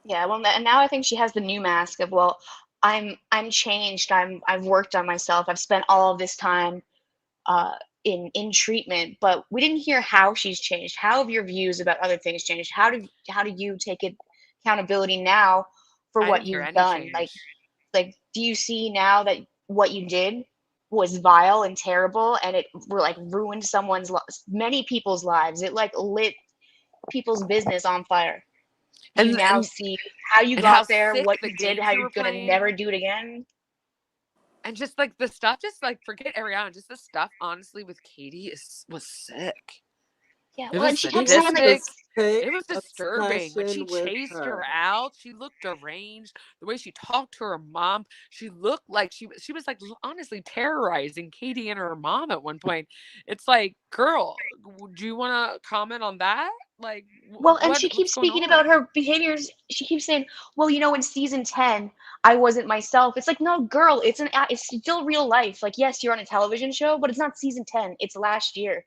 Yeah, well, and now I think she has the new mask of, well, I'm changed. I've worked on myself. I've spent all of this time in treatment, but we didn't hear how she's changed. How have your views about other things changed? How do you take accountability now for what you've done? Like, do you see now that what you did was vile and terrible, and it ruined many people's lives? It like lit people's business on fire. Do you now see how you got there, what you did, how you're gonna never do it again? And just like the stuff, just like forget Ariana, just the stuff honestly with Katie was sick. Yeah, well, and she kept saying like it was disturbing. Like she chased her out. She looked deranged. The way she talked to her mom, she looked like she was like honestly terrorizing Katie and her mom at one point. It's like, girl, do you want to comment on that? Like, well, and she keeps speaking about her behaviors. She keeps saying, well, you know, in season 10, I wasn't myself. It's like, no, girl, it's still real life. Like, yes, you're on a television show, but it's not season 10. It's last year.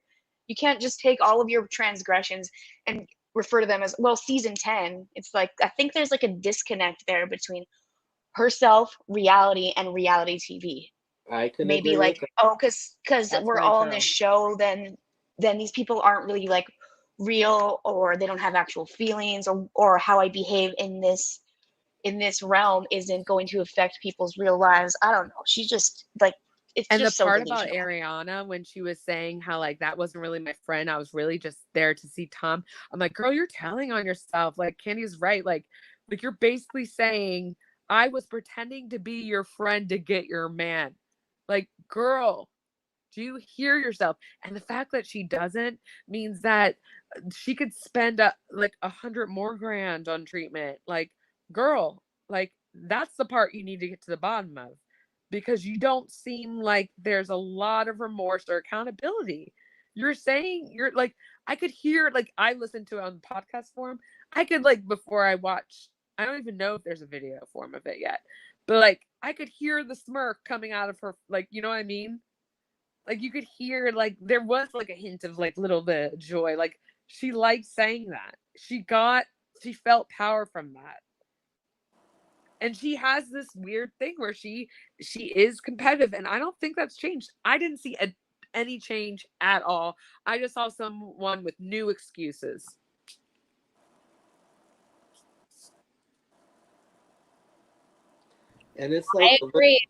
You can't just take all of your transgressions and refer to them as, well, season 10. It's like, I think there's like a disconnect there between herself, reality, and reality TV. I can maybe like, because we're all on this show, then these people aren't really like real, or they don't have actual feelings, or how I behave in this realm isn't going to affect people's real lives. I don't know. She's just like, it's and just the part so about Ariana when she was saying how like that wasn't really my friend, I was really just there to see Tom. I'm like, girl, you're telling on yourself. Like Candy's right. Like you're basically saying I was pretending to be your friend to get your man. Like, girl, do you hear yourself? And the fact that she doesn't means that she could spend like $100 more grand on treatment. Like, girl, like That's the part you need to get to the bottom of, because you don't seem like there's a lot of remorse or accountability. You're saying, you're like, I could hear, like, I listened to it on podcast form. I could, like, before I watch, I don't even know if there's a video form of it yet, but like, I could hear the smirk coming out of her, like, you know what I mean? Like, you could hear, like, there was like a hint of like little bit of joy. Like, she liked saying that. She felt power from that. And she has this weird thing where she is competitive, and I don't think that's changed. I didn't see any change at all. I just saw someone with new excuses. And it's like, I agree.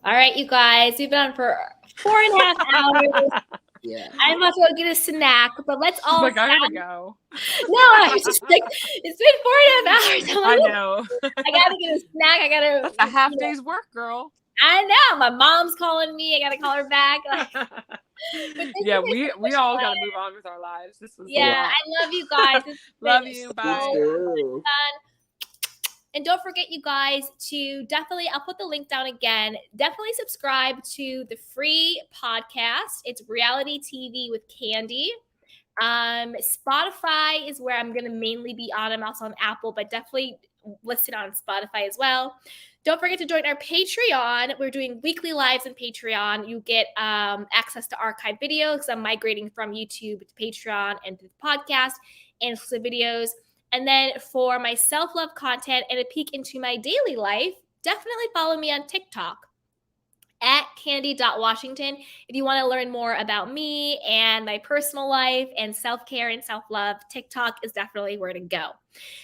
All right, you guys, we've been on for 4.5 hours. Yeah. I must go get a snack, but let's all. Like, I gotta go. No, I was just like, it's been 4.5 hours. I know. I gotta get a snack. I gotta. That's a half day's work, girl. I know. My mom's calling me. I gotta call her back. Yeah, we all gotta move on with our lives. This was I love you guys. Love you. Bye. Fun. And don't forget, you guys, to definitely, I'll put the link down again. Definitely subscribe to the free podcast. It's Reality TV with Candy. Spotify is where I'm going to mainly be on. I'm also on Apple, but definitely listed on Spotify as well. Don't forget to join our Patreon. We're doing weekly lives on Patreon. You get access to archive videos because I'm migrating from YouTube to Patreon and to the podcast and exclusive videos. And then for my self-love content and a peek into my daily life, definitely follow me on TikTok at candy.washington if you want to learn more about me and my personal life and self-care and self-love. TikTok is definitely where to go.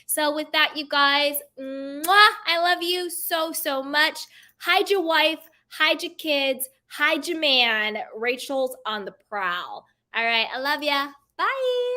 So with that, you guys, I love you so, so much. Hide your wife, hide your kids, hide your man. Rachel's on the prowl. All right, I love ya. Bye.